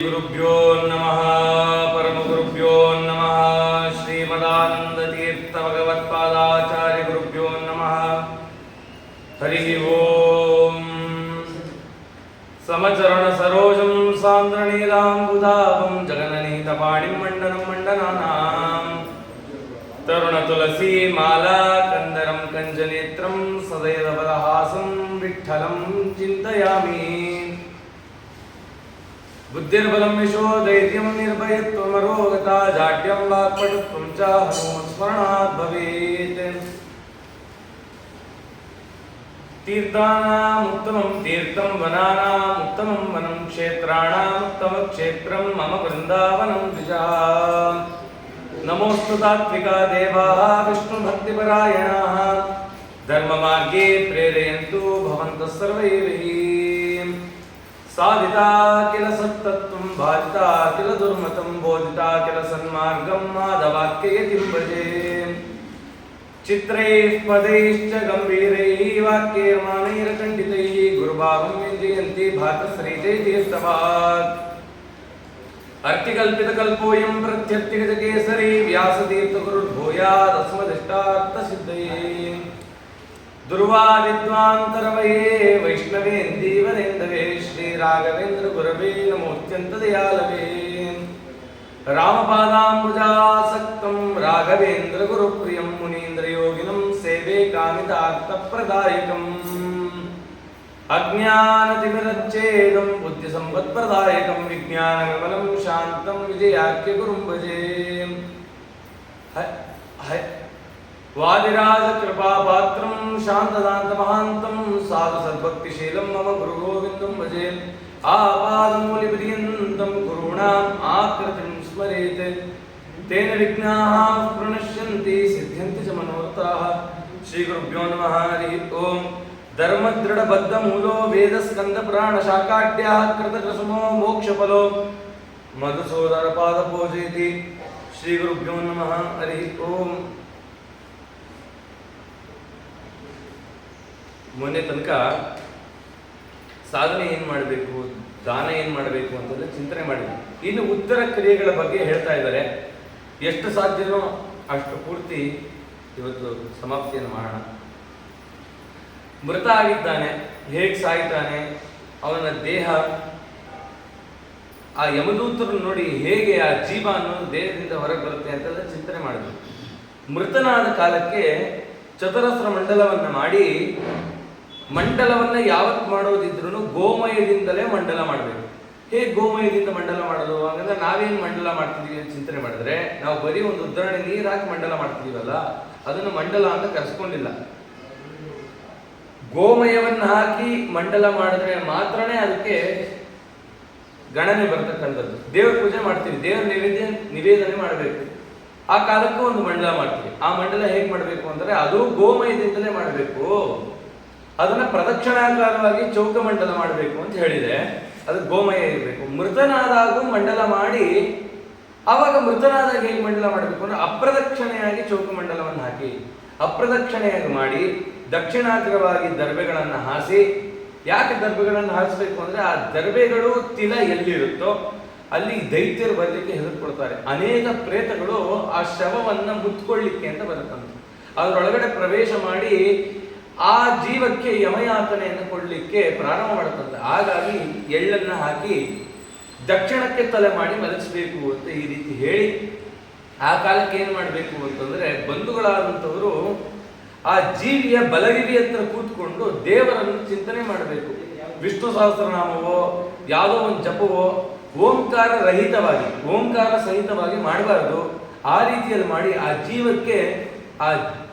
ಗುರುಭ್ಯೋ ನಮಃ ಪರಮಗುರುಭ್ಯೋ ನಮಃ ಶ್ರೀಮದಾನಂದತೀರ್ಥ ಭಗವತ್ಪಾದಾಚಾರ್ಯ ಗುರುಭ್ಯೋ ನಮಃ ಹರಿ ಓಂ ಸಮಚರಣ ಸರೋಜಂ ಸಾಂದ್ರನೀಲಾಂಬುಧಾಭಂ ಜಗನನೀತಪಾಣಿಂ ಮಂಡನಂ ಮಂಡನಾನಾಂ ತರುಣ ತುಳಸಿ ಮಾಲಾ ಕಂದರಂ ಕಂಜನೇತ್ರಂ ಸದೈವ ಬಲಹಾಸಂ ವಿಠ್ಠಲಂ ಚಿಂತಯಾಮಿ ಬುದ್ಧಿರ್ಬಲಂ ಯಶೋ ಧೈರ್ಯಂ ನಿರ್ಭಯತ್ವಮರೋಗತಾ ಜಾಡ್ಯಂ ವಾಕ್ಪಟುತ್ವಂ ಚ ಹನುಮತ್ಸ್ಮರಣಾತ್ ಭವೇತ್ ತೀರ್ಥಾನಾಂ ಉತ್ತಮಂ ತೀರ್ಥಂ ವನಾನಾಂ ಉತ್ತಮಂ ವನಂ ಕ್ಷೇತ್ರಾಣಾಂ ಉತ್ತಮಂ ಕ್ಷೇತ್ರಂ ಮಮ ವೃಂದಾವನಂ ದ್ವಿಜಾಂ ನಮೋಸ್ತು ತಾತ್ವಿಕಾ ದೇವಾಃ ವಿಷ್ಣುಭಕ್ತಿಪರಾಯಣಾಃ ಧರ್ಮಮಾರ್ಗೇ ಪ್ರೇರಯन्तु ಭವಂತಃ ಸರ್ವೈಃ ಸಾಧಿತಾ ಕಿಲ ಸತ್ತತ್ವಂ ಬಾಧಿತಾ ಕಿಲ ದುರ್ಮತಂ ಬೋಧಿತಾ ಕಿಲ ಸನ್ಮಾರ್ಗಂ ಮಾಧವಾಕ್ಯಯತಿಂ ಭಜೆ ಚಿತ್ರೈಃ ಪದೈಶ್ಚ ಗಂಭೀರೈಃ ವಾಕ್ಯೈರ್ಮಾನೈರ್ಖಂಡಿತೈಃ ಗುರುಭಾವಂ ವಿಜಯಂತಿ ಭಾತಶ್ರೀಜಯತೀರ್ಥವಾಕ್ ಅರ್ತಿಕಲ್ಪಿತಕಲ್ಪೋಯಂ ಪ್ರತ್ಯರ್ಥಿಗಜಕೇಸರಿ ವ್ಯಾಸತೀರ್ಥಗುರುರ್ಭೂಯಾದಸ್ಮದಿಷ್ಟಾರ್ಥಸಿದ್ಧಯೇ ದುರ್ವಾದಿದ್ವಾಂತರವಯೇ ವೈಷ್ಣವೇಂದೀವರೇಂದವೇ ಶ್ರೀರಾಘವೇಂದ್ರ ಗುರವೇ ನಮೋತ್ಯಂತ ದಯಾಲವೇ ರಾಮಪಾದಾಂಬುಜಾಸಕ್ತಂ ರಾಘವೇಂದ್ರ ಗುರುಪ್ರಿಯಂ ಮುನೀಂದ್ರ ಯೋಗಿನಂ ಸೇವೆ ಕಾಮಿತಾರ್ಥಪ್ರದಾಯಕಂ ಅಜ್ಞಾನತಿಮಿರಚ್ಛೇದಂ ಬುದ್ಧಿಸಂಪತ್ಪ್ರದಾಯಕಂ ವಿಜ್ಞಾನವಿಮಲಂ ಶಾಂತಂ ವಿಜಯಾಖ್ಯ ಗುರುಂ ಭಜೆ ವಾದಿರಾಜ ಕೃಪಾಪಾತ್ರಂ ಶಾಂತದಾಂತ ಮಹಾಂತಂ ಸಾಧು ಸದ್ಭಕ್ತಿಶೀಲಂ ಮಮ ಗುರು ಗೋವಿಂದಂ ಭಜೆ ಆಪಾದಮೂಲಿಪರ್ಯಂತಂ ಗುರುಣಾಂ ಆಕೃತಿಂ ಸ್ಮರೇತ್ ತೇನ ವಿಘ್ನಾಃ ಪ್ರಣಶ್ಯಂತಿ ಸಿದ್ಧ್ಯಂತಿ ಚ ಮನೋರಥಾಃ ಶ್ರೀ ಗುರುಭ್ಯೋ ನಮಃ ಹರಿ ಓಂ ಧರ್ಮದೃಢ ಬದ್ಧ ಮೂಲೋ ವೇದ ಸ್ಕಂದ ಪುರಾಣ ಶಾಖಾಢ್ಯಾಃ ಕೃತಕೃಸುಮೋ ಮೋಕ್ಷಫಲೋ ಮಧುಸೂದನ ಪಾದ ಪೂಜಯತಿ ಶ್ರೀ ಗುರುಭ್ಯೋ ನಮಃ ಹರಿ ಓಂ. ಮೊನ್ನೆ ತನಕ ಸಾಧನೆ ಏನು ಮಾಡಬೇಕು, ದಾನ ಏನು ಮಾಡಬೇಕು ಅಂತಂದ್ರೆ ಚಿಂತನೆ ಮಾಡಿದ್ವಿ. ಇನ್ನು ಉತ್ತರ ಕ್ರಿಯೆಗಳ ಬಗ್ಗೆ ಹೇಳ್ತಾ ಇದ್ದಾರೆ. ಎಷ್ಟು ಸಾಧ್ಯನೋ ಅಷ್ಟು ಪೂರ್ತಿ ಇವತ್ತು ಸಮಾಪ್ತಿಯನ್ನು ಮಾಡೋಣ. ಮೃತ ಆಗಿದ್ದಾನೆ, ಹೇಗೆ ಸಾಯ್ತಾನೆ, ಅವನ ದೇಹ ಆ ಯಮದೂತರು ನೋಡಿ ಹೇಗೆ ಆ ಜೀವ ಅನ್ನೋದು ದೇಹದಿಂದ ಹೊರಗೆ ಬರುತ್ತೆ ಅಂತೆಲ್ಲ ಚಿಂತನೆ ಮಾಡಿದ್ವಿ. ಮೃತನಾದ ಕಾಲಕ್ಕೆ ಚತುರಸ್ರ ಮಂಡಲವನ್ನು ಮಾಡಿ, ಮಂಡಲವನ್ನ ಯಾವತ್ತು ಮಾಡೋದಿದ್ರು ಗೋಮಯದಿಂದಲೇ ಮಂಡಲ ಮಾಡಬೇಕು. ಹೇಗೆ ಗೋಮಯದಿಂದ ಮಂಡಲ ಮಾಡೋದು? ಹಾಗಂದ್ರೆ ನಾವೇನು ಮಂಡಲ ಮಾಡ್ತಿದೀವಿ ಅಂತ ಚಿಂತನೆ ಮಾಡಿದ್ರೆ, ನಾವು ಬರೀ ಒಂದು ಉದಾಹರಣೆ ನೀರು ಹಾಕಿ ಮಂಡಲ ಮಾಡ್ತಿದೀವಲ್ಲ, ಅದನ್ನು ಮಂಡಲ ಅಂತ ಕರೆಸ್ಕೊಂಡಿಲ್ಲ. ಗೋಮಯವನ್ನು ಹಾಕಿ ಮಂಡಲ ಮಾಡಿದ್ರೆ ಮಾತ್ರನೇ ಅದಕ್ಕೆ ಗಣನೆ ಬರ್ತಕ್ಕಂಥದ್ದು. ದೇವ್ರ ಪೂಜೆ ಮಾಡ್ತೀವಿ, ದೇವ್ರ ನಿವೇದನೆ ಮಾಡಬೇಕು. ಆ ಕಾಲಕ್ಕೂ ಒಂದು ಮಂಡಲ ಮಾಡ್ತೀವಿ. ಆ ಮಂಡಲ ಹೇಗೆ ಮಾಡಬೇಕು ಅಂದ್ರೆ ಅದು ಗೋಮಯದಿಂದಲೇ ಮಾಡಬೇಕು. ಅದನ್ನ ಪ್ರದಕ್ಷಿಣಾಕಾರವಾಗಿ ಚೌಕಮಂಡಲ ಮಾಡಬೇಕು ಅಂತ ಹೇಳಿದೆ. ಅದು ಗೋಮಯ ಇರಬೇಕು. ಮೃತನಾದಾಗೂ ಮಂಡಲ ಮಾಡಿ, ಆವಾಗ ಮೃತನಾದಾಗ ಹೇಗೆ ಮಂಡಲ ಮಾಡಬೇಕು ಅಂದ್ರೆ ಅಪ್ರದಕ್ಷಿಣೆಯಾಗಿ ಚೌಕಮಂಡಲವನ್ನು ಹಾಕಿ, ಅಪ್ರದಕ್ಷಿಣೆಯಾಗಿ ಮಾಡಿ ದಕ್ಷಿಣಾಗ್ರವಾಗಿ ದರ್ಬೆಗಳನ್ನು ಹಾಸಿ. ಯಾಕೆ ದರ್ಬೆಗಳನ್ನು ಹಾರಿಸಬೇಕು ಅಂದ್ರೆ ಆ ದರ್ಬೆಗಳು ತಿಲ ಎಲ್ಲಿರುತ್ತೋ ಅಲ್ಲಿ ದೈತ್ಯರು ಬರಲಿಕ್ಕೆ ಹೆದರ್ಕೊಳ್ತಾರೆ. ಅನೇಕ ಪ್ರೇತಗಳು ಆ ಶವವನ್ನ ಮುತ್ಕೊಳ್ಳಿಕ್ಕೆ ಅಂತ ಬರುತ್ತಂತೆ. ಅದರೊಳಗಡೆ ಪ್ರವೇಶ ಮಾಡಿ ಆ ಜೀವಕ್ಕೆ ಯಮಯಾತನೆಯನ್ನು ಕೊಡಲಿಕ್ಕೆ ಪ್ರಾರಂಭ ಮಾಡುತ್ತಂತೆ. ಹಾಗಾಗಿ ಎಳ್ಳನ್ನು ಹಾಕಿ ದಕ್ಷಿಣಕ್ಕೆ ತಲೆ ಮಾಡಿ ಮಲಗಿಸ್ಬೇಕು ಅಂತ ಈ ರೀತಿ ಹೇಳಿ, ಆ ಕಾಲಕ್ಕೆ ಏನು ಮಾಡಬೇಕು ಅಂತಂದ್ರೆ, ಬಂಧುಗಳಾದಂಥವರು ಆ ಜೀವಿಯ ಬಲಗಿರಿ ಹತ್ರ ಕೂತ್ಕೊಂಡು ದೇವರನ್ನು ಚಿಂತನೆ ಮಾಡಬೇಕು. ವಿಷ್ಣು ಸಹಸ್ರನಾಮವೋ ಯಾವುದೋ ಒಂದು ಜಪವೋ ಓಂಕಾರ ರಹಿತವಾಗಿ, ಓಂಕಾರ ಸಹಿತವಾಗಿ ಮಾಡಬಾರ್ದು. ಆ ರೀತಿಯಲ್ಲಿ ಮಾಡಿ ಆ ಜೀವಕ್ಕೆ ಆ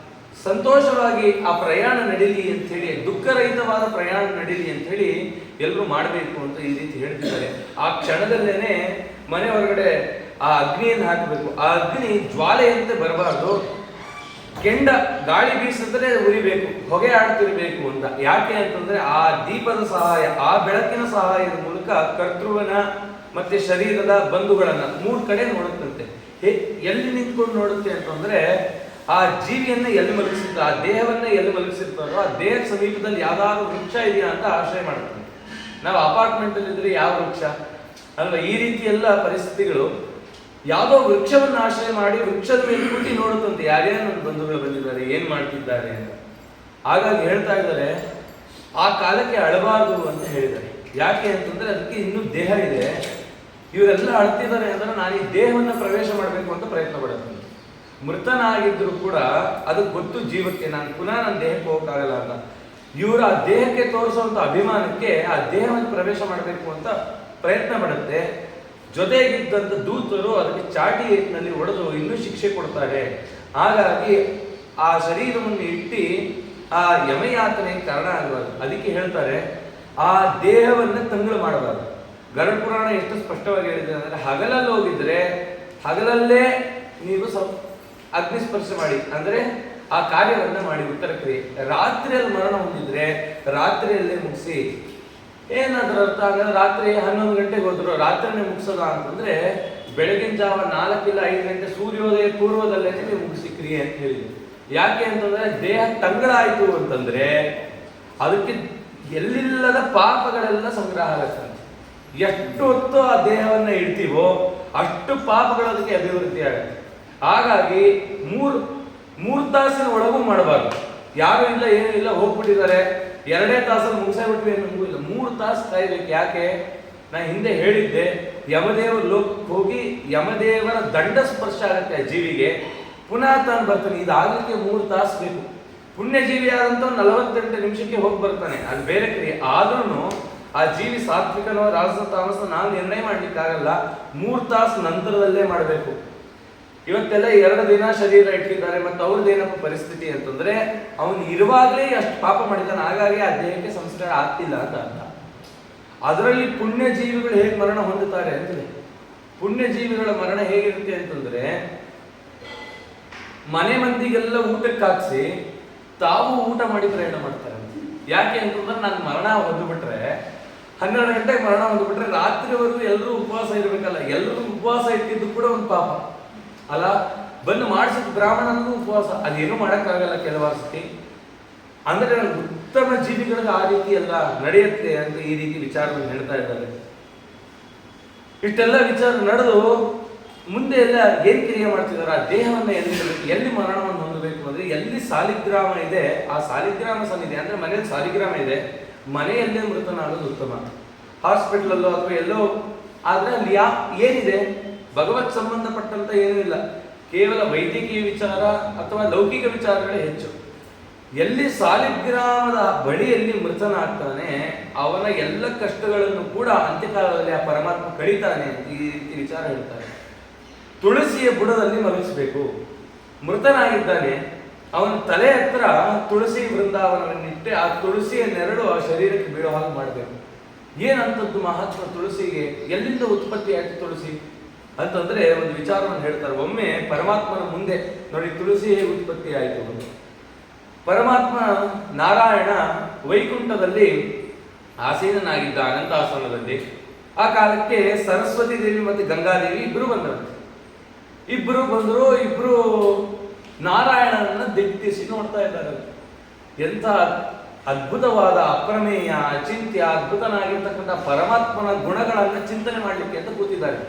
ಸಂತೋಷವಾಗಿ ಆ ಪ್ರಯಾಣ ನಡೀಲಿ ಅಂತ ಹೇಳಿ, ದುಃಖರಹಿತವಾದ ಪ್ರಯಾಣ ನಡೀಲಿ ಅಂತ ಹೇಳಿ ಎಲ್ಲರೂ ಮಾಡಬೇಕು ಅಂತ ಈ ರೀತಿ ಹೇಳ್ತಿದ್ದಾರೆ. ಆ ಕ್ಷಣದಲ್ಲೇನೆ ಮನೆ ಹೊರಗಡೆ ಆ ಅಗ್ನಿಯನ್ನು ಹಾಕಬೇಕು. ಆ ಅಗ್ನಿ ಜ್ವಾಲೆಯಂತೆ ಬರಬಾರ್ದು, ಕೆಂಡ ಗಾಳಿ ಬೀಸಿದ್ರೆ ಉರಿಬೇಕು, ಹೊಗೆ ಆಡ್ತಿರ್ಬೇಕು ಅಂತ. ಯಾಕೆ ಅಂತಂದ್ರೆ ಆ ದೀಪದ ಸಹಾಯ, ಆ ಬೆಳಕಿನ ಸಹಾಯದ ಮೂಲಕ ಕರ್ತೃವನ ಮತ್ತೆ ಶರೀರದ ಬಂಧುಗಳನ್ನ 3 ಕಡೆ ನೋಡುತ್ತಂತೆ. ಎಲ್ಲಿ ನಿಂತ್ಕೊಂಡು ನೋಡುತ್ತೆ ಅಂತಂದ್ರೆ, ಆ ಜೀವಿಯನ್ನ ಎಲ್ಲಿ ಮಲಗಿಸಿರ್ತಾರೋ, ಆ ದೇಹವನ್ನ ಎಲ್ಲಿ ಮಲಗಿಸಿರ್ತಾರೋ ಆ ದೇಹದ ಸಮೀಪದಲ್ಲಿ ಯಾವ್ದಾದ್ರು ವೃಕ್ಷ ಇದೆಯಾ ಅಂತ ಆಶ್ರಯ ಮಾಡುತ್ತೆ. ನಾವು ಅಪಾರ್ಟ್ಮೆಂಟ್ ಅಲ್ಲಿ ಇದ್ರೆ ಯಾವ ವೃಕ್ಷ, ಅಲ್ವಾ? ಈ ರೀತಿ ಎಲ್ಲ ಪರಿಸ್ಥಿತಿಗಳು ಯಾವುದೋ ವೃಕ್ಷವನ್ನು ಆಶ್ರಯ ಮಾಡಿ ವೃಕ್ಷದ ಮೇಲೆ ಕೂತಿ ನೋಡುತ್ತಂತೆ ಯಾರ್ಯಾರು ನನ್ನ ಬಂಧುಗಳು ಬಂದಿದ್ದಾರೆ, ಏನ್ ಮಾಡ್ತಿದ್ದಾರೆ ಅಂತ. ಹಾಗಾಗಿ ಹೇಳ್ತಾ ಇದ್ದಾರೆ ಆ ಕಾಲಕ್ಕೆ ಅಳಬಾರದು ಅಂತ ಹೇಳಿದ್ದಾರೆ. ಯಾಕೆ ಅಂತಂದ್ರೆ ಅದಕ್ಕೆ ಇನ್ನೂ ದೇಹ ಇದೆ, ಇವರೆಲ್ಲ ಅಳ್ತಿದ್ದಾರೆ ಅಂದ್ರೆ ನಾನು ಈ ದೇಹವನ್ನು ಪ್ರವೇಶ ಮಾಡಬೇಕು ಅಂತ ಪ್ರಯತ್ನ ಪಡುತ್ತೇನೆ. ಮೃತನಾಗಿದ್ರು ಕೂಡ ಅದಕ್ಕೆ ಗೊತ್ತು ಜೀವಕ್ಕೆ ನಾನು ಪುನಃ ನನ್ನ ದೇಹಕ್ಕೆ ಹೋಗಕ್ಕಾಗಲ್ಲ ಅಂತ. ಇವರು ಆ ದೇಹಕ್ಕೆ ತೋರಿಸುವಂತ ಅಭಿಮಾನಕ್ಕೆ ಆ ದೇಹವನ್ನು ಪ್ರವೇಶ ಮಾಡಬೇಕು ಅಂತ ಪ್ರಯತ್ನ ಪಡುತ್ತೆ. ಜೊತೆಗಿದ್ದಂತ ದೂತರು ಅದಕ್ಕೆ ಚಾಟಿಯಲ್ಲಿ ಹೊಡೆದು ಇನ್ನೂ ಶಿಕ್ಷೆ ಕೊಡ್ತಾರೆ. ಹಾಗಾಗಿ ಆ ಶರೀರವನ್ನು ಇಟ್ಟು ಆ ಯಮಯಾತನೆಗೆ ಕಾರಣ ಆಗಬಾರ್ದು. ಅದಕ್ಕೆ ಹೇಳ್ತಾರೆ ಆ ದೇಹವನ್ನು ತಂಗಳು ಮಾಡಬಾರ್ದು. ಗರುಡ ಪುರಾಣ ಎಷ್ಟು ಸ್ಪಷ್ಟವಾಗಿ ಹೇಳಿದೆ ಅಂದ್ರೆ ಹಗಲಲ್ಲಿ ಹೋಗಿದ್ರೆ ಹಗಲಲ್ಲೇ ನೀವು ಅಗ್ನಿಸ್ಪರ್ಶ ಮಾಡಿ, ಅಂದ್ರೆ ಆ ಕಾರ್ಯವನ್ನ ಮಾಡಿ ಉತ್ತರ ಕ್ರಿಯೆ. ರಾತ್ರಿಯಲ್ಲಿ ಮರಣ ಹೊಂದಿದ್ರೆ ರಾತ್ರಿಯಲ್ಲೇ ಮುಗಿಸಿ. ಏನಾದ್ರೂ ಅರ್ಥ ಆಗಲ್ಲ, ರಾತ್ರಿ 11 ಗಂಟೆಗೆ ಹೋದ್ರು ರಾತ್ರಿನೇ ಮುಗಿಸೋದ ಅಂತಂದ್ರೆ ಬೆಳಗಿನ ಜಾವ 4 ಇಲ್ಲ 5 ಗಂಟೆ ಸೂರ್ಯೋದಯ ಪೂರ್ವದಲ್ಲೇ ನೀವು ಮುಗಿಸಿ ಕ್ರಿಯೆ ಅಂತ ಹೇಳಿದ್ರು. ಯಾಕೆ ಅಂತಂದ್ರೆ ದೇಹ ತಂಗಳಾಯ್ತು ಅಂತಂದ್ರೆ ಅದಕ್ಕೆ ಎಲ್ಲಿಲ್ಲದ ಪಾಪಗಳೆಲ್ಲ ಸಂಗ್ರಹ ಆಗುತ್ತೆ. ಎಷ್ಟು ಹೊತ್ತು ಆ ದೇಹವನ್ನ ಇಡ್ತೀವೋ ಅಷ್ಟು ಪಾಪಗಳು ಅದಕ್ಕೆ ಅಭಿವೃದ್ಧಿ ಆಗುತ್ತೆ. ಹಾಗಾಗಿ ಮೂರು ತಾಸಿನ ಒಳಗೂ ಮಾಡಬಾರ್ದು. ಯಾರು ಇಲ್ಲ ಏನೂ ಇಲ್ಲ ಹೋಗ್ಬಿಟ್ಟಿದ್ದಾರೆ 2 ತಾಸಲ್ಲಿ ಮುಗಿಸ್ಬಿಟ್ವಿ ಅನ್ನೋದು ಇಲ್ಲ, 3 ತಾಸು ಕಾಯ್ಬೇಕು. ಯಾಕೆ? ನಾ ಹಿಂದೆ ಹೇಳಿದ್ದೆ, ಯಮದೇವರ ಲೋಕಕ್ಕೆ ಹೋಗಿ ಯಮದೇವರ ದಂಡ ಸ್ಪರ್ಶ ಆಗುತ್ತೆ ಆ ಜೀವಿಗೆ, ಪುನಃ ತಾನು ಬರ್ತಾನೆ. ಇದಾಗಲಿಕ್ಕೆ 3 ತಾಸು ಬೇಕು. ಪುಣ್ಯಜೀವಿ ಆದಂತ 48 ನಿಮಿಷಕ್ಕೆ ಹೋಗಿ ಬರ್ತಾನೆ, ಅದು ಬೇರೆ ಕ್ರಿಯೆ. ಆದ್ರೂ ಆ ಜೀವಿ ಸಾತ್ವಿಕನೋ ರಾಜಸ ತಾಮಸ ನಾವು ನಿರ್ಣಯ ಮಾಡ್ಲಿಕ್ಕಾಗಲ್ಲ, 3 ತಾಸು ನಂತರದಲ್ಲೇ ಮಾಡಬೇಕು. ಇವತ್ತೆಲ್ಲ 2 ದಿನ ಶರೀರ ಇಟ್ಟಿದ್ದಾರೆ, ಮತ್ತೆ ಅವ್ರದ್ದೇನಪ್ಪ ಪರಿಸ್ಥಿತಿ ಅಂತಂದ್ರೆ ಅವನು ಇರುವಾಗಲೇ ಅಷ್ಟು ಪಾಪ ಮಾಡಿದ್ದಾನೆ, ಹಾಗಾಗಿ ಆ ದೇಹಕ್ಕೆ ಸಂಸ್ಕಾರ ಆಗ್ತಿಲ್ಲ ಅಂತ ಅರ್ಥ. ಅದರಲ್ಲಿ ಪುಣ್ಯ ಜೀವಿಗಳು ಹೇಗೆ ಮರಣ ಹೊಂದುತ್ತಾರೆ ಅಂದ್ರೆ, ಪುಣ್ಯ ಜೀವಿಗಳ ಮರಣ ಹೇಗಿರುತ್ತೆ ಅಂತಂದ್ರೆ ಮನೆ ಮಂದಿಗೆಲ್ಲ ಊಟಕ್ಕೆ ಹಾಕ್ಸಿ ತಾವು ಊಟ ಮಾಡಿ ಪ್ರಯಾಣ ಮಾಡ್ತಾರೆ. ಯಾಕೆ ಅಂತಂದ್ರೆ ನಾನು ಮರಣ ಹೊಂದ್ಬಿಟ್ರೆ 12 ಗಂಟೆಗೆ ಮರಣ ಹೊಂದ್ಬಿಟ್ರೆ ರಾತ್ರಿವರೆಗೂ ಎಲ್ಲರೂ ಉಪವಾಸ ಇರ್ಬೇಕಲ್ಲ, ಎಲ್ಲರೂ ಉಪವಾಸ ಇಟ್ಟಿದ್ದು ಕೂಡ ಒಂದು ಪಾಪ ಅಲ್ಲ. ಬಂದು ಮಾಡಿಸಿದ ಬ್ರಾಹ್ಮಣನಿಗೂ ಉಪವಾಸ, ಅದೇನು ಮಾಡೋಕ್ಕಾಗಲ್ಲ ಕೆಲವಾರು ಸತಿ. ಅಂದ್ರೆ ಉತ್ತಮ ಜೀವಿಗಳಿಗೆ ಆ ರೀತಿ ಎಲ್ಲ ನಡೆಯುತ್ತೆ ಅಂತ ಈ ರೀತಿ ವಿಚಾರವನ್ನು ಹೇಳ್ತಾ ಇದ್ದಾರೆ. ಇಷ್ಟೆಲ್ಲ ವಿಚಾರ ನಡೆದು ಮುಂದೆ ಎಲ್ಲ ಏನ್ ಕ್ರಿಯೆ ಮಾಡ್ತಿದ್ದಾರೆ, ಆ ದೇಹವನ್ನ ಎಲ್ಲಿ ಮರಣವನ್ನು ಹೊಂದಬೇಕು ಅಂದ್ರೆ ಎಲ್ಲಿ ಸಾಲಿಗ್ರಾಮ ಇದೆ ಆ ಸಾಲಿಗ್ರಾಮ ಸನ್ನಿಧಿ, ಅಂದ್ರೆ ಮನೆಯಲ್ಲಿ ಸಾಲಿಗ್ರಾಮ ಇದೆ, ಮನೆಯಲ್ಲೇ ಮೃತನಾಗೋದು ಉತ್ತಮ. ಹಾಸ್ಪಿಟಲ್ ಅಲ್ಲೋ ಅಥವಾ ಎಲ್ಲೋ ಆದ್ರೆ ಅಲ್ಲಿ ಏನಿದೆ ಭಗವತ್ ಸಂಬಂಧಪಟ್ಟಂತ ಏನೂ ಇಲ್ಲ, ಕೇವಲ ವೈದ್ಯಕೀಯ ವಿಚಾರ ಅಥವಾ ಲೌಕಿಕ ವಿಚಾರಗಳೇ ಹೆಚ್ಚು. ಎಲ್ಲಿ ಸಾಲಿಗ್ರಾಮದ ಬಳಿಯಲ್ಲಿ ಮೃತನಾಗ್ತಾನೆ ಅವನ ಎಲ್ಲ ಕಷ್ಟಗಳನ್ನು ಕೂಡ ಅಂತ್ಯಕಾಲದಲ್ಲಿ ಆ ಪರಮಾತ್ಮ ಕಳೀತಾನೆ ಅಂತ ಈ ರೀತಿ ವಿಚಾರ ಹೇಳ್ತಾರೆ. ತುಳಸಿಯ ಬುಡದಲ್ಲಿ ಮಲಗಿಸ್ಬೇಕು. ಮೃತನಾಗಿದ್ದಾನೆ, ಅವನ ತಲೆ ಹತ್ರ ತುಳಸಿ ವೃಂದಾವನವನ್ನಿಟ್ಟೆ ಆ ತುಳಸಿಯ ನೆರಳು ಆ ಶರೀರಕ್ಕೆ ಬೀಳೋ ಹಾಗೆ ಮಾಡಬೇಕು. ಏನಂತದ್ದು ಮಹತ್ವ ತುಳಸಿಗೆ, ಎಲ್ಲಿಂದ ಉತ್ಪತ್ತಿ ಆಯ್ತು ತುಳಸಿ ಅಂತಂದ್ರೆ ಒಂದು ವಿಚಾರವನ್ನು ಹೇಳ್ತಾರೆ. ಒಮ್ಮೆ ಪರಮಾತ್ಮನ ಮುಂದೆ ನೋಡಿ ತುಳಸಿ ಹೇಗೆ ಉತ್ಪತ್ತಿ ಆಯಿತು ಅಂತ. ಪರಮಾತ್ಮ ನಾರಾಯಣ ವೈಕುಂಠದಲ್ಲಿ ಆಸೀನನಾಗಿದ್ದ ಅನಂತಾಸನದಲ್ಲಿ. ಆ ಕಾಲಕ್ಕೆ ಸರಸ್ವತಿ ದೇವಿ ಮತ್ತು ಗಂಗಾದೇವಿ ಇಬ್ಬರು ಬಂದರಂತೆ. ಇಬ್ಬರು ಬಂದರು, ಇಬ್ರು ನಾರಾಯಣನನ್ನ ದಿಟ್ಟಿಸಿ ನೋಡ್ತಾ ಇದ್ದಾರೆ. ಎಂಥ ಅದ್ಭುತವಾದ ಅಪ್ರಮೇಯ ಅಚಿಂತ್ಯ ಅದ್ಭುತನಾಗಿರ್ತಕ್ಕಂಥ ಪರಮಾತ್ಮನ ಗುಣಗಳನ್ನ ಚಿಂತನೆ ಮಾಡ್ಲಿಕ್ಕೆ ಅಂತ ಕೂತಿದ್ದಾರೆ.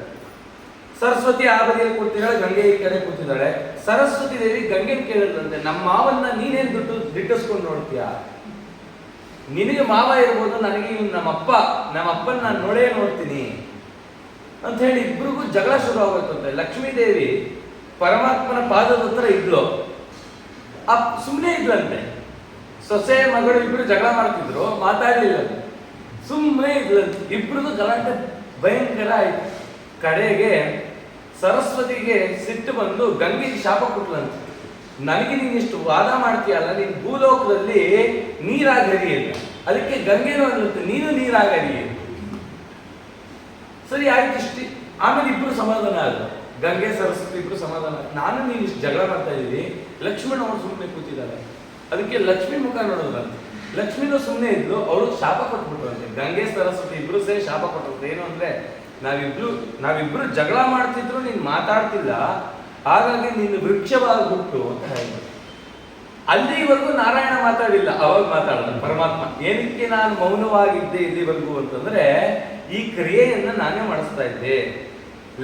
ಸರಸ್ವತಿ ಆ ಬದಿಯಲ್ಲಿ ಕೂತಿದ್ದಾಳೆ, ಗಂಗೆ ಈ ಕಡೆ ಕೂತಿದ್ದಾಳೆ. ಸರಸ್ವತಿ ದೇವಿ ಗಂಗೆ ಕೇಳಿದ್ರಂತೆ, ನಮ್ಮ ಮಾವನ್ನ ನೀನೇನ್ ದಿಟ್ಟಿಸ್ಕೊಂಡು ನೋಡ್ತೀಯ? ನಿನಗೆ ಮಾವ ಇರ್ಬೋದು, ನನಗೆ ನಮ್ಮಪ್ಪನ ನಾನು ನೋಡೇ ನೋಡ್ತೀನಿ ಅಂತ ಹೇಳಿ ಇಬ್ರಿಗೂ ಜಗಳ ಶುರು ಆಗೋಯ್ತು ಅಂತೆ. ಲಕ್ಷ್ಮೀ ದೇವಿ ಪರಮಾತ್ಮನ ಪಾದದ ಹತ್ರ ಇದ್ಲು, ಸುಮ್ಮನೆ ಇದ್ಲಂತೆ. ಸೊಸೆ ಮಗಳು ಇಬ್ರು ಜಗಳ ಮಾಡ್ತಿದ್ರು, ಮಾತಾಡ್ಲಿಲ್ಲ, ಸುಮ್ಮನೆ ಇದ್ಲಂತೆ. ಇಬ್ರಿಗೂ ಗಲಾಟೆ ಭಯಂಕರ ಆಯ್ತು. ಕಡೆಗೆ ಸರಸ್ವತಿಗೆ ಸಿಟ್ಟು ಬಂದು ಗಂಗೆಗೆ ಶಾಪ ಕೊಟ್ಲಂತೆ, ನನಗೆ ನೀನಿಷ್ಟು ವಾದ ಮಾಡ್ತೀಯಲ್ಲ, ನೀನು ಭೂಲೋಕದಲ್ಲಿ ನೀರಾಗಿ ಹರಿಯಿಲ್ಲ, ಅದಕ್ಕೆ ಗಂಗೆನೂ ಅನ್ನುತ್ತೆ ನೀನು ನೀರಾಗಿ ಹರಿಯ. ಸರಿ ಆಯ್ತು ಇಷ್ಟಿ. ಆಮೇಲೆ ಇಬ್ರು ಸಮಾಧಾನ ಆದ್ರು, ಗಂಗೆ ಸರಸ್ವತಿ ಇಬ್ರು ಸಮಾಧಾನ. ನಾನು ನೀನು ಇಷ್ಟು ಜಗಳ ಮಾಡ್ತಾ ಇದ್ದೀವಿ, ಲಕ್ಷ್ಮಣ ಅವ್ರು ಸುಮ್ಮನೆ ಕೂತಿದ್ದಾರೆ. ಅದಕ್ಕೆ ಲಕ್ಷ್ಮಿ ಮುಖ ನೋಡೋದಂತೆ. ಲಕ್ಷ್ಮಿನೂ ಸುಮ್ಮನೆ ಇದ್ಲು, ಅವಳು ಶಾಪ ಕೊಟ್ಬಿಟ್ರಂತೆ. ಗಂಗೆ ಸರಸ್ವತಿ ಇಬ್ರು ಸೇರಿ ಶಾಪ ಕೊಟ್ಟರು. ಏನು ಅಂದ್ರೆ ನಾವಿಬ್ರು ಜಗಳ ಮಾಡ್ತಿದ್ರು, ನೀನ್ ಮಾತಾಡ್ತಿಲ್ಲ, ಹಾಗಾಗಿ ನೀನು ವೃಕ್ಷವಾಗಿ ಹುಟ್ಟು ಅಂತ ಹೇಳಿದ್ರು. ಅಲ್ಲಿವರೆಗೂ ನಾರಾಯಣ ಮಾತಾಡಿಲ್ಲ, ಅವಾಗ ಮಾತಾಡಲ್ಲ ಪರಮಾತ್ಮ. ಏನಕ್ಕೆ ನಾನು ಮೌನವಾಗಿದ್ದೆ ಇಲ್ಲಿವರೆಗೂ ಅಂತಂದ್ರೆ, ಈ ಕ್ರಿಯೆಯನ್ನ ನಾನೇ ಮಾಡಿಸ್ತಾ ಇದ್ದೆ.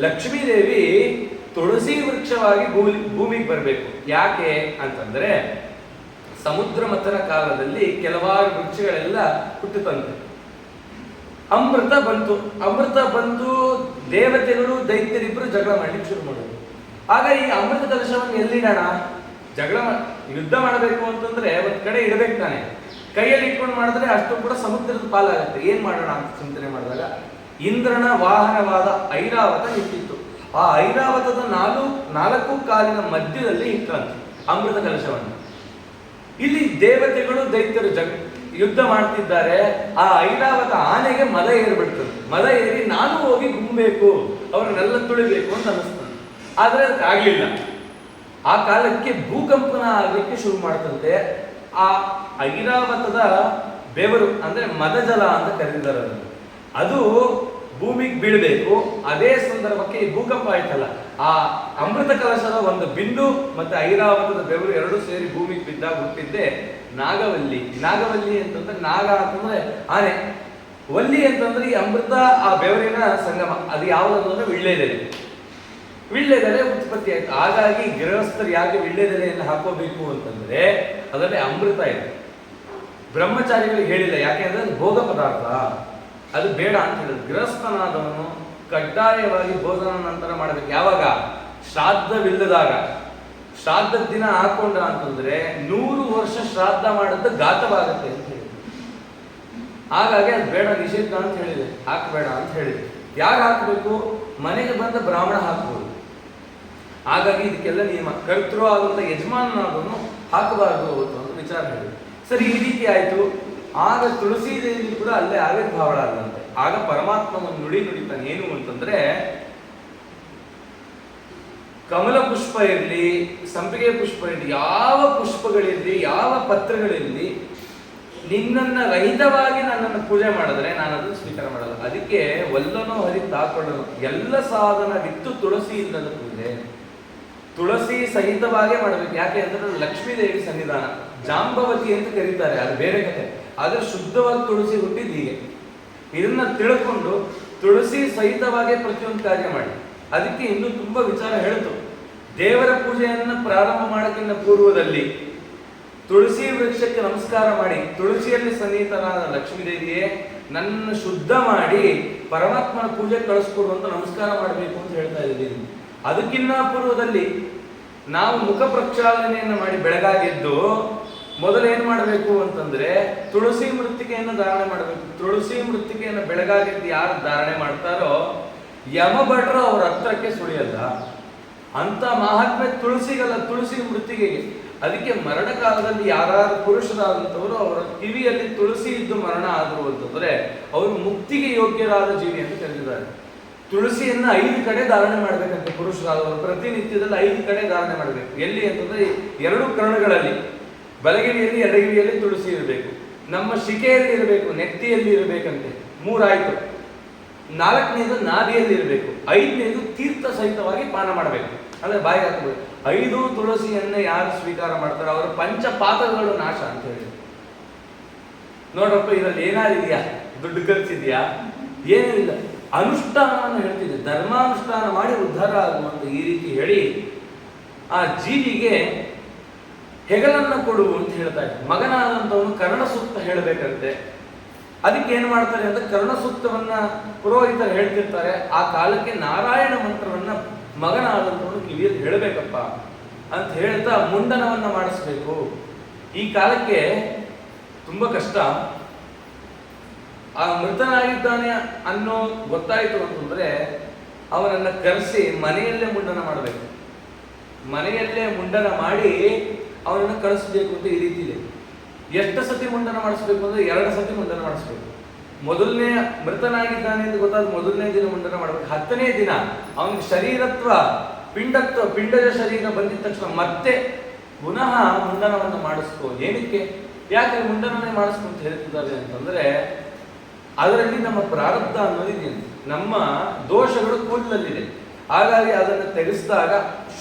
ಲಕ್ಷ್ಮೀದೇವಿ ತುಳಸಿ ವೃಕ್ಷವಾಗಿ ಭೂಮಿಗೆ ಬರಬೇಕು. ಯಾಕೆ ಅಂತಂದ್ರೆ, ಸಮುದ್ರ ಮಥನ ಕಾಲದಲ್ಲಿ ಕೆಲವಾರು ವೃಕ್ಷಗಳೆಲ್ಲ ಹುಟ್ಟುತ್ತಂತೆ. ಅಮೃತ ಬಂತು ದೇವತೆಗಳು ದೈತ್ಯರಿಬ್ರು ಜಗಳ ಮಾಡ್ಲಿಕ್ಕೆ ಶುರು ಮಾಡೋದು. ಆಗ ಈ ಅಮೃತ ಕಲಶವನ್ನು ಎಲ್ಲಿಡೋಣ? ಯುದ್ಧ ಮಾಡಬೇಕು ಅಂತಂದ್ರೆ ಒಂದ್ ಕಡೆ ಇಡಬೇಕು ತಾನೆ. ಕೈಯಲ್ಲಿ ಇಟ್ಕೊಂಡು ಮಾಡಿದ್ರೆ ಅಷ್ಟು ಕೂಡ ಸಮುದ್ರದ ಪಾಲಾಗತ್ತೆ. ಏನ್ ಮಾಡೋಣ ಅಂತ ಚಿಂತನೆ ಮಾಡಿದಾಗ ಇಂದ್ರನ ವಾಹನವಾದ ಐರಾವತ ನಿಂತಿತ್ತು. ಆ ಐರಾವತದ ನಾಲ್ಕು ಕಾಲಿನ ಮಧ್ಯದಲ್ಲಿ ಇಟ್ಟಂತೆ ಅಮೃತ ಕಲಶವನ್ನು. ಇಲ್ಲಿ ದೇವತೆಗಳು ದೈತ್ಯರು ಯುದ್ಧ ಮಾಡ್ತಿದ್ದಾರೆ. ಆ ಐರಾವತ ಆನೆಗೆ ಮದ ಏರ್ಬಿಡ್ತದೆ. ಮದ ಏರಿ ನಾನು ಹೋಗಿ ಗುಮ್ಮಬೇಕು, ಅವ್ರನ್ನೆಲ್ಲ ತುಳಿಬೇಕು ಅಂತ ಅನಿಸ್ತದೆ. ಆದ್ರೆ ಅದಕ್ಕೆ ಆಗ್ಲಿಲ್ಲ. ಆ ಕಾಲಕ್ಕೆ ಭೂಕಂಪನ ಆಗಲಿಕ್ಕೆ ಶುರು ಮಾಡ್ತಂತೆ. ಆ ಐರಾವತದ ಬೆವರು ಅಂದ್ರೆ ಮದಜಲ ಅಂತ ಕರೀತಾರೆ. ಅದು ಭೂಮಿಗೆ ಬೀಳಬೇಕು. ಅದೇ ಸಂದರ್ಭಕ್ಕೆ ಈ ಭೂಕಂಪ ಆಯ್ತಲ್ಲ, ಆ ಅಮೃತ ಕಲಶದ ಒಂದು ಬಿಂದು ಮತ್ತೆ ಐರಾವತದ ಬೆವರು ಎರಡು ಸೇರಿ ಭೂಮಿಗೆ ಬಿದ್ದಾಗ ಹುಟ್ಟಿದ್ದೆ ನಾಗವಲ್ಲಿ. ನಾಗವಲ್ಲಿ ಅಂತಂದ್ರೆ ನಾಗ ಅಂತಂದ್ರೆ ಆನೆ, ವಲ್ಲಿ ಅಂತಂದ್ರೆ ಈ ಅಮೃತ ಆ ಬೆವರಿನ ಸಂಗಮ. ಅದು ಯಾವುದಂದ್ರೆ ವಿಳ್ಳೆದೆಲೆ ಉತ್ಪತ್ತಿ ಆಯ್ತು. ಹಾಗಾಗಿ ಗೃಹಸ್ಥರು ಯಾಕೆ ವಿಳ್ಳೆದೆಲೆಯನ್ನು ಹಾಕೋಬೇಕು ಅಂತಂದ್ರೆ ಅದರಲ್ಲಿ ಅಮೃತ ಇದೆ. ಬ್ರಹ್ಮಚಾರಿಗಳಿಗೆ ಹೇಳಿಲ್ಲ, ಯಾಕೆಂದ್ರೆ ಅದು ಭೋಗ ಪದಾರ್ಥ, ಅದು ಬೇಡ ಅಂತ ಹೇಳಿದ್ರು. ಗೃಹಸ್ಥನಾದವನು ಕಡ್ಡಾಯವಾಗಿ ಭೋಜನ ನಂತರ ಮಾಡಬೇಕು. ಯಾವಾಗ? ಶ್ರಾದ್ದವಿಲ್ಲದಾಗ. ಶ್ರಾದ್ದದ ದಿನ ಹಾಕೊಂಡ ಅಂತಂದ್ರೆ 100 ವರ್ಷ ಶ್ರಾದ್ದ ಮಾಡಿದ್ದು ಘಾತವಾಗುತ್ತೆ ಅಂತ ಹೇಳಿದ್ರು. ಹಾಗಾಗಿ ಅದು ಬೇಡ, ನಿಷೇಧ ಅಂತ ಹೇಳಿದೆ, ಹಾಕಬೇಡ ಅಂತ ಹೇಳಿದೆ. ಯಾರು ಹಾಕಬೇಕು? ಮನೆಗೆ ಬಂದ ಬ್ರಾಹ್ಮಣ ಹಾಕಬಹುದು. ಹಾಗಾಗಿ ಇದಕ್ಕೆಲ್ಲ ನಿಯಮ. ಕರ್ತೃ ಆದಂತ ಯಜಮಾನನಾದವನು ಹಾಕಬಾರದು ಅಂತ ವಿಚಾರ ಹೇಳಿದ್ರು. ಸರಿ, ಈ ರೀತಿ ಆಯ್ತು. ಆಗ ತುಳಸಿ ದೇವಿ ಕೂಡ ಅಲ್ಲೇ ಆವಿರ್ಭಾವಳಾದಂತೆ. ಆಗ ಪರಮಾತ್ಮ ಒಂದು ನುಡಿತಾನೆ. ಏನು ಅಂತಂದ್ರೆ, ಕಮಲ ಪುಷ್ಪ ಇರಲಿ, ಸಂಪಿಗೆ ಪುಷ್ಪ ಇರಲಿ, ಯಾವ ಪುಷ್ಪಗಳಿರಲಿ, ಯಾವ ಪತ್ರಗಳಿರಲಿ, ನಿನ್ನನ್ನ ರಹಿತವಾಗಿ ನನ್ನನ್ನು ಪೂಜೆ ಮಾಡಿದ್ರೆ ನಾನು ಅದನ್ನು ಸ್ವೀಕಾರ ಮಾಡಲ್ಲ. ಅದಕ್ಕೆ ಒಲ್ಲನೋ ಹರಿತಾಕೊಳ್ಳನು ಎಲ್ಲ ಸಾಧನವಿತ್ತು ತುಳಸಿ ಇಲ್ಲದ ಪೂಜೆ. ತುಳಸಿ ಸಹಿತವಾಗೇ ಮಾಡಬೇಕು. ಯಾಕೆ ಅಂದ್ರೆ ಲಕ್ಷ್ಮೀದೇವಿ ಸನ್ನಿಧಾನ. ಜಾಂಬವತಿ ಅಂತ ಕರೀತಾರೆ, ಅದು ಬೇರೆ ಕಥೆ. ಆದ್ರೆ ಶುದ್ಧವಾಗಿ ತುಳಸಿ ಹುಟ್ಟಿದ್ದು ಹೀಗೆ. ಇದನ್ನ ತಿಳ್ಕೊಂಡು ತುಳಸಿ ಸಹಿತವಾಗಿ ಪ್ರತಿಯೊಂದು ಕಾರ್ಯ ಮಾಡಿ. ಅದಕ್ಕೆ ಇನ್ನೂ ತುಂಬಾ ವಿಚಾರ ಹೇಳ್ತು. ದೇವರ ಪೂಜೆಯನ್ನ ಪ್ರಾರಂಭ ಮಾಡೋಕ್ಕಿಂತ ಪೂರ್ವದಲ್ಲಿ ತುಳಸಿ ವೃಕ್ಷಕ್ಕೆ ನಮಸ್ಕಾರ ಮಾಡಿ, ತುಳಸಿಯಲ್ಲಿ ಸನ್ನಿಹಿತರಾದ ಲಕ್ಷ್ಮೀದೇವಿಯೇ ನನ್ನ ಶುದ್ಧ ಮಾಡಿ ಪರಮಾತ್ಮನ ಪೂಜೆ ಕಳಿಸ್ಕೊಡು ಅಂತ ನಮಸ್ಕಾರ ಮಾಡಬೇಕು ಅಂತ ಹೇಳ್ತಾ ಇದ್ದೀವಿ. ಅದಕ್ಕಿನ್ನ ಪೂರ್ವದಲ್ಲಿ ನಾವು ಮುಖ ಪ್ರಕ್ಷಾಳನೆಯನ್ನು ಮಾಡಿ ಬೆಳಗಾಗೆದ್ದು ಮೊದಲು ಏನ್ ಮಾಡಬೇಕು ಅಂತಂದ್ರೆ ತುಳಸಿ ಮೃತ್ತಿಕೆಯನ್ನು ಧಾರಣೆ ಮಾಡಬೇಕು. ತುಳಸಿ ಮೃತ್ತಿಕೆಯನ್ನು ಬೆಳಗಾಗೆದ್ದು ಯಾರು ಧಾರಣೆ ಮಾಡ್ತಾರೋ ಯಮ ಭಟ್ರು ಅವ್ರ ಹತ್ರಕ್ಕೆ ಸುಳಿಯಲ್ಲ. ಅಂತ ಮಹಾತ್ಮೆ ತುಳಸಿಗಲ್ಲ, ತುಳಸಿ ಮೃತ್ತಿಗೆಗೆ. ಅದಕ್ಕೆ ಮರಣ ಕಾಲದಲ್ಲಿ ಯಾರು ಪುರುಷರಾದಂಥವರು ಅವರ ಕಿವಿಯಲ್ಲಿ ತುಳಸಿ ಇದ್ದು ಮರಣ ಆದರು ಅಂತಂದ್ರೆ ಅವರು ಮುಕ್ತಿಗೆ ಯೋಗ್ಯರಾದ ಜೀವಿ ಅಂತ ಕರೆದಿದ್ದಾರೆ. ತುಳಸಿಯನ್ನ 5 ಕಡೆ ಧಾರಣೆ ಮಾಡ್ಬೇಕಂತೆ ಪುರುಷರಾದವರು. ಪ್ರತಿನಿತ್ಯದಲ್ಲಿ 5 ಕಡೆ ಧಾರಣೆ ಮಾಡಬೇಕು. ಎಲ್ಲಿ ಅಂತಂದ್ರೆ 2 ಕರ್ಣಗಳಲ್ಲಿ, ಬಲಗಿರಿಯಲ್ಲಿ ಎಡಗಿರಿಯಲ್ಲಿ ತುಳಸಿ ಇರಬೇಕು. ನಮ್ಮ ಶಿಕೆಯಲ್ಲಿ ಇರಬೇಕು, ನೆತ್ತಿಯಲ್ಲಿ ಇರಬೇಕಂತೆ. 3 ಆಯ್ತು. 4ನೇದು ನಾಭಿಯಲ್ಲಿ ಇರಬೇಕು. 5ನೇದು ತೀರ್ಥ ಸಹಿತವಾಗಿ ಪಾನ ಮಾಡಬೇಕು, ಅಂದ್ರೆ ಬಾಯಿ ಹಾಕಬೇಕು. 5 ತುಳಸಿಯನ್ನ ಯಾರು ಸ್ವೀಕಾರ ಮಾಡ್ತಾರೋ ಅವರ ಪಂಚಪಾತಗಳು ನಾಶ ಅಂತ ಹೇಳಿ. ನೋಡ್ರಪ್ಪ, ಇದರಲ್ಲಿ ಏನಾದಿದೆಯಾ? ದುಡ್ಡು ಖರ್ಚಿದ್ಯಾ? ಏನೂ ಇಲ್ಲ. ಅನುಷ್ಠಾನವನ್ನು ಹೇಳ್ತಿದ್ದೆ. ಧರ್ಮಾನುಷ್ಠಾನ ಮಾಡಿ ಉದ್ಧಾರ ಆಗುವಂತ ಈ ರೀತಿ ಹೇಳಿ ಆ ಜೀವಿಗೆ ಹೆಗಲನ್ನ ಕೊಡು ಅಂತ ಹೇಳ್ತಾ ಇದ್ದ. ಮಗನಾದಂಥವನು ಕರ್ಣ ಸೂಕ್ತ ಹೇಳಬೇಕಂತೆ. ಅದಕ್ಕೆ ಏನ್ ಮಾಡ್ತಾರೆ ಅಂತ ಕರ್ಣ ಸೂಕ್ತವನ್ನ ಪುರೋಹಿತರು ಹೇಳ್ತಿರ್ತಾರೆ. ಆ ಕಾಲಕ್ಕೆ ನಾರಾಯಣ ಮಂತ್ರವನ್ನ ಮಗನಾದಂಥವನು ಕಿವಿಯಲ್ಲಿ ಹೇಳಬೇಕಪ್ಪ ಅಂತ ಹೇಳ್ತಾ ಮುಂಡನವನ್ನ ಮಾಡಿಸ್ಬೇಕು. ಈ ಕಾಲಕ್ಕೆ ತುಂಬಾ ಕಷ್ಟ. ಆ ಮೃತನಾಗಿದ್ದಾನೆ ಅನ್ನೋ ಗೊತ್ತಾಯಿತು ಅಂತಂದ್ರೆ ಅವನನ್ನ ಕರೆಸಿ ಮನೆಯಲ್ಲೇ ಮುಂಡನ ಮಾಡಬೇಕು. ಮನೆಯಲ್ಲೇ ಮುಂಡನ ಮಾಡಿ ಅವನನ್ನು ಕಳಿಸ್ಬೇಕು ಅಂತ ಈ ರೀತಿ ಇದೆ. ಎಷ್ಟು ಸತಿ ಮುಂಡನ ಮಾಡಿಸ್ಬೇಕು ಅಂದ್ರೆ 2 ಸತಿ ಮುಂಡನ ಮಾಡಿಸ್ಬೇಕು. ಮೊದಲನೇ ಮೃತನಾಗಿದ್ದಾನೆ ಅಂತ ಗೊತ್ತಾದ ಮೊದಲನೇ ದಿನ ಮುಂಡನ ಮಾಡಬೇಕು. 10ನೇ ದಿನ ಅವನಿಗೆ ಶರೀರತ್ವ, ಪಿಂಡಜ ಶರೀರ ಬಂದಿದ ತಕ್ಷಣ ಮತ್ತೆ ಪುನಃ ಮುಂಡನವನ್ನು ಮಾಡಿಸ್ಕೋ. ಏನಕ್ಕೆ? ಯಾಕೆ ಮುಂಡನವನ್ನೇ ಮಾಡಿಸ್ಕೊ ಅಂತ ಹೇಳ್ತಿದ್ದಾರೆ ಅಂತಂದ್ರೆ ಅದರಲ್ಲಿ ನಮ್ಮ ಪ್ರಾರಬ್ಧ ಅನ್ನೋದಿದೆ, ನಮ್ಮ ದೋಷಗಳು ಕೂದಲಲ್ಲಿದೆ. ಹಾಗಾಗಿ ಅದನ್ನು ತೆಗೆಸಿದಾಗ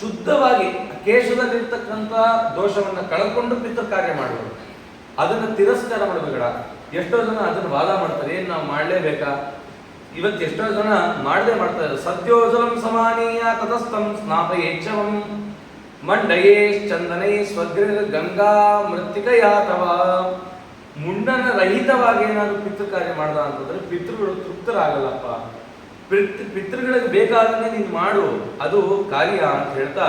ಶುದ್ಧವಾಗಿ ಕೇಶದಲ್ಲಿರ್ತಕ್ಕಂಥ ದೋಷವನ್ನ ಕಳ್ಕೊಂಡು ಪಿತೃ ಕಾರ್ಯ ಮಾಡುವುದು, ಅದನ್ನು ತಿರಸ್ಕಾರ ಮಾಡಬೇಡ. ಎಷ್ಟೋ ಜನ ಅದನ್ನು ವಾದ ಮಾಡ್ತಾರೆ, ಏನ್ ನಾವು ಮಾಡ್ಲೇಬೇಕಾ? ಇವತ್ತು ಎಷ್ಟೋ ಜನ ಮಾಡದೆ ಮಾಡ್ತಾರೆ. ಸದ್ಯೋಜಲಂ ಸಮಾನೀಯ ತತಸ್ಥಂ ಸ್ನಾಪಯೇಚ್ಛವಂ ಮಂಡಯೇ ಚಂದನೈ ಸ್ವಗ್ರ ಗಂಗಾ ಮೃತ್ತಿಕಯಾತವ. ಮುಂಡನ ರಹಿತವಾಗಿ ಏನಾದ್ರು ಪಿತೃ ಕಾರ್ಯ ಮಾಡ್ದ ಅಂತಂದ್ರೆ ಪಿತೃಗಳು ತೃಪ್ತರಾಗಲ್ಲಪ್ಪ. ಪಿತೃಗಳಿಗೆ ಬೇಕಾದಂಗೆ ನೀನು ಮಾಡು, ಅದು ಕಾರ್ಯ ಅಂತ ಹೇಳ್ತಾ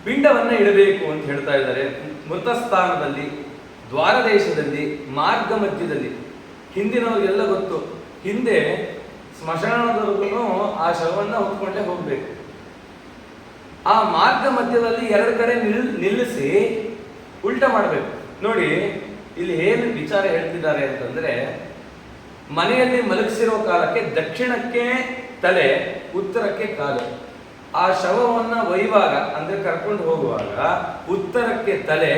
ಪಿಂಡವನ್ನ ಇಡಬೇಕು ಅಂತ ಹೇಳ್ತಾ ಇದ್ದಾರೆ. ಮೃತ ಸ್ಥಾನದಲ್ಲಿ, ದ್ವಾರದೇಶದಲ್ಲಿ, ಮಾರ್ಗ ಮಧ್ಯದಲ್ಲಿ. ಹಿಂದಿನವ್ರಿಗೆಲ್ಲ ಗೊತ್ತು, ಹಿಂದೆ ಸ್ಮಶಾನದವರೆಗೂ ಆ ಶವವನ್ನ ಹೊತ್ಕೊಂಡೇ ಹೋಗ್ಬೇಕು. ಆ ಮಾರ್ಗ ಮಧ್ಯದಲ್ಲಿ ಎರಡು ಕಡೆ ನಿಲ್ಲಿಸಿ ಉಲ್ಟ ಮಾಡಬೇಕು. ನೋಡಿ ಇಲ್ಲಿ ಏನು ವಿಚಾರ ಹೇಳ್ತಿದ್ದಾರೆ ಅಂತಂದ್ರೆ, ಮನೆಯಲ್ಲಿ ಮಲಗಿಸಿರೋ ಕಾಲಕ್ಕೆ ದಕ್ಷಿಣಕ್ಕೆ ತಲೆ, ಉತ್ತರಕ್ಕೆ ಕಾಲು. ಆ ಶವವನ್ನ ಒಯ್ಯುವಾಗ ಅಂದ್ರೆ ಕರ್ಕೊಂಡು ಹೋಗುವಾಗ ಉತ್ತರಕ್ಕೆ ತಲೆ,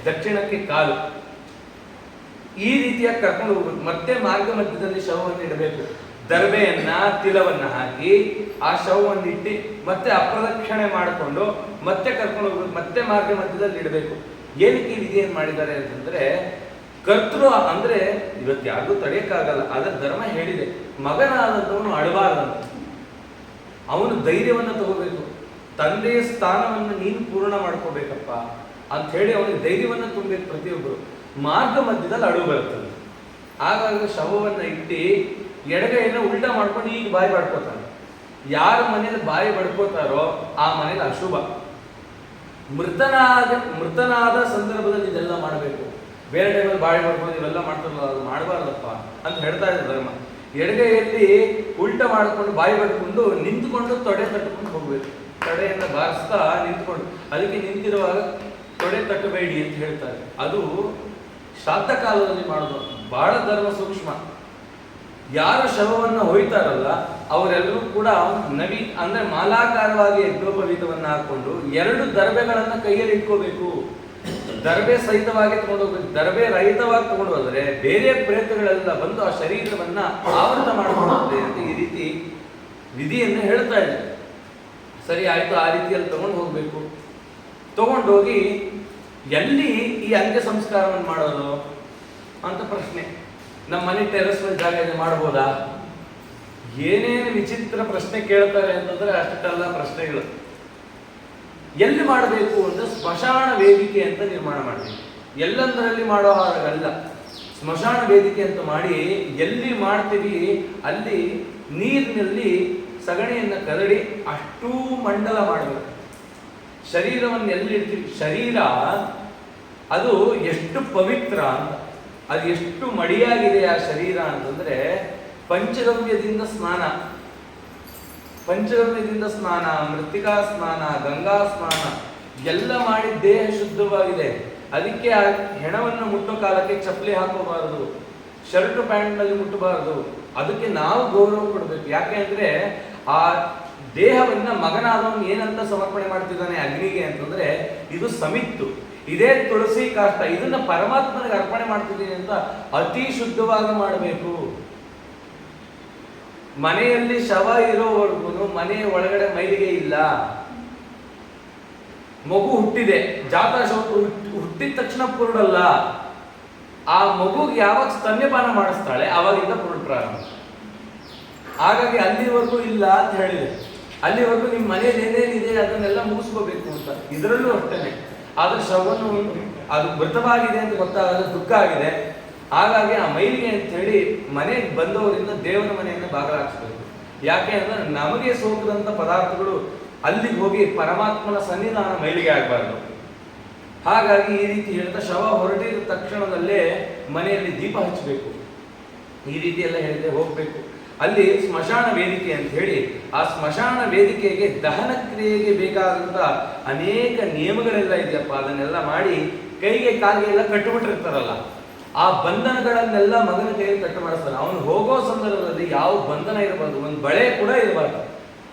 ದಕ್ಷಿಣಕ್ಕೆ ಕಾಲು, ಈ ರೀತಿಯಾಗಿ ಕರ್ಕೊಂಡು ಹೋಗ್ಬೇಕು. ಮತ್ತೆ ಮಾರ್ಗ ಮಧ್ಯದಲ್ಲಿ ಶವವನ್ನು ಇಡಬೇಕು. ದರ್ಬೆಯನ್ನ, ತಿಲವನ್ನ ಹಾಕಿ ಆ ಶವವನ್ನು ಇಟ್ಟು ಮತ್ತೆ ಅಪ್ರದಕ್ಷಿಣೆ ಮಾಡಿಕೊಂಡು ಮತ್ತೆ ಕರ್ಕೊಂಡು ಹೋಗ್ಬೇಕು. ಮತ್ತೆ ಮಾರ್ಗ ಮಧ್ಯದಲ್ಲಿ ಇಡಬೇಕು. ಏನಕ್ಕೆ ಈ ವಿಧಿ ಏನ್ ಮಾಡಿದ್ದಾರೆ ಅಂತಂದ್ರೆ, ಕರ್ತೃ ಅಂದ್ರೆ ಇವತ್ತು ಯಾರಿಗೂ ತಡೆಯಕ್ಕಾಗಲ್ಲ, ಅದರ ಧರ್ಮ ಹೇಳಿದೆ. ಮಗನಾದಂಥವನು ಅಳಬಾರದಂತ, ಅವನು ಧೈರ್ಯವನ್ನ ತಗೋಬೇಕು. ತಂದೆಯ ಸ್ಥಾನವನ್ನು ನೀನು ಪೂರ್ಣ ಮಾಡ್ಕೋಬೇಕಪ್ಪ ಅಂತ ಹೇಳಿ ಅವನಿಗೆ ಧೈರ್ಯವನ್ನ ತುಂಬಬೇಕು ಪ್ರತಿಯೊಬ್ಬರು. ಮಾರ್ಗ ಮಧ್ಯದಲ್ಲಿ ಅಳು ಬರ್ತದೆ. ಆಗಾಗ ಶವವನ್ನ ಇಟ್ಟು ಎಡಗೈಯನ್ನು ಉಲ್ಟಾ ಮಾಡ್ಕೊಂಡು ಈಗ ಬಾಯಿ ಬಡ್ಕೋತಾನೆ. ಯಾರ ಮನೇಲಿ ಬಾಯಿ ಬಡ್ಕೋತಾರೋ ಆ ಮನೇಲಿ ಅಶುಭ. ಮೃತನಾದ ಸಂದರ್ಭದಲ್ಲಿ ಇದೆಲ್ಲ ಮಾಡಬೇಕು. ಬೇರೆ ಟೈಮಲ್ಲಿ ಬಾಯಿ ಬಡ್ಕೊಂಡು ಇವೆಲ್ಲ ಮಾಡ್ತಾರಲ್ಲ, ಅದು ಮಾಡಬಾರ್ದಪ್ಪ ಅಂತ ಹೇಳ್ತಾ ಇದ್ದಾರೆ ಧರ್ಮ. ಎಡಗೈಯಲ್ಲಿ ಉಲ್ಟಾ ಮಾಡ್ಕೊಂಡು ಬಾಯಿ ಬಡ್ಕೊಂಡು ನಿಂತ್ಕೊಂಡು ತೊಡೆ ತಟ್ಕೊಂಡು ಹೋಗ್ಬೇಕು. ತೊಡೆಯನ್ನ ಬಾರಿಸ್ತಾ ನಿಂತ್ಕೊಂಡು, ಅದಕ್ಕೆ ನಿಂತಿರುವಾಗ ತೊಡೆ ತಟ್ಟಬೇಡಿ ಅಂತ ಹೇಳ್ತಾರೆ. ಅದು ಶ್ರಾದ್ದ ಕಾಲದಲ್ಲಿ ಮಾಡೋದು, ಬಹಳ ಧರ್ಮ ಸೂಕ್ಷ್ಮ. ಯಾರು ಶವವನ್ನು ಹೊಯ್ತಾರಲ್ಲ ಅವರೆಲ್ಲರೂ ಕೂಡ ನವಿ ಅಂದ್ರೆ ಮಾಲಾಕಾರವಾಗಿ ಯಜ್ಞೋಪವೀತವನ್ನ ಹಾಕೊಂಡು ಎರಡು ದರ್ಬೆಗಳನ್ನ ಕೈಯಲ್ಲಿ ಇಟ್ಕೋಬೇಕು. ದರ್ಬೆ ಸಹಿತವಾಗಿ ತಗೊಂಡು ಹೋಗ್ಬೇಕು. ದರ್ಬೆ ರಹಿತವಾಗಿ ತಗೊಂಡು ಹೋದ್ರೆ ಬೇರೆ ಪ್ರೇತಗಳೆಲ್ಲ ಬಂದು ಆ ಶರೀರವನ್ನ ಆವೃತ ಮಾಡಿಕೊಳ್ಳುತ್ತೆ ಅಂತ ಈ ರೀತಿ ವಿಧಿಯನ್ನು ಹೇಳ್ತಾ ಇದೆ. ಸರಿ ಆಯ್ತು, ಆ ರೀತಿಯಲ್ಲಿ ತಗೊಂಡು ಹೋಗ್ಬೇಕು. ತಗೊಂಡೋಗಿ ಎಲ್ಲಿ ಈ ಅಂತ್ಯ ಸಂಸ್ಕಾರವನ್ನು ಮಾಡೋದು ಅಂತ ಪ್ರಶ್ನೆ. ನಮ್ಮ ಮನೆ ಟೆರೆಸ್ ಮೇಲೆ ಜಾಗ ಇದೆ, ಮಾಡ್ಬೋದಾ? ಏನೇನು ವಿಚಿತ್ರ ಪ್ರಶ್ನೆ ಕೇಳ್ತಾರೆ ಅಂತಂದ್ರೆ ಅಷ್ಟೆಲ್ಲ ಪ್ರಶ್ನೆಗಳು. ಎಲ್ಲಿ ಮಾಡಬೇಕು ಅಂದ್ರೆ ಸ್ಮಶಾನ ವೇದಿಕೆ ಅಂತ ನಿರ್ಮಾಣ ಮಾಡಬೇಕು. ಎಲ್ಲಂದರಲ್ಲಿ ಮಾಡೋ ಹಾಗಲ್ಲ, ಸ್ಮಶಾನ ವೇದಿಕೆ ಅಂತ ಮಾಡಿ ಎಲ್ಲಿ ಮಾಡ್ತೀವಿ ಅಲ್ಲಿ ನೀರಿನಲ್ಲಿ ಸಗಣಿಯನ್ನ ಕದಡಿ ಅಷ್ಟೂ ಮಂಡಲ ಮಾಡಬೇಕು. ಶರೀರವನ್ನು ಎಲ್ಲಿ ಇಡ್ತೀವಿ, ಶರೀರ ಅದು ಎಷ್ಟು ಪವಿತ್ರ ಅಂತ, ಅದು ಎಷ್ಟು ಮಡಿಯಾಗಿದೆ ಆ ಶರೀರ ಅಂತಂದ್ರೆ ಪಂಚಗವ್ಯದಿಂದ ಸ್ನಾನ, ಮೃತ್ತಿಕಾ ಸ್ನಾನ, ಗಂಗಾ ಸ್ನಾನ ಎಲ್ಲ ಮಾಡಿ ದೇಹ ಶುದ್ಧವಾಗಿದೆ. ಅದಕ್ಕೆ ಆ ಹೆಣವನ್ನು ಮುಟ್ಟೋ ಕಾಲಕ್ಕೆ ಚಪ್ಪಲಿ ಹಾಕೋಬಾರದು, ಶರ್ಟ್ ಪ್ಯಾಂಟ್ ನಲ್ಲಿ ಮುಟ್ಟಬಾರದು. ಅದಕ್ಕೆ ನಾವು ಗೌರವ ಕೊಡಬೇಕು. ಯಾಕೆ ಅಂದ್ರೆ ಆ ದೇಹವನ್ನ ಮಗನಾದವನು ಏನಂತ ಸಮರ್ಪಣೆ ಮಾಡ್ತಿದ್ದಾನೆ ಅಗ್ನಿಗೆ ಅಂತಂದ್ರೆ, ಇದು ಸಮಿತ್ತು, ಇದೇ ತುಳಸಿ ಕಾಷ್ಟ, ಇದನ್ನ ಪರಮಾತ್ಮನಿಗೆ ಅರ್ಪಣೆ ಮಾಡ್ತಿದ್ದೀನಿ ಅಂತ ಅತಿ ಶುದ್ಧವಾಗಿ ಮಾಡಬೇಕು. ಮನೆಯಲ್ಲಿ ಶವ ಇರೋವರೆಗೂ ಮನೆಯ ಒಳಗಡೆ ಮೈಲಿಗೆ ಇಲ್ಲ. ಮಗು ಹುಟ್ಟಿದೆ, ಜಾತ ಶವ ಹುಟ್ಟಿದ ತಕ್ಷಣ ಪೂರ್ಣಲ್ಲ. ಆ ಮಗುಗೆ ಯಾವಾಗ ಸ್ತನ್ಯಪಾನ ಮಾಡಿಸ್ತಾಳೆ ಅವಾಗಿಂದ ಪೂರ್ಣ ಪ್ರಾರಂಭ. ಹಾಗಾಗಿ ಅಲ್ಲಿವರೆಗೂ ಇಲ್ಲ ಅಂತ ಹೇಳಿದೆ. ಅಲ್ಲಿವರೆಗೂ ನಿಮ್ಮ ಮನೇಲಿ ಏನೇನಿದೆ ಅದನ್ನೆಲ್ಲ ಮುಗಿಸ್ಕೋಬೇಕು ಅಂತ. ಇದರಲ್ಲೂ ಅಷ್ಟೇನೆ. ಆದ್ರೆ ಶವವನ್ನು ಅದು ಮೃತವಾಗಿದೆ ಅಂತ ಗೊತ್ತಾಗಲ್ಲ, ದುಃಖ ಆಗಿದೆ. ಹಾಗಾಗಿ ಆ ಮೈಲಿಗೆ ಅಂತ ಹೇಳಿ ಮನೆಗೆ ಬಂದವರಿಂದ ದೇವರ ಮನೆಯನ್ನು ಬಾಗಿಲಾಗಿಸ್ಬೇಕು. ಯಾಕೆ ಅಂದ್ರೆ ನಮಗೆ ಸೋಕದಂತ ಪದಾರ್ಥಗಳು ಅಲ್ಲಿಗೆ ಹೋಗಿ ಪರಮಾತ್ಮನ ಸನ್ನಿಧಾನ ಮೈಲಿಗೆ ಆಗಬಾರ್ದು. ಹಾಗಾಗಿ ಈ ರೀತಿ ಹೇಳ್ತಾ ಶವ ಹೊರಟಿದ ತಕ್ಷಣದಲ್ಲೇ ಮನೆಯಲ್ಲಿ ದೀಪ ಹಚ್ಚಬೇಕು. ಈ ರೀತಿ ಎಲ್ಲ ಹೇಳಿದೆ ಹೋಗ್ಬೇಕು. ಅಲ್ಲಿ ಸ್ಮಶಾನ ವೇದಿಕೆ ಅಂತ ಹೇಳಿ, ಆ ಸ್ಮಶಾನ ವೇದಿಕೆಗೆ ದಹನ ಕ್ರಿಯೆಗೆ ಬೇಕಾದಂತ ಅನೇಕ ನಿಯಮಗಳೆಲ್ಲ ಇದೆಯಪ್ಪ. ಅದನ್ನೆಲ್ಲ ಮಾಡಿ ಕೈಗೆ ಕಾಲಿಗೆ ಎಲ್ಲ ಕಟ್ಟುಬಿಟ್ಟಿರ್ತಾರಲ್ಲ, ಆ ಬಂಧನಗಳನ್ನೆಲ್ಲ ಮಗನ ಕೈಯಲ್ಲಿ ಕಟ್ಟು ಮಾಡಿಸ್ತಾರೆ. ಅವನು ಹೋಗೋ ಸಂದರ್ಭದಲ್ಲಿ ಯಾವ ಬಂಧನ ಇರಬಾರ್ದು, ಒಂದು ಬಳೆ ಕೂಡ ಇರಬಾರ್ದು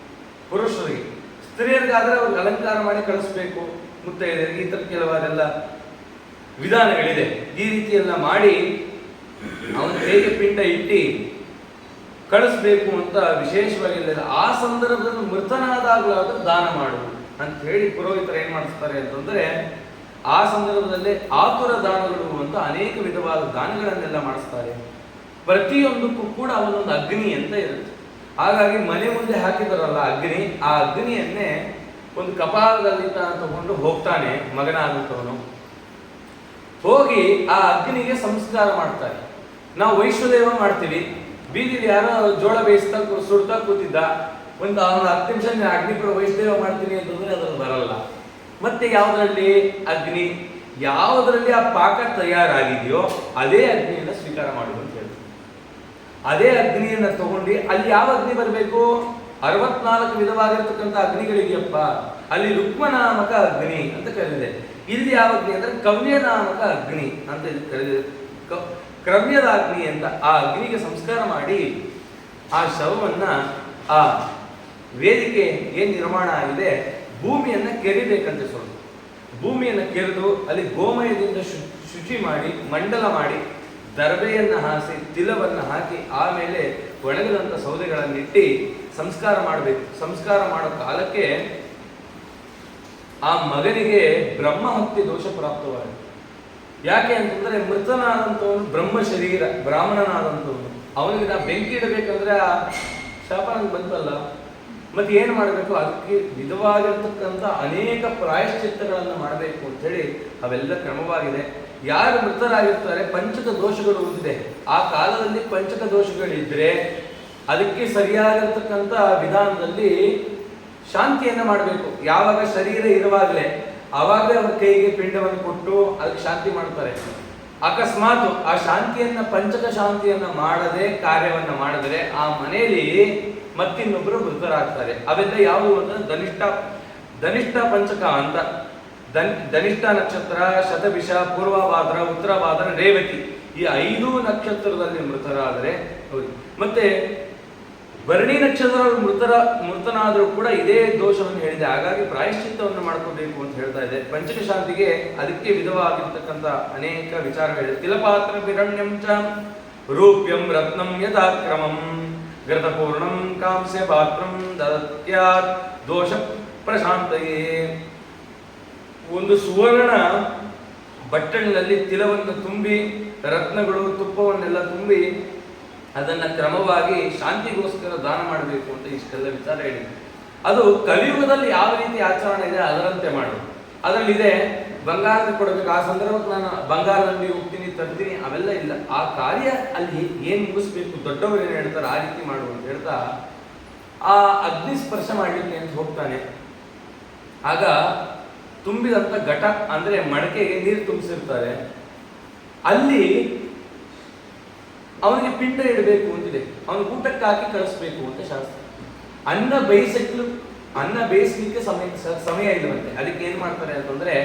ಪುರುಷರಿಗೆ. ಸ್ತ್ರೀಯರಿಗಾದ್ರೆ ಅವ್ರಿಗೆ ಅಲಂಕಾರ ಮಾಡಿ ಕಳಿಸ್ಬೇಕು, ಮುತ್ತೈದೆಯರಿಗೆ ಈ ತರ ಕೆಲವಾರೆಲ್ಲ ವಿಧಾನಗಳಿದೆ. ಈ ರೀತಿ ಎಲ್ಲ ಮಾಡಿ ಅವನ ಕೈಗೆ ಪಿಂಡ ಇಟ್ಟು ಕಳಿಸ್ಬೇಕು ಅಂತ ವಿಶೇಷವಾಗಿ. ಆ ಸಂದರ್ಭದಲ್ಲಿ ಮೃತನಾದಾಗಲಾದ್ರೂ ದಾನ ಮಾಡು. ಅಂತ ಹೇಳಿ ಪುರೋಹಿತರು ಏನ್ ಮಾಡಿಸ್ತಾರೆ ಅಂತಂದ್ರೆ, ಆ ಸಂದರ್ಭದಲ್ಲಿ ಆತುರ ದಾನಗಳು ಅಂತ ಅನೇಕ ವಿಧವಾದ ದಾನಗಳನ್ನೆಲ್ಲ ಮಾಡಿಸ್ತಾರೆ. ಪ್ರತಿಯೊಂದಕ್ಕೂ ಕೂಡ ಅವನೊಂದು ಅಗ್ನಿ ಅಂತ ಇರುತ್ತೆ. ಹಾಗಾಗಿ ಮನೆ ಮುಂದೆ ಹಾಕಿದಾರಲ್ಲ ಅಗ್ನಿ, ಆ ಅಗ್ನಿಯನ್ನೇ ಒಂದು ಕಪಾಲದಲ್ಲಿ ತಗೊಂಡು ಹೋಗ್ತಾನೆ ಮಗನಾದಂಥವನು. ಹೋಗಿ ಆ ಅಗ್ನಿಗೆ ಸಂಸ್ಕಾರ ಮಾಡ್ತಾರೆ. ನಾವು ವೈಶ್ವದೇವ ಮಾಡ್ತೀವಿ, ಬೀದಿಲಿ ಯಾರೋ ಜೋಳ ಬೇಯಿಸ್ತಾ ಸುಡ್ತಾ ಕೂತಿದ್ದ, ಒಂದು 10 ನಿಮಿಷ ಅಗ್ನಿ ಕೂಡ ವೈಷ್ಣವ ಮಾಡ್ತೀನಿ ಅಂತಂದ್ರೆ ಅದ್ರಲ್ಲಿ ಬರಲ್ಲ. ಮತ್ತೆ ಯಾವುದರಲ್ಲಿ ಅಗ್ನಿ, ಯಾವುದರಲ್ಲಿ ಆ ಪಾಕ ತಯಾರಾಗಿದೆಯೋ ಅದೇ ಅಗ್ನಿಯನ್ನ ಸ್ವೀಕಾರ ಮಾಡುವುದು ಅಂತ ಹೇಳ್ತಾರೆ. ಅದೇ ಅಗ್ನಿಯನ್ನ ತಗೊಂಡು ಅಲ್ಲಿ ಯಾವ ಅಗ್ನಿ ಬರಬೇಕು? 64 ವಿಧವಾಗಿರ್ತಕ್ಕಂಥ ಅಗ್ನಿಗಳಿದೆಯಪ್ಪ. ಅಲ್ಲಿ ರುಕ್ಮನಾಮಕ ಅಗ್ನಿ ಅಂತ ಕರೆದಿದೆ. ಇಲ್ಲಿ ಯಾವ ಅಗ್ನಿ ಅಂದ್ರೆ ಕವ್ಯನಾಮಕ ಅಗ್ನಿ ಅಂತ ಕರೆದಿದೆ. ಕ್ರಮ್ಯದ ಅಗ್ನಿ ಅಂತ ಆ ಅಗ್ನಿಗೆ ಸಂಸ್ಕಾರ ಮಾಡಿ ಆ ಶವವನ್ನ ಆ ವೇದಿಕೆ ಏನ್ ನಿರ್ಮಾಣ ಆಗಿದೆ ಭೂಮಿಯನ್ನ ಕೆರಿಬೇಕಂತ ಸ್ವಲ್ಪ. ಭೂಮಿಯನ್ನ ಕೆರೆದು ಅಲ್ಲಿ ಗೋಮಯದಿಂದ ಶುಚಿ ಮಾಡಿ ಮಂಡಲ ಮಾಡಿ ದರ್ಬೆಯನ್ನ ಹಾಸಿ ತಿಲವನ್ನ ಹಾಕಿ ಆಮೇಲೆ ಒಣಗದಂತ ಸೌದೆಗಳನ್ನಿಟ್ಟು ಸಂಸ್ಕಾರ ಮಾಡಬೇಕು. ಸಂಸ್ಕಾರ ಮಾಡೋ ಕಾಲಕ್ಕೆ ಆ ಮಗನಿಗೆ ಬ್ರಹ್ಮಹತ್ಯೆ ದೋಷ ಪ್ರಾಪ್ತವಾಗಿದೆ. ಯಾಕೆ ಅಂತಂದ್ರೆ ಮೃತನಾದಂಥವನು ಬ್ರಹ್ಮ ಶರೀರ ಬ್ರಾಹ್ಮಣನಾದಂಥವನು, ಅವನಿಗೆ ನಾವು ಬೆಂಕಿ ಇಡಬೇಕಂದ್ರೆ ಆ ಶಾಪ ನಂಗೆ ಬಂತಲ್ಲ, ಮತ್ತೆ ಏನು ಮಾಡಬೇಕು? ಅದಕ್ಕೆ ವಿಧವಾಗಿರ್ತಕ್ಕಂಥ ಅನೇಕ ಪ್ರಾಯಶ್ಚಿತ್ತಗಳನ್ನು ಮಾಡಬೇಕು ಅಂತ ಹೇಳಿ ಅವೆಲ್ಲ ಕ್ರಮವಾಗಿದೆ. ಯಾರು ಮೃತರಾಗಿರ್ತಾರೆ ಪಂಚಕ ದೋಷಗಳು ಹೊಂದಿದೆ, ಆ ಕಾಲದಲ್ಲಿ ಪಂಚಕ ದೋಷಗಳಿದ್ರೆ ಅದಕ್ಕೆ ಸರಿಯಾಗಿರ್ತಕ್ಕಂಥ ವಿಧಾನದಲ್ಲಿ ಶಾಂತಿಯನ್ನ ಮಾಡಬೇಕು. ಯಾವಾಗ ಶರೀರ ಇರುವಾಗಲೇ ಆವಾಗಲೇ ಅವ್ರ ಕೈಗೆ ಪಿಂಡವನ್ನು ಕೊಟ್ಟು ಅದಕ್ಕೆ ಶಾಂತಿ ಮಾಡ್ತಾರೆ. ಅಕಸ್ಮಾತ್ ಆ ಶಾಂತಿಯನ್ನ ಪಂಚಕ ಶಾಂತಿಯನ್ನ ಮಾಡದೆ ಕಾರ್ಯವನ್ನ ಮಾಡಿದ್ರೆ ಆ ಮನೆಯಲ್ಲಿ ಮತ್ತಿನ್ನೊಬ್ಬರು ಮೃತರಾಗ್ತಾರೆ. ಅವೆಲ್ಲ ಯಾವುವು ಅಂದ್ರೆ ಧನಿಷ್ಠ ಪಂಚಕ ಅಂತ. ಧನಿಷ್ಠ ನಕ್ಷತ್ರ, ಶತಭಿಷ, ಪೂರ್ವಭಾದ್ರ, ಉತ್ತರಭಾದ್ರ, ರೇವತಿ ಈ 5 ನಕ್ಷತ್ರದಲ್ಲಿ ಮೃತರಾದರೆ ಮತ್ತೆ ಭರಣಿ ನಕ್ಷತ್ರ ಮೃತನಾದರೂ ಕೂಡ ಇದೇ ದೋಷವನ್ನು ಹೇಳಿದೆ. ಹಾಗಾಗಿ ಪ್ರಾಯಶ್ಚಿತ್ತವನ್ನು ಮಾಡ್ಕೋಬೇಕು ಅಂತ ಹೇಳ್ತಾ ಇದೆ. ಪಂಚಕ ಶಾಂತಿಗೆ ಅದಕ್ಕೆ ವಿಧವಾಗಿರ್ತಕ್ಕಂಥ ಅನೇಕ ವಿಚಾರಗಳಿದೆ. ತಿಲಪಾತ್ರ ವಿರಣ್ಯಂ ಚ ರೂಪ್ಯಂ ರತ್ನಂ ಯಥಾಕ್ರಮಂ ಗೃತಪೂರ್ಣಂ ಕಾಂಸ್ಯ ಪಾತ್ರಂ ದತ್ಯಾತ್ ದೋಷ ಪ್ರಶಾಂತಯೇ. ಒಂದು ಸುವರ್ಣ ಬಟ್ಟಲಿನಲ್ಲಿ ತಿಲವನ್ನು ತುಂಬಿ ರತ್ನಗಳು ತುಪ್ಪವನ್ನೆಲ್ಲ ತುಂಬಿ ಅದನ್ನ ಕ್ರಮವಾಗಿ ಶಾಂತಿಗೋಸ್ಕರ ದಾನ ಮಾಡಬೇಕು ಅಂತ ಇಷ್ಟೆಲ್ಲ ವಿಚಾರ ಹೇಳಿದೆ. ಅದು ಕಲಿಯುಗದಲ್ಲಿ ಯಾವ ರೀತಿ ಆಚರಣೆ ಇದೆ ಅದರಂತೆ ಮಾಡು. ಅದರಲ್ಲಿದೆ ಬಂಗಾರದ ಕೊಡಬೇಕು, ಆ ಸಂದರ್ಭಕ್ಕೆ ನಾನು ಬಂಗಾರದಲ್ಲಿ ಹೋಗ್ತೀನಿ ತರ್ತೀನಿ ಅವೆಲ್ಲ ಇಲ್ಲ. ಆ ಕಾರ್ಯ ಅಲ್ಲಿ ಏನ್ ಮುಗಿಸ್ಬೇಕು ದೊಡ್ಡವರು ಏನ್ ಹೇಳ್ತಾರೆ ಆ ರೀತಿ ಮಾಡು ಅಂತ ಹೇಳ್ತಾ ಆ ಅಗ್ನಿ ಸ್ಪರ್ಶ ಮಾಡಲಿಕ್ಕೆ ಅಂತ ಹೋಗ್ತಾನೆ. ಆಗ ತುಂಬಿದಂತ ಘಟ ಅಂದ್ರೆ ಮಡಕೆಗೆ ನೀರು ತುಂಬಿಸಿರ್ತಾರೆ, ಅಲ್ಲಿ ಅವನಿಗೆ ಪಿಂಡ ಇಡಬೇಕು ಅಂತಿದೆ. ಅವನು ಊಟಕ್ಕೆ ಹಾಕಿ ಕಳಿಸ್ಬೇಕು ಅಂತ ಶಾಸ್ತ್ರ. ಅನ್ನ ಬೇಯಿಸ್ಲಿಕ್ಕೆ ಸಮಯ ಇಲ್ಲವಂತೆ. ಅದಕ್ಕೆ ಏನ್ ಮಾಡ್ತಾರೆ ಅಂತಂದ್ರೆ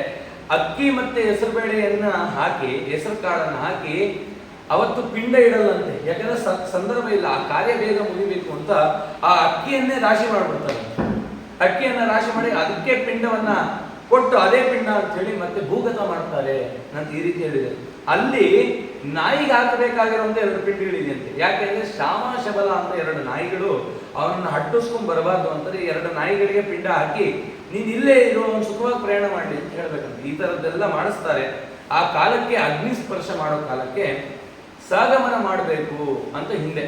ಅಕ್ಕಿ ಮತ್ತೆ ಹೆಸರು ಬೇಳೆಯನ್ನ ಹಾಕಿ ಹೆಸರು ಕಾಳನ್ನ ಹಾಕಿ ಅವತ್ತು ಪಿಂಡ ಇಡಲ್ಲಂತೆ. ಯಾಕಂದ್ರೆ ಸಂದರ್ಭ ಇಲ್ಲ, ಆ ಕಾರ್ಯ ಬೇಗ ಮುಗಿಬೇಕು ಅಂತ ಆ ಅಕ್ಕಿಯನ್ನೇ ರಾಶಿ ಮಾಡ್ಬಿಡ್ತಾರೆ. ಅಕ್ಕಿಯನ್ನ ರಾಶಿ ಮಾಡಿ ಅದಕ್ಕೆ ಪಿಂಡವನ್ನ ಕೊಟ್ಟು ಅದೇ ಪಿಂಡ ಅಂತ ಹೇಳಿ ಮತ್ತೆ ಭೂಗತ ಮಾಡ್ತಾರೆ ಅಂತ ಈ ರೀತಿ ಹೇಳಿದೆ. ಅಲ್ಲಿ ನಾಯಿಗೆ ಹಾಕಬೇಕಾಗಿರುವಂತ 2 ಪಿಂಡಗಳಿದೆಯಂತೆ. ಯಾಕೆಂದ್ರೆ ಶ್ಯಾಮ ಶಬಲ ಅಂತ 2 ನಾಯಿಗಳು ಅವನನ್ನ ಹಟ್ಟಿಸ್ಕೊಂಡ್ ಬರಬಾರ್ದು ಅಂತಾರೆ. 2 ನಾಯಿಗಳಿಗೆ ಪಿಂಡ ಹಾಕಿ ನೀನ್ ಇಲ್ಲೇ ಇರೋ ಸುಖವಾಗಿ ಪ್ರಯಾಣ ಮಾಡ್ಲಿ ಅಂತ ಹೇಳ್ಬೇಕಂತ ಈ ತರದ್ದೆಲ್ಲ ಮಾಡಿಸ್ತಾರೆ. ಆ ಕಾಲಕ್ಕೆ ಅಗ್ನಿ ಸ್ಪರ್ಶ ಮಾಡೋ ಕಾಲಕ್ಕೆ ಸಹಗಮನ ಮಾಡಬೇಕು ಅಂತ ಹಿಂದೆ.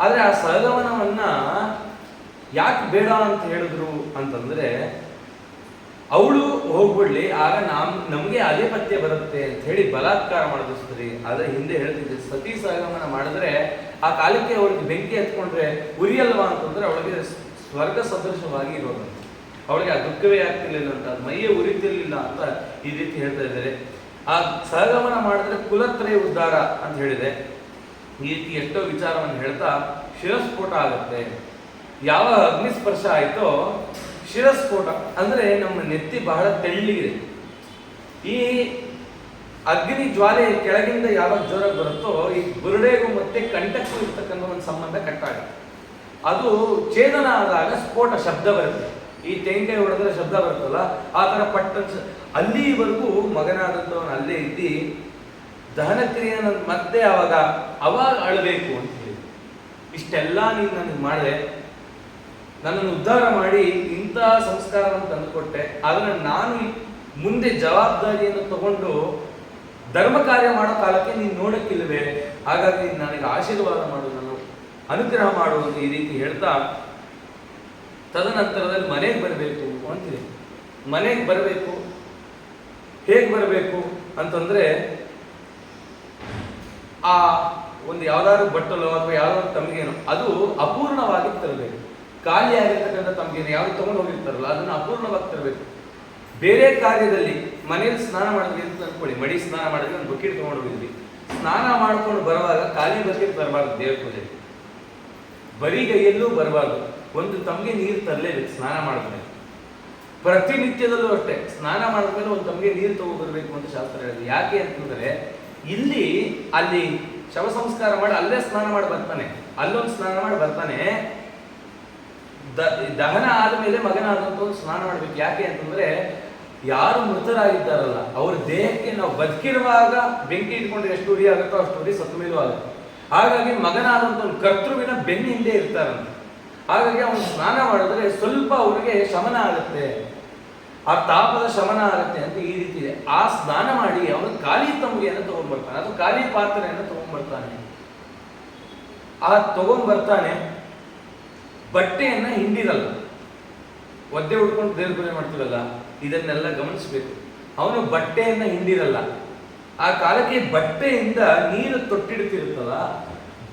ಆದ್ರೆ ಆ ಸಹಗಮನವನ್ನ ಯಾಕೆ ಬೇಡ ಅಂತ ಹೇಳಿದ್ರು ಅಂತಂದ್ರೆ ಅವಳು ಹೋಗ್ಬಿಡ್ಲಿ, ಆಗ ನಮ್ಗೆ ಅದೇ ಪಥ್ಯ ಬರುತ್ತೆ ಅಂತ ಹೇಳಿ ಬಲಾತ್ಕಾರ ಮಾಡೋದು ಸ್ತ್ರೀ. ಆದ್ರೆ ಹಿಂದೆ ಹೇಳ್ತಿದ್ದೆ ಸತಿ ಸಹಗಮನ ಮಾಡಿದ್ರೆ ಆ ಕಾಲಕ್ಕೆ ಅವಳಿಗೆ ಬೆಂಕಿ ಹತ್ಕೊಂಡ್ರೆ ಉರಿಯಲ್ವಾ ಅಂತಂದ್ರೆ ಅವಳಿಗೆ ಸ್ವರ್ಗ ಸದೃಶವಾಗಿ ಇರೋದು, ಅವಳಿಗೆ ಆ ದುಃಖವೇ ಆಗ್ತಿರ್ಲಿಲ್ಲ ಅಂತ, ಅದು ಮೈಯೇ ಉರಿತಿರ್ಲಿಲ್ಲ ಅಂತ ಈ ರೀತಿ ಹೇಳ್ತಾ ಇದ್ದಾರೆ. ಆ ಸಹಗಮನ ಮಾಡಿದ್ರೆ ಕುಲತ್ರಯ ಉದ್ಧಾರ ಅಂತ ಹೇಳಿದೆ. ಈ ರೀತಿ ಎಷ್ಟೋ ವಿಚಾರವನ್ನು ಹೇಳ್ತಾ ಶಿರಸ್ಫೋಟ ಆಗುತ್ತೆ. ಯಾವ ಅಗ್ನಿಸ್ಪರ್ಶ ಆಯ್ತೋ ಶಿರಸ್ಫೋಟ ಅಂದ್ರೆ ನಮ್ಮ ನೆತ್ತಿ ಬಹಳ ತೆಳ್ಳಿಗಿದೆ. ಈ ಅಗ್ನಿ ಜ್ವಾಲೆ ಕೆಳಗಿಂದ ಯಾವಾಗ ಜೋರಾಗಿ ಬರುತ್ತೋ ಈ ಬುರುಡೆಗೂ ಮತ್ತೆ ಕಂಠಕ್ಕೂ ಇರ್ತಕ್ಕಂಥ ಒಂದು ಸಂಬಂಧ ಕಟ್ಟಾಗುತ್ತೆ. ಅದು ಛೇದನ ಆದಾಗ ಸ್ಫೋಟ ಶಬ್ದ ಬರುತ್ತೆ. ಈ ತೆಂಗಾಯಿ ಹೊಡೆದ್ರೆ ಶಬ್ದ ಬರುತ್ತಲ್ಲ ಆ ತರ ಪಟ್ಟ ಅಲ್ಲಿವರೆಗೂ ಮಗನಾದಂಥವನು ಅಲ್ಲೇ ಇದ್ದು ದಹನ ಕ್ರಿಯೆಯನ್ನು ಮತ್ತೆ ಅವಾಗ ಅಳಬೇಕು ಅಂತ ಹೇಳಿ ಇಷ್ಟೆಲ್ಲ ನೀನು ನನಗೆ ಮಾಡಿದೆ, ನನ್ನನ್ನು ಉದ್ಧಾರ ಮಾಡಿ ಇಂತಹ ಸಂಸ್ಕಾರವನ್ನು ತಂದುಕೊಟ್ಟೆ, ಅದನ್ನು ನಾನು ಮುಂದೆ ಜವಾಬ್ದಾರಿಯನ್ನು ತಗೊಂಡು ಧರ್ಮ ಕಾರ್ಯ ಮಾಡೋ ಕಾಲಕ್ಕೆ ನೀನು ನೋಡಕ್ಕಿಲ್ವೇ, ಹಾಗಾಗಿ ನನಗೆ ಆಶೀರ್ವಾದ ಮಾಡು, ನಾನು ಅನುಗ್ರಹ ಮಾಡುವುದು ಈ ರೀತಿ ಹೇಳ್ತಾ ತದನಂತರದಲ್ಲಿ ಮನೆಗೆ ಬರಬೇಕು ಅಂತಿದೆ. ಮನೆಗೆ ಬರಬೇಕು, ಹೇಗೆ ಬರಬೇಕು ಅಂತಂದ್ರೆ ಆ ಒಂದು ಯಾವ್ದಾದ್ರು ಬಟ್ಟಲು ಅಥವಾ ಯಾವ್ದಾದ್ರು ತಮಗೇನೋ ಅದು ಅಪೂರ್ಣವಾಗಿ ತರಬೇಕು. ಖಾಲಿ ಆಗಿರ್ತಕ್ಕಂಥ ತಮಗೇನು ಯಾವ್ದು ತಗೊಂಡು ಹೋಗಿರ್ತಾರಲ್ಲ ಅದನ್ನ ಅಪೂರ್ಣವಾಗಿ ತರಬೇಕು. ಬೇರೆ ಕಾರ್ಯದಲ್ಲಿ ಮನೇಲಿ ಸ್ನಾನ ಮಾಡಿದ್ವಿ ಅಂತ ಅನ್ಕೊಳ್ಳಿ, ಮಡಿ ಸ್ನಾನ ಮಾಡಿದ್ವಿ, ಒಂದು ಬಕೆಟ್ ತಗೊಂಡು ಹೋಗಿದ್ವಿ, ಸ್ನಾನ ಮಾಡ್ಕೊಂಡು ಬರುವಾಗ ಖಾಲಿ ಬಕೆಟ್ ಬರಬಾರ್ದು. ದೇವ್ರ ಪೂಜೆ ಬರೀ ಕೈಯಲ್ಲೂ ಬರಬಾರ್ದು, ಒಂದು ತಮಗೆ ನೀರು ತರಲೇಬೇಕು. ಸ್ನಾನ ಮಾಡಿದ್ಮೇಲೆ ಪ್ರತಿನಿತ್ಯದಲ್ಲೂ ಅಷ್ಟೇ ಸ್ನಾನ ಮಾಡಿದ್ಮೇಲೆ ಒಂದು ತಮಗೆ ನೀರು ತಗೋಬರ್ಬೇಕು ಅಂತ ಶಾಸ್ತ್ರ ಹೇಳಿದೆ. ಯಾಕೆ ಅಂತಂದ್ರೆ ಇಲ್ಲಿ ಅಲ್ಲಿ ಶವ ಸಂಸ್ಕಾರ ಮಾಡಿ ಅಲ್ಲೇ ಸ್ನಾನ ಮಾಡಿ ಬರ್ತಾನೆ, ಅಲ್ಲೊಂದು ಸ್ನಾನ ಮಾಡಿ ಬರ್ತಾನೆ, ದಹನ ಆದ್ಮೇಲೆ ಮಗನಾದಂತ ಒಂದು ಸ್ನಾನ ಮಾಡ್ಬೇಕು. ಯಾಕೆ ಅಂತಂದ್ರೆ ಯಾರು ಮೃತರಾಗಿದ್ದಾರಲ್ಲ ಅವ್ರ ದೇಹಕ್ಕೆ ನಾವು ಬದುಕಿರುವಾಗ ಬೆಂಕಿ ಇಟ್ಕೊಂಡ್ರೆ ಎಷ್ಟು ಉರಿ ಆಗುತ್ತೋ ಅಷ್ಟು ಉರಿ ಸತ್ತ ಮೇಲೂ ಆಗುತ್ತೆ. ಹಾಗಾಗಿ ಮಗನಾದಂತ ಒಂದು ಕರ್ತೃವಿನ ಬೆನ್ನ ಹಿಂದೆ ಇರ್ತಾರಂತೆ. ಹಾಗಾಗಿ ಅವನು ಸ್ನಾನ ಮಾಡಿದ್ರೆ ಸ್ವಲ್ಪ ಅವ್ರಿಗೆ ಶಮನ ಆಗುತ್ತೆ, ಆ ತಾಪದ ಶಮನ ಆಗುತ್ತೆ ಅಂತ ಈ ರೀತಿ ಇದೆ. ಆ ಸ್ನಾನ ಮಾಡಿ ಅವನು ಖಾಲಿ ತಂಬಿಗೆಯನ್ನು ತಗೊಂಡ್ಬರ್ತಾನೆ, ಅದು ಖಾಲಿ ಪಾತ್ರೆಯನ್ನು ತಗೊಂಡ್ಬರ್ತಾನೆ. ಆ ತಗೊಂಡ್ಬರ್ತಾನೆ, ಬಟ್ಟೆಯನ್ನ ಹಿಂಡಿರಲ್ಲ, ಒದ್ದೆ ಉಟ್ಕೊಂಡು ದೇವ್ರ ಪೂಜೆ ಮಾಡ್ತಿರಲ್ಲ, ಇದನ್ನೆಲ್ಲ ಗಮನಿಸ್ಬೇಕು. ಅವನು ಬಟ್ಟೆಯನ್ನ ಹಿಂಡಿರಲ್ಲ. ಆ ಕಾಲಕ್ಕೆ ಬಟ್ಟೆಯಿಂದ ನೀರು ತೊಟ್ಟಿಡ್ತಿರುತ್ತಲ್ಲ,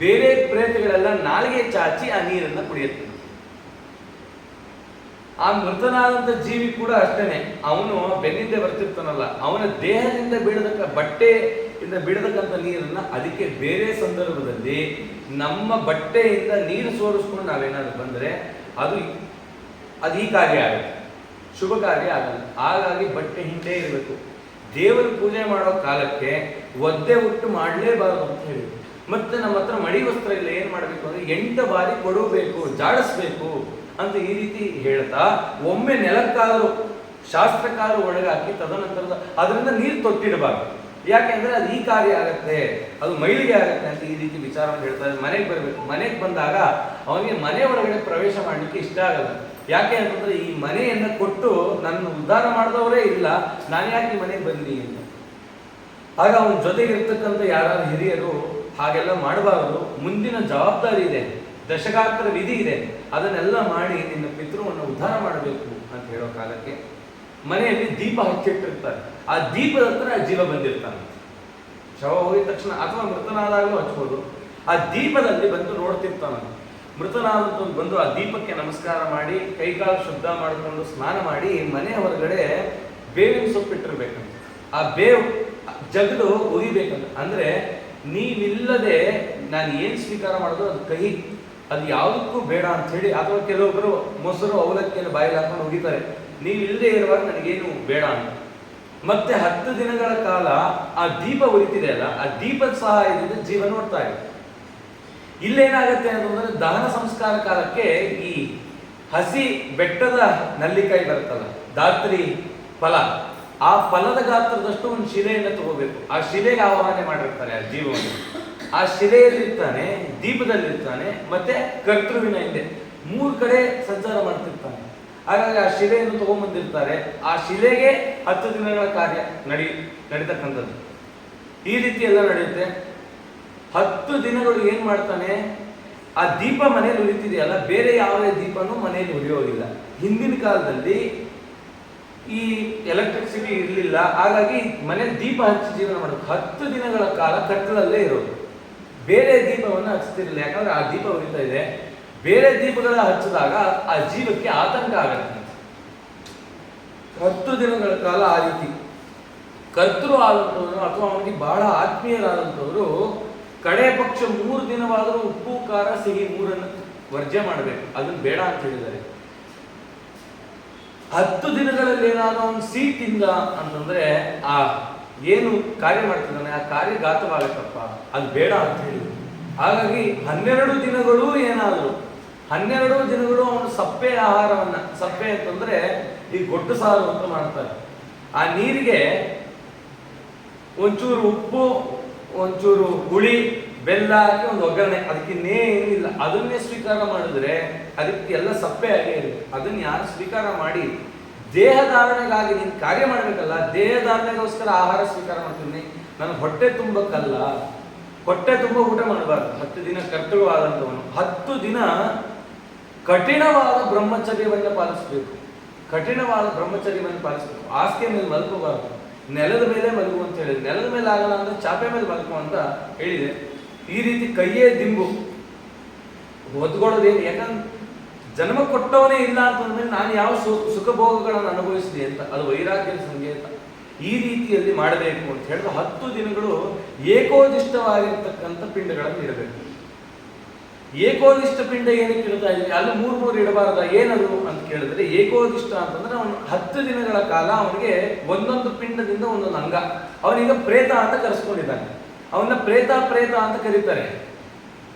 ಬೇರೆ ಪ್ರೇತಗಳೆಲ್ಲ ನಾಲಿಗೆ ಚಾಚಿ ಆ ನೀರನ್ನ ಕುಡಿಯುತ್ತೆ. ಆ ಮೃತನಾದಂತ ಜೀವಿ ಕೂಡ ಅಷ್ಟೇನೆ, ಅವನು ಬೆನ್ನಿಂದ ಬರ್ತಿರ್ತಾನಲ್ಲ, ಅವನ ದೇಹದಿಂದ ಬೀಳದಕ್ಕ ಬಟ್ಟೆಯಿಂದ ಬೀಳತಕ್ಕಂಥ ನೀರನ್ನ ಅದಕ್ಕೆ ಬೇರೆ ಸಂದರ್ಭದಲ್ಲಿ ನಮ್ಮ ಬಟ್ಟೆಯಿಂದ ನೀರು ಸೋರಿಸ್ಕೊಂಡು ನಾವೇನಾದ್ರು ಬಂದ್ರೆ ಅದು ಈ ಕಾರ್ಯ ಆಗುತ್ತೆ, ಶುಭ ಕಾರ್ಯ ಆಗಲ್ಲ. ಹಾಗಾಗಿ ಬಟ್ಟೆ ಹಿಂದೆ ಇರಬೇಕು. ದೇವರ ಪೂಜೆ ಮಾಡೋ ಕಾಲಕ್ಕೆ ಒದ್ದೆ ಉಟ್ಟು ಮಾಡಲೇಬಾರದು ಅಂತ ಹೇಳಿ. ಮತ್ತೆ ನಮ್ಮ ಹತ್ರ ಮಡಿ ವಸ್ತ್ರ ಇಲ್ಲ, ಏನ್ ಮಾಡ್ಬೇಕು ಅಂದ್ರೆ 8 ಬಾರಿ ಕೊಡಬೇಕು, ಜಾಡಿಸ್ಬೇಕು ಅಂತ ಈ ರೀತಿ ಹೇಳ್ತಾ ಒಮ್ಮೆ ನೆಲಕ್ಕಾದರೂ ಶಾಸ್ತ್ರಕ್ಕಾದರೂ ಒಳಗಾಕಿ ತದನಂತರದ ಅದರಿಂದ ನೀರು ತೊಟ್ಟಿಡಬಾರ್ದು. ಯಾಕೆಂದ್ರೆ ಅದು ಈ ಕಾರ್ಯ ಆಗತ್ತೆ, ಅದು ಮೈಲಿಗೆ ಆಗತ್ತೆ ಅಂತ ಈ ರೀತಿ ವಿಚಾರವನ್ನು ಹೇಳ್ತಾರೆ. ಮನೆಗೆ ಬರಬೇಕು. ಮನೆಗೆ ಬಂದಾಗ ಅವನಿಗೆ ಮನೆ ಒಳಗಡೆ ಪ್ರವೇಶ ಮಾಡ್ಲಿಕ್ಕೆ ಇಷ್ಟ ಆಗಲ್ಲ. ಯಾಕೆ ಅಂತಂದ್ರೆ ಈ ಮನೆಯನ್ನ ಕೊಟ್ಟು ನನ್ನ ಉದ್ಧಾರ ಮಾಡಿದವರೇ ಇಲ್ಲ, ನಾನು ಯಾಕೆ ಈ ಮನೆಗೆ ಬಂದಿ ಅಂತ. ಆಗ ಅವನ ಜೊತೆಗಿರ್ತಕ್ಕಂಥ ಯಾರಾದ್ರೂ ಹಿರಿಯರು ಹಾಗೆಲ್ಲ ಮಾಡಬಾರದು, ಮುಂದಿನ ಜವಾಬ್ದಾರಿ ಇದೆ, ದಶಗಾತ್ರ ವಿಧಿ ಇದೆ, ಅದನ್ನೆಲ್ಲ ಮಾಡಿ ನಿನ್ನ ಪಿತೃವನ್ನು ಉದ್ಧಾರ ಮಾಡಬೇಕು ಅಂತ ಹೇಳೋ ಕಾಲಕ್ಕೆ ಮನೆಯಲ್ಲಿ ದೀಪ ಹಚ್ಚಿಟ್ಟಿರ್ತಾರೆ. ಆ ದೀಪದ ಹತ್ರ ಜೀವ ಬಂದಿರ್ತಾನೆ. ಶವ ಹೋಗಿದ ತಕ್ಷಣ ಅಥವಾ ಮೃತನಾದಾಗಲೂ ಹಚ್ಬೋದು. ಆ ದೀಪದಲ್ಲಿ ಬಂದು ನೋಡ್ತಿರ್ತಾನ. ಮೃತನಾದಂತ ಬಂದು ಆ ದೀಪಕ್ಕೆ ನಮಸ್ಕಾರ ಮಾಡಿ ಕೈಕಾಲು ಶುದ್ಧ ಮಾಡಿಕೊಂಡು ಸ್ನಾನ ಮಾಡಿ ಮನೆ ಹೊರಗಡೆ ಬೇವಿನ ಸೊಪ್ಪಿಟ್ಟಿರ್ಬೇಕಂತ. ಆ ಬೇವು ಜಗದು ಉರಿಬೇಕಂತ. ಅಂದ್ರೆ ನೀವಿಲ್ಲದೆ ನಾನು ಏನ್ ಸ್ವೀಕಾರ ಮಾಡೋದು ಅದು ಕಹಿ, ಅದು ಯಾವುದಕ್ಕೂ ಬೇಡ ಅಂತ ಹೇಳಿ. ಅಥವಾ ಕೆಲವೊಬ್ಬರು ಮೊಸರು ಅವಲಕ್ಕಿಯನ್ನು ಬಾಯಿಗೆ ಹಾಕೊಂಡು ಹೋಗಿದ್ದಾರೆ, ನೀವಿಲ್ಲದೆ ಇರುವಾಗ ನನಗೇನು ಬೇಡ ಅಂತ. ಮತ್ತೆ 10 ದಿನಗಳ ಕಾಲ ಆ ದೀಪ ಉರಿತಿದೆ ಅಲ್ಲ, ಆ ದೀಪದ ಸಹಾಯದಿಂದ ಜೀವ ನೋಡ್ತಾ ಇದೆ. ಇಲ್ಲೇನಾಗತ್ತೆ ಅಂತಂದ್ರೆ ದಹನ ಸಂಸ್ಕಾರ ಕಾಲಕ್ಕೆ ಈ ಹಸಿ ಬೆಟ್ಟದ ನಲ್ಲಿಕಾಯಿ ಬರುತ್ತಲ್ಲ, ದಾತ್ರಿ ಫಲ, ಆ ಫಲದ ಗಾತ್ರದಷ್ಟು ಒಂದು ಶಿಲೆಯನ್ನು ತಗೋಬೇಕು. ಆ ಶಿಲೆಗೆ ಆವಾಹನೆ ಮಾಡಿರ್ತಾರೆ ಆ ಜೀವವನ್ನು. ಆ ಶಿಲೆಯಲ್ಲಿರ್ತಾನೆ, ದೀಪದಲ್ಲಿರ್ತಾನೆ, ಮತ್ತೆ ಕರ್ತೃವಿನ ಹಿಂದೆ 3 ಕಡೆ ಸಂಚಾರ ಮಾಡ್ತಿರ್ತಾನೆ. ಹಾಗಾಗಿ ಆ ಶಿಲೆಯನ್ನು ತಗೊಂಡ್ಬಂದಿರ್ತಾರೆ. ಆ ಶಿಲೆಗೆ 10 ದಿನಗಳ ಕಾರ್ಯ ನಡೀತಕ್ಕಂಥದ್ದು ಈ ರೀತಿ ಎಲ್ಲ ನಡೆಯುತ್ತೆ. 10 ದಿನಗಳು ಏನ್ ಮಾಡ್ತಾನೆ, ಆ ದೀಪ ಮನೇಲಿ ಉರಿತಿದೆಯಲ್ಲ, ಬೇರೆ ಯಾವುದೇ ದೀಪನೂ ಮನೆಯಲ್ಲಿ ಉರಿಯೋದಿಲ್ಲ. ಹಿಂದಿನ ಕಾಲದಲ್ಲಿ ಈ ಎಲೆಕ್ಟ್ರಿಸಿಟಿ ಇರಲಿಲ್ಲ, ಹಾಗಾಗಿ ಮನೇಲಿ ದೀಪ ಹಚ್ಚಿ ಜೀವನ ಮಾಡೋದು. 10 ದಿನಗಳ ಕಾಲ ಕತ್ತಲಲ್ಲೇ ಇರೋದು, ಬೇರೆ ದೀಪವನ್ನು ಹಚ್ತಿರಲಿಲ್ಲ. ಯಾಕಂದ್ರೆ ಆ ದೀಪ ಉರಿತಾ ಇದೆ, ಬೇರೆ ದೀಪಗಳ ಹಚ್ಚಿದಾಗ ಆ ಜೀವಕ್ಕೆ ಆತಂಕ ಆಗತ್ತೆ. 10 ದಿನಗಳ ಕಾಲ ಆ ರೀತಿ ಕರ್ತೃ ಆದಂಥವ್ರು ಅಥವಾ ಅವನಿಗೆ ಬಹಳ ಆತ್ಮೀಯರಾದಂಥವ್ರು ಕಡೆ ಪಕ್ಷ 3 ದಿನವಾದರೂ ಉಪ್ಪು ಖಾರ ಸಿಹಿ 3ಅನ್ನು ವರ್ಜ್ಯ ಮಾಡಬೇಕು. ಅದನ್ನ ಬೇಡ ಅಂತ ಹೇಳಿದ್ದಾರೆ. 10 ದಿನಗಳಲ್ಲಿ ಏನಾದರೂ ಒಂದು ಸೀಟಿಂದ ಅಂತಂದ್ರೆ ಆ ಏನು ಕಾರ್ಯ ಮಾಡ್ತಿದ್ದಾನೆ ಆ ಕಾರ್ಯ ಘಾತವಾಗತ್ತಪ್ಪ, ಅದು ಬೇಡ ಅಂತ ಹೇಳಿ. ಹಾಗಾಗಿ 12 ದಿನಗಳು ಏನಾದ್ರು 12 ದಿನಗಳು ಅವನು ಸಪ್ಪೆ ಆಹಾರವನ್ನ, ಸಪ್ಪೆ ಅಂತಂದ್ರೆ ಈ ಗೊಡ್ಡು ಸಾರು ಅಂತ ಮಾಡ್ತಾರೆ. ಆ ನೀರಿಗೆ ಒಂಚೂರು ಉಪ್ಪು, ಒಂಚೂರು ಹುಳಿ, ಬೆಲ್ಲ ಹಾಕಿ ಒಂದು ಒಗ್ಗರಣೆ, ಅದಕ್ಕಿನ್ನೇ ಏನಿಲ್ಲ. ಅದನ್ನೇ ಸ್ವೀಕಾರ ಮಾಡಿದ್ರೆ ಅದಕ್ಕೆ ಎಲ್ಲ ಸಪ್ಪೆ ಆಗೇ ಇರುತ್ತೆ. ಅದನ್ನ ಯಾರು ಸ್ವೀಕಾರ ಮಾಡಿ ದೇಹಧಾರಣೆಗಾಗಿ ನೀನು ಕಾರ್ಯ ಮಾಡಬೇಕಲ್ಲ, ದೇಹಧಾರಣೆಗೋಸ್ಕರ ಆಹಾರ ಸ್ವೀಕಾರ ಮಾಡ್ತೀನಿ, ನನಗೆ ಹೊಟ್ಟೆ ತುಂಬಕ್ಕಲ್ಲ. ಹೊಟ್ಟೆ ತುಂಬ ಊಟ ಮಾಡಬಾರ್ದು. 10 ದಿನ ಕರ್ತವ್ಯವಾದಂಥವನು 10 ದಿನ ಕಠಿಣವಾದ ಬ್ರಹ್ಮಚರ್ಯವನ್ನು ಪಾಲಿಸಬೇಕು. ಕಠಿಣವಾದ ಬ್ರಹ್ಮಚರ್ಯವನ್ನು ಪಾಲಿಸಬೇಕು. ಹಾಸಿಗೆ ಮೇಲೆ ಮಲ್ಕೋಬಾರ್ದು, ನೆಲದ ಮೇಲೆ ಮಲಗು ಅಂತ ಹೇಳಿದೆ. ನೆಲದ ಮೇಲೆ ಆಗಲ್ಲ ಅಂದ್ರೆ ಚಾಪೆ ಮೇಲೆ ಮಲ್ಕೋ ಅಂತ ಹೇಳಿದೆ. ಈ ರೀತಿ ಕೈಯೇ ದಿಂಬು ಒದ್ಕೊಳ್ಳೋದೇನು, ಯಾಕಂದ್ರೆ ಜನ್ಮ ಕೊಟ್ಟವನೇ ಇಲ್ಲ ಅಂತಂದ್ರೆ ನಾನು ಯಾವ ಸುಖಭೋಗಗಳನ್ನು ಅನುಭವಿಸಿದೆ ಅಂತ, ಅದು ವೈರಾಗ್ಯದ ಸಂಕೇತ. ಈ ರೀತಿಯಲ್ಲಿ ಮಾಡಬೇಕು ಅಂತ ಹೇಳಿದ್ರೆ 10 ದಿನಗಳು ಏಕೋದಿಷ್ಟವಾಗಿರ್ತಕ್ಕಂಥ ಪಿಂಡಗಳನ್ನು ಇಡಬೇಕು. ಏಕೋದಿಷ್ಟ ಪಿಂಡ ಏನಕ್ಕೆ ಇಡ್ತಾ ಇದ್ವಿ, ಅಲ್ಲಿ 3 ಇಡಬಾರ್ದ, ಏನದು ಅಂತ ಕೇಳಿದ್ರೆ ಏಕೋದಿಷ್ಟ ಅಂತಂದ್ರೆ ಅವನು 10 ದಿನಗಳ ಕಾಲ ಅವನಿಗೆ ಒಂದೊಂದು ಪಿಂಡದಿಂದ ಒಂದೊಂದು ಅಂಗ. ಅವನೀಗ ಪ್ರೇತ ಅಂತ ಕರೆಸ್ಕೊಂಡಿದ್ದಾನೆ, ಅವನ್ನ ಪ್ರೇತ ಅಂತ ಕರೀತಾರೆ.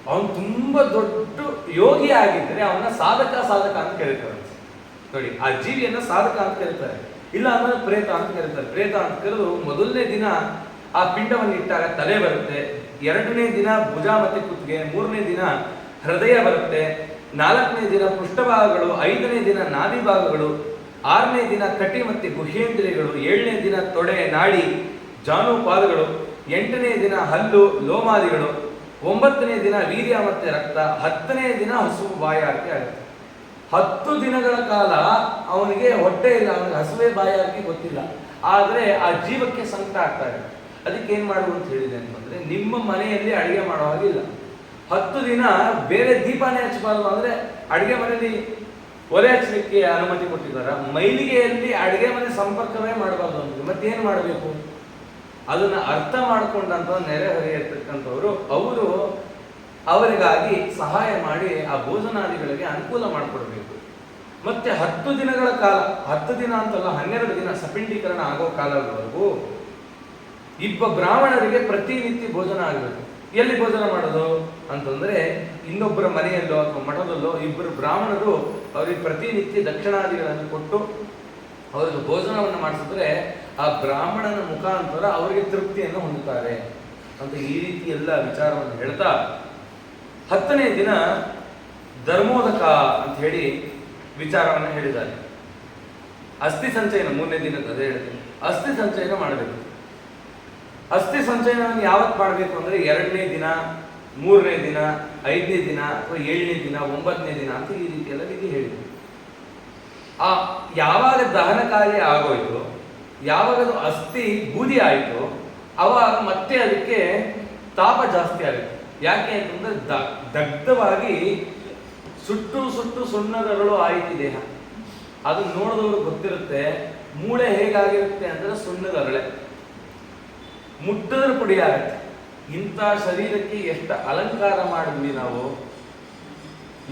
ಅವನು ತುಂಬಾ ದೊಡ್ಡ ಯೋಗಿ ಆಗಿದ್ರೆ ಅವನ ಸಾಧಕ ಅಂತ ಕರೀತಾರೆ. ನೋಡಿ, ಆ ಜೀವಿಯನ್ನ ಸಾಧಕ ಅಂತ ಕರೀತಾರೆ, ಇಲ್ಲ ಅಂದ್ರೆ ಪ್ರೇತ ಅಂತ ಕರೀತಾರೆ. ಪ್ರೇತ ಅಂತ ಕರೆದು ಮೊದಲನೇ ದಿನ ಆ ಪಿಂಡವನ್ನು ಇಟ್ಟಾಗ ತಲೆ ಬರುತ್ತೆ, 2ನೇ ದಿನ ಭುಜ ಮತ್ತೆ ಕುತ್ತಿಗೆ, 3ನೇ ದಿನ ಹೃದಯ ಬರುತ್ತೆ, 4ನೇ ದಿನ ಪೃಷ್ಠಭಾಗಗಳು, 5ನೇ ದಿನ ನಾಭಿ ಭಾಗಗಳು, 6ನೇ ದಿನ ಕಟಿ ಮತ್ತೆ ಗುಹೇಂದ್ರಿಯಗಳು, 7ನೇ ದಿನ ತೊಡೆ ನಾಡಿ ಜಾನುಪಾದಗಳು, 8ನೇ ದಿನ ಹಲ್ಲು ಲೋಮಾದಿಗಳು, 9ನೇ ದಿನ ವೀರ್ಯ ಮತ್ತೆ ರಕ್ತ, 10ನೇ ದಿನ ಹಸುವು ಬಾಯಾರಿಕೆ ಆಗುತ್ತೆ. 10 ದಿನಗಳ ಕಾಲ ಅವನಿಗೆ ಹೊಟ್ಟೆ ಇಲ್ಲ, ಅವನಿಗೆ ಹಸುವೆ ಬಾಯಾರಿಕೆ ಗೊತ್ತಿಲ್ಲ. ಆದ್ರೆ ಆ ಜೀವಕ್ಕೆ ಸಂಕಟ ಆಗ್ತಾ ಇದೆ. ಅದಕ್ಕೆ ಏನ್ ಮಾಡುವ ಅಂತ ಹೇಳಿದೆ ಅಂತಂದ್ರೆ, ನಿಮ್ಮ ಮನೆಯಲ್ಲಿ ಅಡಿಗೆ ಮಾಡೋ ಹಾಗಿಲ್ಲ. 10 ದಿನ ಬೇರೆ ದೀಪನೇ ಹಚ್ಚಬಾರ್ದು. ಅಂದ್ರೆ ಅಡಿಗೆ ಮನೆಯಲ್ಲಿ ಒಲೆ ಹಚ್ಚಲಿಕ್ಕೆ ಅನುಮತಿ ಕೊಟ್ಟಿದ್ದಾರೆ, ಮೈಲಿಗೆಯಲ್ಲಿ ಅಡಿಗೆ ಮನೆ ಸಂಪರ್ಕವೇ ಮಾಡಬಾರ್ದು ಅಂತ. ಮತ್ತೇನು ಮಾಡಬೇಕು? ಅದನ್ನ ಅರ್ಥ ಮಾಡಿಕೊಂಡಂತ ನೆರೆಹೊರೆಯತಕ್ಕಂಥವ್ರು ಅವರು ಅವರಿಗಾಗಿ ಸಹಾಯ ಮಾಡಿ ಆ ಭೋಜನಾದಿಗಳಿಗೆ ಅನುಕೂಲ ಮಾಡಿಕೊಡ್ಬೇಕು. ಮತ್ತೆ 10 ದಿನಗಳ ಕಾಲ, 10 ದಿನ ಅಂತಲ್ಲ 12 ದಿನ ಸಪಿಂಡೀಕರಣ ಆಗೋ ಕಾಲದವರೆಗೂ ಬ್ರಾಹ್ಮಣರಿಗೆ ಪ್ರತಿನಿತ್ಯ ಭೋಜನ ಆಗಬೇಕು. ಎಲ್ಲಿ ಭೋಜನ ಮಾಡೋದು ಅಂತಂದ್ರೆ, ಇನ್ನೊಬ್ಬರ ಮನೆಯಲ್ಲೋ ಅಥವಾ ಮಠದಲ್ಲೋ 2 ಬ್ರಾಹ್ಮಣರು ಅವರಿಗೆ ಪ್ರತಿನಿತ್ಯ ದಕ್ಷಿಣಾದಿಗಳನ್ನು ಕೊಟ್ಟು ಅವರಿಗೆ ಭೋಜನವನ್ನು ಮಾಡಿಸಿದ್ರೆ ಆ ಬ್ರಾಹ್ಮಣನ ಮುಖಾಂತರ ಅವರಿಗೆ ತೃಪ್ತಿಯನ್ನು ಹೊಂದುತ್ತಾರೆ ಅಂತ ಈ ರೀತಿ ಎಲ್ಲ ವಿಚಾರವನ್ನು ಹೇಳ್ತಾ 10ನೇ ದಿನ ಧರ್ಮೋದಕ ಅಂತ ಹೇಳಿ ವಿಚಾರವನ್ನು ಹೇಳಿದ್ದಾರೆ. ಅಸ್ಥಿ ಸಂಚಯನ 3ನೇ ದಿನದ ಅದೇ ಹೇಳ್ತೀನಿ, ಅಸ್ಥಿ ಸಂಚಯನ ಮಾಡಬೇಕು. ಅಸ್ಥಿ ಸಂಚಯನವನ್ನು ಯಾವತ್ತು ಮಾಡಬೇಕು ಅಂದ್ರೆ 2ನೇ ದಿನ, 3ನೇ ದಿನ, 5ನೇ ದಿನ ಅಥವಾ 7ನೇ ದಿನ, 9ನೇ ದಿನ ಅಂತ ಈ ರೀತಿ ಎಲ್ಲ ವಿಧಿ ಹೇಳಿದ್ರು. ಆ ಯಾವಾಗ ದಹನ ಕಾರ್ಯ ಆಗೋಯ್ತು, ಯಾವಾಗ ಅದು ಅಸ್ಥಿ ಬೂದಿ ಆಯಿತು, ಅವಾಗ ಮತ್ತೆ ಅದಕ್ಕೆ ತಾಪ ಜಾಸ್ತಿ ಆಗುತ್ತೆ. ಯಾಕೆ ಅಂತಂದ್ರೆ ದಗ್ಧವಾಗಿ ಸುಟ್ಟು ಸುಣ್ಣಗಳು ಆಯ್ತು ದೇಹ. ಅದು ನೋಡಿದವರು ಗೊತ್ತಿರುತ್ತೆ. ಮೂಳೆ ಹೇಗಾಗಿರುತ್ತೆ ಅಂದ್ರೆ ಸುಣ್ಣದರಳೆ, ಮುಟ್ಟದ್ರ ಪುಡಿ ಆಗುತ್ತೆ. ಇಂಥ ಶರೀರಕ್ಕೆ ಎಷ್ಟು ಅಲಂಕಾರ ಮಾಡಿದ್ವಿ ನಾವು,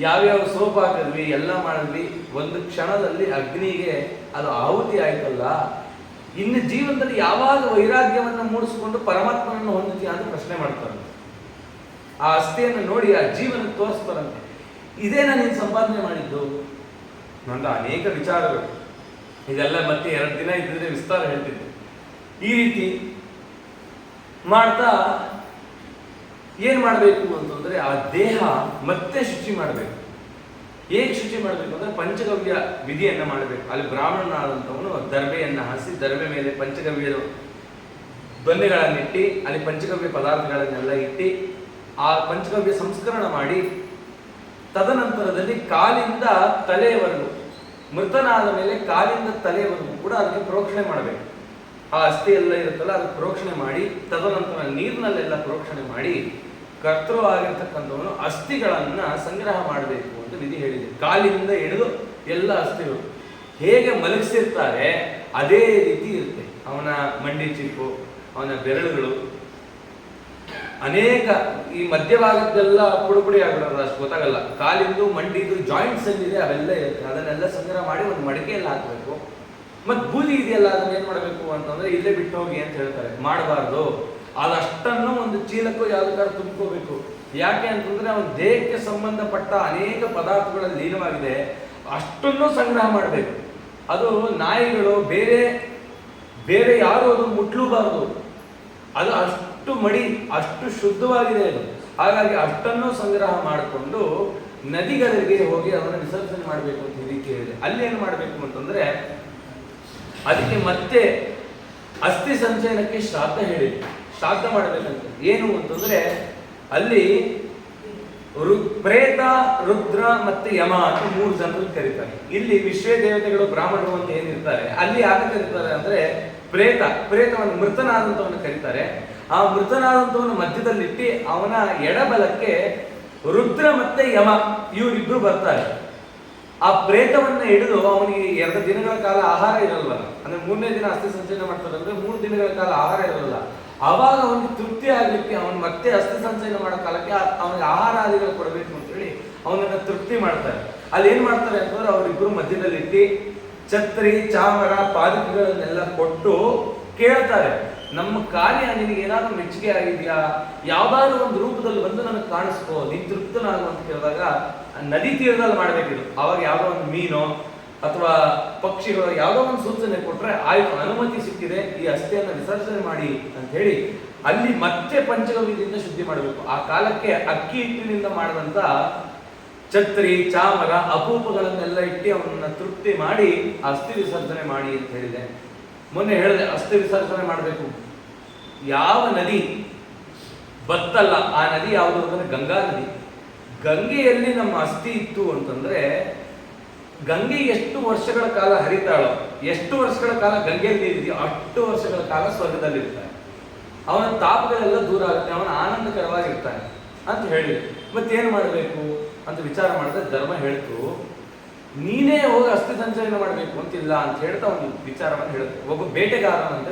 ಯಾವ್ಯಾವ ಸೋಪ್ ಹಾಕಿದ್ವಿ, ಎಲ್ಲ ಮಾಡಿದ್ವಿ. ಒಂದು ಕ್ಷಣದಲ್ಲಿ ಅಗ್ನಿಗೆ ಅದು ಆಹುತಿ ಆಯ್ತಲ್ಲ. ಇನ್ನು ಜೀವನದಲ್ಲಿ ಯಾವಾಗ ವೈರಾಗ್ಯವನ್ನು ಮೂಡಿಸಿಕೊಂಡು ಪರಮಾತ್ಮನನ್ನು ಹೊಂದುತ್ತೀಯ ಅಂತ ಪ್ರಶ್ನೆ ಮಾಡ್ತಾರೆ. ಆ ಅಸ್ಥಿಯನ್ನು ನೋಡಿ ಆ ಜೀವನ ತೋರಿಸ್ತಾರಂತೆ. ಇದೇನಾ ನೀನು ಸಂಪಾದನೆ ಮಾಡಿದ್ದು? ನಂದು ಅನೇಕ ವಿಚಾರಗಳು, ಇದೆಲ್ಲ ಮತ್ತೆ 2 ದಿನ ಇದ್ದಿದ್ರೆ ವಿಸ್ತಾರ ಹೇಳ್ತಿದ್ದೆ. ಈ ರೀತಿ ಮಾಡ್ತಾ ಏನ್ ಮಾಡಬೇಕು ಅಂತಂದ್ರೆ, ಆ ದೇಹ ಮತ್ತೆ ಶುಚಿ ಮಾಡಬೇಕು. ಹೇಗೆ ಶುಚಿ ಮಾಡಬೇಕು ಅಂದ್ರೆ ಪಂಚಗವ್ಯ ವಿಧಿಯನ್ನ ಮಾಡಬೇಕು. ಅಲ್ಲಿ ಬ್ರಾಹ್ಮಣನಾದಂಥವನು ದರ್ಬೆಯನ್ನ ಹಾಸಿ, ದರ್ಬೆ ಮೇಲೆ ಪಂಚಗವ್ಯದ ದೊನ್ನೆಗಳನ್ನಿಟ್ಟು, ಅಲ್ಲಿ ಪಂಚಗವ್ಯ ಪದಾರ್ಥಗಳನ್ನೆಲ್ಲ ಇಟ್ಟು ಆ ಪಂಚಗವ್ಯ ಸಂಸ್ಕರಣ ಮಾಡಿ, ತದನಂತರದಲ್ಲಿ ಕಾಲಿಂದ ತಲೆಯವರೆಗೂ, ಮೃತನಾದ ಮೇಲೆ ಕಾಲಿಂದ ತಲೆಯವರೆಗೂ ಕೂಡ ಅದಕ್ಕೆ ಪ್ರೋಕ್ಷಣೆ ಮಾಡಬೇಕು. ಆ ಅಸ್ಥಿ ಎಲ್ಲ ಇರುತ್ತಲ್ಲ ಅದಕ್ಕೆ ಪ್ರೋಕ್ಷಣೆ ಮಾಡಿ, ತದನಂತರ ನೀರಿನಲ್ಲೆಲ್ಲ ಪ್ರೋಕ್ಷಣೆ ಮಾಡಿ, ಕರ್ತೃ ಆಗಿರ್ತಕ್ಕಂಥವನು ಅಸ್ಥಿಗಳನ್ನ ಸಂಗ್ರಹ ಮಾಡಬೇಕು ಅಂತ ವಿಧಿ ಹೇಳಿದೆ. ಕಾಲಿಂದ ಹಿಡಿದು ಎಲ್ಲ ಅಸ್ಥಿಗಳು ಹೇಗೆ ಮಲಗಿಸಿರ್ತಾರೆ ಅದೇ ರೀತಿ ಇರುತ್ತೆ. ಅವನ ಮಂಡಿ ಚಿಪ್ಪು, ಅವನ ಬೆರಳುಗಳು, ಅನೇಕ ಈ ಮಧ್ಯಭಾಗದ್ದೆಲ್ಲ ಪುಡಿ ಆಗಿರೋದು ಅಷ್ಟು ಗೊತ್ತಾಗಲ್ಲ. ಕಾಲಿಂದು ಮಂಡಿದು ಜಾಯಿಂಟ್ಸ್ ಎಲ್ಲಿದೆ ಅವೆಲ್ಲ ಇರುತ್ತೆ. ಅದನ್ನೆಲ್ಲ ಸಂಗ್ರಹ ಮಾಡಿ ಒಂದು ಮಡಿಕೆಯಲ್ಲಿ ಹಾಕಬೇಕು. ಮತ್ತು ಬೂದಿ ಇದೆಯಲ್ಲ ಅದನ್ನ ಏನ್ ಮಾಡಬೇಕು ಅಂತಂದ್ರೆ, ಇಲ್ಲೇ ಬಿಟ್ಟು ಹೋಗಿ ಅಂತ ಹೇಳ್ತಾರೆ, ಮಾಡಬಾರ್ದು. ಅದಷ್ಟನ್ನು ಒಂದು ಚೀಲಕ್ಕೂ ಯಾವ್ದಾದ್ರು ತುಂಬ್ಕೋಬೇಕು. ಯಾಕೆ ಅಂತಂದ್ರೆ ಅವನ ದೇಹಕ್ಕೆ ಸಂಬಂಧಪಟ್ಟ ಅನೇಕ ಪದಾರ್ಥಗಳಲ್ಲಿ ಲೀನವಾಗಿದೆ, ಅಷ್ಟನ್ನು ಸಂಗ್ರಹ ಮಾಡಬೇಕು. ಅದು ನಾಯಿಗಳು ಬೇರೆ ಬೇರೆ ಯಾರು ಅದು ಮುಟ್ಲೂಬಾರ್ದು. ಅದು ಅಷ್ಟು ಮಡಿ, ಅಷ್ಟು ಶುದ್ಧವಾಗಿದೆ ಅದು. ಹಾಗಾಗಿ ಅಷ್ಟನ್ನು ಸಂಗ್ರಹ ಮಾಡಿಕೊಂಡು ನದಿಗಳಿಗೆ ಹೋಗಿ ಅವನ್ನ ವಿಸರ್ಜನೆ ಮಾಡಬೇಕು ಅಂತ ಈ ರೀತಿ ಹೇಳಿದೆ. ಅಲ್ಲಿ ಏನು ಮಾಡಬೇಕು ಅಂತಂದ್ರೆ ಅದಕ್ಕೆ ಮತ್ತೆ ಅಸ್ಥಿ ಸಂಚಯನಕ್ಕೆ ಶ್ರಾದ್ದ ಹೇಳಿದೆ. ಶ್ರಾದ್ದ ಮಾಡಬೇಕಂತ ಏನು ಅಂತಂದ್ರೆ ಅಲ್ಲಿ ಪ್ರೇತ, ರುದ್ರ ಮತ್ತೆ ಯಮ ಅಂತ 3 ಜನರು ಕರೀತಾರೆ. ಇಲ್ಲಿ ವಿಶ್ವ ದೇವತೆಗಳು ಬ್ರಾಹ್ಮಣರು ಅಂತ ಏನಿರ್ತಾರೆ ಅಲ್ಲಿ ಯಾಕೆ ಕರೀತಾರೆ ಅಂದ್ರೆ ಪ್ರೇತವನ್ನು ಮೃತನಾದಂತವನ್ನ ಕರೀತಾರೆ. ಆ ಮೃತನಾದಂತವನ್ನ ಮಧ್ಯದಲ್ಲಿಟ್ಟು ಅವನ ಎಡಬಲಕ್ಕೆ ರುದ್ರ ಮತ್ತೆ ಯಮ ಇವರಿಬ್ರು ಬರ್ತಾರೆ. ಆ ಪ್ರೇತವನ್ನ ಹಿಡಿದು ಅವನಿಗೆ 2 ದಿನಗಳ ಕಾಲ ಆಹಾರ ಇರಲ್ವಲ್ಲ, ಅಂದ್ರೆ 3ನೇ ದಿನ ಅಸ್ಥಿ ಸಂಚಯನ ಮಾಡ್ತಾರೆ ಅಂದ್ರೆ 3 ದಿನಗಳ ಕಾಲ ಆಹಾರ ಇರಲ್ಲ. ಅವಾಗ ಅವನಿಗೆ ತೃಪ್ತಿ ಆಗ್ಲಿಕ್ಕೆ ಅವನು ಮತ್ತೆ ಅಸ್ಥಿ ಸಂಚಯನ ಮಾಡೋ ಕಾಲಕ್ಕೆ ಅವನಿಗೆ ಆಹಾರ ಆದಿಗಳು ಕೊಡಬೇಕು ಅಂತ ಹೇಳಿ ಅವನನ್ನ ತೃಪ್ತಿ ಮಾಡ್ತಾರೆ. ಅಲ್ಲಿ ಏನ್ ಮಾಡ್ತಾರೆ ಅಂತಂದ್ರೆ ಅವರಿಬ್ರು ಮಧ್ಯದಲ್ಲಿ ಇಟ್ಟು ಛತ್ರಿ, ಚಾಮರ, ಪಾದಕಗಳನ್ನೆಲ್ಲ ಕೊಟ್ಟು ಕೇಳ್ತಾರೆ, ನಮ್ಮ ಕಾರ್ಯ ನಿನಗೆ ಏನಾದ್ರು ಮೆಚ್ಚುಗೆ ಆಗಿದೆಯಾ, ಯಾವ್ದಾದ್ರು ಒಂದು ರೂಪದಲ್ಲಿ ಬಂದು ನನಗೆ ಕಾಣಿಸ್ಕೋ, ನೀನ್ ತೃಪ್ತನಾಗು ಅಂತ ಕೇಳಿದಾಗ ನದಿ ತೀರದಲ್ಲಿ ಮಾಡ್ಬೇಕಿದು. ಅವಾಗ ಯಾವ್ದೋ ಒಂದು ಮೀನೋ ಅಥವಾ ಪಕ್ಷಿಗಳು ಯಾವ್ದೋ ಒಂದು ಸೂಚನೆ ಕೊಟ್ರೆ ಆಯ್ತು, ಅನುಮತಿ ಸಿಕ್ಕಿದೆ, ಈ ಅಸ್ಥಿಯನ್ನು ವಿಸರ್ಜನೆ ಮಾಡಿ ಅಂತ ಹೇಳಿ ಅಲ್ಲಿ ಮತ್ತೆ ಪಂಚಗವ್ಯದಿಂದ ಶುದ್ಧಿ ಮಾಡಬೇಕು. ಆ ಕಾಲಕ್ಕೆ ಅಕ್ಕಿ ಹಿಟ್ಟಿನಿಂದ ಮಾಡಿದಂತ ಛತ್ರಿ, ಚಾಮರ, ಅಪೂಪಗಳನ್ನೆಲ್ಲ ಇಟ್ಟು ಅವನನ್ನ ತೃಪ್ತಿ ಮಾಡಿ ಅಸ್ಥಿ ವಿಸರ್ಜನೆ ಮಾಡಿ ಅಂತ ಹೇಳಿದೆ. ಮೊನ್ನೆ ಹೇಳಿದೆ ಅಸ್ಥಿ ವಿಸರ್ಜನೆ ಮಾಡಬೇಕು. ಯಾವ ನದಿ ಬತ್ತಲ್ಲ ಆ ನದಿ ಯಾವುದು ಅಂದ್ರೆ ಗಂಗಾ ನದಿ. ಗಂಗೆಯಲ್ಲಿ ನಮ್ಮ ಅಸ್ಥಿ ಇತ್ತು ಅಂತಂದ್ರೆ ಗಂಗೆ ಎಷ್ಟು ವರ್ಷಗಳ ಕಾಲ ಹರಿತಾಳೋ, ಎಷ್ಟು ವರ್ಷಗಳ ಕಾಲ ಗಂಗೆಯಲ್ಲಿ ಇದೆಯೋ ಅಷ್ಟು ವರ್ಷಗಳ ಕಾಲ ಸ್ವರ್ಗದಲ್ಲಿರ್ತಾನೆ. ಅವನ ತಾಪಗಳೆಲ್ಲ ದೂರ ಆಗುತ್ತೆ, ಅವನ ಆನಂದಕರವಾಗಿರ್ತಾನೆ ಅಂತ ಹೇಳಿದೆ. ಮತ್ತೇನು ಮಾಡಬೇಕು ಅಂತ ವಿಚಾರ ಮಾಡಿದ್ರೆ ಧರ್ಮ ಹೇಳ್ತು, ನೀನೇ ಹೋಗಿ ಅಸ್ಥಿ ಸಂಚಯನ ಮಾಡಬೇಕು ಅಂತಿಲ್ಲ ಅಂತ ಹೇಳ್ತಾ ಒಂದು ವಿಚಾರವನ್ನು ಹೇಳುತ್ತೆ. ಒಬ್ಬ ಬೇಟೆಗಾರನಂತೆ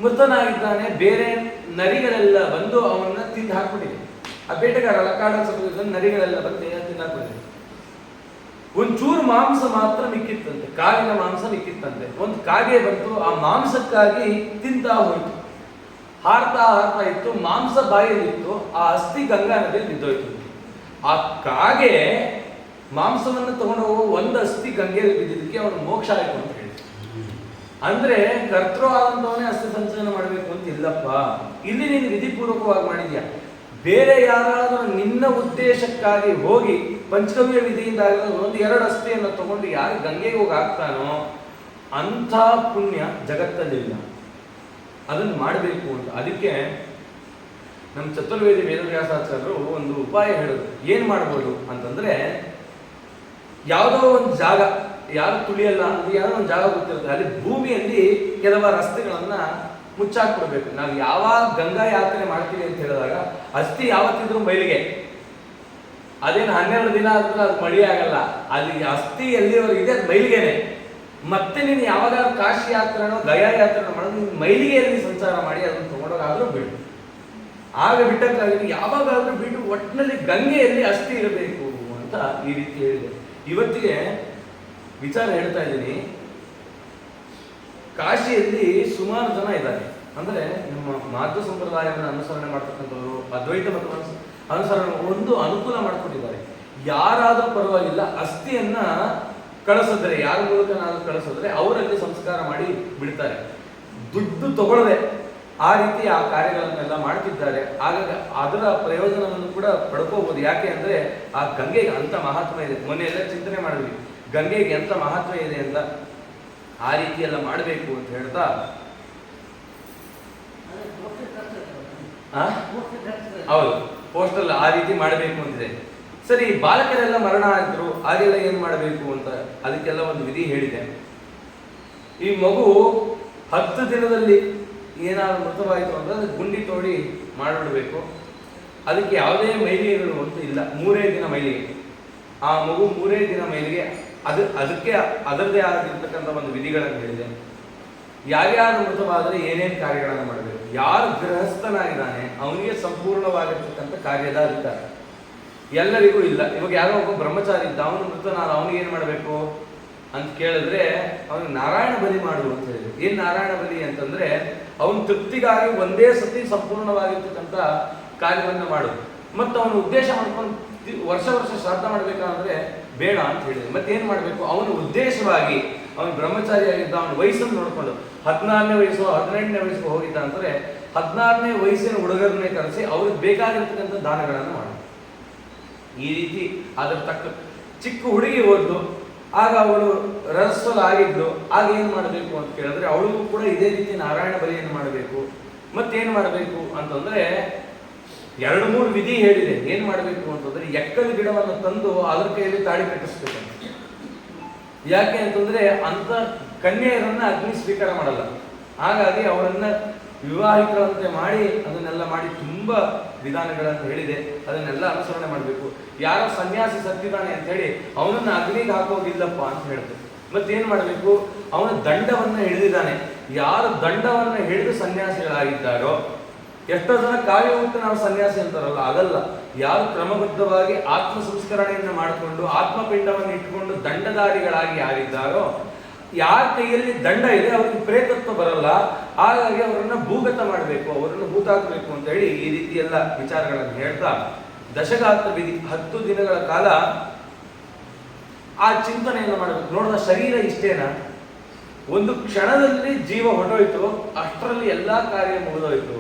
ಮೃತನಾಗಿದ್ದಾನೆ, ಬೇರೆ ನರಿಗಳೆಲ್ಲ ಬಂದು ಅವನ್ನ ತಿಂದು ಹಾಕ್ಬಿಟ್ಟಿದೆ. ಆ ಬೇಟೆಗಾರ ಕಾಡಲ್ಲಿ ಸ್ವಲ್ಪ ನರಿಗಳೆಲ್ಲ ಬಂದು ತಿನ್ನಾಕ್ಬಿಟ್ಟಿದೆ. ಒಂಚೂರು ಮಾಂಸ ಮಾತ್ರ ಮಿಕ್ಕಿತ್ತಂತೆ, ಕಾಲಿನ ಮಾಂಸ ಮಿಕ್ಕಿತ್ತಂತೆ. ಒಂದು ಕಾಗೆ ಬಂತು, ಆ ಮಾಂಸಕ್ಕಾಗಿ ತಿಂತಾ ಹೋಯ್ತು. ಹಾರ್ತಾ ಇತ್ತು, ಮಾಂಸ ಬಾಯಲ್ಲಿತ್ತು, ಆ ಅಸ್ಥಿ ಗಂಗಾ ನದಿಯಲ್ಲಿ ಬಿದ್ದೋಯ್ತು. ಆ ಕಾಗೆ ಮಾಂಸವನ್ನು ತಗೊಂಡು ಹೋಗೋ ಒಂದು ಅಸ್ಥಿ ಗಂಗೆಯಲ್ಲಿ ಬಿದ್ದಿದ್ದಕ್ಕೆ ಅವನು ಮೋಕ್ಷ ಆಯ್ತು ಅಂತ ಹೇಳಿ. ಅಂದ್ರೆ ಕರ್ತೃ ಆದಂತವನೇ ಅಸ್ಥಿ ಸಂಚಯನ ಮಾಡಬೇಕು ಅಂತ ಇಲ್ಲಪ್ಪ. ಇಲ್ಲಿ ನೀನು ವಿಧಿಪೂರ್ವಕವಾಗಿ ಮಾಡಿದ್ಯಾ. ಬೇರೆ ಯಾರಾದರೂ ನಿನ್ನ ಉದ್ದೇಶಕ್ಕಾಗಿ ಹೋಗಿ ಪಂಚಗವ್ಯ ವಿಧಿಯಿಂದ ಒಂದು 2 ಅಸ್ಥಿಯನ್ನು ತಗೊಂಡು ಯಾರು ಗಂಗೆಗೆ ಹೋಗಿ ಹಾಕ್ತಾನೋ ಅಂಥ ಪುಣ್ಯ ಜಗತ್ತಲ್ಲಿಲ್ಲ. ಅದನ್ನು ಮಾಡಬೇಕು ಅಂತ. ಅದಕ್ಕೆ ನಮ್ಮ ಚತುರ್ವೇದಿ ವೇದವ್ಯಾಸಾಚಾರ್ಯರು ಒಂದು ಉಪಾಯ ಹೇಳಿದ್ರು. ಏನ್ ಮಾಡ್ಬೋದು ಅಂತಂದ್ರೆ, ಯಾವುದೋ ಒಂದು ಜಾಗ ಯಾರು ತುಳಿಯಲ್ಲ ಅಂದ್ರೆ ಯಾವುದೋ ಒಂದು ಜಾಗ ಗೊತ್ತಿರುತ್ತೆ, ಅಲ್ಲಿ ಭೂಮಿಯಲ್ಲಿ ಕೆಲವು ರಸ್ತೆಗಳನ್ನ ಮುಚ್ಚಾಕ್ಬಿಡ್ಬೇಕು. ನಾವು ಯಾವಾಗ ಗಂಗಾ ಯಾತ್ರೆ ಮಾಡ್ತೀವಿ ಅಂತ ಹೇಳಿದಾಗ ಅಸ್ಥಿ ಯಾವತ್ತಿದ್ರು ಮೈಲಿಗೆ, ಅದೇನು 12 ದಿನ ಆದ್ರೂ ಅದು ಮಳಿ ಆಗಲ್ಲ. ಅಲ್ಲಿ ಅಸ್ಥಿ ಎಲ್ಲಿವರೆಗಿದೆ ಅದು ಮೈಲಿಗೆನೆ. ಮತ್ತೆ ನೀನು ಯಾವಾಗಾದ್ರೂ ಕಾಶಿ ಯಾತ್ರೆನೋ ಗಯಾ ಯಾತ್ರೆನೋ ಮಾಡೋದು ನೀನು ಮೈಲಿಗೆಯಲ್ಲಿ ಸಂಚಾರ ಮಾಡಿ ಅದನ್ನು ತಗೊಂಡೋಗಾದ್ರೂ ಬಿಡು. ಆಗ ಬಿಟ್ಟಕ್ಕಾಗಿ ಯಾವಾಗಾದ್ರೂ ಬಿಟ್ಟು ಒಟ್ಟಿನಲ್ಲಿ ಗಂಗೆಯಲ್ಲಿ ಅಸ್ಥಿ ಇರಬೇಕು ಅಂತ ಈ ರೀತಿ ಹೇಳಿದೆ. ಇವತ್ತಿಗೆ ವಿಚಾರ ಹೇಳ್ತಾ ಇದ್ದೀನಿ, ಕಾಶಿಯಲ್ಲಿ ಸುಮಾರು ಜನ ಇದ್ದಾರೆ. ಅಂದ್ರೆ ನಮ್ಮ ಮಾಧ್ವ ಸಂಪ್ರದಾಯವನ್ನು ಅನುಸರಣೆ ಮಾಡ್ತಕ್ಕಂಥವ್ರು, ಅದ್ವೈತ ಮತವನ್ನು ಅನುಸರಣೆ ಒಂದು ಅನುಕೂಲ ಮಾಡ್ಕೊಂಡಿದ್ದಾರೆ. ಯಾರಾದ್ರೂ ಪರವಾಗಿಲ್ಲ, ಅಸ್ಥಿಯನ್ನ ಕಳಿಸಿದ್ರೆ, ಯಾರ ಮೂಲಕನಾದ್ರೂ ಕಳಿಸಿದ್ರೆ ಅವರಲ್ಲಿ ಸಂಸ್ಕಾರ ಮಾಡಿ ಬಿಡ್ತಾರೆ, ದುಡ್ಡು ತಗೊಳ್ಳದೆ. ಆ ರೀತಿ ಆ ಕಾರ್ಯಗಳನ್ನೆಲ್ಲ ಮಾಡ್ತಿದ್ದಾರೆ. ಹಾಗಾಗಿ ಅದರ ಪ್ರಯೋಜನವನ್ನು ಕೂಡ ಪಡ್ಕೋಬಹುದು. ಯಾಕೆ ಅಂದ್ರೆ ಆ ಗಂಗೆಗೆ ಅಂತ ಮಹತ್ವ ಇದೆ. ಮೊನ್ನೆ ಎಲ್ಲ ಚಿಂತನೆ ಮಾಡಿದ್ವಿ ಗಂಗೆಗೆ ಎಂತ ಮಹತ್ವ ಇದೆ ಅಂತ. ಆ ರೀತಿ ಎಲ್ಲ ಮಾಡಬೇಕು ಅಂತ ಹೇಳ್ತಾ ಹೌದು, ಪೋಸ್ಟಲ್ ಆ ರೀತಿ ಮಾಡಬೇಕು ಅಂತಿದೆ. ಸರಿ, ಬಾಲಕರೆಲ್ಲ ಮರಣ ಆದ್ರು ಹಾಗೆಲ್ಲ ಏನ್ ಮಾಡಬೇಕು ಅಂತ ಅದಕ್ಕೆಲ್ಲ ಒಂದು ವಿಧಿ ಹೇಳಿದೆ. ಈ ಮಗು 10 ದಿನದಲ್ಲಿ ಏನಾದ್ರು ಮೃತವಾಯಿತು ಅಂದ್ರೆ ಅದಕ್ಕೆ ಗುಂಡಿ ತೋಡಿ ಮಾಡಿಬಿಡ್ಬೇಕು. ಅದಕ್ಕೆ ಯಾವುದೇ ಮೈಲಿಗೆಗಳು ಅಂತ ಇಲ್ಲ, 3 ದಿನ ಮೈಲಿಗೆ. ಆ ಮಗು 3 ದಿನ ಮೈಲಿಗೆ. ಅದಕ್ಕೆ ಅದರದೇ ಆಗಿರ್ತಕ್ಕಂಥ ಒಂದು ವಿಧಿಗಳನ್ನು ಹೇಳಿದೆ. ಯಾರ್ಯಾರು ಮೃತವಾದರೆ ಏನೇನು ಕಾರ್ಯಗಳನ್ನು ಮಾಡಬೇಕು, ಯಾರು ಗೃಹಸ್ಥನಾಗಿದ್ದಾನೆ ಅವನಿಗೆ ಸಂಪೂರ್ಣವಾಗಿರ್ತಕ್ಕಂಥ ಕಾರ್ಯದ ಅಧಿಕಾರ ಎಲ್ಲರಿಗೂ ಇಲ್ಲ. ಇವಾಗ ಯಾರೋ ಒಬ್ಬ ಬ್ರಹ್ಮಚಾರಿ ಇದ್ದ, ಅವನು ಮೃತನಾದ, ಅವನಿಗೆ ಏನ್ ಮಾಡಬೇಕು ಅಂತ ಕೇಳಿದ್ರೆ ಅವನಿಗೆ ನಾರಾಯಣ ಬಲಿ ಮಾಡು ಅಂತ ಹೇಳಿದ್ರು. ಏನ್ ನಾರಾಯಣ ಬಲಿ ಅಂತಂದ್ರೆ ಅವನ ತೃಪ್ತಿಗಾಗಿ ಒಂದೇ ಸತಿ ಸಂಪೂರ್ಣವಾಗಿರ್ತಕ್ಕಂಥ ಕಾರ್ಯವನ್ನ ಮಾಡು. ಮತ್ತು ಅವನ ಉದ್ದೇಶ ಮಾಡ್ಕೊಂಡು ವರ್ಷ ಶ್ರಾದ್ದ ಮಾಡ್ಬೇಕಾದ್ರೆ ಬೇಡ ಅಂತ ಹೇಳಿದೆ. ಮತ್ತೇನ್ ಮಾಡ್ಬೇಕು, ಅವನ ಉದ್ದೇಶವಾಗಿ ಅವನು ಬ್ರಹ್ಮಚಾರಿಯಾಗಿದ್ದ, ಅವನ ವಯಸ್ಸನ್ನು ನೋಡ್ಕೊಂಡು 14ನೇ ವಯಸ್ಸು 18ನೇ ವಯಸ್ಸು ಹೋಗಿದ್ದ ಅಂದ್ರೆ 16ನೇ ವಯಸ್ಸಿನ ಹುಡುಗರನ್ನೇ ಕರೆಸಿ ಅವ್ರಿಗೆ ಬೇಕಾಗಿರ್ತಕ್ಕಂಥ ದಾನಗಳನ್ನು ಮಾಡಿ. ಈ ರೀತಿ ಅದ್ರ ತಕ್ಕ ಚಿಕ್ಕ ಹುಡುಗಿ ಹೋದ್ಲು, ಆಗ ಅವಳು ರಸಲ್ ಆಗಿದ್ಲು. ಆಗ ಏನ್ ಮಾಡಬೇಕು ಅಂತ ಕೇಳಿದ್ರೆ ಅವಳಿಗೂ ಕೂಡ ಇದೇ ರೀತಿ ನಾರಾಯಣ ಬಲಿಯನ್ನು ಮಾಡಬೇಕು. ಮತ್ತೇನ್ ಮಾಡಬೇಕು ಅಂತಂದ್ರೆ 2-3 ವಿಧಿ ಹೇಳಿದೆ. ಏನ್ ಮಾಡಬೇಕು ಅಂತಂದ್ರೆ ಎಕ್ಕದ ಗಿಡವನ್ನು ತಂದು ಅದ್ರ ಕೈಯಲ್ಲಿ ತಾಳಿ ಕಟ್ಟಿಸ್ಬೇಕಂತ. ಯಾಕೆ ಅಂತಂದ್ರೆ ಅಂತ ಕನ್ಯೆಯರನ್ನ ಅಗ್ನಿ ಸ್ವೀಕಾರ ಮಾಡಲ್ಲ, ಹಾಗಾಗಿ ಅವರನ್ನ ವಿವಾಹಿತರಂತೆ ಮಾಡಿ ಅದನ್ನೆಲ್ಲ ಮಾಡಿ ತುಂಬಾ ವಿಧಾನಗಳನ್ನು ಹೇಳಿದೆ. ಅದನ್ನೆಲ್ಲ ಅನುಸರಣೆ ಮಾಡಬೇಕು. ಯಾರೋ ಸನ್ಯಾಸಿ ಸತ್ತಿದ್ದಾನೆ ಅಂತ ಹೇಳಿ ಅವನನ್ನ ಅಗ್ನಿಗೆ ಹಾಕೋಗಿಲ್ಲಪ್ಪ ಅಂತ ಹೇಳ್ತಾರೆ. ಮತ್ತೇನ್ ಮಾಡಬೇಕು, ಅವನ ದಂಡವನ್ನ ಹಿಡಿದಿದ್ದಾನೆ. ಯಾರು ದಂಡವನ್ನ ಹಿಡಿದು ಸನ್ಯಾಸಿಗಳಾಗಿದ್ದಾರೋ, ಎಷ್ಟೋ ಜನ ಕಾವ್ಯ ಉಂಟು ನಾವು ಸನ್ಯಾಸಿ ಅಂತಾರಲ್ಲ, ಅದಲ್ಲ. ಯಾರು ಕ್ರಮಬದ್ಧವಾಗಿ ಆತ್ಮ ಸಂಸ್ಕರಣೆಯನ್ನು ಮಾಡಿಕೊಂಡು ಆತ್ಮಪಿಂಡವನ್ನು ಇಟ್ಕೊಂಡು ದಂಡಧಾರಿಗಳಾಗಿ ಯಾರಿದ್ದಾರೋ, ಯಾರ ಕೈಯಲ್ಲಿ ದಂಡ ಇದೆ ಅವ್ರಿಗೆ ಪ್ರೇತತ್ವ ಬರಲ್ಲ, ಹಾಗಾಗಿ ಅವರನ್ನ ಭೂಗತ ಮಾಡಬೇಕು, ಅವರನ್ನು ಭೂತಾಕಬೇಕು ಅಂತ ಹೇಳಿ ಈ ರೀತಿ ಎಲ್ಲ ವಿಚಾರಗಳನ್ನು ಹೇಳ್ತಾ ದಶಗಾತ್ರ ವಿಧಿ 10 ದಿನಗಳ ಕಾಲ ಆ ಚಿಂತನೆಯನ್ನು ಮಾಡಬೇಕು. ನೋಡೋಣ, ಶರೀರ ಇಷ್ಟೇನಾ? ಒಂದು ಕ್ಷಣದಲ್ಲಿ ಜೀವ ಹೊರಟೋಯ್ತು, ಅಷ್ಟರಲ್ಲಿ ಎಲ್ಲಾ ಕಾರ್ಯ ಮುಗಿದೋಯ್ತು.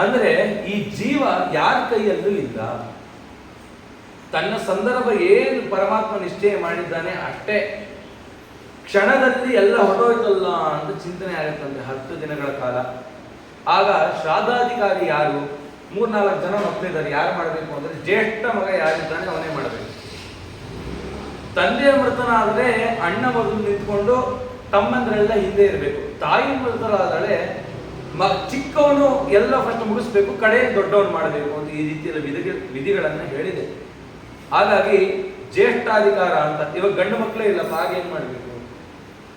ಅಂದ್ರೆ ಈ ಜೀವ ಯಾರ ಕೈಯಲ್ಲೂ ಇಲ್ಲ. ತನ್ನ ಸಂದರ್ಭ ಏನು ಪರಮಾತ್ಮ ನಿಶ್ಚಯ ಮಾಡಿದ್ದಾನೆ ಅಷ್ಟೇ, ಕ್ಷಣದಲ್ಲಿ ಎಲ್ಲ ಹೊರಟೋಯ್ತಲ್ಲ ಅಂತ ಚಿಂತನೆ ಆಗುತ್ತಂತೆ 10 ದಿನಗಳ ಕಾಲ. ಆಗ ಶ್ರಾದ್ದಾಧಿಕಾರಿ ಯಾರು? 3-4 ಜನ ಮಕ್ಕಳಿದ್ದಾರೆ. ಯಾರು ಮಾಡಬೇಕು ಅಂದ್ರೆ ಜ್ಯೇಷ್ಠ ಮಗ ಯಾರಿದ್ದಾನೆ ಅವನೇ ಮಾಡಬೇಕು. ತಂದೆ ಮೃತನಾದ್ರೆ ಅಣ್ಣ ಮೊದಲು ನಿಂತ್ಕೊಂಡು ತಮ್ಮಂದ್ರೆಲ್ಲ ಹಿಂದೆ ಇರಬೇಕು. ತಾಯಿ ಮೃತರಾದರೆ ಚಿಕ್ಕವನು ಎಲ್ಲ ಫಸ್ಟ್ ಮುಗಿಸ್ಬೇಕು, ಕಡೆ ದೊಡ್ಡವನು ಮಾಡಬೇಕು ಅಂತ ಈ ರೀತಿಯ ವಿಧಿಗಳನ್ನ ಹೇಳಿದೆ. ಹಾಗಾಗಿ ಜ್ಯೇಷ್ಠಾಧಿಕಾರ ಅಂತ ಇವಾಗ ಗಂಡು ಮಕ್ಕಳೇ ಇಲ್ಲಪ್ಪ, ಹಾಗೇನ್ ಮಾಡ್ಬೇಕು?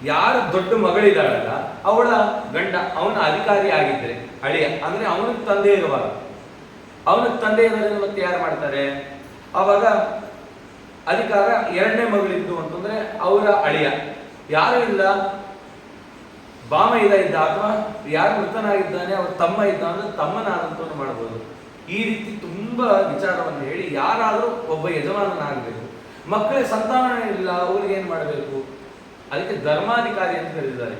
ಯಾರು ದೊಡ್ಡ ಮಗಳಿದ್ದಾಳಲ್ಲ ಅವಳ ಗಂಡ ಅವನ ಅಧಿಕಾರಿ ಆಗಿದ್ರೆ ಅಳಿಯ, ಅಂದ್ರೆ ಅವನಿಗೆ ತಂದೆ ಇರುವಾಗ, ಅವನಿಗೆ ತಂದೆ ಇರೋದ್ರಿಂದ ಮತ್ತೆ ಯಾರು ಮಾಡ್ತಾರೆ? ಅವಾಗ ಅಧಿಕಾರ 2ನೇ ಮಗಳಿದ್ದು ಅಂತಂದ್ರೆ ಅವರ ಅಳಿಯ. ಯಾರು ಇಲ್ಲ, ಬಾಮೈದ ಇದ್ದ ಅಥವಾ ಯಾರು ಮೃತನಾಗಿದ್ದಾನೆ ಅವ್ರ ತಮ್ಮ ಇದ್ದ ಅಂದ್ರೆ ತಮ್ಮನಾದಂತವನು ಮಾಡಬಹುದು. ಈ ರೀತಿ ತುಂಬಾ ವಿಚಾರವನ್ನು ಹೇಳಿ ಯಾರಾದ್ರೂ ಒಬ್ಬ ಯಜಮಾನನಾಗಬೇಕು. ಮಕ್ಕಳಿಗೆ ಸಂತಾನ ಇಲ್ಲ, ಅವ್ರಿಗೆ ಏನ್ ಮಾಡಬೇಕು? ಅದಕ್ಕೆ ಧರ್ಮಾಧಿಕಾರಿ ಅಂತ ಕರೆದಿದ್ದಾರೆ.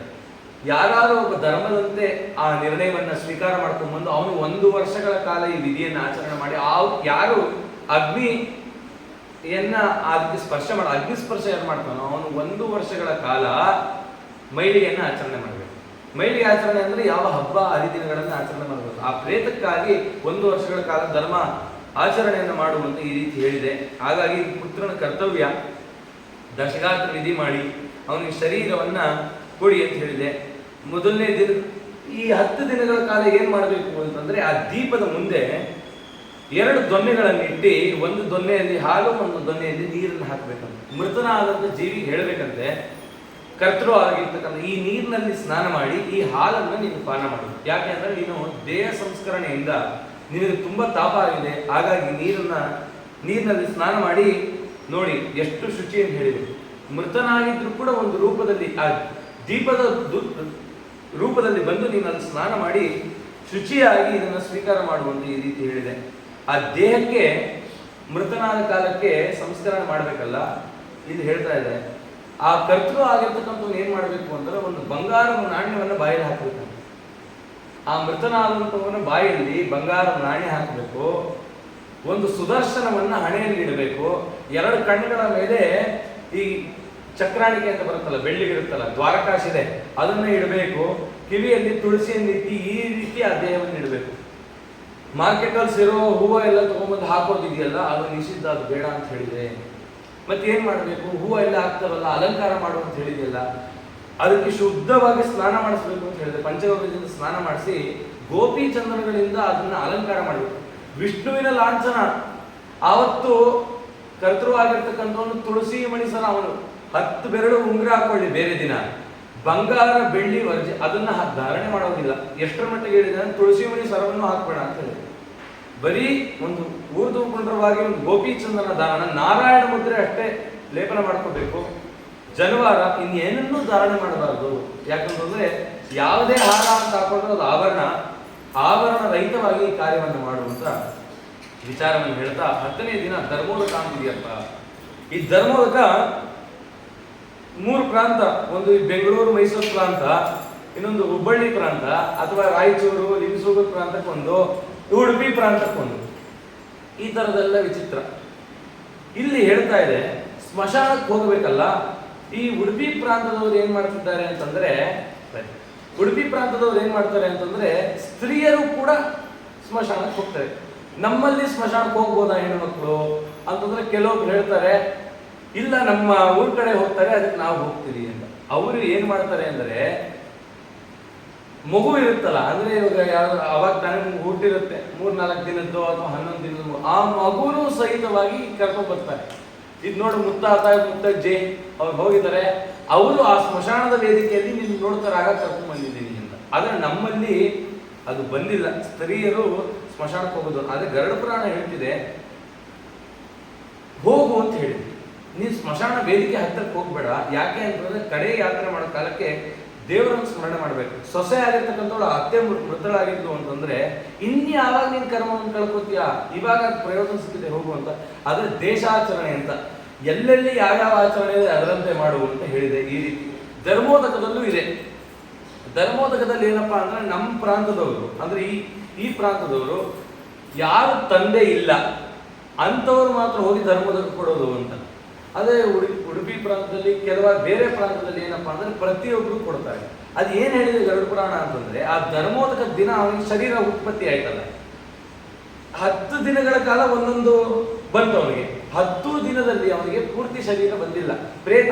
ಯಾರಾದ್ರೂ ಒಬ್ಬ ಧರ್ಮದಂತೆ ಆ ನಿರ್ಣಯವನ್ನ ಸ್ವೀಕಾರ ಮಾಡ್ಕೊಂಡ್ಬಂದು ಅವನು 1 ವರ್ಷಗಳ ಕಾಲ ಈ ವಿಧಿಯನ್ನು ಆಚರಣೆ ಮಾಡಿ ಯಾರು ಅಗ್ನಿಯನ್ನ ಅದಕ್ಕೆ ಸ್ಪರ್ಶ ಮಾಡ ಅಗ್ನಿ ಸ್ಪರ್ಶ ಯಾರು ಮಾಡ್ತಾನೋ ಅವನು 1 ವರ್ಷಗಳ ಕಾಲ ಮೈಲಿಗೆಯನ್ನ ಆಚರಣೆ ಮಾಡಬೇಕು. ಮೈಲಿಗೆ ಆಚರಣೆ ಅಂದ್ರೆ ಯಾವ ಹಬ್ಬ ಹರಿದಿನಗಳನ್ನ ಆಚರಣೆ ಮಾಡಬೇಕು. ಆ ಪ್ರೇತಕ್ಕಾಗಿ 1 ವರ್ಷಗಳ ಕಾಲ ಧರ್ಮ ಆಚರಣೆಯನ್ನು ಮಾಡುವಂತ ಈ ರೀತಿ ಹೇಳಿದೆ. ಹಾಗಾಗಿ ಪುತ್ರನ ಕರ್ತವ್ಯ ದಶಗಾತ್ರ ವಿಧಿ ಮಾಡಿ ಅವನಿಗೆ ಶರೀರವನ್ನ ಕೊಡಿ ಅಂತ ಹೇಳಿದೆ. ಮೊದಲನೇ ದಿನ ಈ 10 ದಿನಗಳ ಕಾಲ ಏನ್ ಮಾಡಬೇಕು ಅಂತಂದ್ರೆ ಆ ದೀಪದ ಮುಂದೆ 2 ದೊನ್ನೆಗಳನ್ನಿಟ್ಟು, ಒಂದು ದೊನ್ನೆಯಲ್ಲಿ ಹಾಲು, ಒಂದು ದೊನ್ನೆಯಲ್ಲಿ ನೀರನ್ನು ಹಾಕಬೇಕಂತ. ಮೃತನಾದಂತ ಜೀವಿಗೆ ಹೇಳಬೇಕಂತೆ, ಕರ್ತೃ ಆಗಿರ್ತಕ್ಕಂಥ ಈ ನೀರಿನಲ್ಲಿ ಸ್ನಾನ ಮಾಡಿ ಈ ಹಾಲನ್ನು ನೀನು ಪಾನ ಮಾಡು. ಯಾಕೆ ಅಂದ್ರೆ ನೀನು ದೇಹ ಸಂಸ್ಕರಣೆಯಿಂದ ನಿನಗೆ ತುಂಬಾ ತಾಪ ಆಗಿದೆ, ಹಾಗಾಗಿ ನೀರಿನಲ್ಲಿ ಸ್ನಾನ ಮಾಡಿ ನೋಡಿ ಎಷ್ಟು ಶುಚಿ ಅಂತ ಹೇಳಿದರು. ಮೃತನಾಗಿದ್ರು ಕೂಡ ಒಂದು ರೂಪದಲ್ಲಿ ಆ ದೀಪದ ರೂಪದಲ್ಲಿ ಬಂದು ನೀನು ಅಲ್ಲಿ ಸ್ನಾನ ಮಾಡಿ ಶುಚಿಯಾಗಿ ಇದನ್ನು ಸ್ವೀಕಾರ ಮಾಡುವಂತ ಈ ರೀತಿ ಹೇಳಿದೆ. ಆ ದೇಹಕ್ಕೆ ಮೃತನಾದ ಕಾಲಕ್ಕೆ ಸಂಸ್ಕರಣೆ ಮಾಡಬೇಕಲ್ಲ, ಇದು ಹೇಳ್ತಾ ಇದೆ. ಆ ಕರ್ತೃ ಆಗಿರ್ತಕ್ಕಂಥವ್ನು ಏನ್ ಮಾಡಬೇಕು ಅಂದ್ರೆ ಒಂದು ಬಂಗಾರದ ನಾಣ್ಯವನ್ನು ಬಾಯಲ್ಲಿ ಹಾಕಬೇಕು. ಆ ಮೃತನಾದಂಥವನ ಬಾಯಲ್ಲಿ ಬಂಗಾರದ ನಾಣ್ಯ ಹಾಕಬೇಕು. ಒಂದು ಸುದರ್ಶನವನ್ನ ಹಣೆಯಲ್ಲಿ ಇಡಬೇಕು. 2 ಕಣ್ಣುಗಳ ಮೇಲೆ ಈ ಚಕ್ರಾಣಿಕೆ ಅಂತ ಬರುತ್ತಲ್ಲ, ಬೆಳ್ಳಿಗಿರುತ್ತಲ್ಲ, ದ್ವಾರಕಾಶಿದೆ, ಅದನ್ನ ಇಡಬೇಕು. ಕಿವಿಯಲ್ಲಿ ತುಳಸಿಯನ್ನು ಇಟ್ಟು ಈ ರೀತಿ ಆ ದೇಹವನ್ನು ಇಡಬೇಕು. ಮಾರ್ಕೆಟಲ್ಲಿ ಸಿರೋ ಹೂವು ಎಲ್ಲ ತಗೊಂಡ್ಬಂದು ಹಾಕೋದಿದೆಯಲ್ಲ, ಅದು ನಿಷಿದ್ಧ, ಅದು ಬೇಡ ಅಂತ ಹೇಳಿದೆ. ಮತ್ತೆ ಏನ್ ಮಾಡಬೇಕು? ಹೂವು ಎಲ್ಲ ಹಾಕ್ತಾರಲ್ಲ, ಅಲಂಕಾರ ಮಾಡು ಅಂತ ಹೇಳಿದೆಯಲ್ಲ, ಅದಕ್ಕೆ ಶುದ್ಧವಾಗಿ ಸ್ನಾನ ಮಾಡಿಸ್ಬೇಕು ಅಂತ ಹೇಳಿದೆ. ಪಂಚಗವ್ಯದಿಂದ ಸ್ನಾನ ಮಾಡಿಸಿ ಗೋಪಿ ಚಂದನಗಳಿಂದ ಅದನ್ನ ಅಲಂಕಾರ ಮಾಡಬೇಕು. ವಿಷ್ಣುವಿನ ಲಾಂಛನ ಆವತ್ತು ಕರ್ತೃವಾಗಿರ್ತಕ್ಕಂಥವನು ತುಳಸಿ ಮಣಿಸರ ಅವನು 10 ಬೆರಳು ಉಂಗುರ ಹಾಕೊಳ್ಳಿ, ಬೇರೆ ದಿನ ಬಂಗಾರ ಬೆಳ್ಳಿ ಅದನ್ನ ಧಾರಣೆ ಮಾಡೋದಿಲ್ಲ. ಎಷ್ಟರ ಮಟ್ಟಿಗೆ ಹೇಳಿದ ತುಳಸಿ ಮಣಿ ಸರವನ್ನು ಹಾಕ್ಬೇಡ ಅಂತ ಹೇಳಿ, ಬರೀ ಒಂದು ಊರ್ದುಪುಂಡ್ರವಾಗಿ ಒಂದು ಗೋಪಿ ಚಂದನ ಧಾರಣ, ನಾರಾಯಣ ಮುದ್ರೆ ಅಷ್ಟೇ ಲೇಪನ ಮಾಡ್ಕೋಬೇಕು. ಜನವಾರ ಇನ್ನೇನನ್ನೂ ಧಾರಣೆ ಮಾಡಬಾರದು. ಯಾಕಂತಂದ್ರೆ ಯಾವುದೇ ಹಾರ ಅಂತ ಹಾಕೊಂಡ್ರೆ ಅದು ಆಭರಣ ರಹಿತವಾಗಿ ಕಾರ್ಯವನ್ನು ಮಾಡುವಂತ ವಿಚಾರವನ್ನು ಹೇಳ್ತಾ 10ನೇ ದಿನ ಧರ್ಮೋದಕ ಅಂತಿದೆಯಪ್ಪ. ಈ ಧರ್ಮೋದಕ 3 ಪ್ರಾಂತ, ಒಂದು ಬೆಂಗಳೂರು ಮೈಸೂರು ಪ್ರಾಂತ, ಇನ್ನೊಂದು ಹುಬ್ಬಳ್ಳಿ ಪ್ರಾಂತ, ಅಥವಾ ರಾಯಚೂರು ಲಿಂಗಸೂರು ಪ್ರಾಂತಕ್ಕೊಂದು, ಉಡುಪಿ ಪ್ರಾಂತಕ್ಕೊಂದು, ಈ ತರದೆಲ್ಲ ವಿಚಿತ್ರ. ಇಲ್ಲಿ ಹೇಳ್ತಾ ಇದೆ ಸ್ಮಶಾನಕ್ಕೆ ಹೋಗಬೇಕಲ್ಲ. ಈ ಉಡುಪಿ ಪ್ರಾಂತದವ್ರು ಏನ್ ಮಾಡ್ತಿದ್ದಾರೆ ಅಂತಂದ್ರೆ, ಉಡುಪಿ ಪ್ರಾಂತದವ್ರು ಏನ್ ಮಾಡ್ತಾರೆ ಅಂತಂದ್ರೆ, ಸ್ತ್ರೀಯರು ಕೂಡ ಸ್ಮಶಾನಕ್ಕೆ ಹೋಗ್ತಾರೆ. ನಮ್ಮಲ್ಲಿ ಸ್ಮಶಾನಕ್ಕೆ ಹೋಗ್ಬೋದಾ ಹೆಣ್ಣು ಮಕ್ಕಳು ಅಂತಂದ್ರೆ ಕೆಲವೊಬ್ರು ಹೇಳ್ತಾರೆ ಇಲ್ಲ ನಮ್ಮ ಊರ್ ಕಡೆ ಹೋಗ್ತಾರೆ, ಅದಕ್ಕೆ ನಾವು ಹೋಗ್ತೀವಿ ಅಂತ. ಅವರು ಏನ್ ಮಾಡ್ತಾರೆ ಅಂದ್ರೆ, ಮಗು ಇರುತ್ತಲ್ಲ, ಅಂದ್ರೆ ಇವಾಗ ಯಾವ್ದು ಅವಾಗ ತಾನೇ ಹುಟ್ಟಿರುತ್ತೆ, 3-4 ದಿನದ್ದು ಅಥವಾ 11 ದಿನದ್ದು, ಆ ಮಗುನು ಸಹಿತವಾಗಿ ಕರ್ಕೊಂಡ್ ಬರ್ತಾರೆ. ಇದು ನೋಡು ಮುತ್ತಾತ ಮುತ್ತಜ್ಜಿ ಅವ್ರು ಹೋಗಿದ್ದಾರೆ, ಅವರು ಆ ಸ್ಮಶಾನದ ವೇದಿಕೆಯಲ್ಲಿ ನೀನು ನೋಡ್ತಾರೆ, ಆಗ ಕರ್ಕೊಂಡ್ ಬಂದಿದ್ದೀನಿ ಅಂತ. ಆದ್ರೆ ನಮ್ಮಲ್ಲಿ ಅದು ಬಂದಿಲ್ಲ, ಸ್ತ್ರೀಯರು ಸ್ಮಶಾನಕ್ಕೆ ಹೋಗೋದು. ಆದ್ರೆ ಗರುಡ ಪುರಾಣ ಹೇಳ್ತಿದೆ ಹೋಗು ಅಂತ ಹೇಳಿ, ನೀನು ಸ್ಮಶಾನ ವೇದಿಕೆ ಹತ್ತಿರಕ್ಕೆ ಹೋಗ್ಬೇಡ. ಯಾಕೆ ಅಂತಂದ್ರೆ ಕಡೆ ಯಾತ್ರೆ ಮಾಡೋ ಕಾಲಕ್ಕೆ ದೇವರನ್ನು ಸ್ಮರಣೆ ಮಾಡಬೇಕು. ಸೊಸೆ ಆಗಿರ್ತಕ್ಕಂಥವಳು ಅತ್ತೆ ಮೃತಳಾಗಿದ್ದು ಅಂತಂದ್ರೆ ಇನ್ಯಾವಾಗ ನೀನು ಕರ್ಮವನ್ನು ಕಳ್ಕೊತೀಯ, ಇವಾಗ ಪ್ರಯೋಜನ ಸಿಕ್ಕಿದೆ ಹೋಗು ಅಂತ. ಆದ್ರೆ ದೇಶಾಚರಣೆ ಅಂತ ಎಲ್ಲೆಲ್ಲಿ ಯಾವ್ಯಾವ ಆಚರಣೆ ಇದೆ ಅದರಂತೆ ಮಾಡು ಅಂತ ಹೇಳಿದೆ. ಈ ರೀತಿ ಧರ್ಮೋದಕದಲ್ಲೂ ಇದೆ. ಧರ್ಮೋದಕದಲ್ಲಿ ಏನಪ್ಪಾ ಅಂದ್ರೆ ನಮ್ಮ ಪ್ರಾಂತದವರು, ಅಂದ್ರೆ ಈ ಪ್ರಾಂತದವರು ಯಾರು ತಂದೆ ಇಲ್ಲ ಅಂಥವ್ರು ಮಾತ್ರ ಹೋಗಿ ಧರ್ಮೋದಕ ಕೊಡೋದು ಅಂತ. ಅದೇ ಉಡುಪಿ ಪ್ರಾಂತದಲ್ಲಿ, ಕೆಲವಾರು ಬೇರೆ ಪ್ರಾಂತದಲ್ಲಿ ಏನಪ್ಪಾ ಅಂದ್ರೆ ಪ್ರತಿಯೊಬ್ಬರು ಕೊಡ್ತಾರೆ. ಅದು ಏನ್ ಹೇಳಿದೆ ಗರುಡ ಪುರಾಣ ಅಂತಂದ್ರೆ, ಆ ಧರ್ಮೋದಕ ದಿನ ಅವನಿಗೆ ಶರೀರ ಉತ್ಪತ್ತಿ ಆಯ್ತಲ್ಲ, 10 ದಿನಗಳ ಕಾಲ ಒಂದೊಂದು ಬಂತು ಅವನಿಗೆ. 10 ದಿನದಲ್ಲಿ ಅವನಿಗೆ ಪೂರ್ತಿ ಶರೀರ ಬಂದಿಲ್ಲ. ಪ್ರೇತ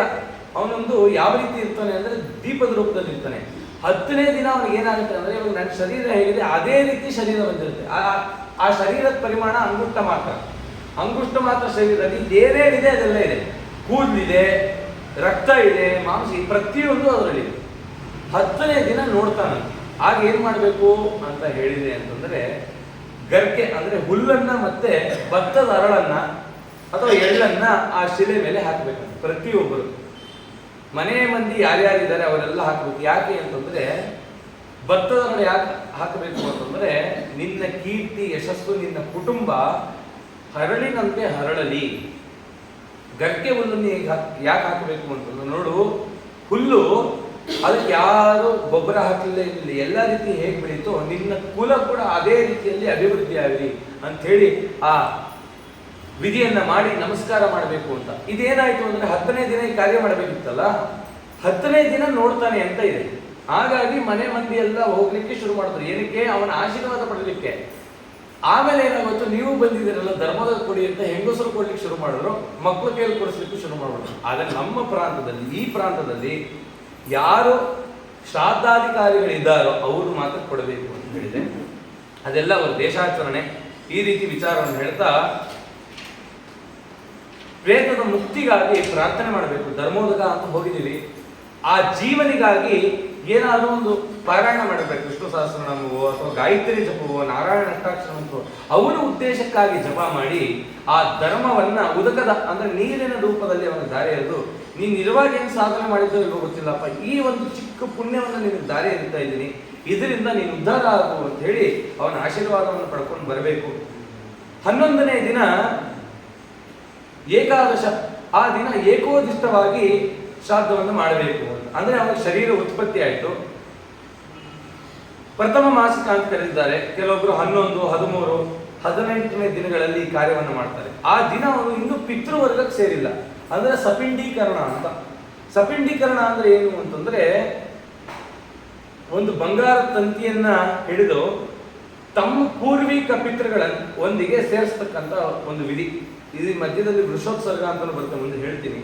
ಅವನೊಂದು ಯಾವ ರೀತಿ ಇರ್ತಾನೆ ಅಂದ್ರೆ ದೀಪದ ರೂಪದಲ್ಲಿ ಇರ್ತಾನೆ. 10ನೇ ದಿನ ಅವನಿಗೆ ಏನಾಗುತ್ತೆ ಅಂದ್ರೆ, ಇವಾಗ ನನ್ನ ಶರೀರ ಹೇಗಿದೆ ಅದೇ ರೀತಿ ಶರೀರ ಬಂದಿರುತ್ತೆ. ಆ ಶರೀರದ ಪರಿಮಾಣ ಅಂಗುಷ್ಟ ಮಾತ್ರ ಶರೀರದಲ್ಲಿ ಏನೇನಿದೆ ಅದೆಲ್ಲ ಇದೆ. ಕೂದಲಿದೆ, ರಕ್ತ ಇದೆ, ಮಾಂಸ, ಪ್ರತಿಯೊಂದು ಅದರಲ್ಲಿ. 10ನೇ ದಿನ ನೋಡ್ತಾನೆ. ಆಗ ಏನ್ ಮಾಡ್ಬೇಕು ಅಂತ ಹೇಳಿದೆ ಅಂತಂದ್ರೆ, ಗರ್ಕೆ ಅಂದ್ರೆ ಹುಲ್ಲನ್ನ ಮತ್ತೆ ಭತ್ತದ ಅರಳನ್ನ ಅಥವಾ ಎಳ್ಳನ್ನ ಆ ಶಿಲೆ ಮೇಲೆ ಹಾಕ್ಬೇಕಂತ. ಪ್ರತಿಯೊಬ್ಬರು ಮನೆ ಮಂದಿ ಯಾರ್ಯಾರಿದ್ದಾರೆ ಅವರೆಲ್ಲ ಹಾಕ್ಬೇಕು. ಯಾಕೆ ಅಂತಂದ್ರೆ, ಭತ್ತದ ಅರಳು ಯಾಕೆ ಹಾಕಬೇಕು ಅಂತಂದ್ರೆ, ನಿನ್ನ ಕೀರ್ತಿ ಯಶಸ್ಸು ನಿನ್ನ ಕುಟುಂಬ ಹರಳಿನಂತೆ ಹರಳಲಿ. ಗರ್ಕೆ ಹುಲ್ಲನ್ನು ಯಾಕೆ ಹಾಕಬೇಕು ಅಂತಂದ್ರೆ, ನೋಡು ಹುಲ್ಲು ಅದಕ್ಕೆ ಯಾರು ಗೊಬ್ಬರ ಹಾಕಲಿಲ್ಲ, ಇಲ್ಲ ಎಲ್ಲ ರೀತಿ ಹೇಗೆ ಬೆಳೀತೋ ನಿನ್ನ ಕುಲ ಕೂಡ ಅದೇ ರೀತಿಯಲ್ಲಿ ಅಭಿವೃದ್ಧಿ ಆಗಲಿ ಅಂತ ಹೇಳಿ ಆ ವಿಧಿಯನ್ನ ಮಾಡಿ ನಮಸ್ಕಾರ ಮಾಡಬೇಕು ಅಂತ. ಇದೇನಾಯ್ತು ಅಂದ್ರೆ 10ನೇ ದಿನ ಈ ಕಾರ್ಯ ಮಾಡಬೇಕಿತ್ತಲ್ಲ, 10ನೇ ದಿನ ನೋಡ್ತಾನೆ ಅಂತ ಇದೆ. ಹಾಗಾಗಿ ಮನೆ ಮಂದಿ ಎಲ್ಲ ಹೋಗ್ಲಿಕ್ಕೆ ಶುರು ಮಾಡಿದ್ರು. ಏನಕ್ಕೆ? ಅವನ ಆಶೀರ್ವಾದ ಪಡಲಿಕ್ಕೆ. ಆಮೇಲೆ ಏನಾಗುತ್ತೆ, ನೀವು ಬಂದಿದ್ದೀರಲ್ಲ ಧರ್ಮದ ಕೊಡಿ ಅಂತ ಹೆಂಗಸರು ಕೊಡ್ಲಿಕ್ಕೆ ಶುರು ಮಾಡಿದ್ರು, ಮಕ್ಕಳ ಕೈಯಲ್ಲಿ ಕೊಡಿಸ್ಲಿಕ್ಕೆ ಶುರು ಮಾಡಿದ್ರು. ಆದ್ರೆ ನಮ್ಮ ಪ್ರಾಂತದಲ್ಲಿ, ಈ ಪ್ರಾಂತದಲ್ಲಿ ಯಾರು ಶ್ರಾದ್ದಾಧಿಕಾರಿಗಳಿದ್ದಾರೋ ಅವರು ಮಾತ್ರ ಕೊಡಬೇಕು ಅಂತ ಹೇಳಿದೆ. ಅದೆಲ್ಲ ಅವರ ದೇಶಾಚರಣೆ. ಈ ರೀತಿ ವಿಚಾರವನ್ನು ಹೇಳ್ತಾ ಪ್ರೇತದ ಮುಕ್ತಿಗಾಗಿ ಪ್ರಾರ್ಥನೆ ಮಾಡಬೇಕು. ಧರ್ಮೋದಕ ಅಂತ ಹೋಗಿದ್ದೀವಿ, ಆ ಜೀವನಿಗಾಗಿ ಏನಾದರೂ ಒಂದು ಪಾರಾಯಣ ಮಾಡಬೇಕು. ವಿಷ್ಣು ಸಹಸ್ರನಾಮವೋ ಅಥವಾ ಗಾಯತ್ರಿ ಜಪವೋ ನಾರಾಯಣ ಅಷ್ಟಾಕ್ಷರವೋ ಅವನ ಉದ್ದೇಶಕ್ಕಾಗಿ ಜಪ ಮಾಡಿ ಆ ಧರ್ಮವನ್ನ ಉದಕದ ಅಂದ್ರೆ ನೀರಿನ ರೂಪದಲ್ಲಿ ಅವನ ದಾರಿ ಎರೆದು, ನೀನು ಇರುವಾಗ ಏನು ಸಾಧನೆ ಮಾಡಿದ್ದೋ ಇಲ್ವೋ ಗೊತ್ತಿಲ್ಲಪ್ಪ, ಈ ಒಂದು ಚಿಕ್ಕ ಪುಣ್ಯವನ್ನು ನಿನಗೆ ದಾರಿ ಎರಿತಾ ಇದ್ದೀನಿ, ಇದರಿಂದ ನೀನು ಉದ್ಧಾರ ಆಗು ಅಂತ ಹೇಳಿ ಅವನ ಆಶೀರ್ವಾದವನ್ನು ಪಡ್ಕೊಂಡು ಬರಬೇಕು. 11ನೇ ದಿನ ಏಕಾದಶ, ಆ ದಿನ ಏಕೋದಿಷ್ಟವಾಗಿ ಶ್ರಾದ್ದವನ್ನು ಮಾಡಬೇಕು ಅಂತ. ಅಂದ್ರೆ ಅವನ ಶರೀರ ಉತ್ಪತ್ತಿ ಆಯಿತು. ಪ್ರಥಮ ಮಾಸಿಕ ಅಂತ ಕರೆದಿದ್ದಾರೆ. ಕೆಲವೊಬ್ರು 11, 13, 18ನೇ ದಿನಗಳಲ್ಲಿ ಈ ಕಾರ್ಯವನ್ನು ಮಾಡ್ತಾರೆ. ಆ ದಿನ ಅವನು ಇನ್ನೂ ಪಿತೃವರ್ಗಕ್ಕೆ ಸೇರಿಲ್ಲ, ಅಂದ್ರೆ ಸಪಿಂಡೀಕರಣ ಅಂತ. ಸಪಿಂಡೀಕರಣ ಅಂದ್ರೆ ಏನು ಅಂತಂದ್ರೆ, ಒಂದು ಬಂಗಾರ ತಂತಿಯನ್ನ ಹಿಡಿದು ತಮ್ಮ ಪೂರ್ವಿಕ ಪಿತೃಗಳನ್ನು ಒಂದಿಗೆ ಸೇರಿಸ್ತಕ್ಕಂಥ ಒಂದು ವಿಧಿ. ಇದು ಮಧ್ಯದಲ್ಲಿ ವೃಷೋತ್ಸರ್ಗ ಅಂತ ಬರುತ್ತೆ, ಮುಂದೆ ಹೇಳ್ತೀನಿ.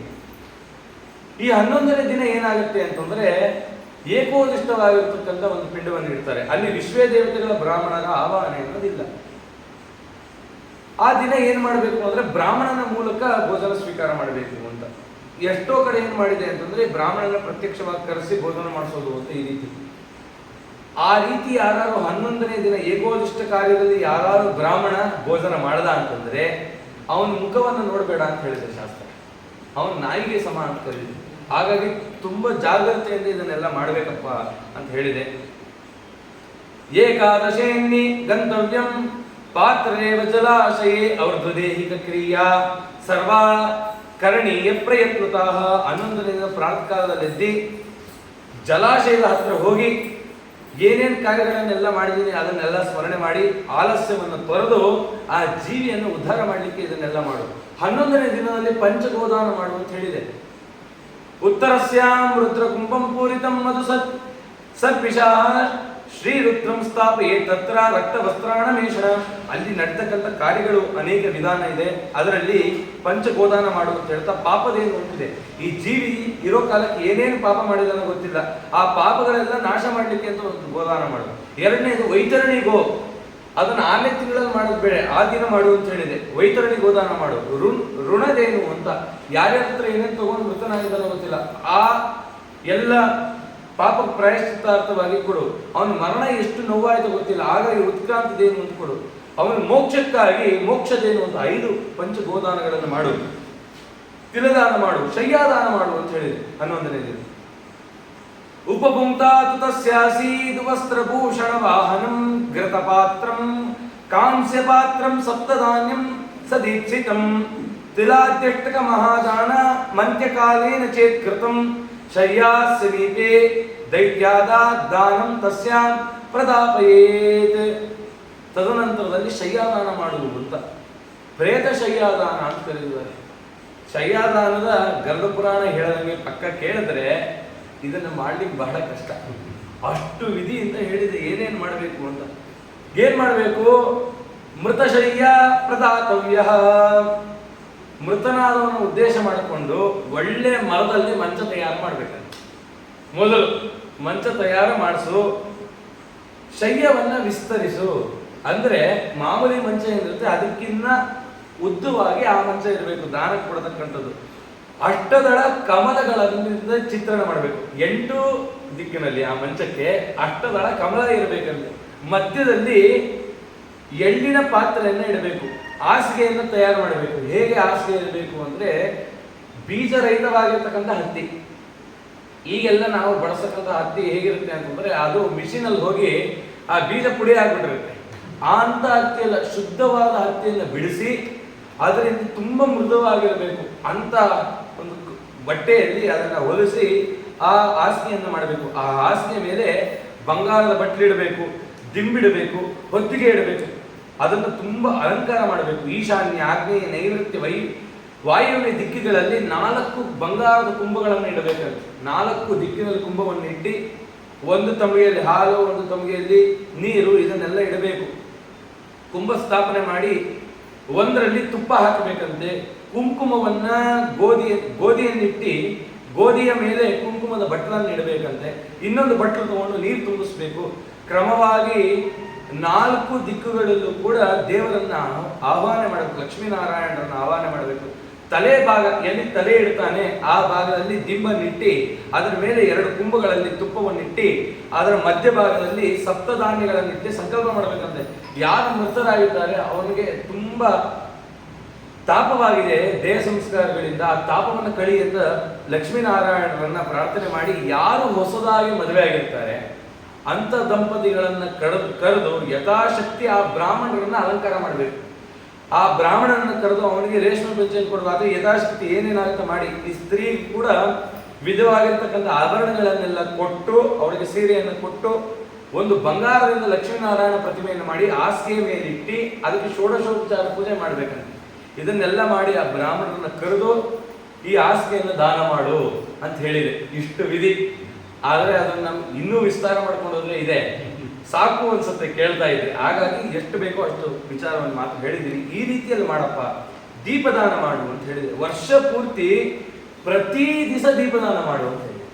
ಈ 11ನೇ ದಿನ ಏನಾಗುತ್ತೆ ಅಂತಂದ್ರೆ, ಏಕೋದಿಷ್ಟವಾಗಿರ್ತಕ್ಕಂಥ ಒಂದು ಪಿಂಡವನ್ನು ಇಡ್ತಾರೆ. ಅಲ್ಲಿ ವಿಶ್ವೇ ದೇವತೆಗಳ ಬ್ರಾಹ್ಮಣರ ಆವಾಹನೆ ಅನ್ನೋದಿಲ್ಲ. ಆ ದಿನ ಏನ್ ಮಾಡಬೇಕು ಅಂದ್ರೆ, ಬ್ರಾಹ್ಮಣನ ಮೂಲಕ ಭೋಜನ ಸ್ವೀಕಾರ ಮಾಡಬೇಕು ಅಂತ. ಎಷ್ಟೋ ಕಡೆ ಏನ್ ಮಾಡಿದೆ ಅಂತಂದ್ರೆ, ಬ್ರಾಹ್ಮಣನ ಪ್ರತ್ಯಕ್ಷವಾಗಿ ಕರೆಸಿ ಭೋಜನ ಮಾಡಿಸೋದು ಅಂತ ಈ ರೀತಿ. ಆ ರೀತಿ ಯಾರು 11ನೇ ದಿನ ಏಕೋದಿಷ್ಟ ಕಾರ್ಯದಲ್ಲಿ ಯಾರು ಬ್ರಾಹ್ಮಣ ಭೋಜನ ಮಾಡದ ಅಂತಂದ್ರೆ, ಅವನ ಮುಖವನ್ನು ನೋಡಬೇಡ ಅಂತ ಹೇಳಿದೆ ಶಾಸ್ತ್ರ. ಅವನ ನಾಯಿಗೆ ಸಮ ಅಂತ ಕರೀದೆ. ಹಾಗಾಗಿ ತುಂಬಾ ಜಾಗ್ರತೆಯಿಂದ ಇದನ್ನೆಲ್ಲ ಮಾಡಬೇಕಪ್ಪ ಅಂತ ಹೇಳಿದೆ. ಏಕಾದಶೇನ್ನಿ ಗಂತವ್ಯಂ ಪಾತ್ರೇವ ಜಲಾಶಯೇ ಔರ್ಧ್ವದೇಹಿಕ ಕ್ರಿಯಾ ಸರ್ವಾ ಕರಣೀಯ ಪ್ರಯತ್ನತಃ. 11ನೇ ದಿನ ಪ್ರಾತಃ ಕಾಲದಲ್ಲಿ ಎದ್ದಿ ಜಲಾಶಯದ ಹತ್ರ ಹೋಗಿ ಏನೇನು ಕಾರ್ಯಗಳನ್ನೆಲ್ಲ ಮಾಡಿದ್ದೀನಿ ಅದನ್ನೆಲ್ಲ ಸ್ಮರಣೆ ಮಾಡಿ ಆಲಸ್ಯವನ್ನು ತೊರೆದು ಆ ಜೀವಿಯನ್ನು ಉದ್ಧಾರ ಮಾಡಲಿಕ್ಕೆ ಇದನ್ನೆಲ್ಲ ಮಾಡು. 11ನೇ ದಿನದಲ್ಲಿ ಪಂಚಗೋದಾನ ಮಾಡು ಅಂತ ಹೇಳಿದೆ. ಉತ್ತರಸ್ಯಾಂ ರುದ್ರ ಕುಂಭಂ ಪೂರಿತಂ ಮಧು ಸರ್ಪಿಷಾ ಶ್ರೀ ರುದ್ರಂ ಸ್ಥಾಪಯೇ ತತ್ರ ರಕ್ತ ವಸ್ತ್ರಾಣ ಮೇಷಣ. ಅಲ್ಲಿ ನಡ್ತಕ್ಕಂಥ ಕಾರ್ಯಗಳು ಅನೇಕ ವಿಧಾನ ಇದೆ. ಅದರಲ್ಲಿ ಪಂಚಗೋದಾನ ಮಾಡು ಅಂತ ಹೇಳ್ತಾ ಪಾಪದೇನು ಅಂತಿದೆ. ಈ ಜೀವಿ ಇರೋ ಕಾಲಕ್ಕೆ ಏನೇನು ಪಾಪ ಮಾಡಿದಾನೋ ಗೊತ್ತಿಲ್ಲ, ಆ ಪಾಪಗಳೆಲ್ಲ ನಾಶ ಮಾಡ್ಲಿಕ್ಕೆ ಅಂತ ಒಂದು ಗೋದಾನ ಮಾಡು. ಎರಡನೇದು ವೈತರಣಿಗೋ, ಅದನ್ನ 6ನೇ ತಿಂಗಳಲ್ಲಿ ಮಾಡೋದು ಬೇಡ, ಆ ದಿನ ಮಾಡು ಅಂತ ಹೇಳಿದೆ. ವೈತರಣಿ ಗೋದಾನ ಮಾಡು. ಋಣದೇನು ಅಂತ ಯಾರ್ಯಾರ ಹತ್ರ ಏನೇನು ತಗೊಂಡು ಮೃತನಾಗಿದ್ದಾನೋ ಗೊತ್ತಿಲ್ಲ, ಆ ಎಲ್ಲ ಪಾಪ ಪ್ರಾಯಶ್ಚಿತ್ತಾರ್ಥವಾಗಿ ಕೊಡು. ಅವನ ಮರಣ ಎಷ್ಟು ನೋವಾಯಿತು ಗೊತ್ತಿಲ್ಲ, ಹಾಗಾಗಿ ಉತ್ಕ್ರಾಂತಿದೇನು ಅಂತ ಕೊಡು. ಅವನ ಮೋಕ್ಷಕ್ಕಾಗಿ ಮೋಕ್ಷದೇನು ಅಂತ 5 ಪಂಚಗೋದಾನಗಳನ್ನು ಮಾಡು. ತಿಲದಾನ ಮಾಡು, ಶಯ್ಯಾದಾನ ಮಾಡು ಅಂತ ಹೇಳಿದೆ 11ನೇ ದಿನ. ಉಪಭುಂಕ್ತಾತು ತಸ್ಯಾಸೀದ್ ವಸ್ತ್ರಭೂಷಣ ವಾಹನಂ ಘೃತಪಾತ್ರಂ ಕಾಂಸ್ಯಪಾತ್ರಂ ಸಪ್ತಧಾನ್ಯಂ ಸದೀಕ್ಷಿತಂ ತಿಲಾದ್ಯಷ್ಟಕ ಮಹಾದಾನ ಮಂತ್ಯಕಾಲೇನ ಚೇತ್ಕೃತಂ ಶಯ್ಯಾಸಮೀಪೆ ದೈತ್ಯಾದಾತ್ ದಾನಂ ತಸ್ಯಾಂ ಪ್ರದಾಪಯೇತ್. ತದನಂತರದಲ್ಲಿ ಶಯ್ಯಾದಾನ ಮಾಡುವುದು ಅಂತ ಪ್ರೇತ ಶಯ್ಯಾದಾನ ಅಂತ ಕರೆದಿದ್ದಾರೆ. ಶಯ್ಯಾದಾನದ ಗರುಡ ಪುರಾಣ ಹೇಳದಂಗೆ ಪಕ್ಕ ಕೇಳಿದ್ರೆ ಇದನ್ನು ಮಾಡ್ಲಿಕ್ಕೆ ಬಹಳ ಕಷ್ಟ, ಅಷ್ಟು ವಿಧಿ ಅಂತ ಹೇಳಿದೆ. ಏನೇನು ಮಾಡಬೇಕು ಅಂತ, ಏನ್ ಮಾಡಬೇಕು? ಮೃತಶಯ್ಯ ಪ್ರದಾತವ್ಯ, ಮೃತನಾದವನ ಉದ್ದೇಶ ಮಾಡಿಕೊಂಡು ಒಳ್ಳೆ ಮರದಲ್ಲಿ ಮಂಚ ತಯಾರು ಮಾಡ್ಬೇಕಂತ. ಮೊದಲು ಮಂಚ ತಯಾರು ಮಾಡಿಸು, ಶಯ್ಯವನ್ನ ವಿಸ್ತರಿಸು. ಅಂದ್ರೆ ಮಾಮೂಲಿ ಮಂಚ ಏನಿರುತ್ತೆ ಅದಕ್ಕಿನ್ನ ಉದ್ದವಾಗಿ ಆ ಮಂಚ ಇರಬೇಕು, ದಾನಕ್ಕೆ ಕೊಡತಕ್ಕಂಥದ್ದು. ಅಷ್ಟದಳ ಕಮಲಗಳಿಂದ ಚಿತ್ರಣ ಮಾಡಬೇಕು. 8 ದಿಕ್ಕಿನಲ್ಲಿ ಆ ಮಂಚಕ್ಕೆ ಅಷ್ಟದಳ ಕಮಲ ಇರಬೇಕಂತೆ. ಮಧ್ಯದಲ್ಲಿ ಎಳ್ಳಿನ ಪಾತ್ರೆಯನ್ನ ಇಡಬೇಕು. ಹಾಸಿಗೆಯನ್ನು ತಯಾರು ಮಾಡಬೇಕು. ಹೇಗೆ ಹಾಸಿಗೆ ಇರಬೇಕು ಅಂದ್ರೆ ಬೀಜರಹಿತವಾಗಿರ್ತಕ್ಕಂಥ ಹತ್ತಿ. ಈಗೆಲ್ಲ ನಾವು ಬಳಸತಕ್ಕಂಥ ಹತ್ತಿ ಹೇಗಿರುತ್ತೆ ಅಂತಂದ್ರೆ ಅದು ಮಿಷಿನಲ್ಲಿ ಹೋಗಿ ಆ ಬೀಜ ಪುಡಿ ಆಗ್ಬಿಟ್ಟಿರುತ್ತೆ. ಅಂತ ಹತ್ತಿಯಲ್ಲ, ಶುದ್ಧವಾದ ಹತ್ತಿಯನ್ನು ಬಿಡಿಸಿ ಅದರಿಂದ ತುಂಬಾ ಮೃದುವಾಗಿರಬೇಕು ಅಂತ ಒಂದು ಬಟ್ಟೆಯಲ್ಲಿ ಅದನ್ನ ಹೊಲಿಸಿ ಆ ಹಾಸಿಗೆಯನ್ನು ಮಾಡಬೇಕು. ಆ ಹಾಸಿಗೆ ಮೇಲೆ ಬಂಗಾರದ ಬಟ್ಲಿಡಬೇಕು, ದಿಂಬಿಡಬೇಕು, ಹೊತ್ತಿಗೆ ಇಡಬೇಕು. ಅದನ್ನು ತುಂಬಾ ಅಲಂಕಾರ ಮಾಡಬೇಕು. ಈಶಾನ್ಯ, ಆಗ್ನೇಯ, ನೈಋತ್ಯ, ವಾಯುವ್ಯ ದಿಕ್ಕಿಗಳಲ್ಲಿ 4 ಬಂಗಾರದ ಕುಂಭಗಳನ್ನು ಇಡಬೇಕಂತೆ. 4 ದಿಕ್ಕಿನಲ್ಲಿ ಕುಂಭವನ್ನು ಇಟ್ಟು 1 ತಂಬಿಗೆಯಲ್ಲಿ ಹಾಲು, 1 ತಂಬಿಗೆಯಲ್ಲಿ ನೀರು, ಇದನ್ನೆಲ್ಲ ಇಡಬೇಕು. ಕುಂಭ ಸ್ಥಾಪನೆ ಮಾಡಿ 1ರಲ್ಲಿ ತುಪ್ಪ ಹಾಕಬೇಕಂತೆ. ಕುಂಕುಮವನ್ನ ಗೋಧಿಯನ್ನಿಟ್ಟು ಗೋಧಿಯ ಮೇಲೆ ಕುಂಕುಮದ ಬಟ್ಲನ್ನು ಇಡಬೇಕಂತೆ. ಇನ್ನೊಂದು ಬಟ್ಲು ತಗೊಂಡು ನೀರು ತುಂಬಿಸ್ಬೇಕು. ಕ್ರಮವಾಗಿ 4 ದಿಕ್ಕುಗಳಲ್ಲೂ ಕೂಡ ದೇವರನ್ನ ಆಹ್ವಾನ ಮಾಡಬೇಕು, ಲಕ್ಷ್ಮೀನಾರಾಯಣರನ್ನ ಆಹ್ವಾನ ಮಾಡಬೇಕು. ತಲೆ ಭಾಗ ಎಲ್ಲಿ ತಲೆ ಇಡ್ತಾನೆ ಆ ಭಾಗದಲ್ಲಿ ದಿಂಬನ್ನಿಟ್ಟು ಅದರ ಮೇಲೆ 2 ಕುಂಭಗಳಲ್ಲಿ ತುಪ್ಪವನ್ನಿಟ್ಟು ಅದರ ಮಧ್ಯಭಾಗದಲ್ಲಿ ಸಪ್ತಧಾನ್ಯಗಳನ್ನಿಟ್ಟು ಸಂಕಲ್ಪ ಮಾಡಬೇಕಂತೆ. ಯಾರು ಮೃತರಾಗಿದ್ದಾರೆ ಅವನಿಗೆ ತುಂಬಾ ತಾಪವಾಗಿದೆ ದೇಹ ಸಂಸ್ಕಾರಗಳಿಂದ, ಆ ತಾಪವನ್ನು ಕಳಿ ಅಂತ ಲಕ್ಷ್ಮೀನಾರಾಯಣರನ್ನ ಪ್ರಾರ್ಥನೆ ಮಾಡಿ, ಯಾರು ಹೊಸದಾಗಿ ಮದುವೆ ಆಗಿರ್ತಾರೆ ಅಂತ ದಂಪತಿಗಳನ್ನ ಕರೆದು ಯಥಾಶಕ್ತಿ ಆ ಬ್ರಾಹ್ಮಣರನ್ನ ಅಲಂಕಾರ ಮಾಡಬೇಕು. ಆ ಬ್ರಾಹ್ಮಣನನ್ನು ಕರೆದು ಅವನಿಗೆ ರೇಷ್ಮೆ ಪಂಚೆಯನ್ನು ಕೊಡುವಾಗ ಯಥಾಶಕ್ತಿ ಏನೇನಾಗುತ್ತೆ ಮಾಡಿ, ಈ ಸ್ತ್ರೀ ಕೂಡ ವಿಧವಾಗಿರ್ತಕ್ಕಂಥ ಆಭರಣಗಳನ್ನೆಲ್ಲ ಕೊಟ್ಟು ಅವಳಿಗೆ ಸೀರೆಯನ್ನು ಕೊಟ್ಟು ಒಂದು ಬಂಗಾರದಿಂದ ಲಕ್ಷ್ಮೀನಾರಾಯಣ ಪ್ರತಿಮೆಯನ್ನು ಮಾಡಿ ಹಾಸಿಗೆ ಮೇಲಿಟ್ಟು ಅದಕ್ಕೆ ಷೋಡಶೋಪಚಾರ ಪೂಜೆ ಮಾಡ್ಬೇಕಂತ. ಇದನ್ನೆಲ್ಲ ಮಾಡಿ ಆ ಬ್ರಾಹ್ಮಣರನ್ನ ಕರೆದು ಈ ಹಾಸಿಗೆಯನ್ನು ದಾನ ಮಾಡು ಅಂತ ಹೇಳಿದೆ. ಇಷ್ಟು ವಿಧಿ. ಆದರೆ ಅದನ್ನು ನಾವು ಇನ್ನೂ ವಿಸ್ತಾರ ಮಾಡ್ಕೊಂಡೋದ್ರೆ ಇದೆ, ಸಾಕು ಅನ್ಸುತ್ತೆ ಕೇಳ್ತಾ ಇದ್ರೆ. ಹಾಗಾಗಿ ಎಷ್ಟು ಬೇಕೋ ಅಷ್ಟು ವಿಚಾರವನ್ನು ಮಾತು ಹೇಳಿದ್ದೀನಿ. ಈ ರೀತಿಯಲ್ಲಿ ಮಾಡಪ್ಪ, ದೀಪದಾನ ಮಾಡು ಅಂತ ಹೇಳಿದೆ. ವರ್ಷ ಪೂರ್ತಿ ಪ್ರತಿ ದಿವಸ ದೀಪದಾನ ಮಾಡು ಅಂತ ಹೇಳಿ.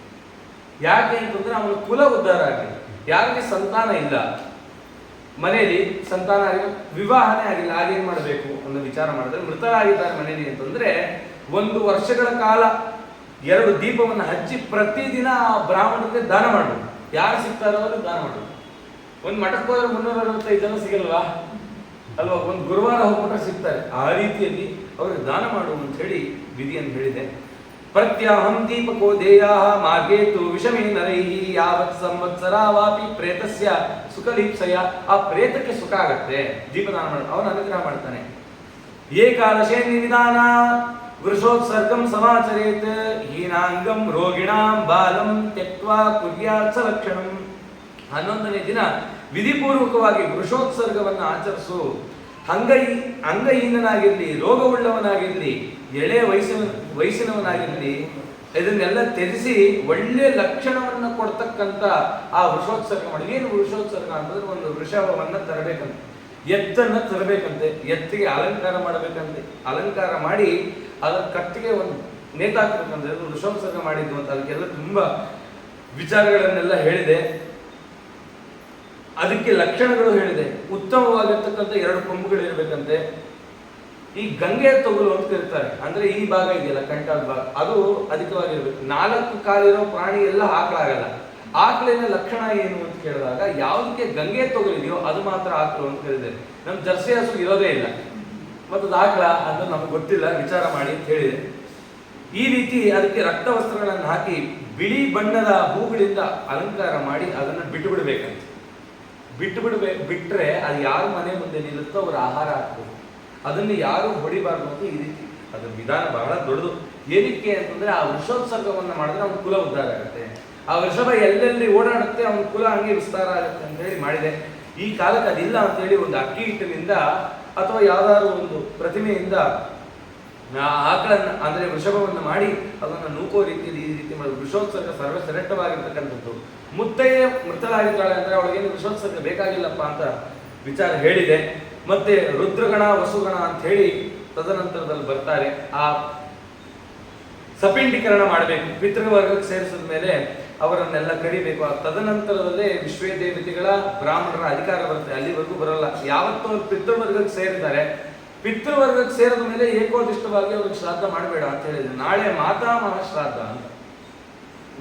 ಯಾಕೆ ಅಂತಂದ್ರೆ ಅವನ ಕುಲ ಉದ್ಧಾರ ಆಗಲಿ. ಯಾರಿಗೆ ಸಂತಾನ ಇಲ್ಲ, ಮನೆಯಲ್ಲಿ ಸಂತಾನ ಆಗಿಲ್ಲ, ವಿವಾಹನೇ ಆಗಿಲ್ಲ, ಆಗೇನ್ ಮಾಡಬೇಕು ಅನ್ನೋ ವಿಚಾರ ಮಾಡಿದ್ರೆ, ಮೃತರಾಗಿದ್ದಾರೆ ಮನೆಯಲ್ಲಿ ಅಂತಂದ್ರೆ 1 ವರ್ಷಗಳ ಕಾಲ 2 ದೀಪವನ್ನು ಹಚ್ಚಿ ಪ್ರತಿದಿನ ಆ ಬ್ರಾಹ್ಮಣರಿಗೆ ದಾನ ಮಾಡಬೇಕು. ಯಾರು ಸಿಗ್ತಾರೋ ಅವ್ರಿಗೆ ದಾನ ಮಾಡಬೇಕು. ಒಂದು ಮಠಕ್ಕೆ ಹೋದ್ರೆ 365 ಜನ ಸಿಗಲ್ವಾ ಅಲ್ವಾ? ಒಂದು ಗುರುವಾರ ಹೋಗ್ಬಿಟ್ರೆ ಸಿಗ್ತಾರೆ. ಆ ರೀತಿಯಲ್ಲಿ ಅವ್ರಿಗೆ ದಾನ ಮಾಡು ಅಂತ ಹೇಳಿ ವಿಧಿಯನ್ನು ಹೇಳಿದೆ. ಪ್ರತ್ಯಾಹಂ ದೀಪಕೋ ದೇಯಾ ಮಾರ್ಗೇತು ವಿಷಮೇ ನರೈಹಿ ಯಾವತ್ ಸಂವತ್ಸರ ವಾಪಿ ಪ್ರೇತಸ್ಯ ಸುಖಲೀಪ್ಸಯ. ಆ ಪ್ರೇತಕ್ಕೆ ಸುಖ ಆಗತ್ತೆ ದೀಪದಾನ ಮಾಡ, ಅವನು ಅನುಗ್ರಹ ಮಾಡ್ತಾನೆ. ಏಕಾದಶೇ ನಿವಿಧಾನ ವೃಷೋತ್ಸರ್ಗಂ ಸಮಾಚರೇತ್ ಹೀನಾಂಗಂ ರೋಗಿಣಾಂ ಬಾಲಂ ತ್ಯಕ್ವಾ ಕುರ್ಯಾತ್ ಸಲಕ್ಷಣಂ. 11ನೇ ದಿನ ವಿಧಿಪೂರ್ವಕವಾಗಿ ವೃಷೋತ್ಸರ್ಗವನ್ನು ಆಚರಿಸು. ಅಂಗಹೀನನಾಗಿರ್ಲಿ, ರೋಗವುಳ್ಳವನಾಗಿರ್ಲಿ, ಎಳೆ ವಯಸ್ಸಿನವನಾಗಿರ್ಲಿ, ಇದನ್ನೆಲ್ಲ ತ್ಯಜಿಸಿ ಒಳ್ಳೆ ಲಕ್ಷಣವನ್ನು ಕೊಡ್ತಕ್ಕಂಥ ಆ ವೃಷೋತ್ಸರ್ಗ ಮಾಡಿ. ಏನು ವೃಷೋತ್ಸರ್ಗ ಅಂತಂದ್ರೆ ಒಂದು ವೃಷಭವನ್ನ ತರಬೇಕಂತೆ, ಎತ್ತನ್ನ ತರಬೇಕಂತೆ, ಎತ್ತಿಗೆ ಅಲಂಕಾರ ಮಾಡಬೇಕಂತೆ, ಅಲಂಕಾರ ಮಾಡಿ ಅದರ ಕತ್ತಿಗೆ ಒಂದು ನೇತಾಕ್ಬೇಕಂತೆ, ವೃಷೋತ್ಸರ್ಗ ಮಾಡಿದ್ದು ಅಂತ. ಅದಕ್ಕೆಲ್ಲ ತುಂಬಾ ವಿಚಾರಗಳನ್ನೆಲ್ಲ ಹೇಳಿದೆ. ಅದಕ್ಕೆ ಲಕ್ಷಣಗಳು ಹೇಳಿದೆ. ಉತ್ತಮವಾಗಿರ್ತಕ್ಕಂಥ 2 ಕೊಂಬುಗಳು ಇರಬೇಕಂತೆ. ಈ ಗಂಗೆ ತೊಗಲು ಅಂತ ಕರೀತಾರೆ, ಅಂದ್ರೆ ಈ ಭಾಗ ಇದೆಯಲ್ಲ ಕಂಠದ ಭಾಗ, ಅದು ಅಧಿಕವಾಗಿರ್ಬೇಕು. 4 ಕಾಲಿರೋ ಪ್ರಾಣಿ ಎಲ್ಲ ಆಕಳಾಗಲ್ಲ. ಆಕಳಿನ ಲಕ್ಷಣ ಏನು ಅಂತ ಕೇಳಿದಾಗ ಯಾವುದಕ್ಕೆ ಗಂಗೆ ತೊಗಲಿದೆಯೋ ಅದು ಮಾತ್ರ ಆಕಳು ಅಂತ ಹೇಳಿದೆ. ನಮ್ ಜರ್ಸಿ ಹಸು ಇರೋದೇ ಇಲ್ಲ, ಮತ್ತು ಆಕಳ ಅಂತ ನಮ್ಗೆ ಗೊತ್ತಿಲ್ಲ, ವಿಚಾರ ಮಾಡಿ ಅಂತ ಹೇಳಿದೆ. ಈ ರೀತಿ ಅದಕ್ಕೆ ರಕ್ತ ವಸ್ತ್ರಗಳನ್ನು ಹಾಕಿ ಬಿಳಿ ಬಣ್ಣದ ಹೂಗಳಿಂದ ಅಲಂಕಾರ ಮಾಡಿ ಅದನ್ನ ಬಿಟ್ಟುಬಿಡ್ಬೇಕಂತ. ಬಿಟ್ರೆ ಅದು ಯಾರ ಮನೆ ಮುಂದೆ ನಿಲ್ಲುತ್ತೋ ಅವ್ರ ಆಹಾರ ಆಗ್ತದೆ. ಅದನ್ನು ಯಾರು ಹೊಡಿಬಾರ್ದು ಅಂತ ಈ ರೀತಿ ಅದ್ರ ವಿಧಾನ ಬಹಳ ದೊಡ್ಡದು. ಏನಕ್ಕೆ ಅಂತಂದ್ರೆ ಆ ವೃಷೋತ್ಸರ್ಗವನ್ನ ಮಾಡಿದ್ರೆ ಅವನ ಕುಲ ಉದ್ಧಾರ ಆಗುತ್ತೆ. ಆ ವೃಷಭ ಎಲ್ಲೆಲ್ಲಿ ಓಡಾಡುತ್ತೆ ಅವನ ಕುಲ ಹಂಗೆ ವಿಸ್ತಾರ ಆಗುತ್ತೆ ಅಂತ ಹೇಳಿ ಮಾಡಿದೆ. ಈ ಕಾಲಕ್ಕೆ ಅದಿಲ್ಲ ಅಂತ ಹೇಳಿ ಒಂದು ಅಕ್ಕಿ ಹಿಟ್ಟಿನಿಂದ ಅಥವಾ ಯಾವ್ದಾದ್ರು ಒಂದು ಪ್ರತಿಮೆಯಿಂದ ಆಕಳನ್ನ ಅಂದ್ರೆ ವೃಷಭವನ್ನು ಮಾಡಿ ಅದನ್ನು ನೂಕೋ ರೀತಿಯಲ್ಲಿ ಈ ರೀತಿ ಮಾಡಿ ವೃಷೋತ್ಸರ್ಗ ಸರ್ವಶ್ರೇಷ್ಠವಾಗಿರ್ತಕ್ಕಂಥದ್ದು. ಮುತ್ತೈದೆ ಮೃತಳಾಗಿದ್ದಾಳೆ ಅಂದ್ರೆ ಅವಳಿಗೇನು ವೃಷೋತ್ಸರ್ಗ ಬೇಕಾಗಿಲ್ಲಪ್ಪ ಅಂತ ವಿಚಾರ ಹೇಳಿದೆ. ಮತ್ತೆ ರುದ್ರಗಣ ವಸುಗಣ ಅಂತ ಹೇಳಿ ತದನಂತರದಲ್ಲಿ ಬರ್ತಾರೆ. ಆ ಸಪಿಂಡೀಕರಣ ಮಾಡಬೇಕು, ಪಿತೃವರ್ಗಕ್ಕೆ ಸೇರಿಸಿದ ಮೇಲೆ ಅವರನ್ನೆಲ್ಲ ಕರಿಬೇಕು. ಆ ತದನಂತರದಲ್ಲೇ ವಿಶ್ವೇ ದೇವತೆಗಳ ಬ್ರಾಹ್ಮಣರ ಅಧಿಕಾರ ಬರುತ್ತೆ, ಅಲ್ಲಿವರೆಗೂ ಬರಲ್ಲ. ಯಾವತ್ತೂ ಪಿತೃವರ್ಗಕ್ಕೆ ಸೇರಿದ್ದಾರೆ, ಪಿತೃವರ್ಗಕ್ಕೆ ಸೇರಿದ ಮೇಲೆ ಏಕೋದಿಷ್ಟವಾಗಿ ಅವ್ರಿಗೆ ಶ್ರಾದ್ದ ಮಾಡಬೇಡ ಅಂತ ಹೇಳಿದ್ರು. ನಾಳೆ ಮಾತಾಮಹ ಶ್ರಾದ್ದ ಅಂತ.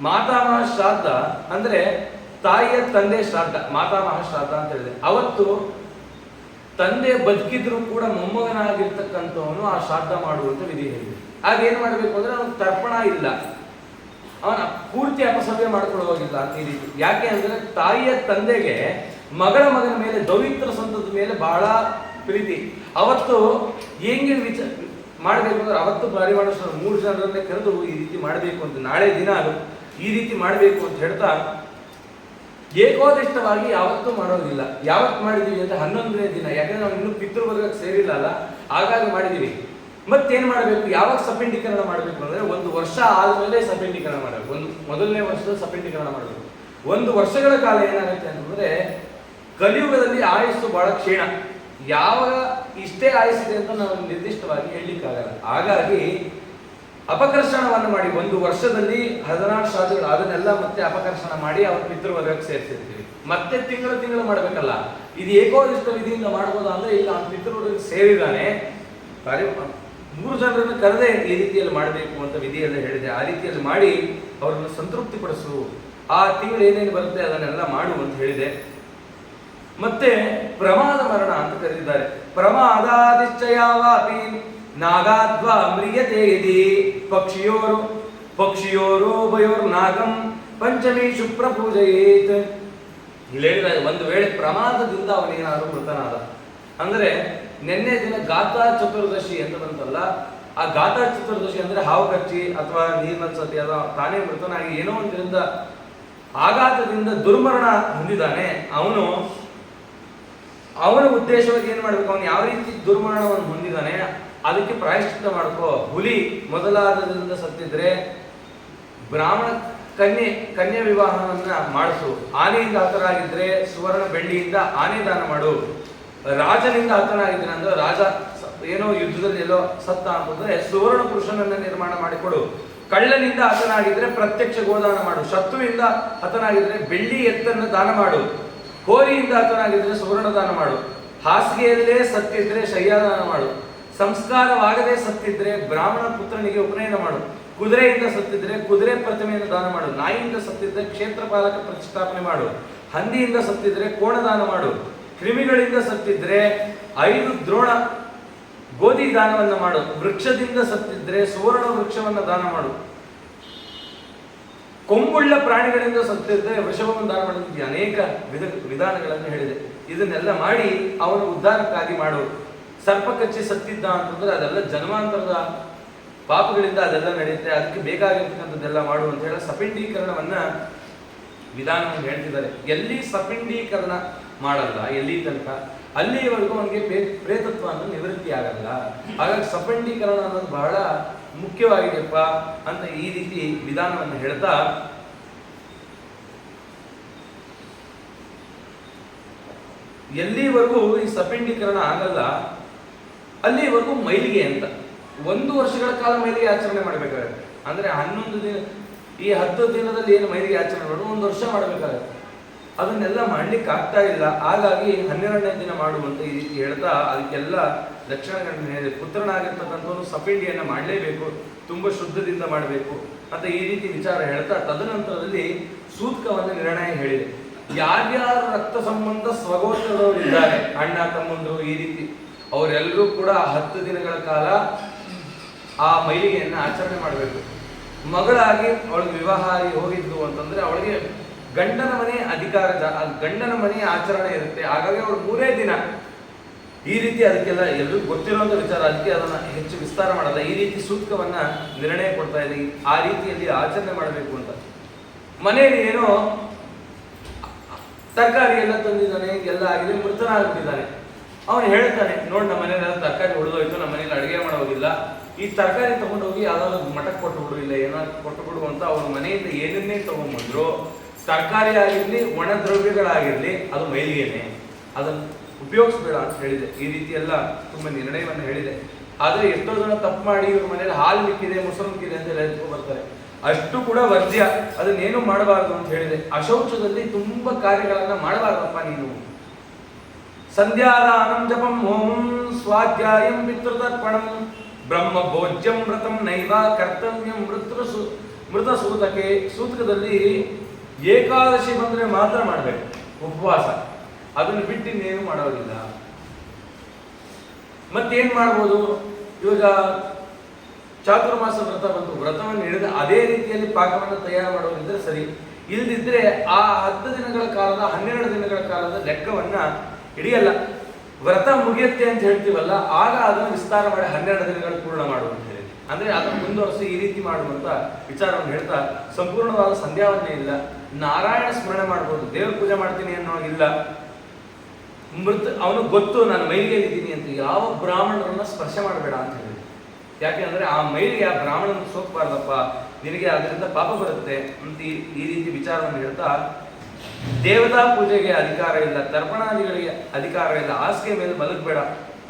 ಮಾತಾಮಹ ಶ್ರಾದ್ದ ಅಂದ್ರೆ ತಾಯಿಯ ತಂದೆ ಶ್ರಾದ್ದ, ಮಾತಾಮಹ ಶ್ರಾದ್ದ ಅಂತ ಹೇಳಿದೆ. ಅವತ್ತು ತಂದೆ ಬದುಕಿದ್ರು ಕೂಡ ಮೊಮ್ಮಗನಾಗಿರ್ತಕ್ಕಂಥವನು ಆ ಶ್ರಾದ್ದ ಮಾಡುವಂತ ವಿಧಿ ಹೇಳಿದೆ. ಆಗ ಏನ್ ಮಾಡ್ಬೇಕು ಅಂದ್ರೆ ಅವನ ತರ್ಪಣ ಇಲ್ಲ, ಅವನ ಪೂರ್ತಿ ಅಪಸವ್ಯ ಮಾಡ್ಕೊಳ್ಳೋಗಿಲ್ಲ ಅಂತ ಈ ರೀತಿ. ಯಾಕೆ ಅಂದ್ರೆ ತಾಯಿಯ ತಂದೆಗೆ ಮಗನ ಮೇಲೆ ದೌಹಿತ್ರ ಸಂತದ ಮೇಲೆ ಬಹಳ ಪ್ರೀತಿ. ಅವತ್ತು ಹೆಂಗೆ ಮಾಡ್ಬೇಕು ಅಂದ್ರೆ ಅವತ್ತು ಪರಿವಾರ 3 ಜನರನ್ನೇ ಕರೆದು ಈ ರೀತಿ ಮಾಡಬೇಕು ಅಂತ, ನಾಳೆ ದಿನ ಅದು ಈ ರೀತಿ ಮಾಡಬೇಕು ಅಂತ ಹೇಳ್ತಾ ಏಕೋದಿಷ್ಟವಾಗಿ ಯಾವತ್ತೂ ಮಾಡೋದಿಲ್ಲ. ಯಾವತ್ತು ಮಾಡಿದೀವಿ ಅಂತ 11ನೇ ದಿನ, ಯಾಕಂದ್ರೆ ನಾವು ಇನ್ನೂ ಪಿತೃವರ್ಗಕ್ಕೆ ಸೇರಿಲ್ಲ ಅಲ್ಲ, ಹಾಗಾಗಿ ಮಾಡಿದೀವಿ. ಮತ್ತೇನ್ ಮಾಡಬೇಕು, ಯಾವಾಗ ಸಪಿಂಡೀಕರಣ ಮಾಡಬೇಕು ಅಂದ್ರೆ 1 ವರ್ಷ ಆದ್ಮೇಲೆ ಸಪಿಂಡೀಕರಣ ಮಾಡಬೇಕು. ಮೊದಲನೇ ವರ್ಷದ ಸಪಿಂಡೀಕರಣ ಮಾಡಬೇಕು. 1 ವರ್ಷಗಳ ಕಾಲ ಏನಾಗುತ್ತೆ ಅಂತಂದ್ರೆ ಕಲಿಯುಗದಲ್ಲಿ ಆಯಸ್ಸು ಬಹಳ ಕ್ಷೀಣ. ಯಾವಾಗ ಇಷ್ಟೇ ಆಯಸ್ಸಿದೆ ಅಂತ ನಾವು ನಿರ್ದಿಷ್ಟವಾಗಿ ಹೇಳಲಿಕ್ಕಾಗಲ್ಲ. ಹಾಗಾಗಿ ಅಪಕರ್ಷಣವನ್ನು ಮಾಡಿ 1 ವರ್ಷದಲ್ಲಿ 16 ಶ್ರಾದ್ದಗಳು ಅದನ್ನೆಲ್ಲ ಮತ್ತೆ ಅಪಕರ್ಷಣ ಮಾಡಿ ಅವ್ರ ಪಿತೃವರ್ಗಕ್ಕೆ ಸೇರಿಸಿರ್ತೀವಿ. ಮತ್ತೆ ತಿಂಗಳು ಮಾಡಬೇಕಲ್ಲ. ಇದು ಏಕೋದಿಷ್ಟ ವಿಧಿಯಿಂದ ಮಾಡ್ಬೋದಾ ಅಂದ್ರೆ ಇಲ್ಲ, ಅವ್ನ ಪಿತೃವರ್ಗಕ್ಕೆ ಸೇರಿದಾನೆ, 3 ಜನರನ್ನು ಕರೆದೇ ಈ ರೀತಿಯಲ್ಲಿ ಮಾಡಬೇಕು ಅಂತ ವಿಧಿಯಲ್ಲಿ ಹೇಳಿದೆ. ಆ ರೀತಿಯಲ್ಲಿ ಮಾಡಿ ಅವರನ್ನು ಸಂತೃಪ್ತಿ ಪಡಿಸು, ಆ ತಿಂಗಳು ಏನೇನು ಬರುತ್ತೆ ಅದನ್ನೆಲ್ಲ ಮಾಡು ಅಂತ ಹೇಳಿದೆ. ಮತ್ತೆ ಪ್ರಮಾದ ಮರಣ ಅಂತ ಕರೆದಿದ್ದಾರೆ. ಪ್ರಮಾದಾದಿಶ್ಚಯಾವಾಪಿ ನಾಗಾದ್ವಾ ಮ್ರಿಯತೆ ಯದಿ ಪಕ್ಷಿಯೋರೋಭಯೋರ್ ನಾಗಂ ಪಂಚಮಿ ಶುಪ್ರ ಪೂಜಯೇತ್. ಇಲ್ಲಿ ಹೇಳಿದ ಒಂದು ವೇಳೆ ಪ್ರಮಾದದಿಂದ ಅವನೇನಾದ್ರು ಮೃತನಾದ ಅಂದ್ರೆ, ನಿನ್ನೆ ದಿನ ಗಾತಾ ಚತುರ್ದಶಿ ಅಂತ ಬಂತಲ್ಲ, ಆ ಗಾತಾ ಚತುರ್ದಶಿ ಅಂದ್ರೆ ಹಾವು ಕಚ್ಚಿ ಅಥವಾ ನೀರಿನಲ್ಲಿ ಸತಿ ಅಥವಾ ತಾನೇ ಮೃತನಾಗಿ ಏನೋ ಒಂದರಿಂದ ಆಘಾತದಿಂದ ದುರ್ಮರಣ ಹೊಂದಿದ್ದಾನೆ. ಅವನ ಉದ್ದೇಶವಾಗಿ ಏನ್ ಮಾಡ್ಬೇಕು, ಅವನು ಯಾವ ರೀತಿ ದುರ್ಮರಣವನ್ನು ಹೊಂದಿದ್ದಾನೆ ಅದಕ್ಕೆ ಪ್ರಾಯಶ್ಚಿತ್ತ ಮಾಡ್ಕೋ. ಹುಲಿ ಮೊದಲಾದದಿಂದ ಸತ್ತಿದ್ರೆ ಬ್ರಾಹ್ಮಣ ಕನ್ಯೆ ವಿವಾಹವನ್ನ ಮಾಡಿಸು. ಆನೆಯಿಂದ ಹತರಾಗಿದ್ರೆ ಸುವರ್ಣ ಬೆಳ್ಳಿಯಿಂದ ಆನೆ ದಾನ ಮಾಡು. ರಾಜನಿಂದ ಹತನಾಗಿದ್ರೆ ಅಂದ್ರೆ ರಾಜ ಏನೋ ಯುದ್ಧದಲ್ಲಿ ಎಲ್ಲೋ ಸತ್ತ ಅಂತಂದ್ರೆ ಸುವರ್ಣ ಪುರುಷನನ್ನ ನಿರ್ಮಾಣ ಮಾಡಿಕೊಡು. ಕಳ್ಳನಿಂದ ಹತನಾಗಿದ್ರೆ ಪ್ರತ್ಯಕ್ಷ ಗೋದಾನ ಮಾಡು. ಶತ್ರುವಿಂದ ಹತನಾಗಿದ್ರೆ ಬೆಳ್ಳಿ ಎತ್ತನ್ನು ದಾನ ಮಾಡು. ಹೋರಿಯಿಂದ ಹತನಾಗಿದ್ರೆ ಸುವರ್ಣ ದಾನ ಮಾಡು. ಹಾಸಿಗೆಯಲ್ಲೇ ಸತ್ತಿದ್ರೆ ಶಯ್ಯಾದಾನ ಮಾಡು. ಸಂಸ್ಕಾರವಾಗದೆ ಸತ್ತಿದ್ರೆ ಬ್ರಾಹ್ಮಣ ಪುತ್ರನಿಗೆ ಉಪನಯನ ಮಾಡು. ಕುದುರೆಯಿಂದ ಸತ್ತಿದ್ರೆ ಕುದುರೆ ಪ್ರತಿಮೆಯನ್ನು ದಾನ ಮಾಡು. ನಾಯಿಯಿಂದ ಸತ್ತಿದ್ರೆ ಕ್ಷೇತ್ರಪಾಲಕ ಪ್ರತಿಷ್ಠಾಪನೆ ಮಾಡು. ಹಂದಿಯಿಂದ ಸತ್ತಿದ್ರೆ ಕೋಣದಾನ ಮಾಡು. ಕ್ರಿಮಿಗಳಿಂದ ಸತ್ತಿದ್ರೆ 5 ದ್ರೋಣ ಗೋಧಿ ದಾನವನ್ನ ಮಾಡು. ವೃಕ್ಷದಿಂದ ಸತ್ತಿದ್ರೆ ಸುವರ್ಣ ವೃಕ್ಷವನ್ನ ದಾನ ಮಾಡು. ಕೊಂಬುಳ್ಳ ಪ್ರಾಣಿಗಳಿಂದ ಸತ್ತಿದ್ರೆ ವೃಷಭವನ್ನು ದಾನ ಮಾಡಿದ ಅನೇಕ ವಿಧಾನಗಳನ್ನು ಹೇಳಿದೆ. ಇದನ್ನೆಲ್ಲ ಮಾಡಿ ಅವನ ಉದ್ಧಾರಕ್ಕಾಗಿ ಮಾಡು. ಸರ್ಪ ಕಚ್ಚಿ ಸತ್ತಿದ್ದ ಅಂತಂದ್ರೆ ಅದೆಲ್ಲ ಜನ್ಮಾಂತರದ ಪಾಪಗಳಿಂದ ಅದೆಲ್ಲ ನಡೆಯುತ್ತೆ, ಅದಕ್ಕೆ ಬೇಕಾಗಿರ್ತಕ್ಕಂಥದ್ದೆಲ್ಲ ಮಾಡು ಅಂತ ಹೇಳಿ ಸಪಿಂಡೀಕರಣವನ್ನ ವಿಧಾನವನ್ನು ಹೇಳ್ತಿದ್ದಾರೆ. ಎಲ್ಲಿ ಸಪಿಂಡೀಕರಣ ಮಾಡಲ್ಲ ಎಲ್ಲಿ ತನಕ ಅಲ್ಲಿವರೆಗೂ ಅವನಿಗೆ ಪ್ರೇತತ್ವ ಅನ್ನೋದು ನಿವೃತ್ತಿ ಆಗಲ್ಲ. ಹಾಗಾಗಿ ಸಪಿಂಡೀಕರಣ ಅನ್ನೋದು ಬಹಳ ಮುಖ್ಯವಾಗಿದೆಯಪ್ಪ ಅಂತ ಈ ರೀತಿ ವಿಧಾನವನ್ನು ಹೇಳ್ತಾ ಎಲ್ಲಿವರೆಗೂ ಈ ಸಪಿಂಡೀಕರಣ ಆಗಲ್ಲ ಅಲ್ಲಿವರೆಗೂ ಮೈಲಿಗೆ ಅಂತ 1 ವರ್ಷಗಳ ಕಾಲ ಮೈಲಿಗೆ ಆಚರಣೆ ಮಾಡಬೇಕಾಗುತ್ತೆ. ಅಂದ್ರೆ 11 ದಿನ, ಈ 10 ದಿನದಲ್ಲಿ ಏನು ಮೈಲಿಗೆ ಆಚರಣೆ ಮಾಡೋದು 1 ವರ್ಷ ಮಾಡಬೇಕಾಗುತ್ತೆ. ಅದನ್ನೆಲ್ಲ ಮಾಡ್ಲಿಕ್ಕೆ ಆಗ್ತಾ ಇಲ್ಲ. ಹಾಗಾಗಿ 12ನೇ ದಿನ ಮಾಡುವಂತ ಈ ರೀತಿ ಹೇಳ್ತಾ ಅದಕ್ಕೆಲ್ಲ ಲಕ್ಷಣಗಳನ್ನ ಹೇಳಿದೆ. ಪುತ್ರನಾಗಿರ್ತಕ್ಕಂಥವನು ಸಪಿಂಡಿಯನ್ನ ಮಾಡಲೇಬೇಕು, ತುಂಬಾ ಶುದ್ಧದಿಂದ ಮಾಡಬೇಕು ಅಂತ ಈ ರೀತಿ ವಿಚಾರ ಹೇಳ್ತಾ ತದನಂತರದಲ್ಲಿ ಸೂತ್ಕವನ್ನು ನಿರ್ಣಯ ಹೇಳಿದೆ. ಯಾರ್ಯಾರು ರಕ್ತ ಸಂಬಂಧ ಸ್ವಗೋತ್ರದವರು ಇದ್ದಾರೆ, ಅಣ್ಣ ತಮ್ಮಂದ್ರು ಈ ರೀತಿ, ಅವರೆಲ್ಲರೂ ಕೂಡ 10 ದಿನಗಳ ಕಾಲ ಆ ಮೈಲಿಗೆಯನ್ನ ಆಚರಣೆ ಮಾಡಬೇಕು. ಮಗಳಾಗಿ ಅವಳಿಗೆ ವಿವಾಹ ಆಗಿ ಹೋಗಿದ್ದು ಅಂತಂದ್ರೆ ಅವಳಿಗೆ ಗಂಡನ ಮನೆ ಅಧಿಕಾರ, ಗಂಡನ ಮನೆ ಆಚರಣೆ ಇರುತ್ತೆ. ಹಾಗಾಗಿ ಅವಳು 3 ದಿನ ಈ ರೀತಿ, ಅದಕ್ಕೆಲ್ಲ ಎಲ್ಲರಿಗೂ ಗೊತ್ತಿರುವಂತ ವಿಚಾರ, ಅದಕ್ಕೆ ಅದನ್ನ ಹೆಚ್ಚು ವಿಸ್ತಾರ ಮಾಡಲ್ಲ. ಈ ರೀತಿ ಸೂಕ್ತವನ್ನ ನಿರ್ಣಯ ಕೊಡ್ತಾ ಇದೆ, ಆ ರೀತಿಯಲ್ಲಿ ಆಚರಣೆ ಮಾಡಬೇಕು ಅಂತ. ಮನೆಯಲ್ಲಿ ಏನೋ ತರಕಾರಿ ಎಲ್ಲ ತಂದಿದ್ದಾನೆ, ಎಲ್ಲ ಆಗಿದೆ, ಮೃತನಾಗ್ಬಿಟ್ಟಿದ್ದಾನೆ. ಅವನು ಹೇಳ್ತಾನೆ, ನೋಡಿ ನಮ್ಮ ಮನೆಯಲ್ಲ ತರಕಾರಿ ಉಳಿದೋಯ್ತು, ನಮ್ಮ ಮನೇಲಿ ಅಡುಗೆ ಮಾಡೋದಿಲ್ಲ, ಈ ತರಕಾರಿ ತಗೊಂಡೋಗಿ ಯಾವ್ದಾದ್ರು ಮಠಕ್ಕೆ ಕೊಟ್ಟು ಬಿಡು, ಇಲ್ಲ ಏನಾದ್ರು ಕೊಟ್ಟು ಬಿಡು ಅಂತ ಅವ್ರ ಮನೆಯಿಂದ ಏನನ್ನೇ ತಗೊಂಡ್ಬಂದ್ರು, ತರಕಾರಿ ಆಗಿರ್ಲಿ ಒಣ ದ್ರವ್ಯಗಳಾಗಿರ್ಲಿ ಅದು ಮೈಲಿಗೆನೆ, ಅದನ್ನು ಉಪಯೋಗಿಸ್ಬೇಡ ಅಂತ ಹೇಳಿದೆ. ಈ ರೀತಿ ಎಲ್ಲ ತುಂಬಾ ನಿರ್ಣಯವನ್ನು ಹೇಳಿದೆ. ಆದ್ರೆ ಎಷ್ಟೋ ಜನ ತಪ್ಪು ಮಾಡಿ ಇವ್ರ ಮನೇಲಿ ಹಾಲು ಮಿಕ್ಕಿದೆ, ಮೊಸರು ಮಿಕ್ಕಿದೆ ಅಂತ ಎತ್ಕೊ ಬರ್ತಾರೆ. ಅಷ್ಟು ಕೂಡ ವರ್ಜ್ಯ, ಅದನ್ನೇನು ಮಾಡಬಾರದು ಅಂತ ಹೇಳಿದೆ. ಅಶೌಚದಲ್ಲಿ ತುಂಬಾ ಕಾರ್ಯಗಳನ್ನ ಮಾಡಬಾರ್ದಪ್ಪ ನೀನು. ಸಂಧ್ಯಾದಾನಂ ಜಪಂ ಹೋಮಂ ಸ್ವಾಧ್ಯಾಯಂ ಪಿತೃತರ್ಪಣಂ ಬ್ರಹ್ಮ ಭೋಜ್ಯಂ ವ್ರತಂ ನೈವ ಕರ್ತವ್ಯಂ ಮೃತ ಸೂತಕೆ. ಸೂತಕದಲ್ಲಿ ಏಕಾದಶಿ ಬಂದ್ರೆ ಮಾತ್ರ ಮಾಡಬೇಕು ಉಪವಾಸ, ಅದನ್ನು ಬಿಟ್ಟು ಇನ್ನೇನು ಮಾಡೋದಿಲ್ಲ. ಮತ್ತೇನ್ ಮಾಡ್ಬೋದು, ಇವಾಗ ಚಾತುರ್ಮಾಸ ವ್ರತ ಬಂತು, ವ್ರತವನ್ನು ಹಿಡಿದು ಅದೇ ರೀತಿಯಲ್ಲಿ ಪಾಕವನ್ನು ತಯಾರು ಮಾಡೋದಿದ್ರೆ ಸರಿ. ಇಲ್ದಿದ್ರೆ ಆ 10 ದಿನಗಳ ಕಾಲದ 12 ದಿನಗಳ ಕಾಲದ ಲೆಕ್ಕವನ್ನ ಹಿಡಿಯಲ್ಲ. ವ್ರತ ಮುಗಿಯುತ್ತೆ ಅಂತ ಹೇಳ್ತೀವಲ್ಲ, ಆಗ ಅದನ್ನು ವಿಸ್ತಾರ ಮಾಡಿ 12 ದಿನಗಳು ಪೂರ್ಣ ಮಾಡುವಂತ ಹೇಳಿ, ಅಂದ್ರೆ ಅದನ್ನು ಮುಂದುವರಿಸಿ ಈ ರೀತಿ ಮಾಡುವಂತ ವಿಚಾರವನ್ನು ಹೇಳ್ತಾ, ಸಂಪೂರ್ಣವಾದ ಸಂಧ್ಯಾವನ್ನೇ ಇಲ್ಲ. ನಾರಾಯಣ ಸ್ಮರಣೆ ಮಾಡ್ಬೋದು, ದೇವ್ರ ಪೂಜೆ ಮಾಡ್ತೀನಿ ಅನ್ನೋ ಇಲ್ಲ. ಅವನು ಗೊತ್ತು ನಾನು ಮೈಲಿಗೆಯಲ್ಲಿ ಇದ್ದೀನಿ ಅಂತ, ಯಾವ ಬ್ರಾಹ್ಮಣರನ್ನ ಸ್ಪರ್ಶ ಮಾಡಬೇಡ ಅಂತ ಹೇಳಿ. ಯಾಕೆ ಅಂದ್ರೆ ಆ ಮೈಲಿಗೆ ಆ ಬ್ರಾಹ್ಮಣನ ಸೋಕ್ಬಾರ್ದಪ್ಪ, ನಿನಗೆ ಅದರಿಂದ ಪಾಪ ಬರುತ್ತೆ ಅಂತ ಈ ರೀತಿ ವಿಚಾರವನ್ನು ಹೇಳ್ತಾ, ದೇವತಾ ಪೂಜೆಗೆ ಅಧಿಕಾರ ಇಲ್ಲ, ತರ್ಪಣಾದಿಗಳಿಗೆ ಅಧಿಕಾರ ಇಲ್ಲ, ಹಾಸಿಗೆ ಮೇಲೆ ಮಲಗಬೇಡ,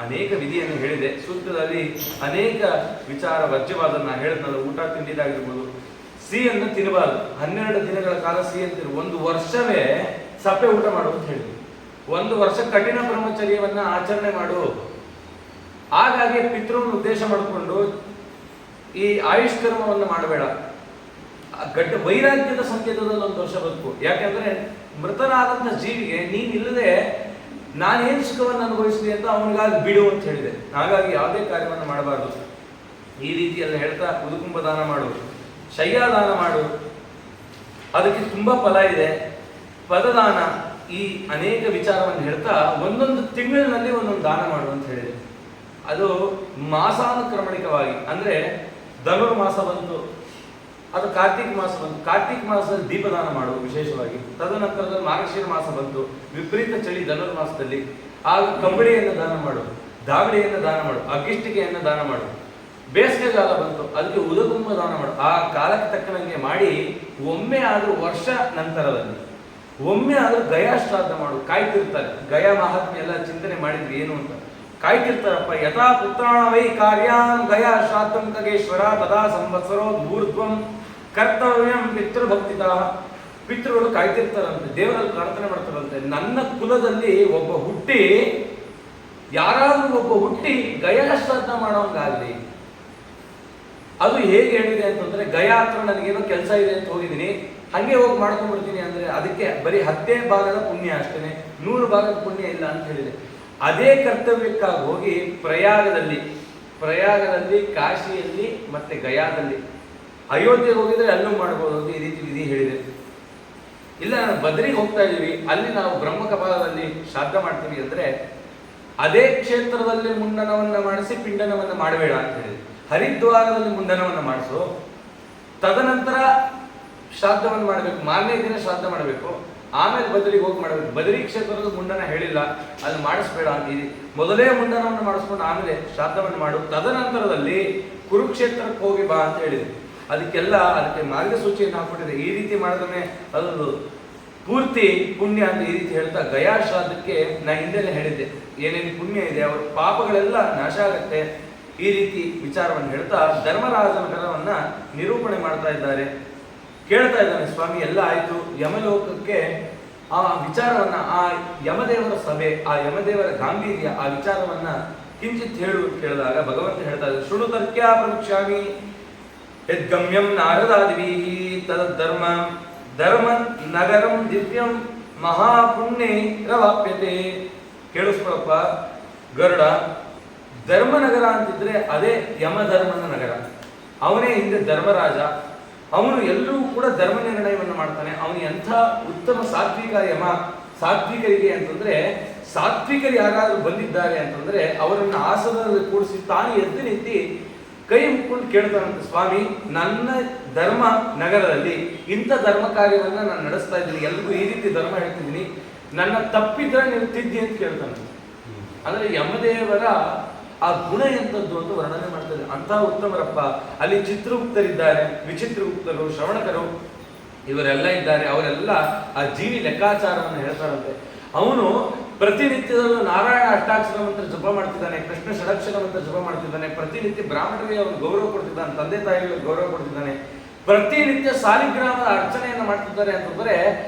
ಅನೇಕ ವಿಧಿಯನ್ನು ಹೇಳಿದೆ. ಸೂತ್ರದಲ್ಲಿ ಅನೇಕ ವಿಚಾರ ವರ್ಜ್ಯವಾದನ್ನ ಹೇಳಿದ್ನಲ್ಲ. ಊಟ ತಿಂಡಿದಾಗಿರ್ಬೋದು, ಸಿಹಿಯನ್ನು ತಿನ್ನಬಾರದು, 12 ದಿನಗಳ ಕಾಲ ಸಿಹಿಯನ್ನು ತಿನ್ನು, 1 ವರ್ಷವೇ ಸಪ್ಪೆ ಊಟ ಮಾಡು ಅಂತ ಹೇಳಿದ್ರು. 1 ವರ್ಷ ಕಠಿಣ ಬ್ರಹ್ಮಚರ್ಯವನ್ನ ಆಚರಣೆ ಮಾಡು. ಹಾಗಾಗಿ ಪಿತೃವನ್ನು ಉದ್ದೇಶ ಮಾಡಿಕೊಂಡು ಈ ಆಯುಷ್ಕರ್ಮವನ್ನು ಮಾಡಬೇಡ. ವೈರಾಗ್ಯದ ಸಂಕೇತದಲ್ಲಿ 1 ವರ್ಷ ಬದುಕು. ಯಾಕೆಂದ್ರೆ ಮೃತನಾದಂತ ಜೀವಿಗೆ ನೀನಿಲ್ಲದೆ ನಾನೇನು ಸುಖವನ್ನು ಅನುಭವಿಸಿದೆ ಅಂತ ಅವನಿಗಾಗಿ ಬಿಡು ಅಂತ ಹೇಳಿದೆ. ಹಾಗಾಗಿ ಯಾವುದೇ ಕಾರ್ಯವನ್ನು ಮಾಡಬಾರ್ದು. ಈ ರೀತಿಯೆಲ್ಲ ಹೇಳ್ತಾ, ಉದುಕುಂಭ ದಾನ ಮಾಡು, ಶಯ್ಯಾದಾನ ಮಾಡು, ಅದಕ್ಕೆ ತುಂಬಾ ಫಲ ಇದೆ. ಪದದಾನ, ಈ ಅನೇಕ ವಿಚಾರವನ್ನು ಹೇಳ್ತಾ 1 ತಿಂಗಳಿನಲ್ಲಿ 1 ದಾನ ಮಾಡು ಅಂತ ಹೇಳಿದೆ. ಅದು ಮಾಸಾನುಕ್ರಮಣಿಕವಾಗಿ, ಅಂದ್ರೆ ಧನುರ್ಮಾಸ ಬಂತು, ಅದು ಕಾರ್ತಿಕ್ ಮಾಸ ಬಂತು, ಕಾರ್ತಿಕ್ ಮಾಸದಲ್ಲಿ ದೀಪದಾನ ಮಾಡು ವಿಶೇಷವಾಗಿ. ತದನಂತರದಲ್ಲಿ ಮಾರ್ಗಶಿರ ಮಾಸ ಬಂತು, ವಿಪರೀತ ಚಳಿ ಧನುರ್ಮಾಸದಲ್ಲಿ, ಆಗ ಕಂಬಳಿಯನ್ನು ದಾನ ಮಾಡು, ದಾವಳಿಯನ್ನು ದಾನ ಮಾಡು, ಅಗ್ಗಿಷ್ಟಿಕೆಯನ್ನು ದಾನ ಮಾಡು. ಬೇಸಿಗೆ ಕಾಲ ಬಂತು, ಅದಕ್ಕೆ ಉದಕುಂಭ ದಾನ ಮಾಡು. ಆ ಕಾಲಕ್ಕೆ ತಕ್ಕನಂಗೆ ಮಾಡಿ ಒಮ್ಮೆ ಆದ್ರೂ ವರ್ಷ ನಂತರದಲ್ಲಿ ಒಮ್ಮೆ ಆದ್ರೂ ಗಯಾ ಶ್ರಾದ್ದ ಮಾಡು. ಕಾಯ್ತಿರ್ತಾರೆ, ಗಯಾ ಮಹಾತ್ಮೆ ಎಲ್ಲ ಚಿಂತನೆ ಮಾಡಿದ್ವಿ ಏನು ಅಂತ ಕಾಯ್ತಿರ್ತಾರಪ್ಪ. ಯಥಾ ಪುತ್ರಾಣ ವೈ ಕಾರ್ಯಾನ್ ಗಯಾ ಶ್ರಾದ್ದಂ ಖಗೇಶ್ವರ ತದಾ ಸಂವತ್ಸರೋ ಊರ್ಧ್ವಂ ಕರ್ತವ್ಯಂ ಪಿತೃಭಕ್ತಿತ. ಪಿತೃಗಳು ಕಾಯ್ತಿರ್ತಾರಂತೆ, ದೇವರಲ್ಲಿ ಪ್ರಾರ್ಥನೆ ಮಾಡ್ತಾರಂತೆ, ನನ್ನ ಕುಲದಲ್ಲಿ ಒಬ್ಬ ಹುಟ್ಟಿ, ಯಾರಾದ್ರೂ ಒಬ್ಬ ಹುಟ್ಟಿ ಗಯಾ ಶ್ರಾದ್ದ ಮಾಡೋಂಗಾಗ್ಲಿ. ಅದು ಹೇಗೆ ಹೇಳಿದೆ ಅಂತಂದ್ರೆ, ಗಯಾ ಹತ್ರ ನನಗೇನೋ ಕೆಲಸ ಇದೆ ಅಂತ ಹೋಗಿದ್ದೀನಿ, ಹಂಗೆ ಹೋಗಿ ಮಾಡ್ಕೊಂಡ್ಬಿಡ್ತೀನಿ ಅಂದ್ರೆ ಅದಕ್ಕೆ ಬರೀ 10 ಭಾಗದ ಪುಣ್ಯ ಅಷ್ಟೇನೆ, 100 ಭಾಗದ ಪುಣ್ಯ ಇಲ್ಲ ಅಂತ ಹೇಳಿದೆ. ಅದೇ ಕರ್ತವ್ಯಕ್ಕಾಗಿ ಹೋಗಿ ಪ್ರಯಾಗದಲ್ಲಿ, ಕಾಶಿಯಲ್ಲಿ ಮತ್ತೆ ಗಯಾದಲ್ಲಿ, ಅಯೋಧ್ಯೆಗೆ ಹೋಗಿದ್ರೆ ಅಲ್ಲೂ ಮಾಡ್ಬೋದು ಅಂತ ಈ ರೀತಿ ವಿಧಿ ಹೇಳಿದೆ. ಇಲ್ಲ ನಾನು ಬದ್ರಿಗೆ ಹೋಗ್ತಾ ಇದೀವಿ, ಅಲ್ಲಿ ನಾವು ಬ್ರಹ್ಮಕಪಾಲದಲ್ಲಿ ಶ್ರಾದ್ದ ಮಾಡ್ತೀವಿ ಅಂದ್ರೆ ಅದೇ ಕ್ಷೇತ್ರದಲ್ಲಿ ಮುಂಡನವನ್ನ ಮಾಡಿಸಿ ಪಿಂಡನವನ್ನ ಮಾಡಬೇಡ ಅಂತ ಹೇಳಿದೆ. ಹರಿದ್ವಾರದಲ್ಲಿ ಮುಂಡನವನ್ನು ಮಾಡಿಸು, ತದನಂತರ ಶ್ರಾದ್ದವನ್ನು ಮಾಡಬೇಕು, ಮಾರನೇ ದಿನ ಶ್ರಾದ್ದ ಮಾಡಬೇಕು, ಆಮೇಲೆ ಬದರಿಗೆ ಹೋಗಿ ಮಾಡಬೇಕು. ಬದರಿ ಕ್ಷೇತ್ರದ ಮುಂಡನ ಹೇಳಿಲ್ಲ, ಅಲ್ಲಿ ಮಾಡಿಸ್ಬೇಡ ಅಂತೀರಿ. ಮೊದಲೇ ಮುಂಡನವನ್ನು ಮಾಡಿಸ್ಕೊಂಡು ಆಮೇಲೆ ಶ್ರಾದ್ದವನ್ನು ಮಾಡು, ತದನಂತರದಲ್ಲಿ ಕುರುಕ್ಷೇತ್ರಕ್ಕೆ ಹೋಗಿ ಬಾ ಅಂತ ಹೇಳಿದೆ. ಅದಕ್ಕೆ ಮಾರ್ಗಸೂಚಿಯನ್ನು ಹಾಕ್ಬಿಟ್ಟಿದೆ. ಈ ರೀತಿ ಮಾಡಿದ್ರೆ ಅದು ಪೂರ್ತಿ ಪುಣ್ಯ ಅಂತ ಈ ರೀತಿ ಹೇಳ್ತಾ ಗಯಾ ಶ್ರಾದ್ದಕ್ಕೆ ನಾ ಹಿಂದೆನೆ ಹೇಳಿದ್ದೆ ಏನೇನು ಪುಣ್ಯ ಇದೆ, ಅವರ ಪಾಪಗಳೆಲ್ಲ ನಾಶ ಆಗುತ್ತೆ. ಈ ರೀತಿ ವಿಚಾರವನ್ನು ಹೇಳ್ತಾ ಧರ್ಮರಾಜನ ಕರವನ್ನ ನಿರೂಪಣೆ ಮಾಡ್ತಾ ಇದ್ದಾರೆ. ಕೇಳ್ತಾ ಇದ್ದಾನೆ, ಸ್ವಾಮಿ ಎಲ್ಲ ಆಯ್ತು, ಯಮಲೋಕಕ್ಕೆ ಆ ವಿಚಾರವನ್ನ, ಆ ಯಮದೇವರ ಸಭೆ, ಆ ಯಮದೇವರ ಗಾಂಭೀರ್ಯ, ಆ ವಿಚಾರವನ್ನ ಕಿಂಚಿತ್ ಹೇಳು ಕೇಳಿದಾಗ ಭಗವಂತ ಹೇಳ್ತಾ ಇದ್ದಾರೆ, ಶೃಣು ತರ್ಕ್ಯಾ ಪ್ರವಕ್ಷ್ಯಾಮಿ ಯದ್ಗಮ್ಯಂ ನಾರದಾದಿಭಿ ತದಧರ್ಮ ಧರ್ಮ ನಗರಂ ದಿವ್ಯಂ ಮಹಾಪುಣ್ಯೆ ರವಾಪ್ಯತೆ. ಕೇಳಿಸ್ಕೊಳಪ್ಪ ಗರುಡ, ಧರ್ಮನಗರ ಅಂತಿದ್ರೆ ಅದೇ ಯಮಧರ್ಮನ ನಗರ. ಅವನೇ ಹಿಂದೆ ಧರ್ಮರಾಜ. ಅವನು ಎಲ್ಲರೂ ಕೂಡ ಧರ್ಮ ನಿರ್ಣಯವನ್ನು ಮಾಡ್ತಾನೆ. ಅವನು ಎಂಥ ಉತ್ತಮ ಸಾತ್ವಿಕ ಯಮ. ಸಾತ್ವಿಕರಿಗೆ ಅಂತಂದ್ರೆ, ಸಾತ್ವಿಕರು ಯಾರಾದ್ರೂ ಬಂದಿದ್ದಾರೆ ಅಂತಂದ್ರೆ ಅವರನ್ನು ಆಸನದಲ್ಲಿ ಕೂಡಿಸಿ ತಾನು ಎದ್ದು ನಿಂತು ಕೈ ಮುಕ್ಕೊಂಡು ಕೇಳ್ತಾನಂತೆ, ಸ್ವಾಮಿ ನನ್ನ ಧರ್ಮ ನಗರದಲ್ಲಿ ಇಂಥ ಧರ್ಮ ಕಾರ್ಯವನ್ನ ನಾನು ನಡೆಸ್ತಾ ಇದ್ದೀನಿ, ಎಲ್ರಿಗೂ ಈ ರೀತಿ ಧರ್ಮ ಹೇಳ್ತಿದ್ದೀನಿ, ನನ್ನ ತಪ್ಪಿದ್ರೆ ನೀವು ತಿದ್ದಿ ಅಂತ ಕೇಳ್ತಾನೆ. ಅಂದ್ರೆ ಯಮದೇವರ ಆ ಗುಣ ಎಂಥದ್ದು ಅಂತ ವರ್ಣನೆ ಮಾಡ್ತಾರೆ. ಅಂತ ಉತ್ತಮರಪ್ಪ. ಅಲ್ಲಿ ಚಿತ್ರಗುಪ್ತರಿದ್ದಾರೆ, ವಿಚಿತ್ರಗುಪ್ತರು, ಶ್ರವಣಕರು, ಇವರೆಲ್ಲ ಇದ್ದಾರೆ. ಅವರೆಲ್ಲ ಆ ಜೀವಿ ಲೆಕ್ಕಾಚಾರವನ್ನು ಹೇಳ್ತಾರಂತೆ. ಅವನು ಪ್ರತಿನಿತ್ಯದಲ್ಲೂ ನಾರಾಯಣ ಅಷ್ಟಾಕ್ಷರ ಮಂತ್ರ ಜಪ ಮಾಡ್ತಿದ್ದಾನೆ, ಕೃಷ್ಣ ಷಡಕ್ಷರ ಮಂತ್ರ ಜಪ ಮಾಡ್ತಿದ್ದಾನೆ, ಪ್ರತಿನಿತ್ಯ ಬ್ರಾಹ್ಮಣರಿಗೆ ಅವನು ಗೌರವ ಕೊಡ್ತಿದ್ದಾನೆ, ತಂದೆ ತಾಯಿಗಳಿಗೆ ಗೌರವ ಕೊಡ್ತಿದ್ದಾನೆ, ಪ್ರತಿನಿತ್ಯ ಸಾಲಿಗ್ರಾಮದ ಅರ್ಚನೆಯನ್ನು ಮಾಡ್ತಿದ್ದಾರೆ ಅಂತಂದ್ರೆ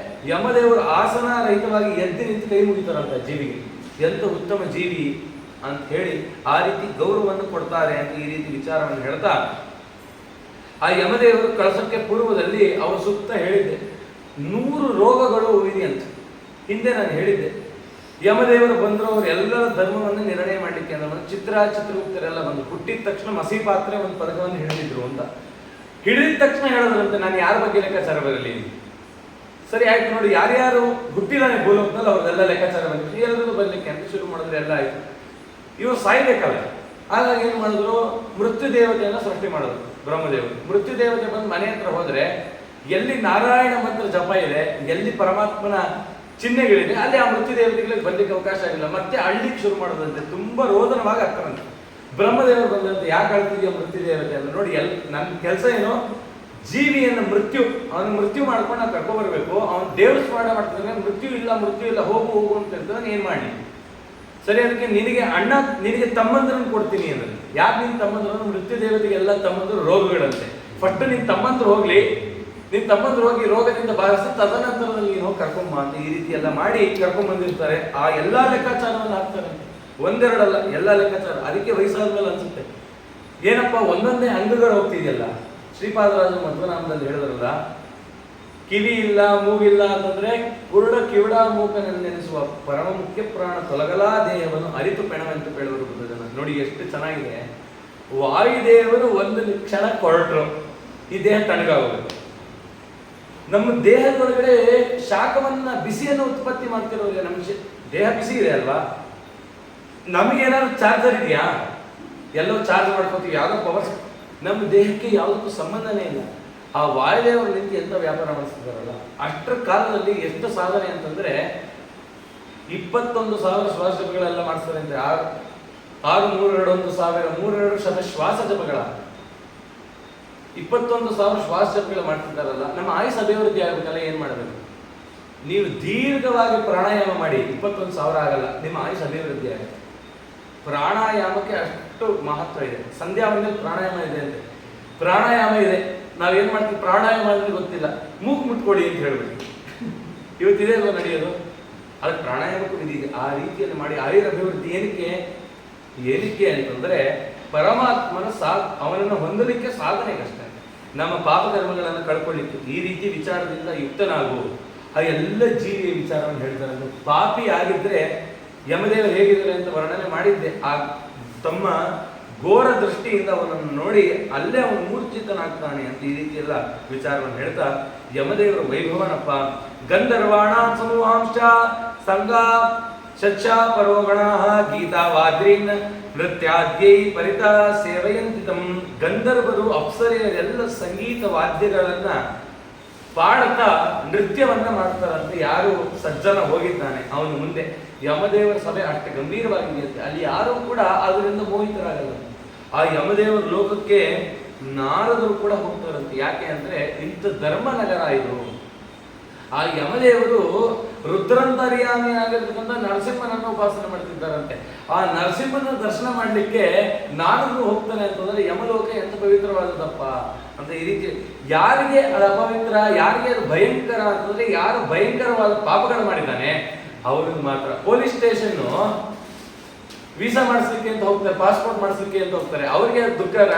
ಯಮದೇವರು ಆಸನ ರಹಿತವಾಗಿ ಎದ್ದು ನಿಂತು ಕೈ ಮುಗಿತಾರಂತ ಜೀವಿಗೆ. ಎಂತ ಉತ್ತಮ ಜೀವಿ ಅಂತ ಹೇಳಿ ಆ ರೀತಿ ಗೌರವವನ್ನು ಕೊಡ್ತಾರೆ ಅಂತ ಈ ರೀತಿ ವಿಚಾರವನ್ನು ಹೇಳ್ತಾ ಆ ಯಮದೇವರು ಕಳಸಕ್ಕೆ ಪೂರ್ವದಲ್ಲಿ ಅವರ ಸುತ್ತ ಹೇಳಿದ್ದೆ 100 ರೋಗಗಳು ಇದೆಯಂತ. ಹಿಂದೆ ನಾನು ಹೇಳಿದ್ದೆ, ಯಮದೇವರು ಬಂದ್ರು, ಅವರು ಎಲ್ಲರ ಧರ್ಮವನ್ನು ನಿರ್ಣಯ ಮಾಡ್ಲಿಕ್ಕೆ ಅಂದ್ರೆ ಚಿತ್ರಗುಪ್ತರೆಲ್ಲ ಬಂದು ಹುಟ್ಟಿದ ತಕ್ಷಣ ಮಸಿ ಪಾತ್ರೆ ಒಂದು ಪದಕವನ್ನು ಹಿಡಿದಿದ್ರು ಅಂತ. ಹಿಡಿದ ತಕ್ಷಣ ಹೇಳೋದ್ರಂತೆ, ನಾನು ಯಾರ ಬಗ್ಗೆ ಲೆಕ್ಕಾಚಾರ ಬರಲಿ. ಸರಿ ಆಯ್ತು ನೋಡಿ, ಯಾರ್ಯಾರು ಹುಟ್ಟಿದಾನೆ ಭೂಲೋಕದಲ್ಲಿ ಅವ್ರದೆಲ್ಲ ಲೆಕ್ಕಾಚಾರ ಬಂದಿತ್ತು, ಎಲ್ಲರಿಗೂ ಬರ್ಲಿಕ್ಕೆ ಅಂತ ಶುರು ಮಾಡಿದ್ರೆ ಎಲ್ಲ ಆಯ್ತು. ಇವರು ಸಾಯ್ಬೇಕಲ್ಲ, ಹಾಗಾಗಿ ಏನ್ ಮಾಡಿದ್ರು, ಮೃತ್ಯು ದೇವತೆಯನ್ನ ಸೃಷ್ಟಿ ಮಾಡಿದ್ರು ಬ್ರಹ್ಮದೇವರು. ಮೃತ್ಯು ದೇವತೆ ಬಂದು ಮನೆ ಹತ್ರ ಹೋದ್ರೆ ಎಲ್ಲಿ ನಾರಾಯಣ ಮಂತ್ರ ಜಪ ಇದೆ, ಎಲ್ಲಿ ಪರಮಾತ್ಮನ ಚಿಹ್ನೆಗಳಿದೆ, ಅಲ್ಲಿ ಆ ಮೃತ್ಯು ದೇವತೆಗಳಿಗೆ ಬರ್ಲಿಕ್ಕೆ ಅವಕಾಶ ಆಗಿಲ್ಲ. ಮತ್ತೆ ಅಳ್ಳಿಕ್ಕೆ ಶುರು ಮಾಡೋದಂತೆ, ತುಂಬಾ ರೋದನವಾಗಿ ಆಗ್ತಾರಂತೆ. ಬ್ರಹ್ಮದೇವರು ಬಂದಂತೆ, ಯಾಕೆ ಅಳ್ತಿದ್ಯೋ ಮೃತ್ಯು ದೇವತೆ ಅಂತ. ನೋಡಿ, ನನ್ನ ಕೆಲಸ ಏನು, ಜೀವಿಯನ್ನು ಅವನು ಮೃತ್ಯು ಮಾಡ್ಕೊಂಡು ನಾವು ಕರ್ಕೊ ಬರ್ಬೇಕು. ಅವನು ದೇವ್ರ ಸ್ಮರಣ ಮಾಡ್ತಾನೆ, ಮೃತ್ಯು ಇಲ್ಲ ಹೋಗು ಅಂತ ಹೇಳ್ತಾನೆ, ಏನ್ ಮಾಡಿ. ಸರಿ, ಅದಕ್ಕೆ ನಿನಗೆ ತಮ್ಮಂದ್ರನ್ನು ಕೊಡ್ತೀನಿ ಅಂದ್ರೆ, ಯಾಕೆ ನಿನ್ ತಮ್ಮಂದ್ರು, ಮೃತ್ಯು ದೇವತೆಗೆ ಎಲ್ಲ ತಮ್ಮಂದ್ರು ರೋಗಗಳಂತೆ. ಫಸ್ಟ್ ನಿನ್ ತಮ್ಮಂದ್ರು ಹೋಗ್ಲಿ, ನಿನ್ ತಮ್ಮಂದ್ರು ಹೋಗಿ ರೋಗದಿಂದ ಭಾಗಿಸಿ ತದನಂತರದಲ್ಲಿ ನೀನು ಹೋಗಿ ಕರ್ಕೊಂಬ ಅಂತ ಈ ರೀತಿ ಎಲ್ಲ ಮಾಡಿ ಕರ್ಕೊಂಡ್ ಬಂದಿರ್ತಾರೆ. ಆ ಎಲ್ಲಾ ಲೆಕ್ಕಾಚಾರವನ್ನು ಹಾಕ್ತಾರೆ, ಒಂದೆರಡಲ್ಲ ಎಲ್ಲ ಲೆಕ್ಕಾಚಾರ. ಅದಕ್ಕೆ ವಯಸ್ಸಾದ್ಮೇಲೆ ಅನ್ಸುತ್ತೆ, ಏನಪ್ಪ ಒಂದೊಂದೇ ಅಂಗಗಳು ಹೋಗ್ತಿದೆಯಲ್ಲ. ಶ್ರೀಪಾದರಾಜ ಮಧ್ವನಾಮದಲ್ಲಿ ಹೇಳಿದ್ರಲ್ಲ, ಕಿವಿ ಇಲ್ಲ ಮೂಗಿಲ್ಲ ಅಂತಂದ್ರೆ ಕುರುಡ ಕಿವಿಡ ಮೂಕನನ್ನು ನೆನೆಸುವ ಪರಮ ಮುಖ್ಯ ಪ್ರಾಣ ತೊಲಗಲಾ ದೇಹವನ್ನು ಅರಿತು ಪೆಣವೆಂತು ಹೇಳುವರು ಬುದ್ಧನ. ನೋಡಿ ಎಷ್ಟು ಚೆನ್ನಾಗಿದೆ. ವಾಯುದೇವರು ಒಂದು ಕ್ಷಣ ಕೊರಟರು, ಈ ದೇಹ ತಣ್ಣಗಾಗೋದು. ನಮ್ಮ ದೇಹದೊಳಗಡೆ ಶಾಖವನ್ನ, ಬಿಸಿಯನ್ನು ಉತ್ಪತ್ತಿ ಮಾಡ್ತಿರೋರಿಗೆ ನಮ್ಮ ದೇಹ ಬಿಸಿ ಇದೆ ಅಲ್ವಾ. ನಮಗೇನಾದ್ರು ಚಾರ್ಜರ್ ಇದೆಯಾ? ಎಲ್ಲೋ ಚಾರ್ಜ್ ಮಾಡ್ಕೋತೀವಿ, ಯಾವುದೋ ಪವರ್. ನಮ್ಮ ದೇಹಕ್ಕೆ ಯಾವುದಕ್ಕೂ ಸಂಬಂಧನೇ ಇಲ್ಲ. ಆ ವಾಯುದೇವರು ನಿಂತು ಎಂತ ವ್ಯಾಪಾರ ಮಾಡಿಸ್ತಿದಾರಲ್ಲ, ಅಷ್ಟರ ಕಾಲದಲ್ಲಿ ಎಷ್ಟು ಸಾಧನೆ ಅಂತಂದ್ರೆ 21,000 ಶ್ವಾಸ ಜಪಗಳೆಲ್ಲ ಮಾಡಿಸ್ತಾರೆ ಅಂದ್ರೆ 6,321,000 ಶ್ವಾಸ ಜಪಗಳ 21,000 ಶ್ವಾಸ ಜಪಗಳು ಮಾಡ್ತಿದ್ದಾರಲ್ಲ. ನಮ್ಮ ಆಯುಸ್ ಅಭಿವೃದ್ಧಿ ಆಗ್ಬೇಕಲ್ಲ, ಏನ್ ಮಾಡಬೇಕು? ನೀವು ದೀರ್ಘವಾಗಿ ಪ್ರಾಣಾಯಾಮ ಮಾಡಿ 21,000 ಆಗಲ್ಲ, ನಿಮ್ಮ ಆಯುಸ್ ಅಭಿವೃದ್ಧಿ ಆಗುತ್ತೆ. ಪ್ರಾಣಾಯಾಮಕ್ಕೆ ಅಷ್ಟು ಮಹತ್ವ ಇದೆ. ಸಂಧ್ಯಾ ವಂದನೆಯಲ್ಲಿ ಪ್ರಾಣಾಯಾಮ ಇದೆ ಅಂತೆ. ಪ್ರಾಣಾಯಾಮ ಇದೆ, ನಾವೇನ್ ಮಾಡ್ತೀವಿ, ಪ್ರಾಣಾಯಾಮ ಅಂದ್ರೆ ಗೊತ್ತಿಲ್ಲ, ಮೂಗು ಮುಟ್ಕೊಳ್ಳಿ ಅಂತ ಹೇಳ್ಬಿಟ್ಟು ಇವತ್ತಿದೆ ಅಲ್ವಾ ನಡೆಯೋದು. ಅದಕ್ಕೆ ಪ್ರಾಣಾಯಾಮಕ್ಕೂ ವಿಧಿ ಇದೆ. ಆ ರೀತಿಯಲ್ಲಿ ಮಾಡಿ ಆಯುರ್ ಅಭಿವೃದ್ಧಿ ಏನಕ್ಕೆ ಅಂತಂದ್ರೆ ಪರಮಾತ್ಮನ ಅವನನ್ನು ಹೊಂದಲಿಕ್ಕೆ ಸಾಧನೆ ಕಷ್ಟ. ನಮ್ಮ ಪಾಪಕರ್ಮಗಳನ್ನು ಕಳ್ಕೊಳ್ಳಿಕ್ಕೆ ಈ ರೀತಿ ವಿಚಾರದಿಂದ ಯುಕ್ತನಾಗು. ಆ ಎಲ್ಲ ಜೀವಿಯ ವಿಚಾರವನ್ನು ಹೇಳ್ತಾರೆ. ಪಾಪಿ ಆಗಿದ್ರೆ ಯಮದೇವರು ಹೇಗಿದ್ದಾರೆ ಅಂತ ವರ್ಣನೆ ಮಾಡಿದ್ದೆ. ಆ ತಮ್ಮ ಘೋರ ದೃಷ್ಟಿಯಿಂದ ಅವನನ್ನು ನೋಡಿ ಅಲ್ಲೇ ಅವನು ಮೂರ್ಛಿತನಾಗ್ತಾನೆ ಅಂತ ಈ ರೀತಿ ಎಲ್ಲ ವಿಚಾರವನ್ನು ಹೇಳ್ತಾ ಯಮದೇವರ ವೈಭವನಪ್ಪ. ಗಂಧರ್ವಾಣ ಸಮೂಹಾಂಶ ಸಂಘ ಶಚ್ಚ ಪರೋಗಣ ಗೀತಾ ವಾದ್ರೀನ್ ನೃತ್ಯಾದ್ಯೈ ಪರಿತಾ ಸೇವಯಂತಿತಂ. ಗಂಧರ್ವರು ಅಪ್ಸರೆಯರೆಲ್ಲ ಸಂಗೀತ ವಾದ್ಯಗಳನ್ನ ಪಾಡ್ತಾ ನೃತ್ಯವನ್ನ ಮಾಡ್ತಾರಂತೆ. ಯಾರು ಸಜ್ಜನ ಹೋಗಿದ್ದಾನೆ ಅವನು ಮುಂದೆ ಯಮದೇವರ ಸಭೆ ಅಷ್ಟೇ ಗಂಭೀರವಾಗಿದೆಯಂತೆ. ಅಲ್ಲಿ ಯಾರು ಕೂಡ ಅದರಿಂದ ಮೋಹಿತರಾಗಲ್ಲ. ಆ ಯಮದೇವರ ಲೋಕಕ್ಕೆ ನಾರದರು ಕೂಡ ಹೋಗ್ತಾರಂತೆ. ಯಾಕೆ ಅಂದ್ರೆ ಇಂಥ ಧರ್ಮನಗರ ಇದು. ಆ ಯಮದೇವರು ರುದ್ರಂತರ್ಯಾಮಿ ಆಗಿರ್ತಕ್ಕಂಥ ನರಸಿಂಹನನ್ನು ಉಪಾಸನೆ ಮಾಡ್ತಿದ್ದಾರಂತೆ. ಆ ನರಸಿಂಹನ ದರ್ಶನ ಮಾಡ್ಲಿಕ್ಕೆ ನಾರದರು ಹೋಗ್ತಾನೆ ಅಂತಂದ್ರೆ ಯಮಲೋಕ ಎಂತ ಪವಿತ್ರವಾದದಪ್ಪ ಅಂತ. ಈ ರೀತಿ ಯಾರಿಗೆ ಅದು ಅಪವಿತ್ರ, ಯಾರಿಗೆ ಅದು ಭಯಂಕರ ಅಂತಂದ್ರೆ ಯಾರು ಭಯಂಕರವಾದ ಪಾಪಗಳು ಮಾಡಿದ್ದಾನೆ ಅವ್ರಿಗೆ ಮಾತ್ರ. ಪೊಲೀಸ್ ಸ್ಟೇಷನ್ ವೀಸಾ ಮಾಡಿಸ್ಲಿಕ್ಕೆ ಅಂತ ಹೋಗ್ತಾರೆ, ಪಾಸ್ಪೋರ್ಟ್ ಮಾಡಿಸ್ಲಿಕ್ಕೆ ಅಂತ ಹೋಗ್ತಾರೆ. ಅವ್ರಿಗೆ ದುಃಖನ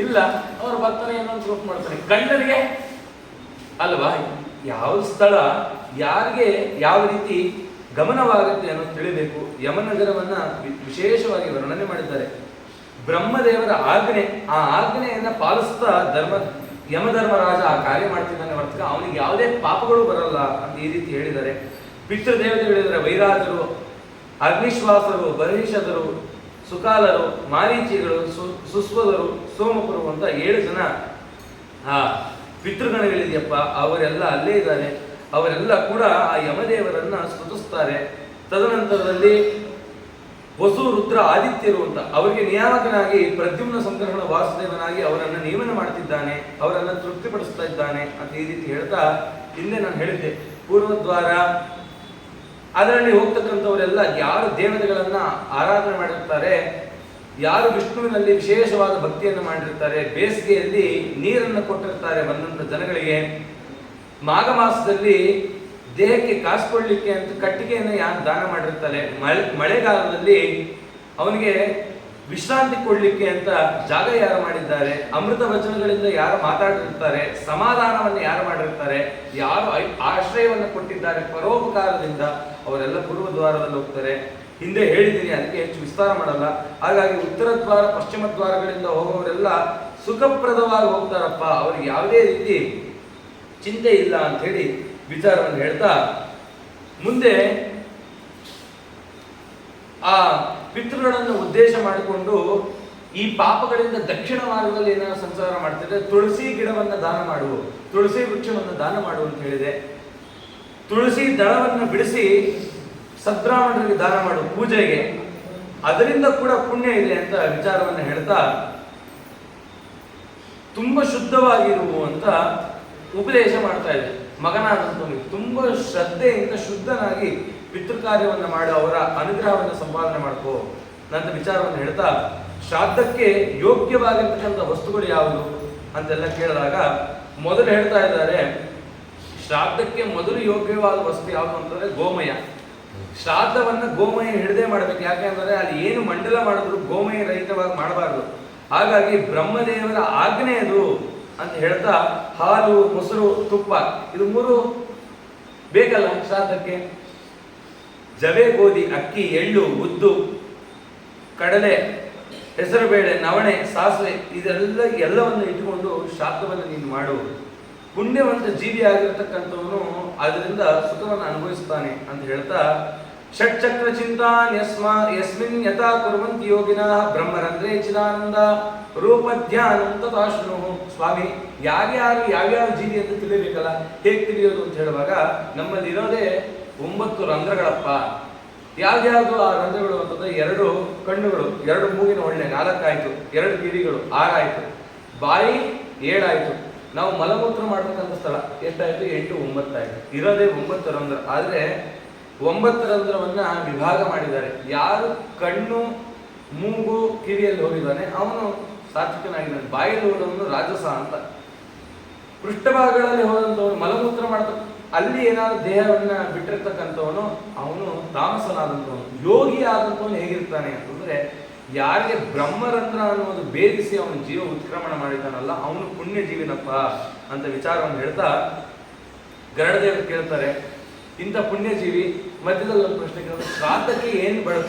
ಇಲ್ಲ, ಅವ್ರು ಬರ್ತಾನೆ ಏನೋ ಪ್ರೂಫ್ ಮಾಡ್ತಾನೆ. ಗಂಡನಿಗೆ ಅಲ್ವಾ ಯಾವ ಸ್ಥಳ ಯಾರಿಗೆ ಯಾವ ರೀತಿ ಗಮನವಾಗುತ್ತೆ ಅನ್ನೋದು ತಿಳಿಬೇಕು. ಯಮನಗರವನ್ನ ವಿಶೇಷವಾಗಿ ವರ್ಣನೆ ಮಾಡಿದ್ದಾರೆ. ಬ್ರಹ್ಮದೇವರ ಆಜ್ಞೆ, ಆ ಆಜ್ಞೆಯನ್ನ ಪಾಲಿಸ್ತಾ ಯಮಧರ್ಮರಾಜ ಆ ಕಾರ್ಯ ಮಾಡ್ತಿದ್ದಾನೆ ಹೊರತು ಅವನಿಗೆ ಯಾವುದೇ ಪಾಪಗಳು ಬರಲ್ಲ ಅಂತ ಈ ರೀತಿ ಹೇಳಿದ್ದಾರೆ. ಪಿತೃದೇವತೆ ಹೇಳಿದರೆ ವೈರಾಜರು, ಅಗ್ನಿಶ್ವಾಸರು, ಬರ್ಹಿಷದರು, ಸುಕಾಲರು, ಮಾರೀಚಿಗಳು, ಸುಸ್ವದರು, ಸೋಮಪುರು ಅಂತ 7 ಜನ ಆ ಪಿತೃಗಣಗಳಿದೆಯಪ್ಪ. ಅವರೆಲ್ಲ ಅಲ್ಲೇ ಇದ್ದಾರೆ. ಅವರೆಲ್ಲ ಕೂಡ ಆ ಯಮದೇವರನ್ನ ಸ್ತುತಿಸ್ತಾರೆ. ತದನಂತರದಲ್ಲಿ ವಸು, ರುದ್ರ, ಆದಿತ್ಯರು ಅಂತ ಅವರಿಗೆ ನಿಯಾಮಕನಾಗಿ ಪ್ರದ್ಯುಮ್ನ ಸಂಗ್ರಹಣ ವಾಸುದೇವನಾಗಿ ಅವರನ್ನು ನೇಮನ ಮಾಡ್ತಿದ್ದಾನೆ, ಅವರನ್ನು ತೃಪ್ತಿಪಡಿಸ್ತಾ ಇದ್ದಾನೆ ಅಂತ ಈ ರೀತಿ ಹೇಳ್ತಾ, ಹಿಂದೆ ನಾನು ಹೇಳಿದ್ದೆ ಪೂರ್ವದ್ವಾರ ಅದರಲ್ಲಿ ಹೋಗ್ತಕ್ಕಂಥವರೆಲ್ಲ ಯಾರು ದೇವತೆಗಳನ್ನ ಆರಾಧನೆ ಮಾಡಿರ್ತಾರೆ, ಯಾರು ವಿಷ್ಣುವಿನಲ್ಲಿ ವಿಶೇಷವಾದ ಭಕ್ತಿಯನ್ನು ಮಾಡಿರ್ತಾರೆ, ಬೇಸಿಗೆಯಲ್ಲಿ ನೀರನ್ನು ಕೊಟ್ಟಿರ್ತಾರೆ ಬಂದಂತ ಜನಗಳಿಗೆ, ಮಾಘ ಮಾಸದಲ್ಲಿ ದೇಹಕ್ಕೆ ಕಾಸ್ಕೊಳ್ಳಿಕ್ಕೆ ಅಂತ ಕಟ್ಟಿಗೆಯನ್ನು ಯಾರು ದಾನ ಮಾಡಿರ್ತಾರೆ, ಮಳೆಗಾಲದಲ್ಲಿ ಅವನಿಗೆ ವಿಶ್ರಾಂತಿ ಕೊಡ್ಲಿಕ್ಕೆ ಅಂತ ಜಾಗ ಯಾರು ಮಾಡಿದ್ದಾರೆ, ಅಮೃತ ವಚನಗಳಿಂದ ಯಾರು ಮಾತಾಡಿರ್ತಾರೆ, ಸಮಾಧಾನವನ್ನು ಯಾರು ಮಾಡಿರ್ತಾರೆ, ಯಾರು ಆಶ್ರಯವನ್ನು ಕೊಟ್ಟಿದ್ದಾರೆ ಪರೋಪಕಾರದಿಂದ, ಅವರೆಲ್ಲ ಪೂರ್ವ ದ್ವಾರದಲ್ಲಿ ಹೋಗ್ತಾರೆ. ಹಿಂದೆ ಹೇಳಿದ್ದೀನಿ, ಅದಕ್ಕೆ ಹೆಚ್ಚು ವಿಸ್ತಾರ ಮಾಡಲ್ಲ. ಹಾಗಾಗಿ ಉತ್ತರ ದ್ವಾರ, ಪಶ್ಚಿಮ ದ್ವಾರಗಳಿಂದ ಹೋಗೋರೆಲ್ಲ ಸುಖಪ್ರದವಾಗಿ ಹೋಗ್ತಾರಪ್ಪ, ಅವ್ರಿಗೆ ಯಾವುದೇ ರೀತಿ ಚಿಂತೆ ಇಲ್ಲ ಅಂತ ಹೇಳಿ ವಿಚಾರವನ್ನು ಹೇಳ್ತಾ ಮುಂದೆ ಆ ಪಿತೃಗಳನ್ನು ಉದ್ದೇಶ ಮಾಡಿಕೊಂಡು ಈ ಪಾಪಗಳಿಂದ ದಕ್ಷಿಣ ಮಾರ್ಗದಲ್ಲಿ ಏನಾದ್ರು ಸಂಚಾರ ಮಾಡ್ತಿದ್ರೆ ತುಳಸಿ ಗಿಡವನ್ನ ದಾನ ಮಾಡು, ತುಳಸಿ ವೃಕ್ಷವನ್ನು ದಾನ ಮಾಡು ಅಂತ ಹೇಳಿದೆ. ತುಳಸಿ ದಳವನ್ನು ಬಿಡಿಸಿ ಸದ್ಬ್ರಾಹ್ಮಣರಿಗೆ ದಾನ ಮಾಡು ಪೂಜೆಗೆ, ಅದರಿಂದ ಕೂಡ ಪುಣ್ಯ ಇದೆ ಅಂತ ವಿಚಾರವನ್ನು ಹೇಳ್ತಾ ತುಂಬಾ ಶುದ್ಧವಾಗಿರುವು ಅಂತ ಉಪದೇಶ ಮಾಡ್ತಾ ಇದೆ. ಮಗನಾದಂತವನಿಗೆ ತುಂಬಾ ಶ್ರದ್ಧೆಯಿಂದ ಶುದ್ಧನಾಗಿ ಪಿತೃ ಕಾರ್ಯವನ್ನು ಮಾಡಿ ಅವರ ಅನುಗ್ರಹವನ್ನು ಸಂಪಾದನೆ ಮಾಡ್ಕೋ ಅಂತ ವಿಚಾರವನ್ನು ಹೇಳ್ತಾ, ಶ್ರಾದ್ದಕ್ಕೆ ಯೋಗ್ಯವಾಗಿರ್ತಕ್ಕಂಥ ವಸ್ತುಗಳು ಯಾವುದು ಅಂತೆಲ್ಲ ಕೇಳಿದಾಗ ಮೊದಲು ಹೇಳ್ತಾ ಇದ್ದಾರೆ, ಶ್ರಾದ್ದಕ್ಕೆ ಮೊದಲು ಯೋಗ್ಯವಾದ ವಸ್ತು ಯಾವುದು ಅಂತಂದ್ರೆ ಗೋಮಯ. ಶ್ರಾದ್ದವನ್ನ ಗೋಮಯ ಹಿಡದೆ ಮಾಡ್ಬೇಕು. ಯಾಕೆಂದ್ರೆ ಅಲ್ಲಿ ಏನು ಮಂಡಲ ಮಾಡಿದ್ರು ಗೋಮಯ ರಹಿತವಾಗಿ ಮಾಡಬಾರ್ದು. ಹಾಗಾಗಿ ಬ್ರಹ್ಮದೇವರ ಆಜ್ಞೆ ಅದು ಅಂತ ಹೇಳ್ತಾ ಹಾಲು, ಮೊಸರು, ತುಪ್ಪ ಇದು 3 ಬೇಕಲ್ಲ ಶ್ರಾದ್ದಕ್ಕೆ. ಜವೆ, ಗೋಧಿ, ಅಕ್ಕಿ, ಎಳ್ಳು, ಉದ್ದು, ಕಡಲೆ, ಹೆಸರುಬೇಳೆ, ನವಣೆ, ಸಾಸಿವೆ ಎಲ್ಲವನ್ನು ಇಟ್ಟುಕೊಂಡು ಶ್ರಾದ್ದವನ್ನು ನೀನು ಮಾಡು. ಪುಣ್ಯವಂತ ಜೀವಿ ಆಗಿರತಕ್ಕಂಥವನು ಅದರಿಂದ ಸುಖವನ್ನು ಅನುಭವಿಸ್ತಾನೆ ಅಂತ ಹೇಳ್ತಾ, ಷಟ್ಚಕ್ರ ಚಿಂತಾನ್ ಯಸ್ಮಿನ್ ಯಥಾ ಕುರ್ವಂತಿ ಯೋಗಿನಃ ಬ್ರಹ್ಮರಂಧ್ರೇ ಚಿದಾನಂದ ರೂಪ ಧ್ಯಾನಂ ತಥಾಶ್ನು. ಸ್ವಾಮಿ ಯಾರ್ಯಾರು ಯಾವ್ಯಾವ ಜೀವಿ ಅಂತ ತಿಳಿಬೇಕಲ್ಲ, ಹೇಗೆ ತಿಳಿಯೋದು ಅಂತ ಹೇಳುವಾಗ ನಮ್ಮಲ್ಲಿ ಇರೋದೇ 9 ರಂಧ್ರಗಳಪ್ಪ. ಯಾವ್ಯಾವ್ದು ಆ ರಂಧ್ರಗಳು ಅಂತಂದ್ರೆ 2 ಕಣ್ಣುಗಳು, 2 ಮೂಗಿನ ಒಳ್ಳೆ 4 ಆಯ್ತು, 2 ಕಿವಿಗಳು 6 ಆಯ್ತು, ಬಾಯಿ 7 ಆಯ್ತು. ನಾವು ಮಲಮೂತ್ರ ಮಾಡ್ತಕ್ಕಂಥ ಸ್ಥಳ ಎಷ್ಟಾಯ್ತು? 8, 9 ಆಯ್ತು. ಇರೋದೇ 9 ರಂಧ್ರ. ಆದ್ರೆ 9 ರಂಧ್ರವನ್ನ ವಿಭಾಗ ಮಾಡಿದ್ದಾರೆ. ಯಾರು ಕಣ್ಣು, ಮೂಗು, ಕಿವಿಯಲ್ಲಿ ಹೋಗಿದ್ದಾನೆ ಅವನು ಸಾತ್ವಿಕನಾಗಿದ್ದಾನೆ. ಬಾಯಲ್ಲಿ ಹೋದವನು ರಾಜಸ ಅಂತ. ಪೃಷ್ಠಭಾಗಗಳಲ್ಲಿ ಹೋದಂಥವನು ಮಲಮೂತ್ರ ಮಾಡ್ತ ಅಲ್ಲಿ ಏನಾದ್ರು ದೇಹವನ್ನ ಬಿಟ್ಟಿರ್ತಕ್ಕಂಥವನು ಅವನು ತಾಮಸನಾದಂಥವನು. ಯೋಗಿ ಆದಂಥವನು ಹೇಗಿರ್ತಾನೆ ಅಂತಂದ್ರೆ, ಯಾರಿಗೆ ಬ್ರಹ್ಮರಂಧ್ರ ಅನ್ನೋದು ಭೇದಿಸಿ ಅವನ ಜೀವ ಉತ್ಕ್ರಮಣ ಮಾಡಿದ್ದಾನಲ್ಲ ಅವನು ಪುಣ್ಯ ಜೀವಿನಪ್ಪ ಅಂತ ವಿಚಾರವನ್ನು ಹೇಳ್ತಾ ಗರುಡದೇವರು ಕೇಳ್ತಾರೆ, ಇಂಥ ಪುಣ್ಯಜೀವಿ ಮಧ್ಯದಲ್ಲಿ ಒಂದು ಪ್ರಶ್ನೆ ಕೇಳಿದ್ರೆ ಶ್ರಾದ್ದಕ್ಕೆ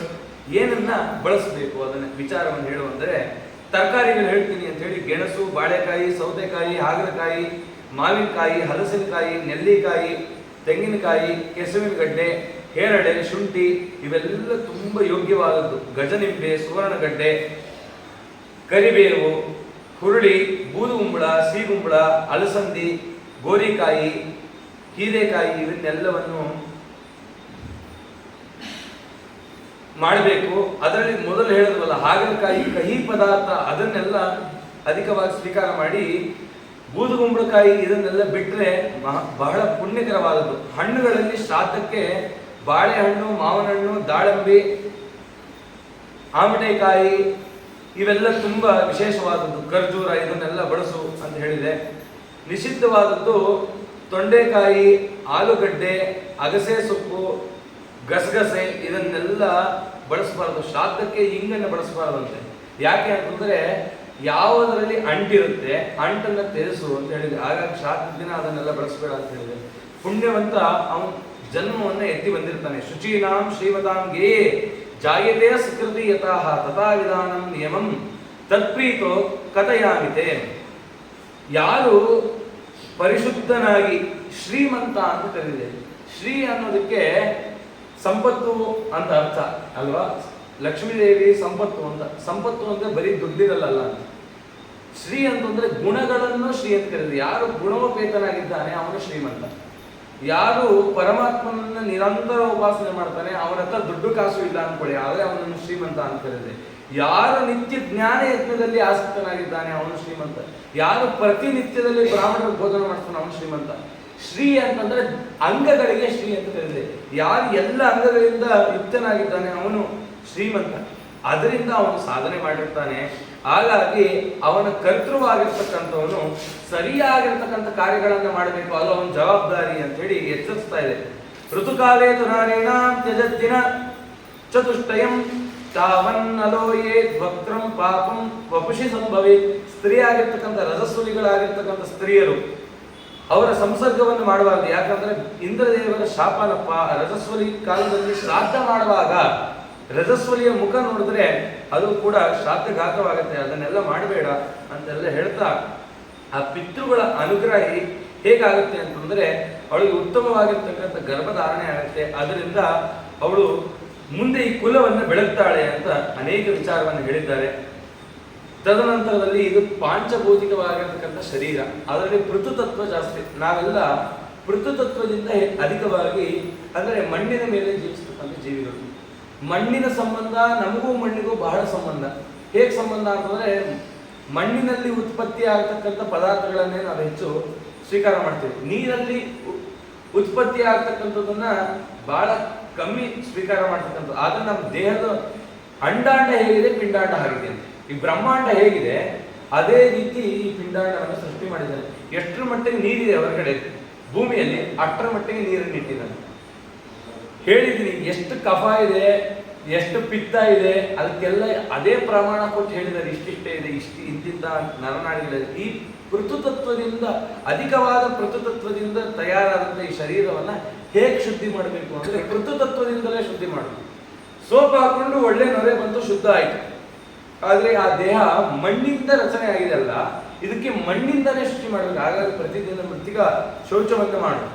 ಏನನ್ನ ಬಳಸಬೇಕು ಅದನ್ನ ವಿಚಾರವನ್ನು ಹೇಳುವಂದ್ರೆ, ತರಕಾರಿಗಳು ಹೇಳ್ತೀನಿ ಅಂತ ಹೇಳಿ ಗೆಣಸು, ಬಾಳೆಕಾಯಿ, ಸೌತೆಕಾಯಿ, ಹಾಗಲಕಾಯಿ, ಮಾವಿನಕಾಯಿ, ಹಲಸಿನಕಾಯಿ, ನೆಲ್ಲಿಕಾಯಿ, ತೆಂಗಿನಕಾಯಿ, ಕೆಸುವಿನ ಗಡ್ಡೆ, ಹೇರಳೆ, ಶುಂಠಿ ಇವೆಲ್ಲ ತುಂಬಾ ಯೋಗ್ಯವಾದದ್ದು. ಗಜನಿಂಬೆ, ಸುವರ್ಣಗಡ್ಡೆ, ಕರಿಬೇವು, ಹುರುಳಿ, ಬೂದುಗುಂಬಳ, ಸಿಗುಂಬಳ, ಅಲಸಂದಿ, ಗೋರಿಕಾಯಿ, ಹೀರೆಕಾಯಿ ಇವನ್ನೆಲ್ಲವನ್ನು ಮಾಡಬೇಕು. ಅದರಲ್ಲಿ ಮೊದಲು ಹೇಳಿದ್ವಲ್ಲ ಹಾಗಲಕಾಯಿ, ಕಹಿ ಪದಾರ್ಥ ಅದನ್ನೆಲ್ಲ ಅಧಿಕವಾಗಿ ಸ್ವೀಕಾರ ಮಾಡಿ, ಬೂದುಗುಂಬಳಕಾಯಿ ಇದನ್ನೆಲ್ಲ ಬಿಟ್ಟರೆ ಬಹಳ ಪುಣ್ಯಕರವಾದದ್ದು. ಹಣ್ಣುಗಳಲ್ಲಿ ಶ್ರಾದ್ದಕ್ಕೆ ಬಾಳೆಹಣ್ಣು, ಮಾವಿನಹಣ್ಣು, ದಾಳಂಬಿ, ಆಮಟೆಕಾಯಿ ಇವೆಲ್ಲ ತುಂಬಾ ವಿಶೇಷವಾದದ್ದು. ಖರ್ಜೂರ ಇದನ್ನೆಲ್ಲ ಬಳಸು ಅಂತ ಹೇಳಿದೆ. ನಿಷಿದ್ಧವಾದದ್ದು ತೊಂಡೆಕಾಯಿ, ಆಲೂಗಡ್ಡೆ, ಅಗಸೆ ಸೊಪ್ಪು, ಗಸಗಸೆ ಇದನ್ನೆಲ್ಲ ಬಳಸಬಾರದು. ಶ್ರಾದ್ದಕ್ಕೆ ಇಂಗನ್ನು ಬಳಸಬಾರದಂತೆ. ಯಾಕೆ ಅಂತಂದ್ರೆ ಯಾವುದರಲ್ಲಿ ಅಂಟಿರುತ್ತೆ ಅಂಟನ್ನು ತೆಗೆಸು ಅಂತ ಹೇಳಿದೆ. ಹಾಗಾಗಿ ಶ್ರಾದ್ದದ ದಿನ ಅದನ್ನೆಲ್ಲ ಬಳಸಬೇಡ ಅಂತ ಹೇಳಿದೆ. ಪುಣ್ಯವಂತ ಅವನು ಜನ್ಮವನ್ನ ಎತ್ತಿ ಬಂದಿರ್ತಾನೆ. ಶುಚೀನಾಂ ಶ್ರೀಮತಾಂ ಗೇ ಜಾಯತೆ ಸುಕೃತಿ ಯಥಾಹ ತಥಾ ವಿಧಾನಂ ನಿಯಮಂ ತತ್ಪ್ರೀತೋ ಕಥಯಾಮಿತೆ. ಯಾರು ಪರಿಶುದ್ಧನಾಗಿ ಶ್ರೀಮಂತ ಅಂತ ಕರೆದಿದೆ. ಶ್ರೀ ಅನ್ನೋದಕ್ಕೆ ಸಂಪತ್ತು ಅಂತ ಅರ್ಥ ಅಲ್ವಾ. ಲಕ್ಷ್ಮೀದೇವಿ ಸಂಪತ್ತು ಅಂತ. ಸಂಪತ್ತು ಅಂದ್ರೆ ಬರೀ ದುಡ್ಡಿರಲ್ಲ ಅಂತ. ಶ್ರೀ ಅಂತಂದ್ರೆ ಗುಣಗಳನ್ನು ಶ್ರೀ ಅಂತ ಕರೆದಿದೆ. ಯಾರು ಗುಣೋಪೇತನಾಗಿದ್ದಾನೆ ಅವನು ಶ್ರೀಮಂತ. ಯಾರು ಪರಮಾತ್ಮನನ್ನ ನಿರಂತರ ಉಪಾಸನೆ ಮಾಡ್ತಾನೆ ಅವನ ಹತ್ರ ದುಡ್ಡು ಕಾಸು ಇಲ್ಲ ಅನ್ಕೊಳ್ಳಿ, ಆದ್ರೆ ಅವನನ್ನು ಶ್ರೀಮಂತ ಅಂತ ಕರೆದಿದೆ. ಯಾರು ನಿತ್ಯ ಜ್ಞಾನ ಯತ್ನದಲ್ಲಿ ಆಸಕ್ತನಾಗಿದ್ದಾನೆ ಅವನು ಶ್ರೀಮಂತ. ಯಾರು ಪ್ರತಿನಿತ್ಯದಲ್ಲಿ ಬ್ರಾಹ್ಮಣರ ಬೋಧನೆ ಮಾಡ್ತಾನೆ ಅವನು ಶ್ರೀಮಂತ. ಶ್ರೀ ಅಂತಂದ್ರೆ ಅಂಗಗಳಿಗೆ ಶ್ರೀ ಅಂತ ಕರೆದಿದೆ. ಯಾರು ಎಲ್ಲ ಅಂಗಗಳಿಂದ ಯುಕ್ತನಾಗಿದ್ದಾನೆ ಅವನು ಶ್ರೀಮಂತ. ಅದರಿಂದ ಅವನು ಸಾಧನೆ ಮಾಡಿರ್ತಾನೆ. ಹಾಗಾಗಿ ಅವನ ಕರ್ತೃವಾಗಿರ್ತಕ್ಕಂಥವನು ಸರಿಯಾಗಿರ್ತಕ್ಕಂಥ ಕಾರ್ಯಗಳನ್ನು ಮಾಡಬೇಕು. ಅದು ಅವನ ಜವಾಬ್ದಾರಿ ಅಂತ ಹೇಳಿ ಎಚ್ಚರಿಸ್ತಾ ಇದೆ. ಋತುಕಾಲೇ ತುನಾರೇಣ ತ್ಯಜದ್ದಿನ ಚತುಷ್ಟಯಂ ತಾವನ್ನಲೋಯೇ ವಕ್ರಂ ಪಾಪಂ ವಪುಷಿ ಸಂಭವಿ. ಸ್ತ್ರೀಯಾಗಿರ್ತಕ್ಕಂಥ ರಜಸ್ವಲಿಗಳಾಗಿರ್ತಕ್ಕಂಥ ಸ್ತ್ರೀಯರು ಅವರ ಸಂಸರ್ಗವನ್ನು ಮಾಡಬಾರದು. ಯಾಕಂದ್ರೆ ಇಂದ್ರದೇವರ ಶಾಪನಪ್ಪ. ರಜಸ್ವಲಿ ಕಾಲದಲ್ಲಿ ಶ್ರಾದ್ದ ಮಾಡುವಾಗ ರಜಸ್ವಲಿಯ ಮುಖ ನೋಡಿದ್ರೆ ಅದು ಕೂಡ ಶ್ರಾದ್ದಘಾತವಾಗುತ್ತೆ. ಅದನ್ನೆಲ್ಲ ಮಾಡಬೇಡ ಅಂತೆಲ್ಲ ಹೇಳ್ತಾ ಆ ಪಿತೃಗಳ ಅನುಗ್ರಹ ಹೇಗಾಗುತ್ತೆ ಅಂತಂದ್ರೆ ಅವಳಿಗೆ ಉತ್ತಮವಾಗಿರ್ತಕ್ಕಂಥ ಗರ್ಭಧಾರಣೆ ಆಗುತ್ತೆ. ಅದರಿಂದ ಅವಳು ಮುಂದೆ ಈ ಕುಲವನ್ನು ಬೆಳಗ್ತಾಳೆ ಅಂತ ಅನೇಕ ವಿಚಾರವನ್ನು ಹೇಳಿದ್ದಾರೆ. ತದನಂತರದಲ್ಲಿ ಇದು ಪಾಂಚಭೌತಿಕವಾಗಿರ್ತಕ್ಕಂಥ ಶರೀರ, ಅದರಲ್ಲಿ ಪೃಥುತತ್ವ ಜಾಸ್ತಿ. ನಾವೆಲ್ಲ ಪೃಥುತತ್ವದಿಂದ ಅಧಿಕವಾಗಿ ಅಂದ್ರೆ ಮಣ್ಣಿನ ಮೇಲೆ ಜೀವಿಸ್ತಕ್ಕಂಥ ಜೀವಿಗಳು. ಮಣ್ಣಿನ ಸಂಬಂಧ ನಮಗೂ ಮಣ್ಣಿಗೂ ಬಹಳ ಸಂಬಂಧ. ಹೇಗೆ ಸಂಬಂಧ ಅಂತಂದ್ರೆ ಮಣ್ಣಿನಲ್ಲಿ ಉತ್ಪತ್ತಿ ಆಗತಕ್ಕಂಥ ಪದಾರ್ಥಗಳನ್ನೇ ನಾವು ಹೆಚ್ಚು ಸ್ವೀಕಾರ ಮಾಡ್ತೀವಿ. ನೀರಲ್ಲಿ ಉತ್ಪತ್ತಿ ಆಗ್ತಕ್ಕಂಥದ್ದನ್ನ ಬಹಳ ಕಮ್ಮಿ ಸ್ವೀಕಾರ ಮಾಡ್ತಕ್ಕಂಥದ್ದು. ಆದ್ರೆ ನಮ್ಮ ದೇಹದ ಅಂಡಾಂಡ ಹೇಗಿದೆ, ಪಿಂಡಾಂಡ ಆಗಿದೆ ಅಂತ. ಈ ಬ್ರಹ್ಮಾಂಡ ಹೇಗಿದೆ ಅದೇ ರೀತಿ ಈ ಪಿಂಡಾಂಡವನ್ನು ಸೃಷ್ಟಿ ಮಾಡಿದ್ದಾನೆ. ಎಷ್ಟರ ಮಟ್ಟಿಗೆ ನೀರಿದೆ ಹೊರಗಡೆ ಭೂಮಿಯಲ್ಲಿ ಅಷ್ಟರ ಮಟ್ಟಿಗೆ ನೀರನ್ನು ಇಟ್ಟಿದ್ದಾನೆ. ಹೇಳಿದ್ದೀನಿ ಎಷ್ಟು ಕಫ ಇದೆ, ಎಷ್ಟು ಪಿತ್ತ ಇದೆ, ಅದಕ್ಕೆಲ್ಲ ಅದೇ ಪ್ರಮಾಣ ಕೊಟ್ಟು ಹೇಳಿದ್ದಾರೆ. ಇಷ್ಟಿಷ್ಟೇ ಇದೆ, ಇಂತಿಂತ ನರನಾಡಿಗಳಿದೆ. ಈ ಪೃಥುತತ್ವದಿಂದ ಅಧಿಕವಾದ ಪೃಥುತತ್ವದಿಂದ ತಯಾರಾದಂಥ ಈ ಶರೀರವನ್ನ ಹೇಗೆ ಶುದ್ಧಿ ಮಾಡಬೇಕು ಅಂದ್ರೆ ಪೃಥುತತ್ವದಿಂದಲೇ ಶುದ್ಧಿ ಮಾಡಬೇಕು. ಸೋಪ್ ಹಾಕೊಂಡು ಒಳ್ಳೆ ನೊರೆ ಬಂತು, ಶುದ್ಧ ಆಯ್ತು. ಆದ್ರೆ ಆ ದೇಹ ಮಣ್ಣಿಂದ ರಚನೆ ಆಗಿದೆ ಅಲ್ಲ, ಇದಕ್ಕೆ ಮಣ್ಣಿಂದಲೇ ಶುದ್ಧಿ ಮಾಡಬೇಕು. ಹಾಗಾಗಿ ಪ್ರತಿದಿನ ಮೃತ್ತಿಕ ಶೌಚವನ್ನು ಮಾಡು,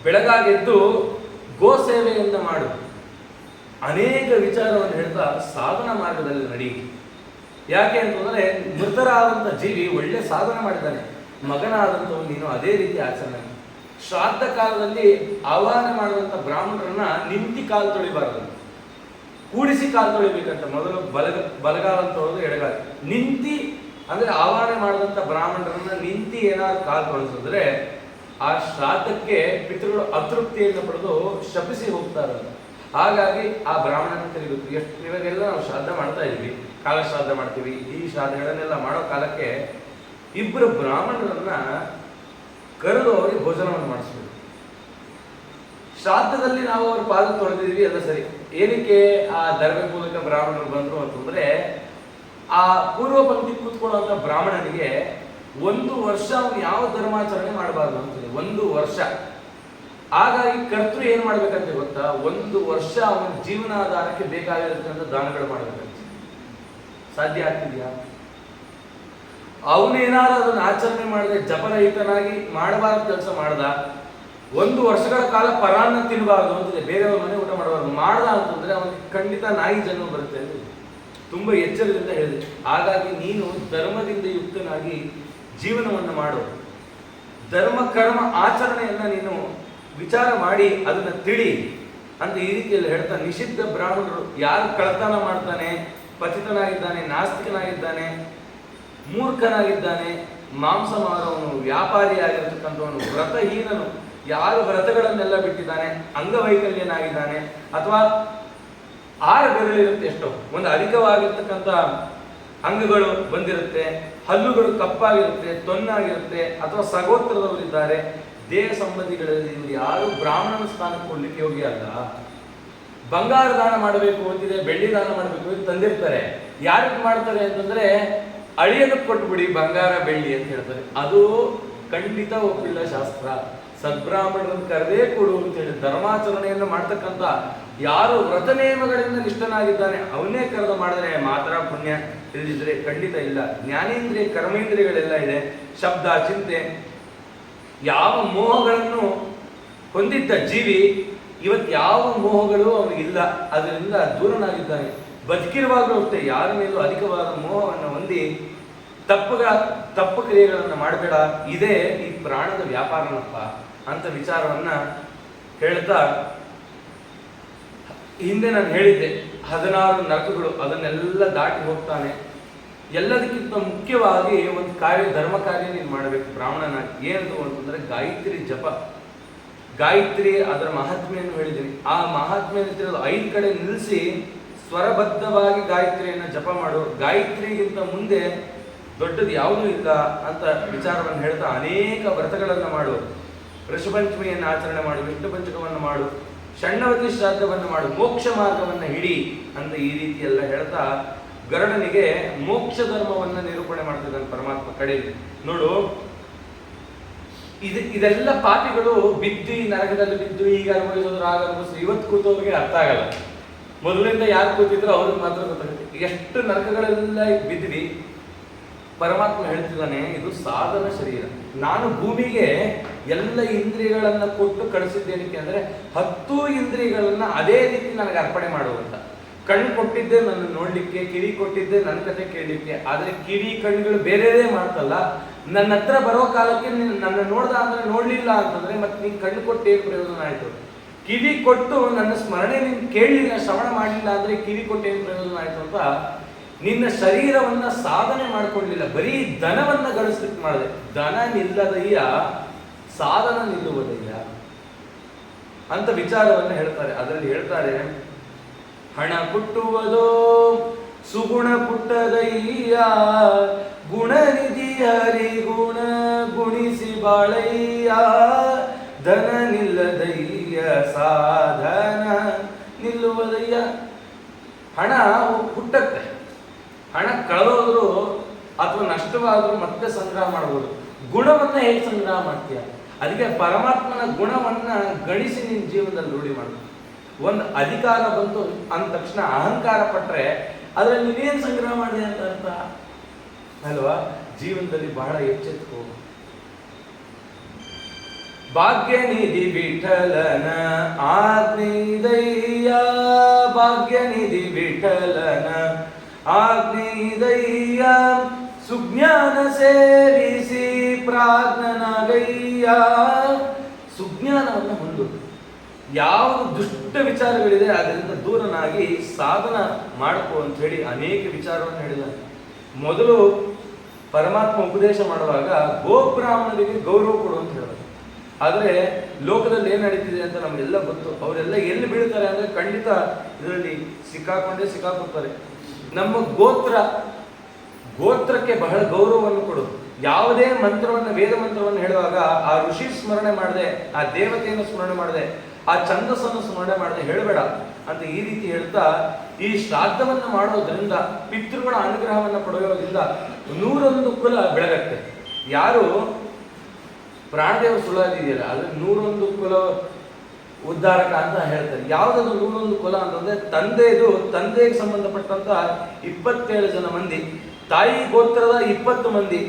ಬೆಳಗಾಗೆದ್ದು ಗೋ ಸೇವೆಯಿಂದ ಮಾಡು. ಅನೇಕ ವಿಚಾರವನ್ನು ಹೇಳ್ತಾ ಸಾಧನ ಮಾರ್ಗದಲ್ಲಿ ನಡಿ. ಯಾಕೆ ಅಂತಂದ್ರೆ ಮೃತರಾದಂಥ ಜೀವಿ ಒಳ್ಳೆ ಸಾಧನೆ ಮಾಡಿದ್ದಾನೆ, ಮಗನಾದಂಥವ್ನು ನೀನು ಅದೇ ರೀತಿ ಆಚರಣೆ. ಶ್ರಾದ್ದ ಕಾಲದಲ್ಲಿ ಆಹ್ವಾನ ಮಾಡುವಂಥ ಬ್ರಾಹ್ಮಣರನ್ನ ನಿಂತಿ ಕಾಲು ತೊಳಿಬಾರದು, ಕೂಡಿಸಿ ಕಾಲು ತೊಳಿಬೇಕಂತ. ಮೊದಲು ಬಲಗಾಲ ಅಂತ ಹೋದು ಎಡಗಾಲ. ನಿಂತಿ ಅಂದ್ರೆ ಆಹ್ವಾನ ಮಾಡಿದಂಥ ಬ್ರಾಹ್ಮಣರನ್ನ ನಿಂತಿ ಏನಾದ್ರು ಕಾಲು ತೊಳಿಸಿದ್ರೆ ಆ ಶ್ರಾದ್ದಕ್ಕೆ ಪಿತೃಗಳು ಅತೃಪ್ತಿಯನ್ನು ಪಡೆದು ಶಪಿಸಿ ಹೋಗ್ತಾರೆ. ಹಾಗಾಗಿ ಆ ಬ್ರಾಹ್ಮಣನ ಕರಿಬೇಕು. ಎಷ್ಟು ಇವಾಗೆಲ್ಲ ನಾವು ಶ್ರಾದ್ದ ಮಾಡ್ತಾ ಇದ್ವಿ, ಕಾಲ ಶ್ರಾದ್ದ ಮಾಡ್ತೀವಿ. ಈ ಶ್ರಾದ್ದಗಳನ್ನೆಲ್ಲ ಮಾಡೋ ಕಾಲಕ್ಕೆ ಇಬ್ಬರು ಬ್ರಾಹ್ಮಣರನ್ನ ಕರೆದು ಅವರಿಗೆ ಭೋಜನವನ್ನು ಮಾಡಿಸ್ಬೇಕು. ಶ್ರಾದ್ದದಲ್ಲಿ ನಾವು ಅವ್ರ ಪಾದ ತೊಳೆದಿದ್ವಿ, ಅದ ಸರಿ. ಏನಕ್ಕೆ ಆ ದರ್ಬೆ ಮೂಲಕ ಬ್ರಾಹ್ಮಣರು ಬಂದ್ರು ಅಂತಂದ್ರೆ ಆ ಪೂರ್ವ ಪಂಕ್ತಿ ಕೂತ್ಕೊಳ್ಳುವಂತ ಬ್ರಾಹ್ಮಣನಿಗೆ 1 ವರ್ಷ ಅವನು ಯಾವ ಧರ್ಮಾಚರಣೆ ಮಾಡಬಾರ್ದು ಅಂತಂದ್ರೆ 1 ವರ್ಷ. ಹಾಗಾಗಿ ಕರ್ತೃ ಏನ್ ಮಾಡ್ಬೇಕಂತ ಗೊತ್ತಾ, 1 ವರ್ಷ ಅವನ ಜೀವನಾಧಾರಕ್ಕೆ ಬೇಕಾಗಿರತಕ್ಕಂಥ ದಾನಗಳು ಮಾಡ್ಬೇಕಂತ. ಸಾಧ್ಯ ಆಗ್ತಿದ್ಯಾ? ಅವನೇನಾದ್ರೂ ಅದನ್ನ ಆಚರಣೆ ಮಾಡದೆ ಜಪರಹಿತನಾಗಿ ಮಾಡಬಾರ್ದು ಕೆಲಸ ಮಾಡ್ದ, 1 ವರ್ಷಗಳ ಕಾಲ ಪರಾನ್ನ ತಿನ್ನಬಾರ್ದು ಅಂತಿದೆ, ಬೇರೆಯವ್ರ ಮನೆ ಊಟ ಮಾಡಬಾರ್ದು. ಮಾಡ್ದ ಅಂತಂದ್ರೆ ಅವನಿಗೆ ಖಂಡಿತ ನಾಯಿ ಜನ್ಮ ಬರುತ್ತೆ ಅಂತ ತುಂಬಾ ಎಚ್ಚರದಿಂದ ಹೇಳಿದೆ. ಹಾಗಾಗಿ ನೀನು ಧರ್ಮದಿಂದ ಯುಕ್ತನಾಗಿ ಜೀವನವನ್ನು ಮಾಡು, ಧರ್ಮ ಕರ್ಮ ಆಚರಣೆಯನ್ನ ನೀನು ವಿಚಾರ ಮಾಡಿ ಅದನ್ನ ತಿಳಿ ಅಂತ ಈ ರೀತಿಯಲ್ಲಿ ಹೇಳ್ತಾ, ನಿಷಿದ್ಧ ಬ್ರಾಹ್ಮಣರು ಯಾರು ಕಳತನ ಮಾಡ್ತಾನೆ, ಪತಿತನಾಗಿದ್ದಾನೆ, ನಾಸ್ತಿಕನಾಗಿದ್ದಾನೆ, ಮೂರ್ಖನಾಗಿದ್ದಾನೆ, ಮಾಂಸ ಮಾರೋನು, ವ್ಯಾಪಾರಿಯಾಗಿರ್ತಕ್ಕಂಥವನು, ವ್ರತಹೀನನು, ಯಾರು ವ್ರತಗಳನ್ನೆಲ್ಲ ಬಿಟ್ಟಿದ್ದಾನೆ, ಅಂಗವೈಕಲ್ಯನಾಗಿದ್ದಾನೆ, ಅಥವಾ 6 ಬೆರಳಿರುತ್ತೆ, ಎಷ್ಟೋ ಒಂದು ಅಧಿಕವಾಗಿರ್ತಕ್ಕಂಥ ಅಂಗಗಳು ಬಂದಿರುತ್ತೆ, ಹಲ್ಲುಗಳು ಕಪ್ಪಾಗಿರುತ್ತೆ, ತೊನ್ನಾಗಿರುತ್ತೆ, ಅಥವಾ ಸಗೋತ್ರದವರಿದ್ದಾರೆ, ದೇಹ ಸಂಬಂಧಿಗಳಲ್ಲಿ ಇವರು ಯಾರು ಬ್ರಾಹ್ಮಣನ ಸ್ಥಾನಕ್ಕೆ ಕೊಡ್ಲಿಕ್ಕೆ ಯೋಗ್ಯ ಅಲ್ಲ. ಬಂಗಾರ ದಾನ ಮಾಡಬೇಕು ಅಂತಿದೆ, ಬೆಳ್ಳಿ ದಾನ ಮಾಡಬೇಕು ಅಂತ ತಂದಿರ್ತಾರೆ. ಯಾರಿಗೆ ಮಾಡ್ತಾರೆ ಅಂತಂದ್ರೆ ಅಳಿಯದಕ್ಕೆ ಕೊಟ್ಬಿಡಿ ಬಂಗಾರ ಬೆಳ್ಳಿ ಅಂತ ಹೇಳ್ತಾರೆ. ಅದು ಖಂಡಿತ ಒಪ್ಪಿಲ್ಲ ಶಾಸ್ತ್ರ. ಸದ್ಬ್ರಾಹ್ಮಣರನ್ನು ಕರೆದೇ ಕೊಡು ಅಂತ ಹೇಳಿ ಧರ್ಮಾಚರಣೆಯನ್ನು ಮಾಡ್ತಕ್ಕಂಥ ಯಾರು ವ್ರತ ನಿಯಮಗಳಿಂದ ನಿಷ್ಠನಾಗಿದ್ದಾನೆ ಅವನ್ನೇ ಕರೆದು ಮಾಡಿದ್ರೆ ಮಾತ್ರ ಪುಣ್ಯ, ತಿಳಿದಿದ್ರೆ ಖಂಡಿತ ಇಲ್ಲ. ಜ್ಞಾನೇಂದ್ರಿಯ ಕರ್ಮೇಂದ್ರಿಯಗಳೆಲ್ಲ ಇದೆ, ಶಬ್ದ ಚಿಂತೆ, ಯಾವ ಮೋಹಗಳನ್ನು ಹೊಂದಿದ್ದ ಜೀವಿ ಇವತ್ತು ಯಾವ ಮೋಹಗಳು ಅವನಿಗಿಲ್ಲ, ಅದರಿಂದ ದೂರನಾಗಿದ್ದಾನೆ. ಬದುಕಿರುವಾಗಲೂ ಅಷ್ಟೇ ಯಾರ ಮೇಲೂ ಅಧಿಕವಾದ ಮೋಹವನ್ನು ಹೊಂದಿ ತಪ್ಪು ಕ್ರಿಯೆಗಳನ್ನು ಮಾಡಬೇಡ, ಇದೇ ಈ ಪ್ರಾಣದ ವ್ಯಾಪಾರನಪ್ಪ ಅಂತ ವಿಚಾರವನ್ನ ಹೇಳ್ತಾ, ಹಿಂದೆ ನಾನು ಹೇಳಿದ್ದೆ 16 ನರಕಗಳು, ಅದನ್ನೆಲ್ಲ ದಾಟಿ ಹೋಗ್ತಾನೆ. ಎಲ್ಲದಕ್ಕಿಂತ ಮುಖ್ಯವಾಗಿ ಒಂದು ಕಾರ್ಯ, ಧರ್ಮ ಕಾರ್ಯ ನೀನು ಮಾಡಬೇಕು ಬ್ರಾಹ್ಮಣನಾಗಿ. ಏನದು ಅಂತಂದ್ರೆ ಗಾಯತ್ರಿ ಜಪ. ಗಾಯತ್ರಿ ಅದರ ಮಹಾತ್ಮೆಯನ್ನು ಹೇಳಿದ್ದೀನಿ. ಆ ಮಹಾತ್ಮೆ 5 ಕಡೆ ನಿಲ್ಲಿಸಿ ಸ್ವರಬದ್ಧವಾಗಿ ಗಾಯತ್ರಿಯನ್ನು ಜಪ ಮಾಡು. ಗಾಯತ್ರಿಗಿಂತ ಮುಂದೆ ದೊಡ್ಡದು ಯಾವುದೂ ಇಲ್ಲ ಅಂತ ವಿಚಾರವನ್ನು ಹೇಳ್ತಾ ಅನೇಕ ವ್ರತಗಳನ್ನು ಮಾಡು. ಋಷಪಂಚಮಿಯನ್ನು ಆಚರಣೆ ಮಾಡು, ವಿಷ್ಣು ಪಂಚಕವನ್ನು ಮಾಡು, ಷಣ್ಣವತಿ ಶ್ರಾದ್ದವನ್ನು ಮಾಡು, ಮೋಕ್ಷ ಮಾರ್ಗವನ್ನು ಹಿಡಿ ಅಂತ ಈ ರೀತಿ ಎಲ್ಲ ಹೇಳ್ತಾ ಗರುಡನಿಗೆ ಮೋಕ್ಷ ಧರ್ಮವನ್ನು ನಿರೂಪಣೆ ಮಾಡ್ತಿದ್ದಾನೆ ಪರಮಾತ್ಮ ಕಡೆಯಲ್ಲಿ. ನೋಡು, ಇದೆಲ್ಲ ಪಾಪಿಗಳು ಬಿದ್ದು ನರಕದಲ್ಲಿ ಬಿದ್ದು ಈಗ ಅನುಭವಿಸೋದ್ರು ಆಗ ಅನುಭವಿಸೋದು ಇವತ್ತು ಕೂತವ್ರಿಗೆ ಅರ್ಥ ಆಗಲ್ಲ. ಮೊದಲಿಂದ ಯಾರು ಕೂತಿದ್ರು ಅವ್ರಿಗೆ ಮಾತ್ರ ಗೊತ್ತಾಗುತ್ತೆ. ಎಷ್ಟು ನರಕಗಳೆಲ್ಲ ಬಿದ್ವಿ. ಪರಮಾತ್ಮ ಹೇಳ್ತಿದ್ದಾನೆ, ಇದು ಸಾಧನ ಶರೀರ. ನಾನು ಭೂಮಿಗೆ ಎಲ್ಲ ಇಂದ್ರಿಯಗಳನ್ನ ಕೊಟ್ಟು ಕಳಿಸಿದ್ದೇನಕ್ಕೆ ಅಂದ್ರೆ 10 ಇಂದ್ರಿಯಗಳನ್ನ ಅದೇ ರೀತಿ ನನಗೆ ಅರ್ಪಣೆ ಮಾಡುವಂತ. ಕಣ್ಣು ಕೊಟ್ಟಿದ್ದೆ ನನ್ನ ನೋಡ್ಲಿಕ್ಕೆ, ಕಿವಿ ಕೊಟ್ಟಿದ್ದೆ ನನ್ನ ಕತೆ ಕೇಳಲಿಕ್ಕೆ. ಆದ್ರೆ ಕಿವಿ ಕಣ್ಣುಗಳು ಬೇರೆದೇ ಮಾಡ್ತಲ್ಲ. ನನ್ನ ಹತ್ರ ಬರೋ ಕಾಲಕ್ಕೆ ನನ್ನ ನೋಡ್ದ ಅಂದ್ರೆ ನೋಡ್ಲಿಲ್ಲ ಅಂತಂದ್ರೆ ಮತ್ತೆ ನೀನ್ ಕಣ್ಣು ಕೊಟ್ಟು ಏನು ಪ್ರಯೋಜನ ಆಯ್ತು? ಕಿವಿ ಕೊಟ್ಟು ನನ್ನ ಸ್ಮರಣೆ ನೀನ್ ಕೇಳಲಿಲ್ಲ, ಶ್ರವಣ ಮಾಡಲಿಲ್ಲ ಅಂದ್ರೆ ಕಿವಿ ಕೊಟ್ಟು ಏನು ಪ್ರಯೋಜನ ಆಯ್ತು ಅಂತ ನಿನ್ನ ಶರೀರವನ್ನ ಸಾಧನೆ ಮಾಡ್ಕೊಳ್ಳಿಲ್ಲ, ಬರೀ ಧನವನ್ನ ಗಳಿಸ್ಲಿಕ್ಕೆ ಮಾಡಿದೆ. ಧನ ನಿಲ್ಲದಯ್ಯ, ಸಾಧನ ನಿಲ್ಲುವುದಯ್ಯ ಅಂತ ವಿಚಾರವನ್ನು ಹೇಳ್ತಾರೆ. ಅದರಲ್ಲಿ ಹೇಳ್ತಾರೆ, ಹಣ ಪುಟ್ಟುವುದೋ ಸುಗುಣ ಪುಟ್ಟದಯ್ಯ, ಗುಣನಿಧಿ ಹರಿ ಗುಣ ಗುಣಿಸಿ ಬಾಳಯ್ಯ, ಧನ ನಿಲ್ಲದಯ್ಯ ಸಾಧನ ನಿಲ್ಲುವುದಯ್ಯ. ಹಣ ಹುಟ್ಟತ್ತೆ, ಹಣ ಕಳೆದೋದ್ರು ಅಥವಾ ನಷ್ಟವಾದರೂ ಮತ್ತೆ ಸಂಗ್ರಹ ಮಾಡಬಹುದು. ಗುಣವನ್ನ ಹೇಗೆ ಸಂಗ್ರಹ ಮಾಡ್ತೀಯ? ಅದಕ್ಕೆ ಪರಮಾತ್ಮನ ಗುಣವನ್ನ ಗಣಿಸಿ ನಿನ್ನ ಜೀವನದಲ್ಲಿ ರೂಢಿ ಮಾಡಬೇಕು. ಒಂದು ಅಧಿಕಾರ ಬಂತು ಅಂದ ತಕ್ಷಣ ಅಹಂಕಾರ ಪಟ್ರೆ ಅದರಲ್ಲಿ ನೀನೇನು ಸಂಗ್ರಹ ಮಾಡಿದೆ ಅಂತ ಅರ್ಥ ಅಲ್ವಾ? ಜೀವನದಲ್ಲಿ ಬಹಳ ಎಚ್ಚೆತ್ಕೋ. ಭಾಗ್ಯನಿಧಿ ವಿಠಲನ ಆಜ್ಞೆದಯ್ಯ, ಭಾಗ್ಯನಿಧಿ ವಿಠಲನ ಆಜ್ಞೆದಯ್ಯ, ಸುಜ್ಞಾನ ಸೇರಿಸಿ ಪ್ರಾಜ್ಞನಾಗಯ್ಯ. ಸುಜ್ಞಾನವನ್ನು ಹೊಂದು, ಯಾವುದು ದುಷ್ಟ ವಿಚಾರಗಳಿದೆ ಅದರಿಂದ ದೂರನಾಗಿ ಸಾಧನ ಮಾಡ್ಕೋ ಅಂತ ಹೇಳಿ ಅನೇಕ ವಿಚಾರವನ್ನು ಹೇಳಿದ್ದಾನೆ. ಮೊದಲು ಪರಮಾತ್ಮ ಉಪದೇಶ ಮಾಡುವಾಗ ಗೋಬ್ರಾಹ್ಮಣರಿಗೆ ಗೌರವ ಕೊಡು ಅಂತ ಹೇಳಿದ್ರು. ಆದರೆ ಲೋಕದಲ್ಲಿ ಏನ್ ನಡೀತಿದೆ ಅಂತ ನಮಗೆಲ್ಲ ಗೊತ್ತು. ಅವರೆಲ್ಲ ಎಲ್ಲಿ ಬೀಳ್ತಾರೆ ಅಂದ್ರೆ ಖಂಡಿತ ಇದರಲ್ಲಿ ಸಿಕ್ಕಾಕೊಳ್ತಾರೆ. ನಮ್ಮ ಗೋತ್ರಕ್ಕೆ ಬಹಳ ಗೌರವವನ್ನು ಕೊಡು. ಯಾವುದೇ ಮಂತ್ರವನ್ನು, ವೇದ ಮಂತ್ರವನ್ನು ಹೇಳುವಾಗ ಆ ಋಷಿ ಸ್ಮರಣೆ ಮಾಡದೆ, ಆ ದೇವತೆಯನ್ನು ಸ್ಮರಣೆ ಮಾಡದೆ, ಆ ಛಂದಸ್ಸನ್ನು ಸ್ಮರಣೆ ಮಾಡದೆ ಹೇಳಬೇಡ ಅಂತ ಈ ರೀತಿ ಹೇಳ್ತಾ, ಈ ಶ್ರಾದ್ದವನ್ನು ಮಾಡೋದ್ರಿಂದ, ಪಿತೃಗಳ ಅನುಗ್ರಹವನ್ನು ಪಡೆಯೋದ್ರಿಂದ 101 ಕುಲ ಬೆಳಗತ್ತೆ. ಯಾರು ಪ್ರಾಣದೇವ ಸುಳ್ಳಾದಿದೆಯಲ್ಲ, ಅದು 101 ಕುಲ ಉದ್ಧಾರಕ ಅಂತ ಹೇಳ್ತಾರೆ. ಯಾವುದಾದ್ರು 101 ಕುಲ ಅಂತಂದ್ರೆ ತಂದೆಗೆ ಸಂಬಂಧಪಟ್ಟಂತ 27 ಜನ ಮಂದಿ, ತಾಯಿ ಗೋತ್ರದ 20 ಮಂದಿ,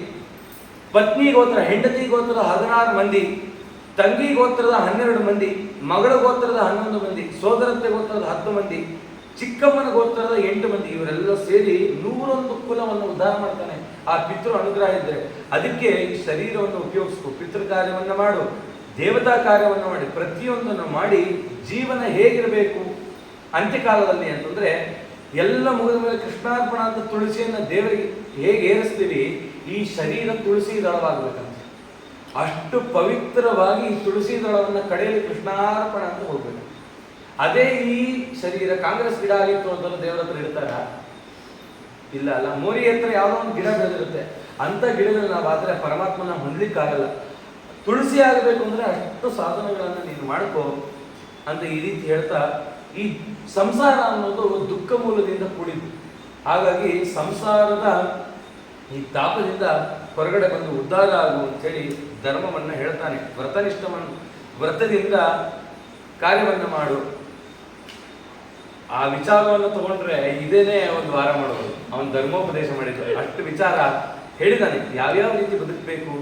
ಪತ್ನಿ ಗೋತ್ರ ಹೆಂಡತಿ ಗೋತ್ರದ 16 ಮಂದಿ, ತಂಗಿ ಗೋತ್ರದ 12 ಮಂದಿ, ಮಗಳ ಗೋತ್ರದ 11 ಮಂದಿ, ಸೋದರತ್ತೆ ಗೋತ್ರದ 10 ಮಂದಿ, ಚಿಕ್ಕಮ್ಮನ ಗೋತ್ರದ 8 ಮಂದಿ, ಇವರೆಲ್ಲ ಸೇರಿ 101 ಕುಲವನ್ನು ಉದ್ಧಾರ ಮಾಡ್ತಾನೆ ಆ ಪಿತೃ ಅನುಗ್ರಹ ಇದ್ರೆ. ಅದಕ್ಕೆ ಈ ಶರೀರವನ್ನು ಉಪಯೋಗಿಸ್ಕೊ, ಪಿತೃ ಕಾರ್ಯವನ್ನು ಮಾಡು, ದೇವತಾ ಕಾರ್ಯವನ್ನು ಮಾಡಿ, ಪ್ರತಿಯೊಂದನ್ನು ಮಾಡಿ ಜೀವನ ಹೇಗಿರಬೇಕು ಅಂತ್ಯಕಾಲದಲ್ಲಿ ಅಂತಂದ್ರೆ, ಎಲ್ಲ ಮುಗಿದ ಮೇಲೆ ಕೃಷ್ಣಾರ್ಪಣ ಅಂತ ತುಳಸಿಯನ್ನು ದೇವರಿಗೆ ಹೇಗೆ ಏರಿಸ್ತೀವಿ, ಈ ಶರೀರ ತುಳಸಿ ದಳವಾಗಬೇಕಂತ. ಅಷ್ಟು ಪವಿತ್ರವಾಗಿ ಈ ತುಳಸಿ ದಳವನ್ನು ಕಡೆಯಲ್ಲಿ ಕೃಷ್ಣಾರ್ಪಣ ಅಂತ ಹೋಗ್ಬೇಕು. ಅದೇ ಈ ಶರೀರ ಕಾಂಗ್ರೆಸ್ ಗಿಡ ಆಗಿತ್ತು ಅಂತ ದೇವರ ಹತ್ರ ಇಡ್ತಾರ? ಇಲ್ಲ ಅಲ್ಲ. ಮೋರಿ ಹತ್ರ ಯಾವುದೋ ಒಂದು ಗಿಡ ಬೆಳೆದಿರುತ್ತೆ, ಅಂತ ಗಿಡಗಳು ನಾವು ಆದ್ರೆ ಪರಮಾತ್ಮನ ಹೊಂದಲಿಕ್ಕಾಗಲ್ಲ. ತುಳಸಿ ಆಗಬೇಕು ಅಂದ್ರೆ ಅಷ್ಟು ಸಾಧನೆಗಳನ್ನು ನೀನು ಮಾಡ್ಕೋ ಅಂತ ಈ ರೀತಿ ಹೇಳ್ತಾ, ಈ ಸಂಸಾರ ಅನ್ನೋದು ದುಃಖ ಮೂಲದಿಂದ ಕೂಡಿದ್ದು. ಹಾಗಾಗಿ ಸಂಸಾರದ ಈ ತಾಪದಿಂದ ಹೊರಗಡೆ ಬಂದು ಉದ್ಧಾರ ಆಗು ಅಂತೇಳಿ ಧರ್ಮವನ್ನ ಹೇಳ್ತಾನೆ. ವ್ರತದಿಂದ ಕಾರ್ಯವನ್ನು ಮಾಡು. ಆ ವಿಚಾರವನ್ನು ತಗೊಂಡ್ರೆ ಇದೇನೇ ಒಂದು ವಾರ ಮಾಡೋದು. ಅವನು ಧರ್ಮೋಪದೇಶ ಮಾಡಿದ್ದು ಅಷ್ಟು ವಿಚಾರ ಹೇಳಿದಾನೆ, ಯಾವ್ಯಾವ ರೀತಿ ಬದುಕಬೇಕು.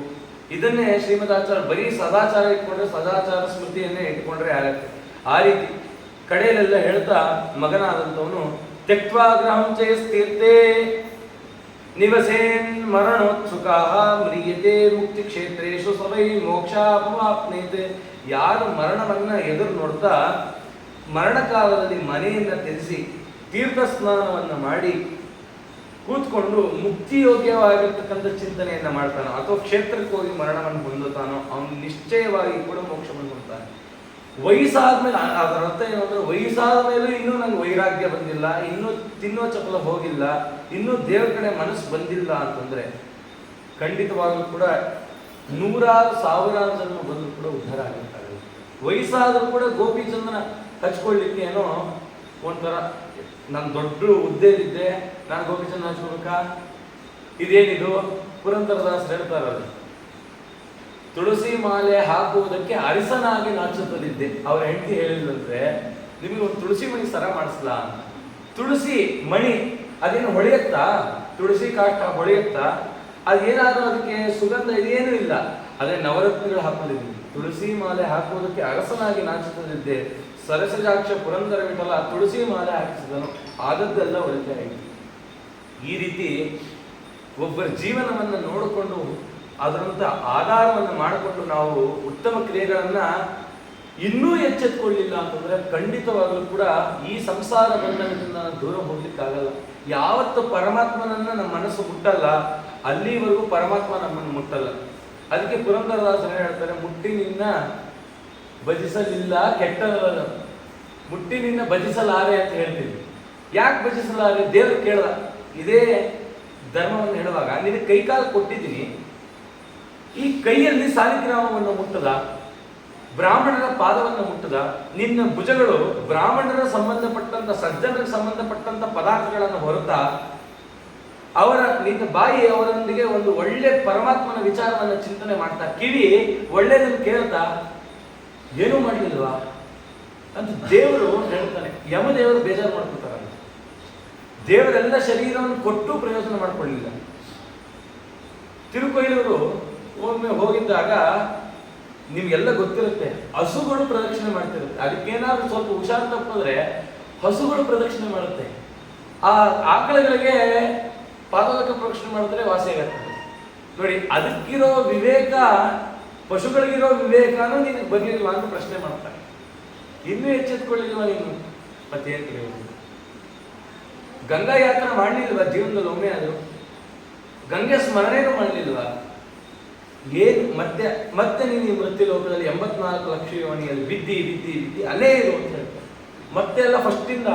ಇದನ್ನೇ ಶ್ರೀಮದಾಚಾರ್ಯ ಬರೀ ಸದಾಚಾರ ಇಟ್ಕೊಂಡ್ರೆ, ಸದಾಚಾರ ಸ್ಮೃತಿಯನ್ನೇ ಇಟ್ಕೊಂಡ್ರೆ ಆಗತ್ತೆ. ಆ ರೀತಿ ಕಡೆಯಲ್ಲೆಲ್ಲ ಹೇಳ್ತಾ ಮಗನಾದಂಥವನು ತ್ಯಕ್ವಾ ಗ್ರಹಂ ಚೇಸ್ತೀರ್ಥೇ ನಿವಸೇನ್ ಮರಣೋತ್ಸುಕಾ ಮ್ರಿಯತೆ ಮುಕ್ತಿ ಕ್ಷೇತ್ರೇಶು ಸವೈ ಮೋಕ್ಷಾಪಮಾಪ್ನೇತೆ. ಯಾರು ಮರಣವನ್ನ ಎದುರು ನೋಡ್ತಾ ಮರಣಕಾಲದಲ್ಲಿ ಮನೆಯನ್ನ ತ್ಯಜಿಸಿ ತೀರ್ಥ ಸ್ನಾನವನ್ನು ಮಾಡಿ ಕೂತ್ಕೊಂಡು ಮುಕ್ತಿಯೋಗ್ಯವಾಗಿರ್ತಕ್ಕಂಥ ಚಿಂತನೆಯನ್ನ ಮಾಡ್ತಾನೋ ಅಥವಾ ಕ್ಷೇತ್ರಕ್ಕೆ ಹೋಗಿ ಮರಣವನ್ನು ಹೊಂದುತ್ತಾನೋ ಅವನು ನಿಶ್ಚಯವಾಗಿ ಕೂಡ ಮೋಕ್ಷವನ್ನು ಹೊಂದುತ್ತಾನೆ. ವಯಸ್ಸಾದ್ಮೇಲೆ ಅದರ ಅರ್ಥ ಏನು ಅಂದ್ರೆ, ವಯಸ್ಸಾದ ಮೇಲೂ ಇನ್ನೂ ನಂಗೆ ವೈರಾಗ್ಯ ಬಂದಿಲ್ಲ, ಇನ್ನೂ ತಿನ್ನೋ ಚಪಲ ಹೋಗಿಲ್ಲ, ಇನ್ನೂ ದೇವ್ರ ಕಡೆ ಮನಸ್ಸು ಬಂದಿಲ್ಲ ಅಂತಂದ್ರೆ ಖಂಡಿತವಾಗ್ಲೂ ಕೂಡ 100,000 ಜನ್ಮ ಬಂದರೂ ಕೂಡ ಉದ್ಧಾರ ಆಗಿರ್ತಾರೆ. ವಯಸ್ಸಾದ್ರೂ ಕೂಡ ಗೋಪಿ ಚಂದನ ಹಚ್ಕೊಳ್ಳಿಕ್ಕೆ ಏನೋ ಒಂಥರ, ನಾನು ದೊಡ್ಡ ಹುದ್ದೆಲಿದ್ದೆ, ನಾನು ಗೋಪಿ ಚಂದನ ಹಚ್ಕೊಬೇಕಾ, ಇದೇನಿದು ಪುರಂದರದಾಸರು ಹೇಳ್ತಾರದು. ತುಳಸಿ ಮಾಲೆ ಹಾಕುವುದಕ್ಕೆ ಅರಸನಾಗಿ ನಾಚುತ್ತಲಿದ್ದೆ. ಅವ್ರ ಹೆಂಡತಿ ಹೇಳಿದಂತೆ, ನಿಮಗೆ ಒಂದು ತುಳಸಿ ಮಣಿ ಸರ ಮಾಡಿಸ್ಲಾ? ತುಳಸಿ ಮಣಿ ಅದೇನು ಹೊಳೆಯುತ್ತಾ? ತುಳಸಿ ಕಾಷ್ಟ ಹೊಳೆಯುತ್ತಾ? ಅದೇನಾದ್ರೂ ಅದಕ್ಕೆ ಸುಗಂಧ ಇದೇನೂ ಇಲ್ಲ. ಅದೇ ನವರತ್ನಗಳು ಹಾಕೋದಿದ್ವಿ. ತುಳಸಿ ಮಾಲೆ ಹಾಕುವುದಕ್ಕೆ ಅರಸನಾಗಿ ನಾಚುತ್ತಲಿದ್ದೆ. ಸರಸಜಾಕ್ಷ ಪುರಂದರ ವಿಠಲ ತುಳಸಿ ಮಾಲೆ ಹಾಕಿಸಿದನು, ಆದದ್ದೆಲ್ಲ ಒಳಿತೆ ಆಯಿತು. ಈ ರೀತಿ ಒಬ್ಬರ ಜೀವನವನ್ನು ನೋಡಿಕೊಂಡು ಅದರಂತ ಆಧಾರವನ್ನು ಮಾಡಿಕೊಂಡು ನಾವು ಉತ್ತಮ ಕ್ರಿಯೆಗಳನ್ನ ಇನ್ನೂ ಎಚ್ಚೆತ್ಕೊಳ್ಳಿಲ್ಲ ಅಂತಂದ್ರೆ ಖಂಡಿತವಾಗಲೂ ಕೂಡ ಈ ಸಂಸಾರ ಬಂಧನದಿಂದ ದೂರ ಹೋಗ್ಲಿಕ್ಕಾಗಲ್ಲ. ಯಾವತ್ತು ಪರಮಾತ್ಮನನ್ನ ನಮ್ಮ ಮನಸ್ಸು ಮುಟ್ಟಲ್ಲ ಅಲ್ಲಿವರೆಗೂ ಪರಮಾತ್ಮ ನಮ್ಮನ್ನು ಮುಟ್ಟಲ್ಲ. ಅದಕ್ಕೆ ಪುರಂದರದಾಸರು ಹೇಳ್ತಾರೆ, ಮುಟ್ಟಿನಿನ್ನ ಭಜಿಸಲಿಲ್ಲ ಕೆಟ್ಟದಲ್ಲ, ಮುಟ್ಟಿನಿನ್ನ ಭಜಿಸಲಾರೆ ಅಂತ ಹೇಳ್ತೀವಿ. ಯಾಕೆ ಭಜಿಸಲಾರೆ? ದೇವರು ಕೇಳ್ದ ಇದೇ ಧರ್ಮವನ್ನು ಹೇಳುವಾಗ, ನಿನಗೆ ಕೈಕಾಲು ಕೊಟ್ಟಿದ್ದೀನಿ, ಈ ಕೈಯಲ್ಲಿ ಸಾಲಿಗ್ರಾಮವನ್ನು ಮುಟ್ಟದ, ಬ್ರಾಹ್ಮಣರ ಪಾದವನ್ನು ಮುಟ್ಟದ, ನಿನ್ನ ಭುಜಗಳು ಬ್ರಾಹ್ಮಣರ ಸಂಬಂಧಪಟ್ಟಂತ ಸಜ್ಜನರಿಗೆ ಸಂಬಂಧಪಟ್ಟಂತ ಪದಾರ್ಥಗಳನ್ನು ಹೊರತಾ, ನಿನ್ನ ಬಾಯಿ ಅವರೊಂದಿಗೆ ಒಂದು ಒಳ್ಳೆ ಪರಮಾತ್ಮನ ವಿಚಾರವನ್ನು ಚಿಂತನೆ ಮಾಡ್ತಾ, ಕಿವಿ ಒಳ್ಳೆಯದನ್ನು ಕೇಳ್ತಾ ಏನೂ ಮಾಡಲಿಲ್ವಾ ಅಂತ ದೇವರು ಹೇಳ್ತಾನೆ. ಯಮದೇವರು ಬೇಜಾರು ಮಾಡ್ಕೊತಾರ. ದೇವರೆಲ್ಲ ಶರೀರವನ್ನು ಕೊಟ್ಟು ಪ್ರಯೋಜನ ಮಾಡ್ಕೊಳ್ಳಿಲ್ಲ. ತಿರುಕೊಯ್ಲೂರು ಒಮ್ಮೆ ಹೋಗಿದ್ದಾಗ ನಿಮ್ಗೆಲ್ಲ ಗೊತ್ತಿರುತ್ತೆ, ಹಸುಗಳು ಪ್ರದಕ್ಷಿಣೆ ಮಾಡ್ತಿರುತ್ತೆ. ಅದಕ್ಕೇನಾದ್ರೂ ಸ್ವಲ್ಪ ಹುಷಾರು ತಪ್ಪಿದ್ರೆ ಹಸುಗಳು ಪ್ರದಕ್ಷಿಣೆ ಮಾಡುತ್ತೆ. ಆ ಆಕಳಗಳಿಗೆ ಪಾದೋದಕ ಪ್ರದಕ್ಷಿಣೆ ಮಾಡಿದ್ರೆ ವಾಸಿ ಆಗತ್ತೆ. ನೋಡಿ, ಅದಕ್ಕಿರೋ ವಿವೇಕ, ಪಶುಗಳಿಗಿರೋ ವಿವೇಕನೂ ನಿನಗೆ ಬರಲಿಲ್ವಾ ಅಂತ ಪ್ರಶ್ನೆ ಮಾಡ್ತಾರೆ. ಇನ್ನೂ ಎಚ್ಚೆತ್ಕೊಳ್ಳಿಲ್ವಾ ನೀನು? ಮತ್ತೇನು ತಿಳಿಯೋದು? ಗಂಗಾ ಯಾತ್ರೆ ಮಾಡಲಿಲ್ವಾ ಜೀವನದಲ್ಲಿ ಒಮ್ಮೆ ಆದರೂ? ಗಂಗೆ ಸ್ಮರಣೆನೂ ಮಾಡಲಿಲ್ವಾ? ಏನು ಮತ್ತೆ ಮತ್ತೆ ನೀನು ಈ ಮೃತ್ಯು ಲೋಕದಲ್ಲಿ 84 ಲಕ್ಷ ಯೋನಿಯಲ್ಲಿ ಬಿದ್ದಿ ಬಿದ್ದಿ ಬಿದ್ದಿ ಅಲ್ಲೇ ಇರು ಅಂತ ಹೇಳ್ತಾರೆ. ಮತ್ತೆ ಎಲ್ಲ ಫಸ್ಟಿಂದ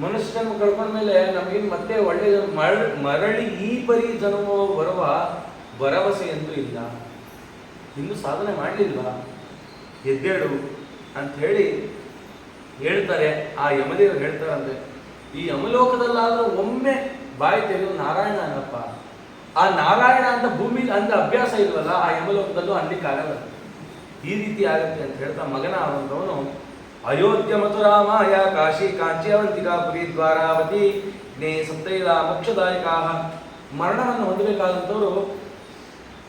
ಮನುಷ್ಯನ ಕಳ್ಕೊಂಡ್ಮೇಲೆ ನಮಗಿನ್ ಮತ್ತೆ ಒಳ್ಳೆ ಮರಳಿ ಈ ಪರಿ ಜನ್ಮ ಬರುವ ಭರವಸೆ ಅಂತೂ ಇಲ್ಲ. ಇನ್ನೂ ಸಾಧನೆ ಮಾಡಲಿಲ್ವಾ? ಎದ್ದೇಳು ಅಂತ ಹೇಳಿ ಹೇಳ್ತಾರೆ. ಆ ಯಮದೇವರು ಹೇಳ್ತಾರಂತೆ, ಈ ಯಮಲೋಕದಲ್ಲಾದ್ರೂ ಒಮ್ಮೆ ಬಾಯಿ ತೆಗೆದು ನಾರಾಯಣ ಅನ್ನಪ್ಪ. ಆ ನಾರಾಯಣ ಅಂತ ಭೂಮಿ ಅಂತ ಅಭ್ಯಾಸ ಇಲ್ವಲ್ಲ, ಆ ಯಮಲೋಕದಲ್ಲೂ ಅನ್ಲಿಕ್ಕಾಗಲ್ಲ. ಈ ರೀತಿ ಆಗತ್ತೆ ಅಂತ ಹೇಳ್ತಾ ಮಗನ ಅವನವನು ಅಯೋಧ್ಯ ಮಥುರಾಮಾಯ ಕಾಶಿ ಕಾಂಚಿ ಅವಂತಿಕಾ ಪುರಿ ದ್ವಾರಾವತಿ ನೇ ಸಪ್ತೈಲ ಮೋಕ್ಷದಾಯಕ. ಮರಣವನ್ನು ಹೊಂದಬೇಕಾದಂಥವ್ರು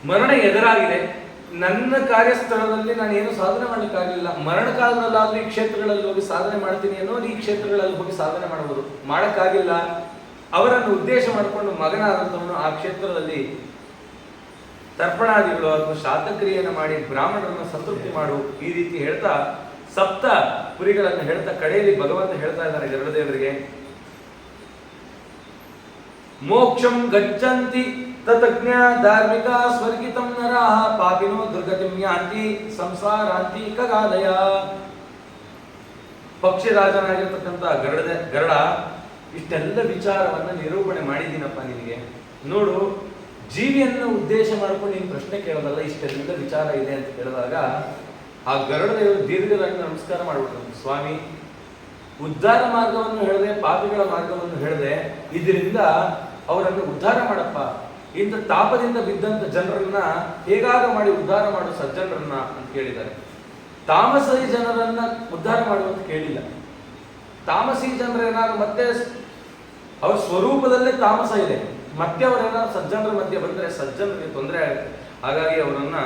ಮರಣ ಎದುರಾಗಿದೆ, ನನ್ನ ಕಾರ್ಯಸ್ಥಳದಲ್ಲಿ ನಾನು ಏನು ಸಾಧನೆ ಮಾಡಲಿಕ್ಕಾಗಲಿಲ್ಲ, ಮರಣ ಕಾಲದಲ್ಲಾದ್ರೂ ಈ ಕ್ಷೇತ್ರಗಳಲ್ಲಿ ಹೋಗಿ ಸಾಧನೆ ಮಾಡ್ತೀನಿ ಅನ್ನೋದು ಈ ಕ್ಷೇತ್ರಗಳಲ್ಲಿ ಹೋಗಿ ಸಾಧನೆ ಮಾಡಬಹುದು, ಮಾಡಕ್ಕಾಗಿಲ್ಲ. ಅವರನ್ನು ಉದ್ದೇಶ ಮಾಡಿಕೊಂಡು ಮಗನಾದಂಥವನು ಆ ಕ್ಷೇತ್ರದಲ್ಲಿ ತರ್ಪಣಾದಿಗಳು ಅಥವಾ ಶಾತಕ್ರಿಯೆಯನ್ನು ಮಾಡಿ ಬ್ರಾಹ್ಮಣರನ್ನು ಸಂತೃಪ್ತಿ ಮಾಡು, ಈ ರೀತಿ ಹೇಳ್ತಾ ಸಪ್ತ ಕುರಿಗಳನ್ನು ಹೇಳ್ತಾ ಕಡೆಯಲ್ಲಿ ಭಗವಂತ ಹೇಳ್ತಾ ಇದ್ದಾರೆ ಗರುಡದೇವರಿಗೆ, ಮೋಕ್ಷಂ ಗಚ್ಚಂತಿ ತತಜ್ಞ ಧಾರ್ಮಿಕ ಸ್ವರ್ಗಿತಂ ನರಃ ಪಾಪಿನೋ ದುರ್ಗತಿಂ ಯಾಂತಿ ಸಂಸಾರಾಂತಿ ಕಗಾಲಯ. ಪಕ್ಷಿರಾಜನಾಗಿರ್ತಕ್ಕಂಥ ಗರುಡ ಇಷ್ಟೆಲ್ಲ ವಿಚಾರವನ್ನ ನಿರೂಪಣೆ ಮಾಡಿದ್ದೀನಪ್ಪ ನಿನಗೆ. ನೋಡು, ಜೀವಿಯನ್ನು ಉದ್ದೇಶ ಮಾಡ್ಕೊಂಡು ನೀನು ಪ್ರಶ್ನೆ ಕೇಳೋದಲ್ಲ, ಇಷ್ಟೆಲ್ಲ ವಿಚಾರ ಇದೆ ಅಂತ ಹೇಳಿದಾಗ ಆ ಗರುಡದೇವರು ದೀರ್ಘವಾಗಿ ನಮಸ್ಕಾರ ಮಾಡ್ಬಿಟ್ರು. ಸ್ವಾಮಿ, ಉದ್ಧಾರ ಮಾರ್ಗವನ್ನು ಹೇಳಿದೆ, ಪಾಪಿಗಳ ಮಾರ್ಗವನ್ನು ಹೇಳಿದೆ, ಇದರಿಂದ ಅವರನ್ನು ಉದ್ಧಾರ ಮಾಡಪ್ಪ. ಇಂಥ ತಾಪದಿಂದ ಬಿದ್ದಂತ ಜನರನ್ನ ಹೇಗಾದ್ರೂ ಮಾಡಿ ಉದ್ಧಾರ ಮಾಡು ಸಜ್ಜನರನ್ನ ಅಂತ ಕೇಳಿದ್ದಾರೆ. ತಾಮಸಿ ಜನರನ್ನ ಉದ್ಧಾರ ಮಾಡುವಂತ ಕೇಳಿಲ್ಲ. ತಾಮಸಿ ಜನರೇನಾದ್ರು ಮತ್ತೆ ಅವ್ರ ಸ್ವರೂಪದಲ್ಲೇ ತಾಮಸ ಇದೆ, ಮತ್ತೆ ಅವರೇನಾದ್ರು ಸಜ್ಜನರ ಮಧ್ಯೆ ಬಂದರೆ ಸಜ್ಜನರಿಗೆ ತೊಂದರೆ ಆಗುತ್ತೆ, ಹಾಗಾಗಿ ಅವರನ್ನ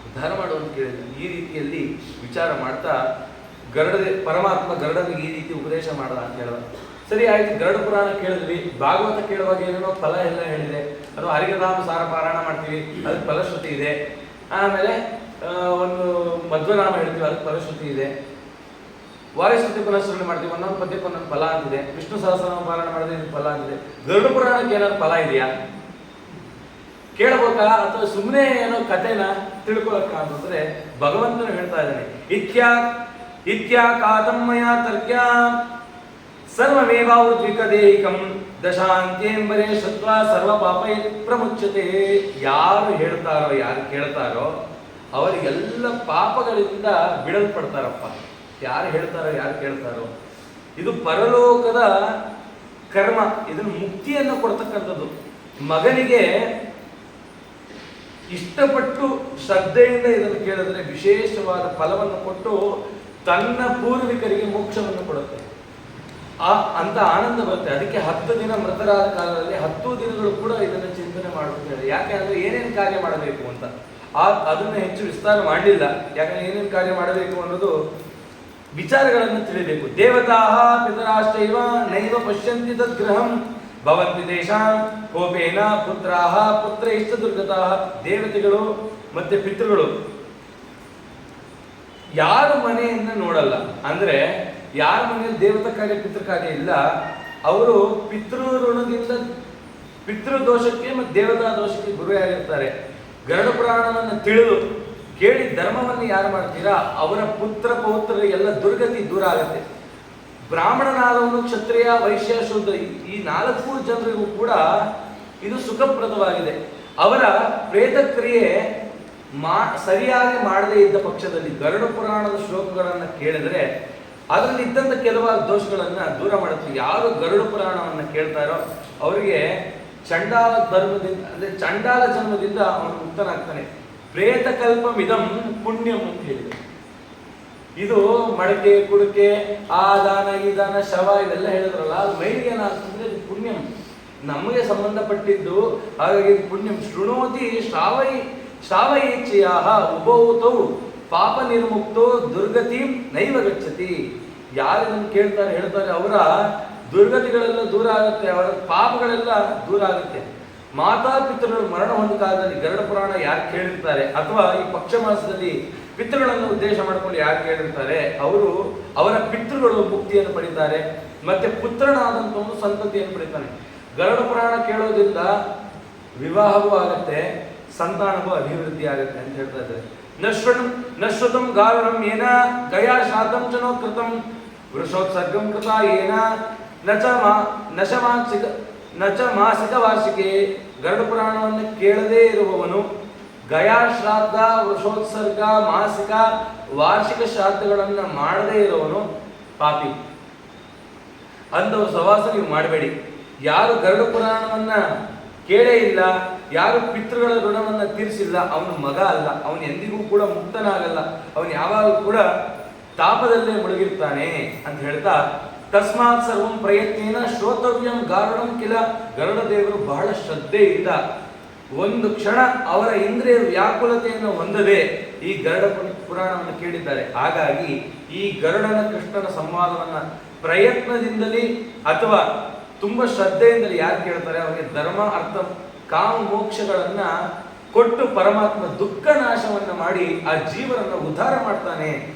ಉದ್ಧಾರ ಮಾಡುವಂತ ಕೇಳಿಲ್ಲ. ಈ ರೀತಿಯಲ್ಲಿ ವಿಚಾರ ಮಾಡ್ತಾ ಪರಮಾತ್ಮ ಗರುಡನಿಗೆ ಈ ರೀತಿ ಉಪದೇಶ ಮಾಡದ ಅಂತ ಹೇಳಿದ. ಸರಿ ಆಯ್ತು, ಗರುಡ ಪುರಾಣ ಕೇಳಿದ್ವಿ, ಭಾಗವತ ಕೇಳುವಾಗ ಏನೇನೋ ಫಲ ಎಲ್ಲ ಹೇಳಿದೆ, ಅದು ಹರಿಕಥಾಮ ಸಾರ ಪಾರಾಯಣ ಮಾಡ್ತೀವಿ, ಅದಕ್ಕೆ ಫಲಶ್ರುತಿ ಇದೆ. ಆಮೇಲೆ ಒಂದು ಮಧ್ವನಾಮ ಹೇಳ್ತೀವಿ, ಅದಕ್ಕೆ ಫಲಶ್ರುತಿ ಇದೆ. ವಾಯುಶ್ರುತಿ ಪುನಃಶ್ರವಣೆ ಮಾಡ್ತೀವಿ, ಒಂದೊಂದು ಪದ್ಯಕ್ಕೆ ಒಂದೊಂದು ಫಲ ಅಂತಿದೆ. ವಿಷ್ಣು ಸಹಸ್ರನಾಮ ಪಾರಾಯಣ ಮಾಡಿದ್ರೆ ಇದಕ್ಕೆ ಫಲ ಅಂತಿದೆ. ಗರುಡ ಪುರಾಣಕ್ಕೆ ಏನಾದ್ರು ಫಲ ಇದೆಯಾ ಕೇಳಬೇಕಾ, ಅಥವಾ ಸುಮ್ಮನೆ ಏನೋ ಕಥೆನ ತಿಳ್ಕೊಳಕ್ಕ ಅಂತಂದ್ರೆ ಭಗವಂತನು ಹೇಳ್ತಾ ಇದ್ದಾನೆ, ಇತ್ಯಾ ಕಾತಮ್ಮಯ ತರ್ಕ್ಯ ಸರ್ವಮೇವಾವೃದ್ವಿಕದೇಹಿಕಂ ದಶಾಂತ್ಯೇಂಬರೇ ಶುತ್ವ ಸರ್ವ ಪಾಪೈ ಪ್ರಮುಚ್ಯತೆ. ಯಾರು ಹೇಳ್ತಾರೋ, ಯಾರು ಕೇಳ್ತಾರೋ ಅವರಿಗೆಲ್ಲ ಪಾಪಗಳಿಂದ ಬಿಡಲ್ಪಡ್ತಾರಪ್ಪ. ಯಾರು ಹೇಳ್ತಾರೋ, ಯಾರು ಕೇಳ್ತಾರೋ, ಇದು ಪರಲೋಕದ ಕರ್ಮ, ಇದನ್ನು ಮುಕ್ತಿಯನ್ನು ಕೊಡ್ತಕ್ಕಂಥದ್ದು. ಮಗನಿಗೆ ಇಷ್ಟಪಟ್ಟು ಶ್ರದ್ಧೆಯಿಂದ ಇದನ್ನು ಕೇಳಿದ್ರೆ ವಿಶೇಷವಾದ ಫಲವನ್ನು ಕೊಟ್ಟು ತನ್ನ ಪೂರ್ವಿಕರಿಗೆ ಮೋಕ್ಷವನ್ನು ಕೊಡುತ್ತೆ. ಅಂತ ಆನಂದ ಬರುತ್ತೆ. ಅದಕ್ಕೆ 10 ದಿನ ಮೃತರಾದ ಕಾಲದಲ್ಲಿ 10 ದಿನಗಳು ಕೂಡ ಇದನ್ನು ಚಿಂತನೆ ಮಾಡುತ್ತಿದ್ದಾರೆ. ಯಾಕೆ ಅಂದ್ರೆ ಏನೇನು ಕಾರ್ಯ ಮಾಡಬೇಕು ಅಂತ ಅದನ್ನು ಹೆಚ್ಚು ವಿಸ್ತಾರ ಮಾಡಲಿಲ್ಲ. ಯಾಕಂದ್ರೆ ಏನೇನು ಕಾರ್ಯ ಮಾಡಬೇಕು ಅನ್ನೋದು ವಿಚಾರಗಳನ್ನು ತಿಳಿಬೇಕು. ದೇವತಾ ಪಿತರಾಶ್ಚೈವ ನೈವ ಪಶ್ಯಂತಿ ತದ್ಗೃಹಂ ಭವಂತಿ ದೇಶಾಂ ಕೋಪೇನ ಪುತ್ರಾಹ ಪುತ್ರೈಶ್ಚ ದುರ್ಗತಾಃ. ದೇವತೆಗಳು ಮತ್ತೆ ಪಿತೃಗಳು ಯಾರು ಮನೆಯನ್ನ ನೋಡಲ್ಲ, ಅಂದ್ರೆ ಯಾರ ಮನೆಯಲ್ಲಿ ದೇವತಾ ಕಾರ್ಯ ಪಿತೃ ಕಾರ್ಯ ಇಲ್ಲ, ಅವರು ಪಿತೃ ಋಣದಿಂದ ಪಿತೃದೋಷಕ್ಕೆ ಮತ್ತು ದೇವತಾ ದೋಷಕ್ಕೆ ಗುರಿಯಾಗಿರ್ತಾರೆ. ಗರುಡ ಪುರಾಣವನ್ನು ತಿಳಿದು ಕೇಳಿ ಧರ್ಮವನ್ನು ಯಾರು ಮಾಡ್ತೀರಾ ಅವರ ಪುತ್ರ ಪೌತ್ರ ಎಲ್ಲ ದುರ್ಗತಿ ದೂರ ಆಗುತ್ತೆ. ಬ್ರಾಹ್ಮಣನಾದವನು ಕ್ಷತ್ರಿಯ ವೈಶ್ಯ ಶೂದ್ರ ಈ 4 ಜನರಿಗೂ ಕೂಡ ಇದು ಸುಖಪ್ರದವಾಗಿದೆ. ಅವರ ಪ್ರೇತಕ್ರಿಯೆ ಸರಿಯಾಗಿ ಮಾಡದೇ ಇದ್ದ ಪಕ್ಷದಲ್ಲಿ ಗರುಡ ಪುರಾಣದ ಶ್ಲೋಕಗಳನ್ನು ಕೇಳಿದರೆ ಅದರಲ್ಲಿ ಇದ್ದಂಥ ಕೆಲವಾರು ದೋಷಗಳನ್ನ ದೂರ ಮಾಡುತ್ತೆ. ಯಾರು ಗರುಡ ಪುರಾಣವನ್ನು ಕೇಳ್ತಾರೋ ಅವರಿಗೆ ಚಂಡಾಲ ಧರ್ಮದಿಂದ ಅಂದ್ರೆ ಚಂಡಾಲ ಜನ್ಮದಿಂದ ಅವನು ಮುಕ್ತನಾಗ್ತಾನೆ. ಪ್ರೇತ ಕಲ್ಪಮಿದಂ ಪುಣ್ಯಂ ಅಂತ ಹೇಳಿದೆ. ಇದು ಮಡಕೆ ಕುಡಿಕೆ ಆ ದಾನ ಈ ದಾನ ಶವ ಇವೆಲ್ಲ ಹೇಳಿದ್ರಲ್ಲ, ಅದು ಮೈಲಿಗೆ ಏನಾಗ್ತಂದ್ರೆ ಇದು ಪುಣ್ಯಂ, ನಮಗೆ ಸಂಬಂಧಪಟ್ಟಿದ್ದು. ಹಾಗಾಗಿ ಪುಣ್ಯಂ ಶೃಣೋತಿ ಶ್ರಾವಯೇಚ್ಛೆಯ ಉಪೌತೌ ಪಾಪ ನಿರ್ಮುಕ್ತೋ ದುರ್ಗತಿ ನೈವ ಗಚ್ಚತಿ. ಯಾರು ಇದನ್ನು ಕೇಳ್ತಾರೆ ಹೇಳ್ತಾರೆ ಅವರ ದುರ್ಗತಿಗಳೆಲ್ಲ ದೂರ ಆಗುತ್ತೆ, ಅವರ ಪಾಪಗಳೆಲ್ಲ ದೂರ ಆಗುತ್ತೆ. ಮಾತಾ ಪಿತೃಗಳು ಮರಣ ಹೊಂದ ಕಾಲದಲ್ಲಿ ಗರುಡ ಪುರಾಣ ಯಾರು ಕೇಳಿರ್ತಾರೆ ಅಥವಾ ಈ ಪಕ್ಷ ಮಾಸದಲ್ಲಿ ಪಿತೃಗಳನ್ನು ಉದ್ದೇಶ ಮಾಡಿಕೊಂಡು ಯಾರು ಕೇಳಿರ್ತಾರೆ ಅವರ ಪಿತೃಗಳು ಮುಕ್ತಿಯನ್ನು ಪಡಿತಾರೆ, ಮತ್ತೆ ಪುತ್ರನಾದಂಥವನು ಸಂತತಿಯನ್ನು ಪಡಿತಾನೆ. ಗರುಡ ಪುರಾಣ ಕೇಳೋದ್ರಿಂದ ವಿವಾಹವೂ ಆಗುತ್ತೆ, ಸಂತಾನವೂ ಅಭಿವೃದ್ಧಿ ಆಗುತ್ತೆ ಅಂತ ಹೇಳ್ತಾ ಇದ್ದಾರೆ. ನಶ್ವತಂ ಗಾರುಡಂ ಏನ ಗಯಾ ಶಾತಂ ಚನೋ ಕೃತಂ ವೃಷೋತ್ಸರ್ಗಂ ಕೃತ ಏನ ನಚ ಮಾಸಿಕ ವಾರ್ಷಿಕೆ. ಗರುಡ ಪುರಾಣವನ್ನು ಕೇಳದೇ ಇರುವವನು ಗಯಾ ಶ್ರಾದ್ದ ವೃಷೋತ್ಸರ್ಗ ಮಾಸಿಕ ವಾರ್ಷಿಕ ಶ್ರಾದ್ದಗಳನ್ನು ಮಾಡದೇ ಇರುವವನು ಪಾಪಿ. ಅಂಥವ್ರು ಸವಾಸ ನೀವು ಮಾಡಬೇಡಿ. ಯಾರು ಗರುಡ ಪುರಾಣವನ್ನ ಕೇಳೇ ಇಲ್ಲ, ಯಾರು ಪಿತೃಗಳ ಋಣವನ್ನ ತೀರಿಸಿಲ್ಲ, ಅವನು ಮಗ ಅಲ್ಲ, ಅವನು ಎಂದಿಗೂ ಕೂಡ ಮುಕ್ತನಾಗಲ್ಲ, ಅವನು ಯಾವಾಗಲೂ ಕೂಡ ತಾಪದಲ್ಲೇ ಮುಳುಗಿರ್ತಾನೆ ಅಂತ ಹೇಳ್ತಾ, ತಸ್ಮಾತ್ ಸರ್ವಂ ಪ್ರಯತ್ನೇನ ಶ್ರೋತವ್ಯಂ ಗಾರುಡಂ ಕಿಲ. ಗರುಡ ದೇವರು ಬಹಳ ಶ್ರದ್ಧೆಯಿಂದ ಒಂದು ಕ್ಷಣ ಅವರ ಇಂದ್ರಿಯ ವ್ಯಾಕುಲತೆಯನ್ನು ಹೊಂದದೆ ಈ ಗರುಡ ಪುರಾಣವನ್ನು ಕೇಳಿದ್ದಾರೆ. ಹಾಗಾಗಿ ಈ ಗರುಡನ ಕೃಷ್ಣನ ಸಂವಾದವನ್ನ ಪ್ರಯತ್ನದಿಂದಲೇ ಅಥವಾ ತುಂಬಾ ಶ್ರದ್ಧೆಯಿಂದಲೇ ಯಾರು ಕೇಳ್ತಾರೆ ಅವರಿಗೆ ಧರ್ಮ, ಅರ್ಥ, ಕಾಮ, ಮೋಕ್ಷಗಳನ್ನ ಕೊಟ್ಟು ಪರಮಾತ್ಮ ದುಃಖ ನಾಶವನ್ನ ಮಾಡಿ ಆ ಜೀವನನ್ನ ಉದ್ಧಾರ ಮಾಡ್ತಾನೆ.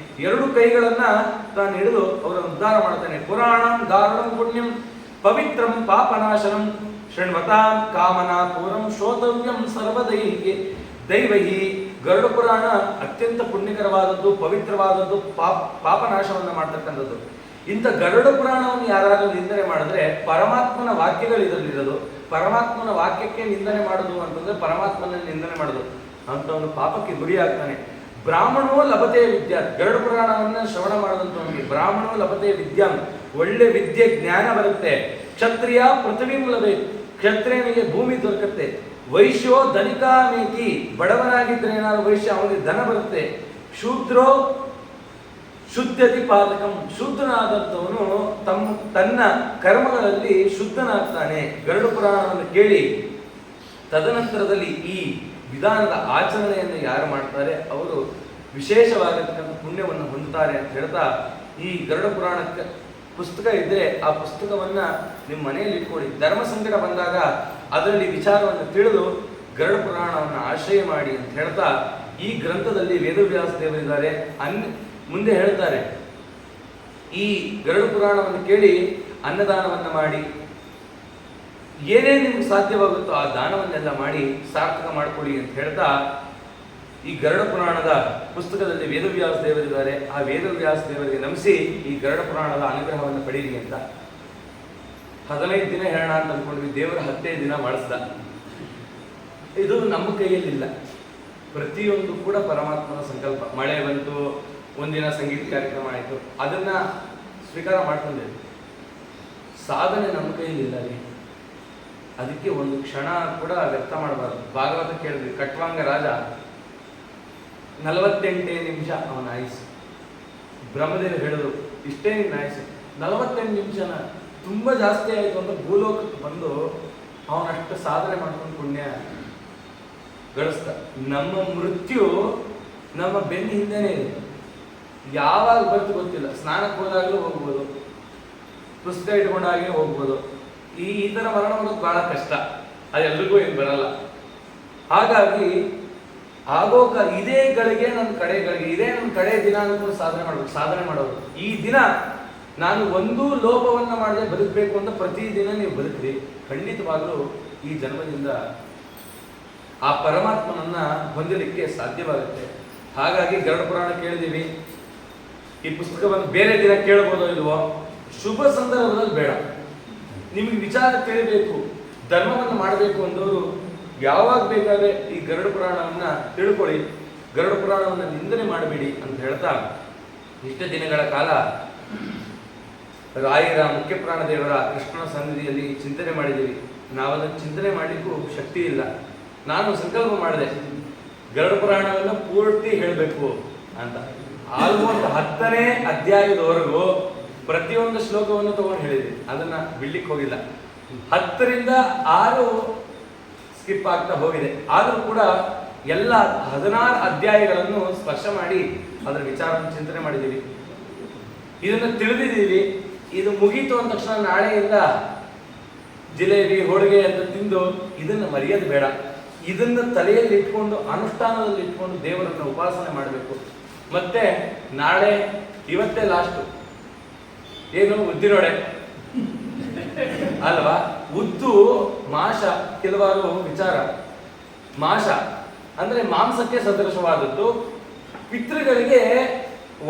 ಎರಡು ಕೈಗಳನ್ನ ತಾನು ಹಿಡಿದು ಅವರನ್ನು ಉದ್ಧಾರ ಮಾಡ್ತಾನೆ. ಪುರಾಣಂ ದಾರುಣಂ ಪುಣ್ಯಂ ಪವಿತ್ರಂ ಪಾಪನಾಶನಂ ಶೃಣ್ವತಾಂ ಕಾಮನಾ ಪೂರಂ ಶ್ರೋತವ್ಯಂ ಸರ್ವದೈಹಿಗೆ ದೈವಹಿ. ಗರುಡ ಪುರಾಣ ಅತ್ಯಂತ ಪುಣ್ಯಕರವಾದದ್ದು, ಪವಿತ್ರವಾದದ್ದು, ಪಾಪನಾಶವನ್ನ ಮಾಡ್ತಕ್ಕಂಥದ್ದು. ಇಂಥ ಗರುಡ ಪುರಾಣವನ್ನು ಯಾರಾದರೂ ನಿಂದನೆ ಮಾಡಿದ್ರೆ ಪರಮಾತ್ಮನ ವಾಕ್ಯಗಳು ಇದರಲ್ಲಿರೋದು. ಪರಮಾತ್ಮನ ವಾಕ್ಯಕ್ಕೆ ನಿಂದನೆ ಮಾಡುದು ಅಂತಂದ್ರೆ ಪರಮಾತ್ಮನ ನಿಂದನೆ ಮಾಡುದು ಅಂತವನು ಪಾಪಕ್ಕೆ ಗುರಿಯಾಗ್ತಾನೆ. ಬ್ರಾಹ್ಮಣೋ ಲಭತೆ ವಿದ್ಯಾ, ಗರುಡ ಪುರಾಣವನ್ನ ಶ್ರವಣ ಮಾಡಿದಂಥವನಿಗೆ ಬ್ರಾಹ್ಮಣೋ ಲಭತೆ ವಿದ್ಯಾಂ, ಒಳ್ಳೆ ವಿದ್ಯೆ ಜ್ಞಾನ ಬರುತ್ತೆ. ಕ್ಷತ್ರಿಯ ಪೃಥ್ವಿ ಮೂಲಬೇಕು, ಕ್ಷತ್ರಿಯನಿಗೆ ಭೂಮಿ ದೊರಕುತ್ತೆ. ವೈಶ್ಯೋ ಧನಿಕಾಮೇತಿ, ಬಡವನಾಗಿದ್ದರೆ ಏನಾದ್ರು ವೈಶ್ಯ ಅವನಿಗೆ ಧನ ಬರುತ್ತೆ. ಶೂದ್ರೋ ಶುದ್ಧತಿ ಪಾದಕಂ, ಶುದ್ಧನಾದಂಥವನು ತನ್ನ ಕರ್ಮಗಳಲ್ಲಿ ಶುದ್ಧನಾಗ್ತಾನೆ. ಗರುಡ ಪುರಾಣವನ್ನು ಕೇಳಿ ತದನಂತರದಲ್ಲಿ ಈ ವಿಧಾನದ ಆಚರಣೆಯನ್ನು ಯಾರು ಮಾಡ್ತಾರೆ ಅವರು ವಿಶೇಷವಾಗಿರ್ತಕ್ಕಂಥ ಪುಣ್ಯವನ್ನು ಹೊಂದುತ್ತಾರೆ ಅಂತ ಹೇಳ್ತಾ, ಈ ಗರುಡ ಪುರಾಣಕ್ಕೆ ಪುಸ್ತಕ ಇದ್ದರೆ ಆ ಪುಸ್ತಕವನ್ನ ನಿಮ್ಮ ಮನೆಯಲ್ಲಿ ಇಟ್ಕೊಳ್ಳಿ. ಧರ್ಮ ಸಂಕಟ ಬಂದಾಗ ಅದರಲ್ಲಿ ವಿಚಾರವನ್ನು ತಿಳಿದು ಗರುಡ ಪುರಾಣವನ್ನು ಆಶ್ರಯ ಮಾಡಿ ಅಂತ ಹೇಳ್ತಾ, ಈ ಗ್ರಂಥದಲ್ಲಿ ವೇದವ್ಯಾಸ ದೇವರಿದ್ದಾರೆ. ಮುಂದೆ ಹೇಳ್ತಾರೆ, ಈ ಗರುಡ ಪುರಾಣವನ್ನು ಕೇಳಿ ಅನ್ನದಾನವನ್ನ ಮಾಡಿ, ಏನೇನು ನಿಮ್ಗೆ ಸಾಧ್ಯವಾಗುತ್ತೋ ಆ ದಾನವನ್ನೆಲ್ಲ ಮಾಡಿ ಸಾರ್ಥಕ ಮಾಡಿಕೊಡಿ ಅಂತ ಹೇಳ್ತಾ, ಈ ಗರುಡ ಪುರಾಣದ ಪುಸ್ತಕದಲ್ಲಿ ವೇದವ್ಯಾಸ ದೇವರಿದ್ದಾರೆ. ಆ ವೇದವ್ಯಾಸ ದೇವರಿಗೆ ನಮಿಸಿ ಈ ಗರುಡ ಪುರಾಣದ ಅನುಗ್ರಹವನ್ನು ಪಡೀರಿ ಅಂತ 15 ದಿನ ಹೇಳೋಣ ಅಂತ ಅಂದ್ಕೊಂಡ್ವಿ. ದೇವರ 15 ದಿನ ಮಾಡಿಸ್ದ. ಇದು ನಮ್ಮ ಕೈಯಲ್ಲಿಲ್ಲ. ಪ್ರತಿಯೊಂದು ಕೂಡ ಪರಮಾತ್ಮನ ಸಂಕಲ್ಪ. ಮಳೆ ಬಂತು, ಒಂದಿನ ಸಂಗೀತ ಕಾರ್ಯಕ್ರಮ ಆಯಿತು, ಅದನ್ನ ಸ್ವೀಕಾರ ಮಾಡ್ಕೊಂಡೇವೆ. ಸಾಧನೆ ನಮ್ಮ ಕೈಯಲ್ಲಿಲ್ಲ ರೀ. ಅದಕ್ಕೆ ಒಂದು ಕ್ಷಣ ಕೂಡ ವ್ಯರ್ಥ ಮಾಡಬಾರ್ದು. ಭಾಗವತ ಕೇಳಿದ್ವಿ, ಕಟ್ವಾಂಗ ರಾಜ 48 ನಿಮಿಷ ಅವನ ಆಯುಸ್ಸು. ಬ್ರಹ್ಮದೇವರು ಹೇಳಿದ್ರು, ಇಷ್ಟೇ ನಿನ್ನ ಆಯುಸ್ಸು. 48 ನಿಮಿಷನ ತುಂಬ ಜಾಸ್ತಿ ಆಯಿತು ಅಂತ ಭೂಲೋಕಕ್ಕೆ ಬಂದು ಅವನಷ್ಟು ಸಾಧನೆ ಮಾಡ್ಕೊಂಡು ಪುಣ್ಯ ಗಳಿಸ್ತ. ನಮ್ಮ ಮೃತ್ಯು ನಮ್ಮ ಬೆನ್ನ ಹಿಂದೆನೇ ಇದೆ. ಯಾವಾಗ ಬರ್ತು ಗೊತ್ತಿಲ್ಲ. ಸ್ನಾನಕ್ಕೆ ಹೋದಾಗಲೂ ಹೋಗ್ಬೋದು, ಪುಸ್ತಕ ಇಟ್ಕೊಂಡಾಗೇ ಹೋಗ್ಬೋದು. ಈ ಥರ ಮರಣ ಮಾಡೋದು ಬಹಳ ಕಷ್ಟ. ಅದೆಲ್ರಿಗೂ ಏನು ಬರಲ್ಲ. ಹಾಗಾಗಿ ಆಗೋಕ ಇದೇ ಗಳಿಗೆ ನನ್ನ ಕಡೆ ಗಳಿಗೆ, ಇದೇ ನನ್ನ ಕಡೆ ದಿನ ಅನ್ಕೊಂಡು ಸಾಧನೆ ಮಾಡೋದು. ಈ ದಿನ ನಾನು ಒಂದೂ ಲೋಪವನ್ನ ಮಾಡದೆ ಬದುಕಬೇಕು ಅಂತ ಪ್ರತಿದಿನ ನೀವು ಬದುಕ್ರಿ. ಖಂಡಿತವಾಗಲೂ ಈ ಜನ್ಮದಿಂದ ಆ ಪರಮಾತ್ಮನನ್ನ ಹೊಂದಲಿಕ್ಕೆ ಸಾಧ್ಯವಾಗುತ್ತೆ. ಹಾಗಾಗಿ ಗರುಡ ಪುರಾಣ ಕೇಳಿದೀವಿ. ಈ ಪುಸ್ತಕವನ್ನು ಬೇರೆ ದಿನ ಕೇಳಬಹುದೋ ಇಲ್ವೋ, ಶುಭ ಸಂದರ್ಭದಲ್ಲಿ ಬೇಡ. ನಿಮಗೆ ವಿಚಾರ ತಿಳಿಬೇಕು, ಧರ್ಮವನ್ನು ಮಾಡಬೇಕು ಅಂದವರು ಯಾವಾಗ ಬೇಕಾದ್ರೆ ಈ ಗರುಡ ಪುರಾಣವನ್ನ ತಿಳ್ಕೊಳ್ಳಿ. ಗರುಡ ಪುರಾಣವನ್ನು ನಿಂದನೆ ಮಾಡಬೇಡಿ ಅಂತ ಹೇಳ್ತಾ, ಇಷ್ಟ ದಿನಗಳ ಕಾಲ ರಾಯರ ಮುಖ್ಯ ಪ್ರಾಣದೇವರ ಕೃಷ್ಣನ ಸನ್ನಿಧಿಯಲ್ಲಿ ಚಿಂತನೆ ಮಾಡಿದ್ದೀವಿ. ನಾವದನ್ನು ಚಿಂತನೆ ಮಾಡಲಿಕ್ಕೂ ಶಕ್ತಿ ಇಲ್ಲ. ನಾನು ಸಂಕಲ್ಪ ಮಾಡಿದೆ, ಗರುಡ ಪುರಾಣವನ್ನು ಪೂರ್ತಿ ಹೇಳಬೇಕು ಅಂತ. ಆಲ್ಮೋಸ್ಟ್ 10ನೇ ಅಧ್ಯಾಯದವರೆಗೂ ಪ್ರತಿಯೊಂದು ಶ್ಲೋಕವನ್ನು ತಗೊಂಡು ಹೇಳಿದ್ವಿ. ಅದನ್ನ ಬಿಡ್ಲಿಕ್ಕೆ ಹೋಗಿಲ್ಲ. 10ರಿಂದ 6 ಸ್ಕಿಪ್ ಆಗ್ತಾ ಹೋಗಿದೆ. ಆದರೂ ಕೂಡ ಎಲ್ಲ 16 ಅಧ್ಯಾಯಗಳನ್ನು ಸ್ಪರ್ಶ ಮಾಡಿ ಅದರ ವಿಚಾರವನ್ನು ಚಿಂತನೆ ಮಾಡಿದ್ದೀವಿ. ಇದನ್ನು ತಿಳಿದಿದ್ದೀವಿ. ಇದು ಮುಗೀತು ಅಂದ ತಕ್ಷಣ ನಾಳೆಯಿಂದ ಜಿಲೇಬಿ, ಹೋಳಿಗೆ ಅಂತ ತಿಂದು ಇದನ್ನು ಮರೆಯೋದು ಬೇಡ. ಇದನ್ನು ತಲೆಯಲ್ಲಿ ಇಟ್ಕೊಂಡು, ಅನುಷ್ಠಾನದಲ್ಲಿ ಇಟ್ಕೊಂಡು ದೇವರನ್ನು ಉಪಾಸನೆ ಮಾಡಬೇಕು. ಮತ್ತೆ ನಾಳೆ, ಇವತ್ತೇ ಲಾಸ್ಟು. ಏನು? ಉದ್ದಿನೊಡೆ ಅಲ್ವಾ? ಉದ್ದು ಮಾಂಸ, ಕೆಲವಾರು ವಿಚಾರ. ಮಾಂಸ ಅಂದ್ರೆ ಮಾಂಸಕ್ಕೆ ಸದೃಶವಾದದ್ದು. ಪಿತೃಗಳಿಗೆ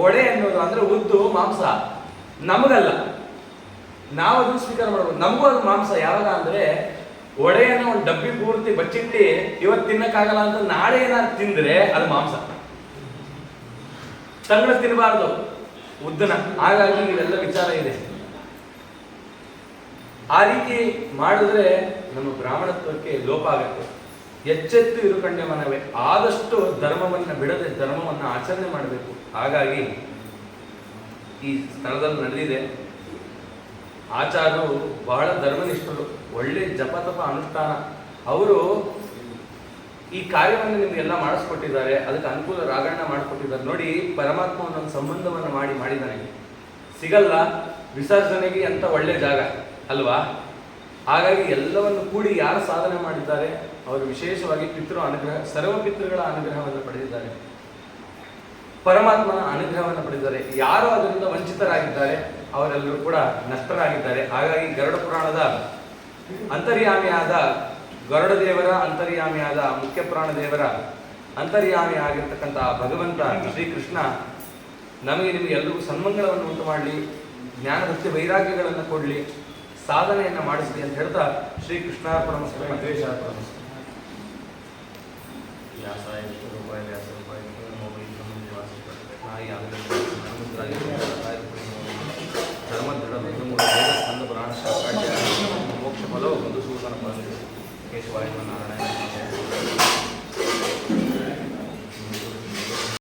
ಒಡೆ ಅನ್ನೋದು ಅಂದ್ರೆ ಉದ್ದು ಮಾಂಸ, ನಮಗಲ್ಲ. ನಾವು ಅದನ್ನು ಸ್ವೀಕಾರ ಮಾಡ್ಬೋದು. ನಮಗೂ ಅದು ಮಾಂಸ. ಯಾವಾಗ ಅಂದ್ರೆ ಒಡೆಯನ್ನು ಒಂದು ಡಬ್ಬಿ ಪೂರ್ತಿ ಬಚ್ಚಿಟ್ಟು ಇವತ್ತು ತಿನ್ನಕ್ಕಾಗಲ್ಲ ಅಂತ ನಾಳೆ ಏನಾದ್ರು ತಿಂದ್ರೆ ಅದು ಮಾಂಸ. ತಂಗಳ ತಿನ್ನಬಾರ್ದು ಉದ್ದನ. ಹಾಗಾಗಿ ಇವೆಲ್ಲ ವಿಚಾರ ಇದೆ. ಆ ರೀತಿ ಮಾಡಿದ್ರೆ ನಮ್ಮ ಬ್ರಾಹ್ಮಣತ್ವಕ್ಕೆ ಲೋಪ ಆಗುತ್ತೆ. ಎಚ್ಚೆತ್ತು ಇರುಕಂಡೆ ಮನವೇ. ಆದಷ್ಟು ಧರ್ಮವನ್ನು ಬಿಡದೆ ಧರ್ಮವನ್ನು ಆಚರಣೆ ಮಾಡಬೇಕು. ಹಾಗಾಗಿ ಈ ಸ್ಥಳದಲ್ಲಿ ನಡೆದಿದೆ. ಆಚಾರ್ಯರು ಬಹಳ ಧರ್ಮನಿಷ್ಠರು, ಒಳ್ಳೆ ಜಪ ತಪ ಅನುಷ್ಠಾನ. ಅವರು ಈ ಕಾರ್ಯವನ್ನು ನಿಮಗೆಲ್ಲ ಮಾಡಿಸ್ಕೊಟ್ಟಿದ್ದಾರೆ, ಅದಕ್ಕೆ ಅನುಕೂಲ ರಾಗಣ್ಣ ಮಾಡಿಕೊಟ್ಟಿದ್ದಾರೆ. ನೋಡಿ, ಪರಮಾತ್ಮ ಒಂದೊಂದು ಸಂಬಂಧವನ್ನು ಮಾಡಿದ್ದಾನೆ. ಸಿಗಲ್ಲ ವಿಸರ್ಜನೆಗೆ ಅಂತ ಒಳ್ಳೆ ಜಾಗ ಅಲ್ವಾ? ಹಾಗಾಗಿ ಎಲ್ಲವನ್ನು ಕೂಡಿ ಯಾರು ಸಾಧನೆ ಮಾಡಿದ್ದಾರೆ ಅವರು ವಿಶೇಷವಾಗಿ ಪಿತೃ ಅನುಗ್ರಹ, ಸರ್ವ ಪಿತೃಗಳ ಅನುಗ್ರಹವನ್ನು ಪಡೆದಿದ್ದಾರೆ, ಪರಮಾತ್ಮನ ಅನುಗ್ರಹವನ್ನು ಪಡೆದಿದ್ದಾರೆ. ಯಾರು ಅದರಿಂದ ವಂಚಿತರಾಗಿದ್ದಾರೆ ಅವರೆಲ್ಲರೂ ಕೂಡ ನಷ್ಟರಾಗಿದ್ದಾರೆ. ಹಾಗಾಗಿ ಗರುಡ ಪುರಾಣದ ಅಂತರ್ಯಾಮಿಯಾದ ಗರುಡ ದೇವರ ಅಂತರ್ಯಾಮಿಯಾದ ಮುಖ್ಯ ಪ್ರಾಣ ದೇವರ ಅಂತರ್ಯಾಮಿ ಆಗಿರ್ತಕ್ಕಂಥ ಭಗವಂತ ಶ್ರೀಕೃಷ್ಣ ನಮಗೆ ನಿಮಗೆ ಎಲ್ರಿಗೂ ಸನ್ಮಂಗಳವನ್ನು ಉಂಟು ಮಾಡಲಿ, ಜ್ಞಾನ ಭಕ್ತಿ ವೈರಾಗ್ಯಗಳನ್ನು ಕೊಡಲಿ, ಸಾಧನೆಯನ್ನು ಮಾಡಿಸಲಿ ಅಂತ ಹೇಳ್ತಾ ಶ್ರೀಕೃಷ್ಣಾರ್ಪಣಮಸ್ತು. ಮಧ್ವೇಶಾರ್ಪಣಮಸ್ತು. ಧರ್ಮ ದೃಢ ಮೋಕ್ಷ ಫಲೋ ಮಧುಸೂದನ ಕೇಶವಾಯ ನಾರಾಯಣ